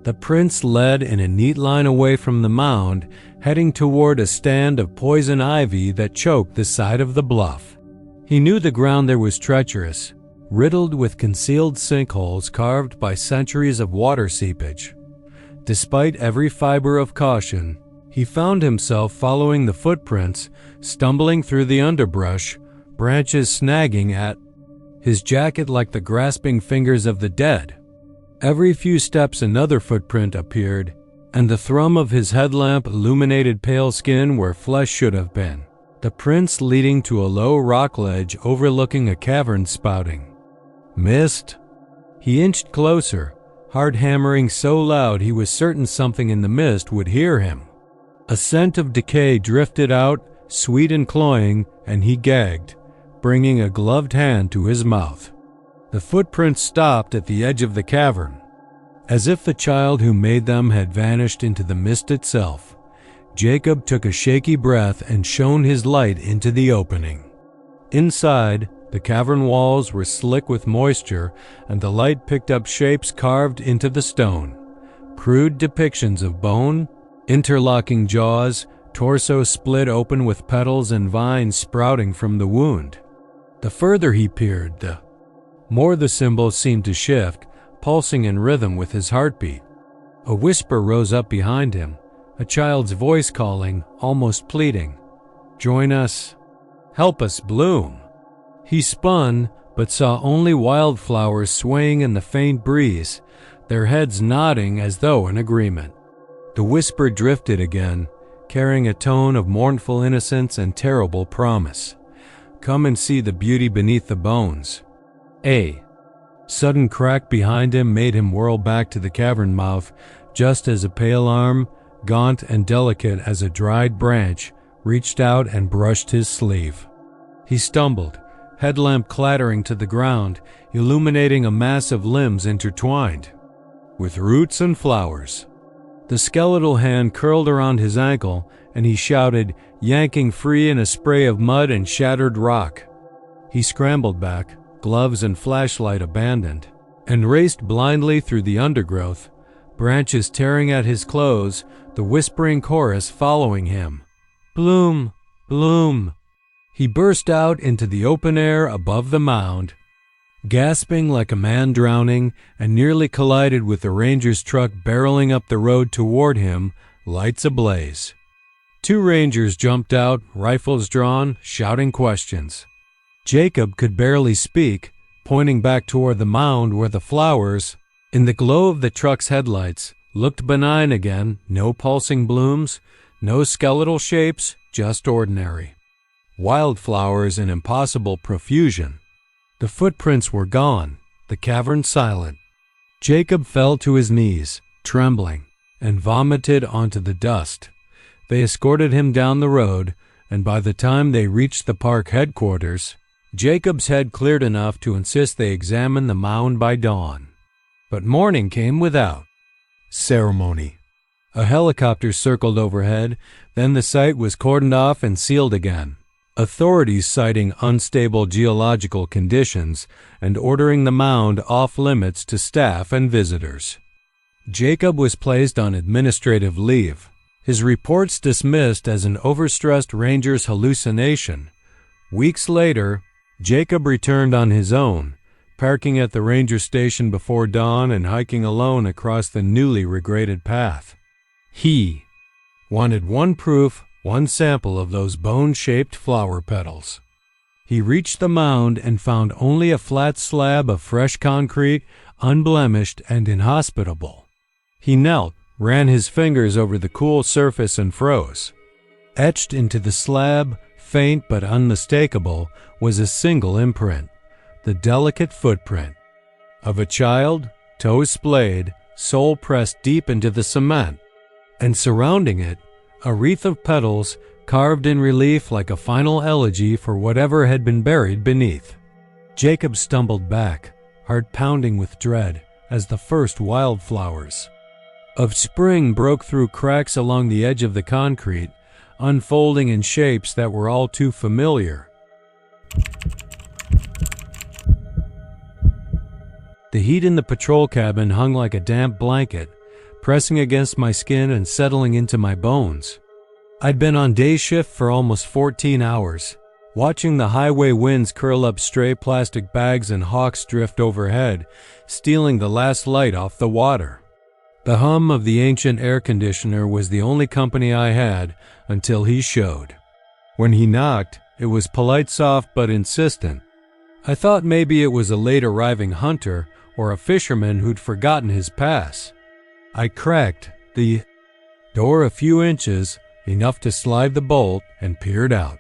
The prince led in a neat line away from the mound, heading toward a stand of poison ivy that choked the side of the bluff. He knew the ground there was treacherous, riddled with concealed sinkholes carved by centuries of water seepage. Despite every fiber of caution, he found himself following the footprints, stumbling through the underbrush, branches snagging at his jacket like the grasping fingers of the dead. Every few steps another footprint appeared, and the thrum of his headlamp illuminated pale skin where flesh should have been. The prints leading to a low rock ledge overlooking a cavern spouting. Mist? He inched closer, heart hammering so loud he was certain something in the mist would hear him. A scent of decay drifted out, sweet and cloying, and he gagged, bringing a gloved hand to his mouth. The footprints stopped at the edge of the cavern, as if the child who made them had vanished into the mist itself. Jacob took a shaky breath and shone his light into the opening. Inside, the cavern walls were slick with moisture, and the light picked up shapes carved into the stone. Crude depictions of bone, interlocking jaws, torso split open with petals and vines sprouting from the wound. The further he peered, the more the symbols seemed to shift, pulsing in rhythm with his heartbeat. A whisper rose up behind him, a child's voice calling, almost pleading, "Join us. Help us bloom." He spun, but saw only wildflowers swaying in the faint breeze, their heads nodding as though in agreement. The whisper drifted again, carrying a tone of mournful innocence and terrible promise. "Come and see the beauty beneath the bones." A sudden crack behind him made him whirl back to the cavern mouth, just as a pale arm, gaunt and delicate as a dried branch, reached out and brushed his sleeve. He stumbled, headlamp clattering to the ground, illuminating a mass of limbs intertwined with roots and flowers. The skeletal hand curled around his ankle, and he shouted, yanking free in a spray of mud and shattered rock. He scrambled back, gloves and flashlight abandoned, and raced blindly through the undergrowth, branches tearing at his clothes, the whispering chorus following him. "Bloom, bloom." He burst out into the open air above the mound, gasping like a man drowning, and nearly collided with the ranger's truck barreling up the road toward him, lights ablaze. 2 rangers jumped out, rifles drawn, shouting questions. Jacob could barely speak, pointing back toward the mound where the flowers, in the glow of the truck's headlights, looked benign again. No pulsing blooms, no skeletal shapes, just ordinary wildflowers in impossible profusion. The footprints were gone, the cavern silent. Jacob fell to his knees, trembling, and vomited onto the dust. They escorted him down the road, and by the time they reached the park headquarters, Jacob's head cleared enough to insist they examine the mound by dawn. But morning came without ceremony. A helicopter circled overhead, then the site was cordoned off and sealed again, authorities citing unstable geological conditions and ordering the mound off limits to staff and visitors. Jacob was placed on administrative leave, his reports dismissed as an overstressed ranger's hallucination. Weeks later, Jacob returned on his own, parking at the ranger station before dawn and hiking alone across the newly regraded path. He wanted one proof, one sample of those bone-shaped flower petals. He reached the mound and found only a flat slab of fresh concrete, unblemished and inhospitable. He knelt, ran his fingers over the cool surface and froze. Etched into the slab, faint but unmistakable, was a single imprint, the delicate footprint of a child, toes splayed, sole pressed deep into the cement, and surrounding it, a wreath of petals carved in relief like a final elegy for whatever had been buried beneath. Jacob stumbled back, heart pounding with dread, as the first wildflowers of spring broke through cracks along the edge of the concrete, unfolding in shapes that were all too familiar. The heat in the patrol cabin hung like a damp blanket, pressing against my skin and settling into my bones. I'd been on day shift for almost 14 hours, watching the highway winds curl up stray plastic bags and hawks drift overhead, stealing the last light off the water. The hum of the ancient air conditioner was the only company I had until he showed. When he knocked, it was polite, soft, but insistent. I thought maybe it was a late-arriving hunter or a fisherman who'd forgotten his pass. I cracked the door a few inches, enough to slide the bolt, and peered out.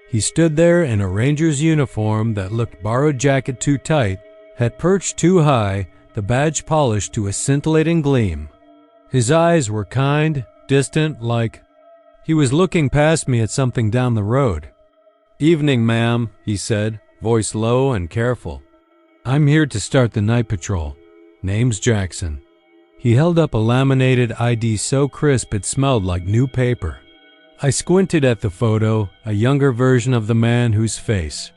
He stood there in a ranger's uniform that looked borrowed jacket too tight, had perched too high, the badge polished to a scintillating gleam. His eyes were kind, distant, like he was looking past me at something down the road. "Evening, ma'am," he said, voice low and careful. "I'm here to start the night patrol. Name's Jackson." He held up a laminated ID so crisp it smelled like new paper. I squinted at the photo, a younger version of the man whose face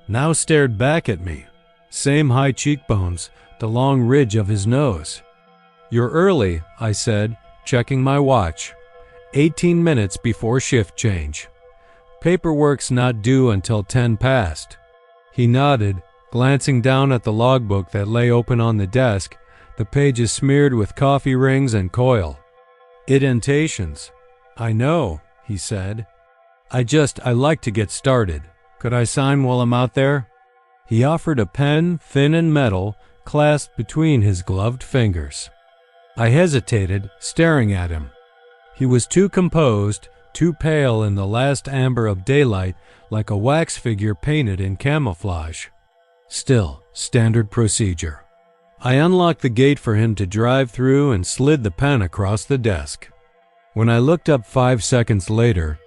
now stared back at me. Same high cheekbones, the long ridge of his nose. "You're early," I said, checking my watch. 18 minutes before shift change. "Paperwork's not due until 10 past." He nodded, glancing down at the logbook that lay open on the desk, the pages smeared with coffee rings and coil indentations. "I know," he said. I like to get started. Could I sign while I'm out there?" He offered a pen, thin and metal, clasped between his gloved fingers. I hesitated, staring at him. He was too composed, too pale in the last amber of daylight, like a wax figure painted in camouflage. Still, standard procedure. I unlocked the gate for him to drive through and slid the pen across the desk. When I looked up 5 seconds later,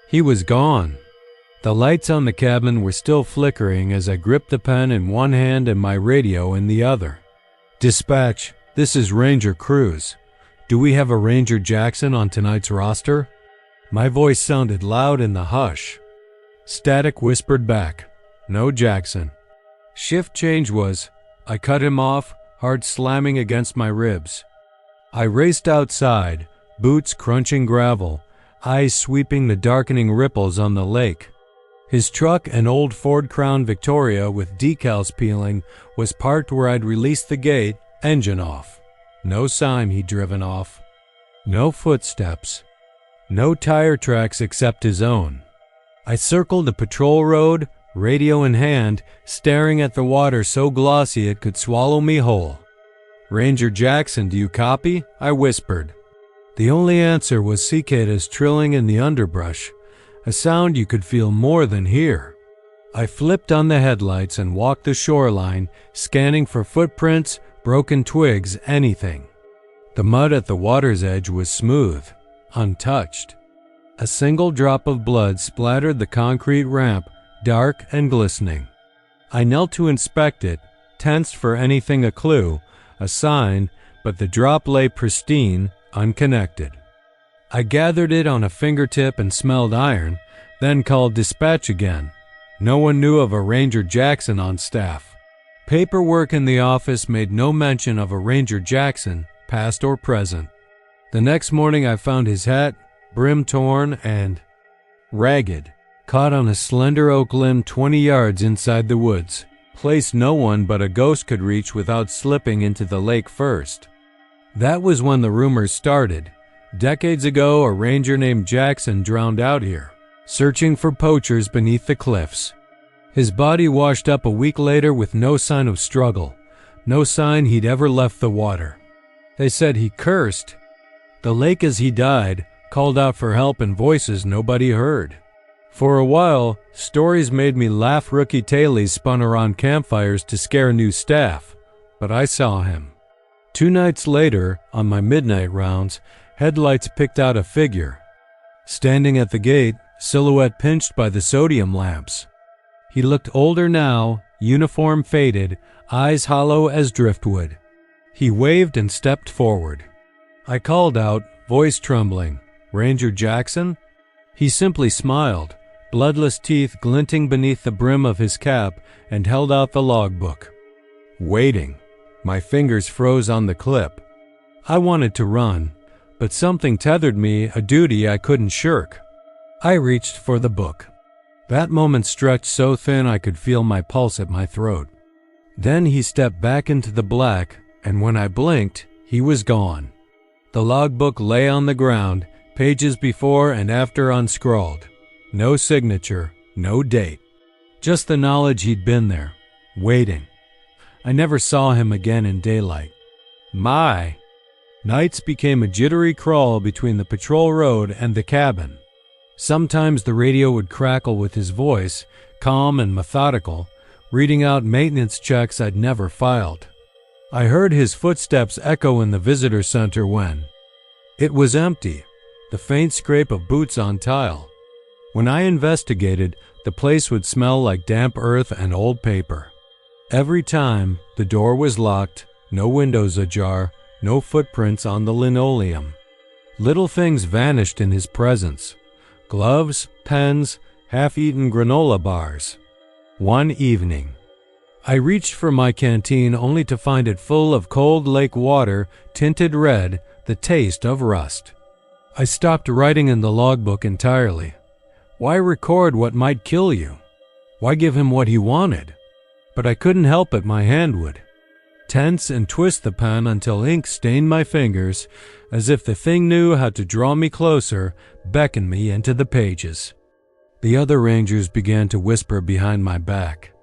he was gone. The lights on the cabin were still flickering as I gripped the pen in one hand and my radio in the other. "Dispatch, this is Ranger Cruz. Do we have a Ranger Jackson on tonight's roster?" My voice sounded loud in the hush. Static whispered back, "No Jackson." Shift change was. I cut him off, heart slamming against my ribs. I raced outside, boots crunching gravel, eyes sweeping the darkening ripples on the lake. His truck, an old Ford Crown Victoria with decals peeling, was parked where I'd released the gate, engine off. No sign he'd driven off. No footsteps. No tire tracks except his own. I circled the patrol road, radio in hand, staring at the water so glossy it could swallow me whole. "Ranger Jackson, do you copy?" I whispered. The only answer was cicadas trilling in the underbrush, a sound you could feel more than hear. I flipped on the headlights and walked the shoreline, scanning for footprints, broken twigs, anything. The mud at the water's edge was smooth, untouched. A single drop of blood splattered the concrete ramp, dark and glistening. I knelt to inspect it, tensed for anything a clue, a sign, but the drop lay pristine, unconnected. I gathered it on a fingertip and smelled iron, then called dispatch again. No one knew of a Ranger Jackson on staff. Paperwork in the office made no mention of a Ranger Jackson, past or present. The next morning I found his hat, brim torn and ragged, caught on a slender oak limb 20 yards inside the woods, place no one but a ghost could reach without slipping into the lake first. That was when the rumors started. Decades ago, a ranger named Jackson drowned out here, searching for poachers beneath the cliffs. His body washed up a week later with no sign of struggle, no sign he'd ever left the water. They said he cursed. The lake as he died called out for help in voices nobody heard. For a while, stories made me laugh. Rookie tailies spun around campfires to scare new staff, but I saw him. 2 nights later, on my midnight rounds, headlights picked out a figure. Standing at the gate, silhouette pinched by the sodium lamps. He looked older now, uniform faded, eyes hollow as driftwood. He waved and stepped forward. I called out, voice trembling, "Ranger Jackson?" He simply smiled, bloodless teeth glinting beneath the brim of his cap, and held out the logbook. Waiting. My fingers froze on the clip. I wanted to run, but something tethered me, a duty I couldn't shirk. I reached for the book. That moment stretched so thin I could feel my pulse at my throat. Then he stepped back into the black, and when I blinked, he was gone. The logbook lay on the ground, pages before and after unscrawled. No signature, no date. Just the knowledge he'd been there, waiting. I never saw him again in daylight. My nights became a jittery crawl between the patrol road and the cabin. Sometimes the radio would crackle with his voice, calm and methodical, reading out maintenance checks I'd never filed. I heard his footsteps echo in the visitor center when it was empty, the faint scrape of boots on tile. When I investigated, the place would smell like damp earth and old paper. Every time, the door was locked, no windows ajar, no footprints on the linoleum. Little things vanished in his presence. Gloves, pens, half-eaten granola bars. One evening, I reached for my canteen only to find it full of cold lake water, tinted red, the taste of rust. I stopped writing in the logbook entirely. Why record what might kill you? Why give him what he wanted? But I couldn't help it, my hand would tense and twist the pen until ink stained my fingers, as if the thing knew how to draw me closer, beckon me into the pages. The other rangers began to whisper behind my back.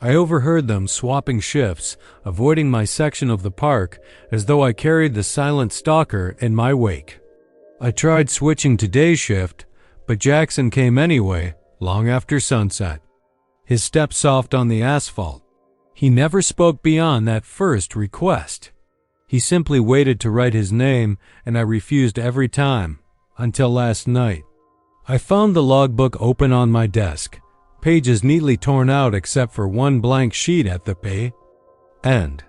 I overheard them swapping shifts, avoiding my section of the park as though I carried the silent stalker in my wake. I tried switching to day shift, but Jackson came anyway, long after sunset. His step soft on the asphalt. He never spoke beyond that first request. He simply waited to write his name, and I refused every time, until last night. I found the logbook open on my desk, pages neatly torn out except for one blank sheet at the end.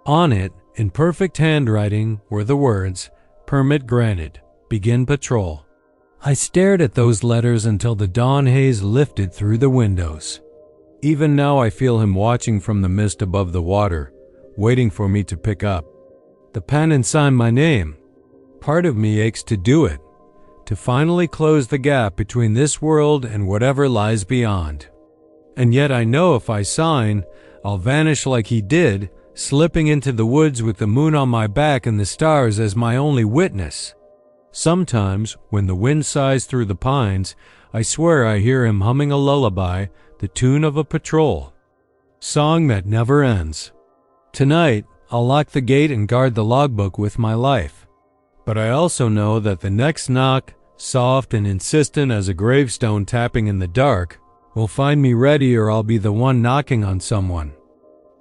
On it, in perfect handwriting, were the words, "Permit granted. Begin patrol." I stared at those letters until the dawn haze lifted through the windows. Even now I feel him watching from the mist above the water, waiting for me to pick up the pen and sign my name. Part of me aches to do it, to finally close the gap between this world and whatever lies beyond. And yet I know if I sign, I'll vanish like he did, slipping into the woods with the moon on my back and the stars as my only witness. Sometimes, when the wind sighs through the pines, I swear I hear him humming a lullaby, the tune of a patrol song that never ends. Tonight, I'll lock the gate and guard the logbook with my life. But I also know that the next knock, soft and insistent as a gravestone tapping in the dark, will find me ready, or I'll be the one knocking on someone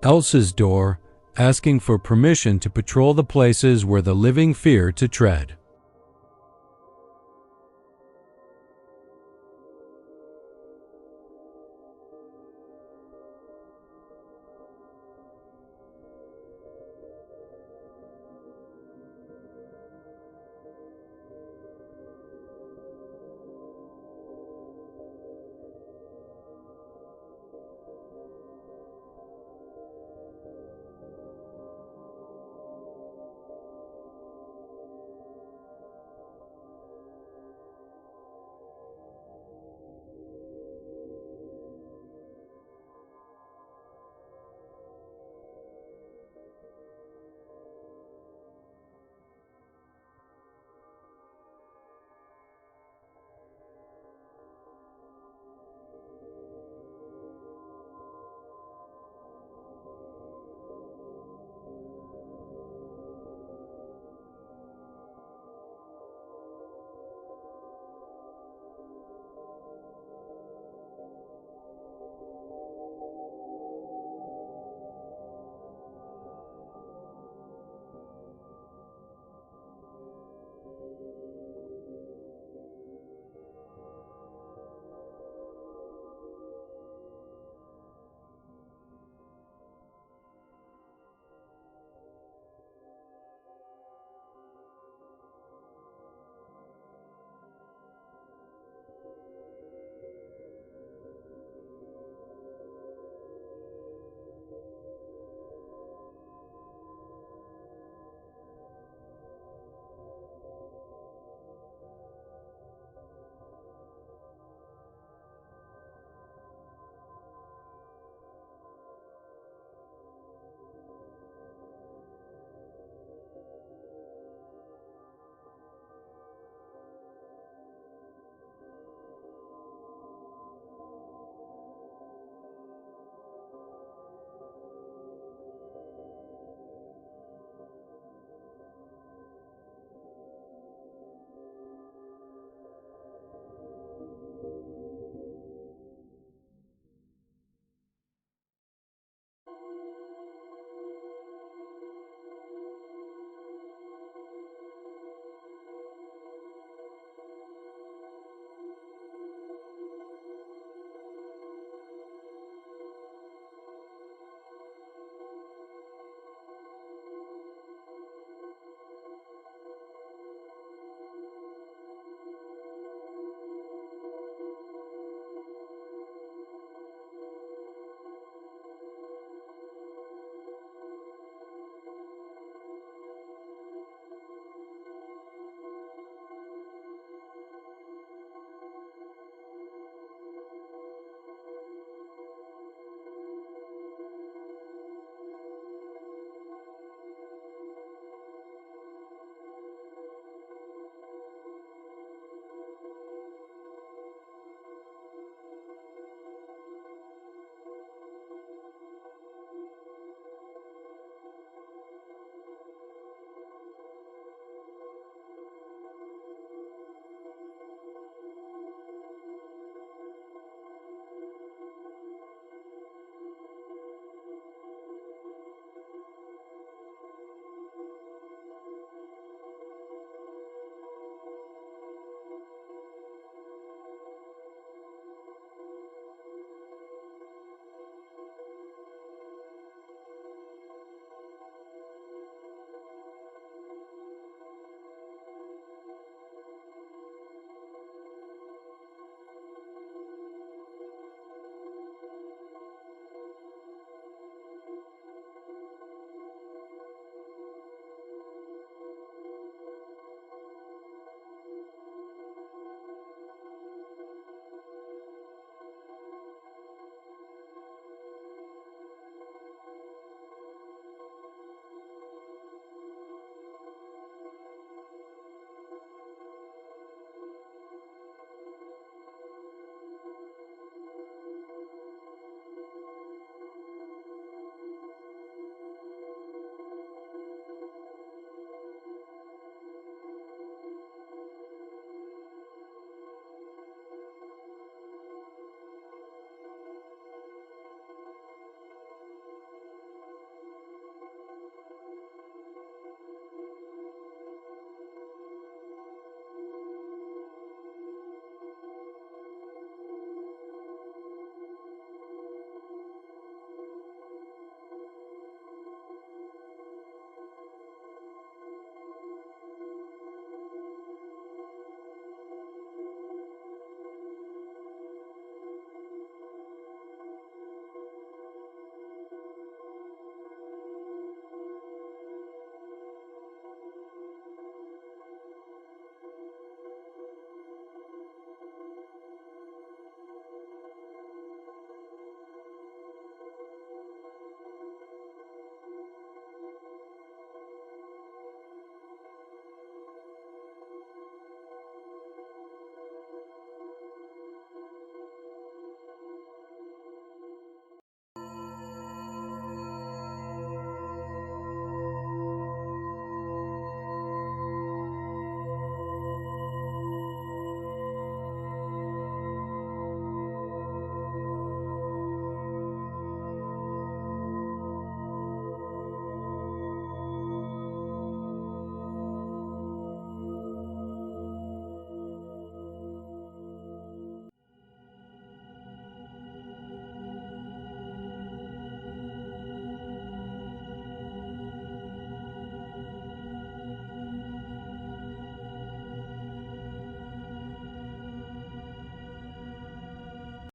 else's door, asking for permission to patrol the places where the living fear to tread.